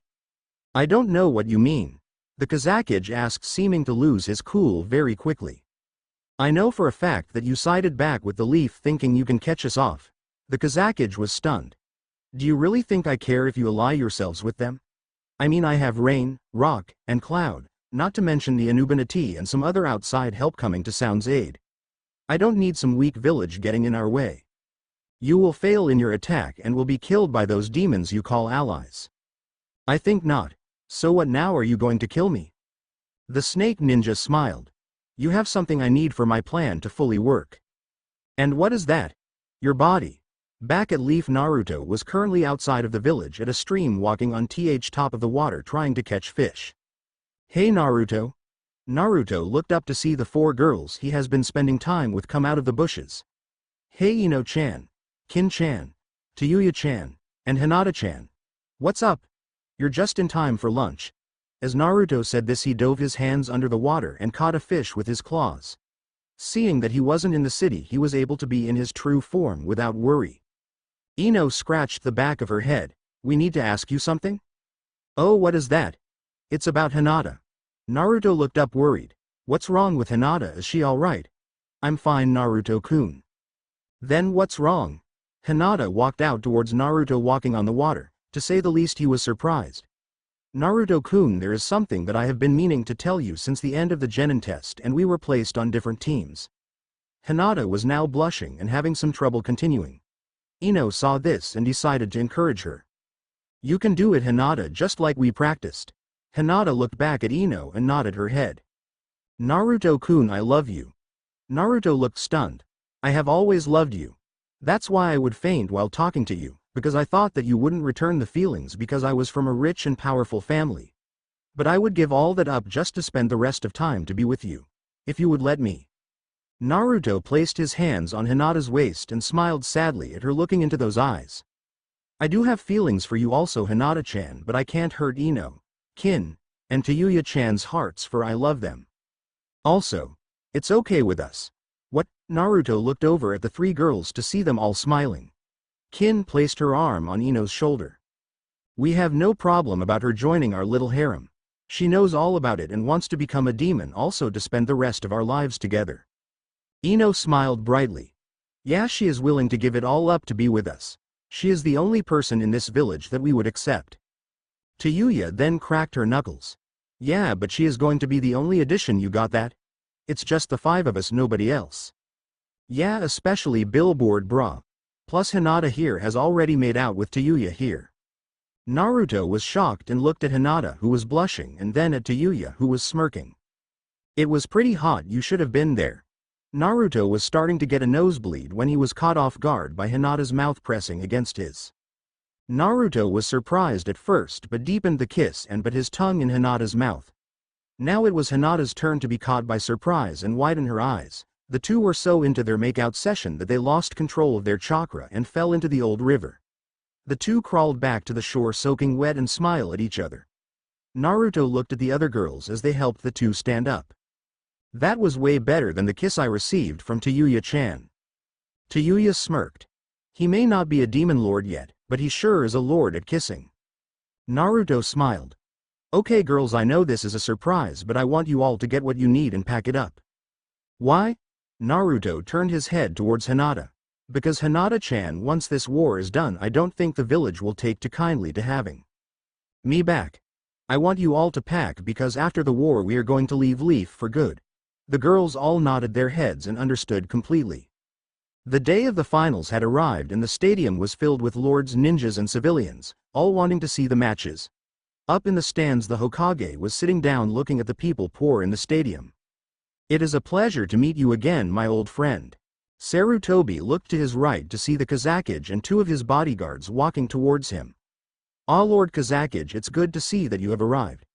"I don't know what you mean," the Kazakage asked, seeming to lose his cool very quickly. "I know for a fact that you sided back with the Leaf thinking you can catch us off." The Kazakage was stunned. "Do you really think I care if you ally yourselves with them? I mean, I have Rain, Rock, and Cloud, not to mention the Anuban and some other outside help coming to Sound's aid. I don't need some weak village getting in our way. You will fail in your attack and will be killed by those demons you call allies." "I think not. So what now, are you going to kill me?" The snake ninja smiled. "You have something I need for my plan to fully work." "And what is that?" "Your body." Back at Leaf, Naruto was currently outside of the village at a stream walking on top of the water trying to catch fish. "Hey Naruto." Naruto looked up to see the four girls he has been spending time with come out of the bushes. "Hey Ino-chan, Kin-chan, Tayuya-chan, and Hinata-chan. What's up? You're just in time for lunch." As Naruto said this, he dove his hands under the water and caught a fish with his claws. Seeing that he wasn't in the city, he was able to be in his true form without worry. Ino scratched the back of her head. "We need to ask you something?" "Oh, what is that?" "It's about Hinata." Naruto looked up worried. "What's wrong with Hinata? Is she alright?" "I'm fine, Naruto-kun." "Then what's wrong?" Hinata walked out towards Naruto walking on the water. To say the least, he was surprised. "Naruto-kun, there is something that I have been meaning to tell you since the end of the Genin test and we were placed on different teams." Hinata was now blushing and having some trouble continuing. Ino saw this and decided to encourage her. "You can do it, Hinata, just like we practiced." Hinata looked back at Ino and nodded her head. "Naruto-kun, I love you." Naruto looked stunned. "I have always loved you. That's why I would faint while talking to you, because I thought that you wouldn't return the feelings because I was from a rich and powerful family. But I would give all that up just to spend the rest of time to be with you. If you would let me." Naruto placed his hands on Hinata's waist and smiled sadly at her, looking into those eyes. "I do have feelings for you also, Hinata-chan, but I can't hurt Ino, Kin, and Tayuya-chan's hearts, for I love them. Also, it's okay with us." "What?" Naruto looked over at the three girls to see them all smiling. Kin placed her arm on Ino's shoulder. "We have no problem about her joining our little harem. She knows all about it and wants to become a demon also to spend the rest of our lives together." Ino smiled brightly. "Yeah, she is willing to give it all up to be with us. She is the only person in this village that we would accept." Tayuya then cracked her knuckles. "Yeah, but she is going to be the only addition, you got that? It's just the five of us, nobody else." "Yeah, especially Billboard brah. Plus Hinata here has already made out with Tayuya here." Naruto was shocked and looked at Hinata, who was blushing, and then at Tayuya, who was smirking. "It was pretty hot, you should have been there." Naruto was starting to get a nosebleed when he was caught off guard by Hinata's mouth pressing against his. Naruto was surprised at first but deepened the kiss and put his tongue in Hinata's mouth. Now it was Hinata's turn to be caught by surprise and widen her eyes. The two were so into their make-out session that they lost control of their chakra and fell into the old river. The two crawled back to the shore soaking wet and smile at each other. Naruto looked at the other girls as they helped the two stand up. "That was way better than the kiss I received from Tayuya-chan." Tayuya smirked. "He may not be a demon lord yet, but he sure is a lord at kissing." Naruto smiled. "Okay girls, I know this is a surprise, but I want you all to get what you need and pack it up." "Why?" Naruto turned his head towards Hinata. "Because Hinata-chan, once this war is done, I don't think the village will take too kindly to having me back. I want you all to pack because after the war we are going to leave Leaf for good." The girls all nodded their heads and understood completely. The day of the finals had arrived and the stadium was filled with lords, ninjas and civilians, all wanting to see the matches. Up in the stands, the Hokage was sitting down looking at the people pour in the stadium. It is a pleasure to meet you again, my old friend. Sarutobi looked to his right to see the Kazakage and two of his bodyguards walking towards him. "Ah, Lord Kazakage, it's good to see that you have arrived."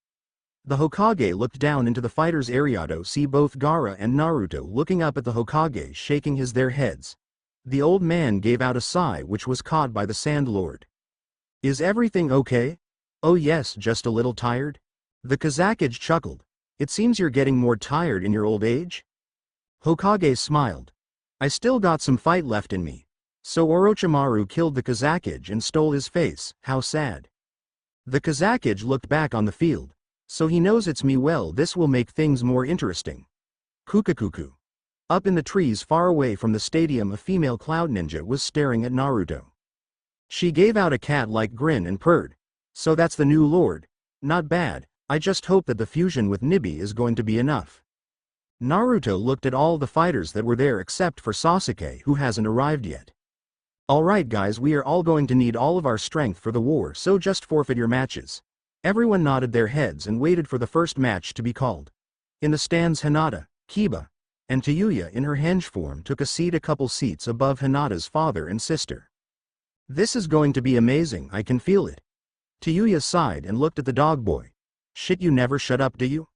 The Hokage looked down into the fighters' area to see both Gaara and Naruto looking up at the Hokage, shaking their heads. The old man gave out a sigh which was caught by the Sand Lord. "Is everything okay?" "Oh yes, just a little tired." The Kazakage chuckled. "It seems you're getting more tired in your old age?" Hokage smiled. "I still got some fight left in me." "So Orochimaru killed the Kazakage and stole his face, how sad." The Kazakage looked back on the field. "So he knows it's me. Well, this will make things more interesting." Kukakuku. Up in the trees far away from the stadium, a female cloud ninja was staring at Naruto. She gave out a cat-like grin and purred. "So that's the new lord? Not bad. I just hope that the fusion with Nibi is going to be enough." Naruto looked at all the fighters that were there except for Sasuke, who hasn't arrived yet. "Alright guys, we are all going to need all of our strength for the war, so just forfeit your matches." Everyone nodded their heads and waited for the first match to be called. In the stands, Hinata, Kiba, and Tayuya in her henge form took a seat a couple seats above Hinata's father and sister. "This is going to be amazing, I can feel it." Tayuya sighed and looked at the dog boy. "Shit, you never shut up, do you?"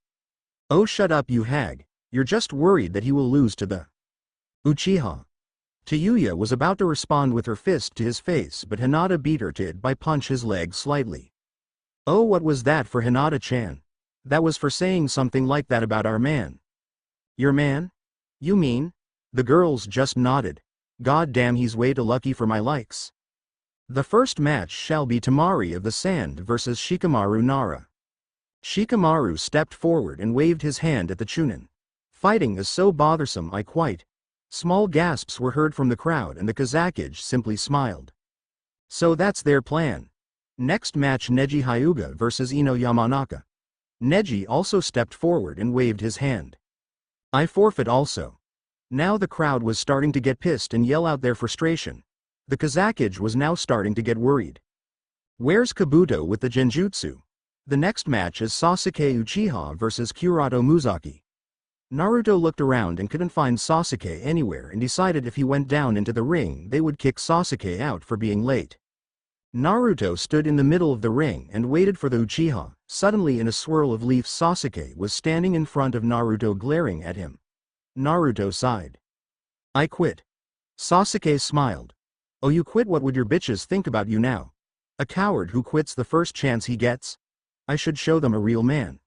"Oh, shut up, you hag. You're just worried that he will lose to the Uchiha." Tayuya was about to respond with her fist to his face, but Hinata beat her to it by punch his leg slightly. "Oh, what was that for, Hinata-chan?" "That was for saying something like that about our man." "Your man? You mean?" The girls just nodded. "God damn, he's way too lucky for my likes." The first match shall be Tamari of the Sand versus Shikamaru Nara. Shikamaru stepped forward and waved his hand at the Chunin. "Fighting is so bothersome, I quite." Small gasps were heard from the crowd and the Kazakage simply smiled. "So that's their plan." Next match, Neji Hyuga versus Ino Yamanaka. Neji also stepped forward and waved his hand. "I forfeit also." Now the crowd was starting to get pissed and yell out their frustration. The Kazakage was now starting to get worried. "Where's Kabuto with the Genjutsu?" The next match is Sasuke Uchiha versus Kurato Muzaki. Naruto looked around and couldn't find Sasuke anywhere and decided if he went down into the ring they would kick Sasuke out for being late. Naruto stood in the middle of the ring and waited for the Uchiha. Suddenly, in a swirl of leaves, Sasuke was standing in front of Naruto glaring at him. Naruto sighed. "I quit." Sasuke smiled. "Oh, you quit? What would your bitches think about you now? A coward who quits the first chance he gets? I should show them a real man."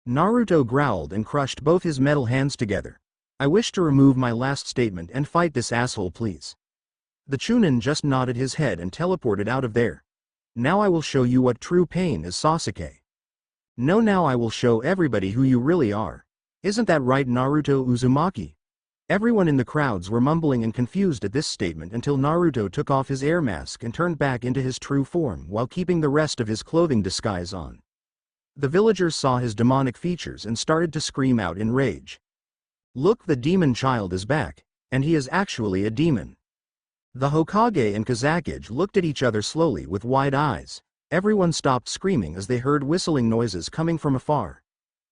Naruto growled and crushed both his metal hands together. "I wish to remove my last statement and fight this asshole, please." The Chunin just nodded his head and teleported out of there. "Now I will show you what true pain is, Sasuke. No, now I will show everybody who you really are. Isn't that right, Naruto Uzumaki?" Everyone in the crowds were mumbling and confused at this statement until Naruto took off his air mask and turned back into his true form while keeping the rest of his clothing disguise on. The villagers saw his demonic features and started to scream out in rage. "Look, the demon child is back, and he is actually a demon." The Hokage and Kazakage looked at each other slowly with wide eyes. Everyone stopped screaming as they heard whistling noises coming from afar.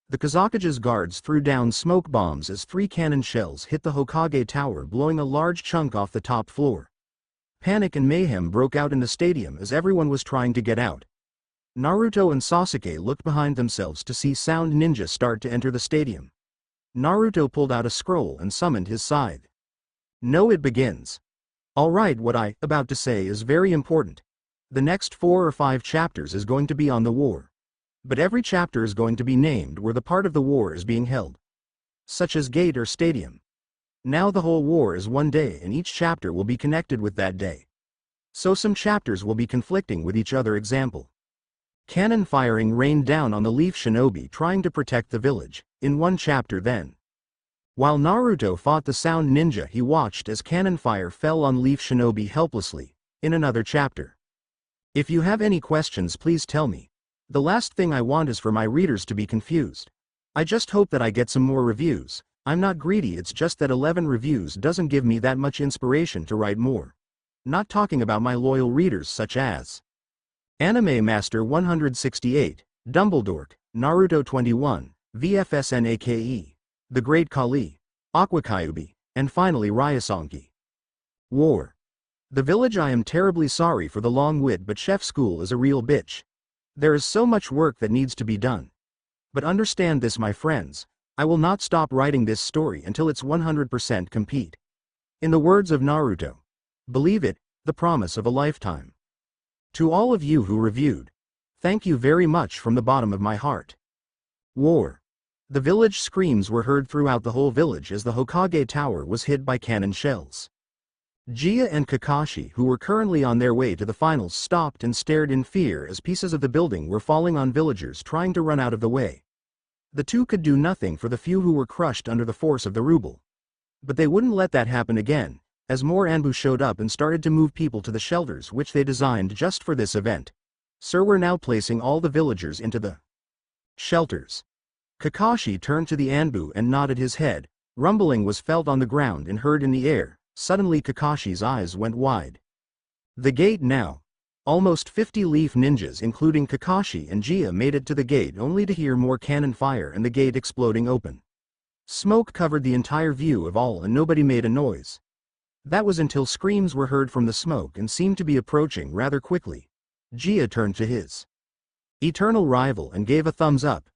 The Kazakage's guards threw down smoke bombs as 3 cannon shells hit the Hokage tower, blowing a large chunk off the top floor. Panic and mayhem broke out in the stadium as everyone was trying to get out. Naruto and Sasuke looked behind themselves to see Sound Ninja start to enter the stadium. Naruto pulled out a scroll and summoned his scythe. "No, it begins." "Alright, what I about to say is very important. The next 4 or 5 chapters is going to be on the war. But every chapter is going to be named where the part of the war is being held. Such as gate or stadium. Now the whole war is one day and each chapter will be connected with that day. So some chapters will be conflicting with each other. Example. Cannon firing rained down on the Leaf Shinobi trying to protect the village, in one chapter then. While Naruto fought the Sound Ninja, he watched as cannon fire fell on Leaf Shinobi helplessly, in another chapter. If you have any questions, please tell me. The last thing I want is for my readers to be confused. I just hope that I get some more reviews. I'm not greedy, it's just that 11 reviews doesn't give me that much inspiration to write more. Not talking about my loyal readers such as Anime Master 168, Dumbledore, Naruto 21, VFSNAKE. the Great Kali, Aquakyubi, and finally Ryasanki. War. The village. I am terribly sorry for the long wit, but chef school is a real bitch. There is so much work that needs to be done. But understand this, my friends, I will not stop writing this story until it's 100% complete. In the words of Naruto, believe it, the promise of a lifetime. To all of you who reviewed, thank you very much from the bottom of my heart. War. The village screams were heard throughout the whole village as the Hokage tower was hit by cannon shells. Gia and Kakashi, who were currently on their way to the finals, stopped and stared in fear as pieces of the building were falling on villagers trying to run out of the way. The two could do nothing for the few who were crushed under the force of the ruble. But they wouldn't let that happen again, as more Anbu showed up and started to move people to the shelters which they designed just for this event. Sir, we're now placing all the villagers into the shelters. Kakashi turned to the Anbu and nodded his head. Rumbling was felt on the ground and heard in the air. Suddenly Kakashi's eyes went wide. The gate now. Almost 50 leaf ninjas including Kakashi and Gia made it to the gate only to hear more cannon fire and the gate exploding open. Smoke covered the entire view of all and nobody made a noise. That was until screams were heard from the smoke and seemed to be approaching rather quickly. Gia turned to his eternal rival and gave a thumbs up.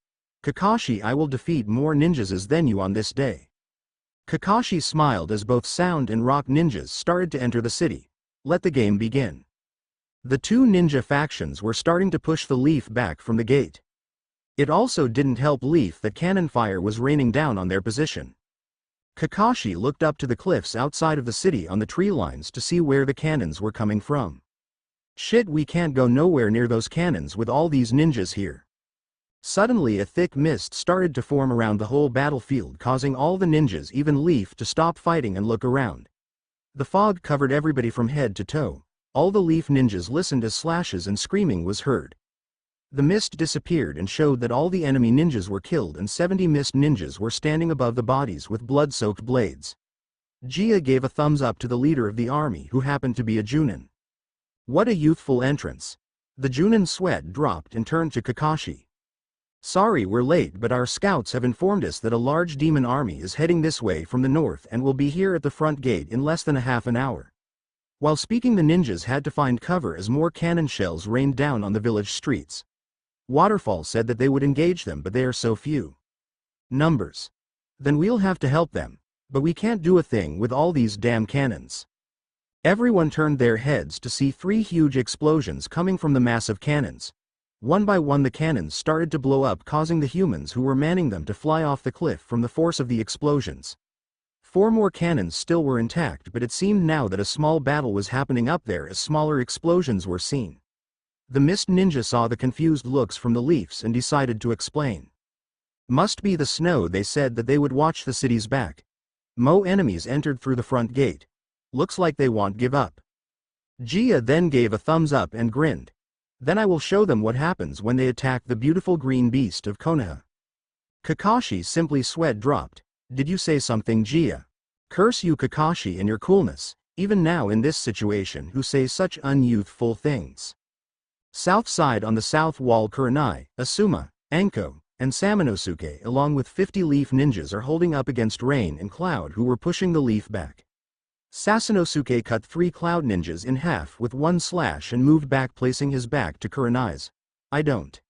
Kakashi, I will defeat more ninjas than you on this day. Kakashi smiled as both sound and rock ninjas started to enter the city. Let the game begin. The two ninja factions were starting to push the Leaf back from the gate. It also didn't help Leaf that cannon fire was raining down on their position. Kakashi looked up to the cliffs outside of the city on the tree lines to see where the cannons were coming from. Shit, we can't go nowhere near those cannons with all these ninjas here. Suddenly a thick mist started to form around the whole battlefield, causing all the ninjas, even Leaf, to stop fighting and look around. The fog covered everybody from head to toe. All the Leaf ninjas listened as slashes and screaming was heard. The mist disappeared and showed that all the enemy ninjas were killed and 70 mist ninjas were standing above the bodies with blood-soaked blades. Gia gave a thumbs up to the leader of the army, who happened to be a Junin. What a youthful entrance. The Junin sweat dropped and turned to Kakashi. Sorry we're late, but our scouts have informed us that a large demon army is heading this way from the north and will be here at the front gate in less than a half an hour. While speaking, the ninjas had to find cover as more cannon shells rained down on the village streets. Waterfall said that they would engage them, but they are so few numbers. Then we'll have to help them, but we can't do a thing with all these damn cannons. Everyone turned their heads to see 3 huge explosions coming from the massive cannons. One by one the cannons started to blow up, causing the humans who were manning them to fly off the cliff from the force of the explosions. 4 more cannons still were intact, but it seemed now that a small battle was happening up there as smaller explosions were seen. The Mist Ninja saw the confused looks from the Leafs and decided to explain. Must be the snow. They said that they would watch the city's back. Mo enemies entered through the front gate. Looks like they won't give up. Gia then gave a thumbs up and grinned. Then I will show them what happens when they attack the beautiful green beast of Konoha. Kakashi simply sweat dropped. Did you say something, Gia? Curse you, Kakashi, and your coolness, even now in this situation, who say such unyouthful things. South side, on the south wall, Kurenai, Asuma, Anko, and Samanosuke along with 50 Leaf ninjas are holding up against Rain and Cloud, who were pushing the Leaf back. Sasanosuke cut 3 Cloud ninjas in half with one slash and moved back, placing his back to Kurenai's. I don't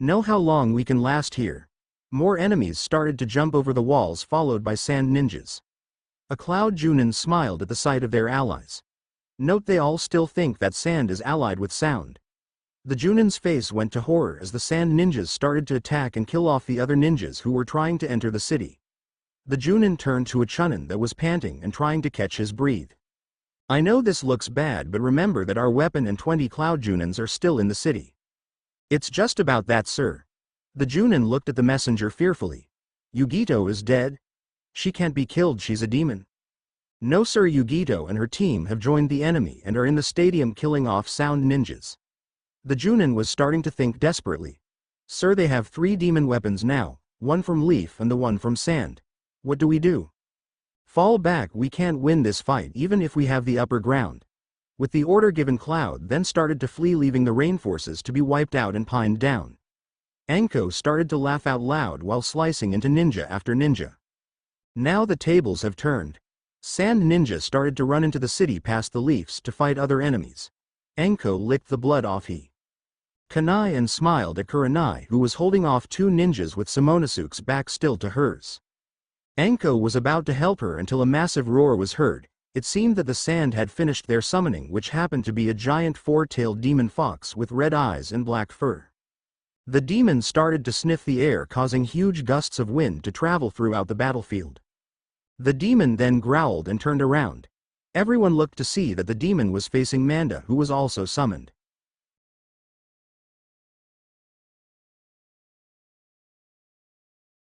know how long we can last here. More enemies started to jump over the walls, followed by sand ninjas. A Cloud Junin smiled at the sight of their allies. Note they all still think that sand is allied with sound. The Junin's face went to horror as the sand ninjas started to attack and kill off the other ninjas who were trying to enter the city. The Junin turned to a Chunin that was panting and trying to catch his breath. I know this looks bad, but remember that our weapon and 20 Cloud Junins are still in the city. It's just about that, sir. The Junin looked at the messenger fearfully. Yugito is dead? She can't be killed, she's a demon. No sir, Yugito and her team have joined the enemy and are in the stadium killing off sound ninjas. The Junin was starting to think desperately. Sir, they have 3 demon weapons now, one from Leaf and the one from Sand. What do we do? Fall back, we can't win this fight even if we have the upper ground. With the order given, Cloud then started to flee, leaving the rain forces to be wiped out and pinned down. Anko started to laugh out loud while slicing into ninja after ninja. Now the tables have turned. Sand Ninja started to run into the city past the Leafs to fight other enemies. Enko licked the blood off Kanai and smiled at Kurenai, who was holding off two ninjas with Samonosuke's back still to hers. Enko was about to help her until a massive roar was heard. It seemed that the sand had finished their summoning, which happened to be a giant four-tailed demon fox with red eyes and black fur. The demon started to sniff the air, causing huge gusts of wind to travel throughout the battlefield. The demon then growled and turned around. Everyone looked to see that the demon was facing Manda, who was also summoned.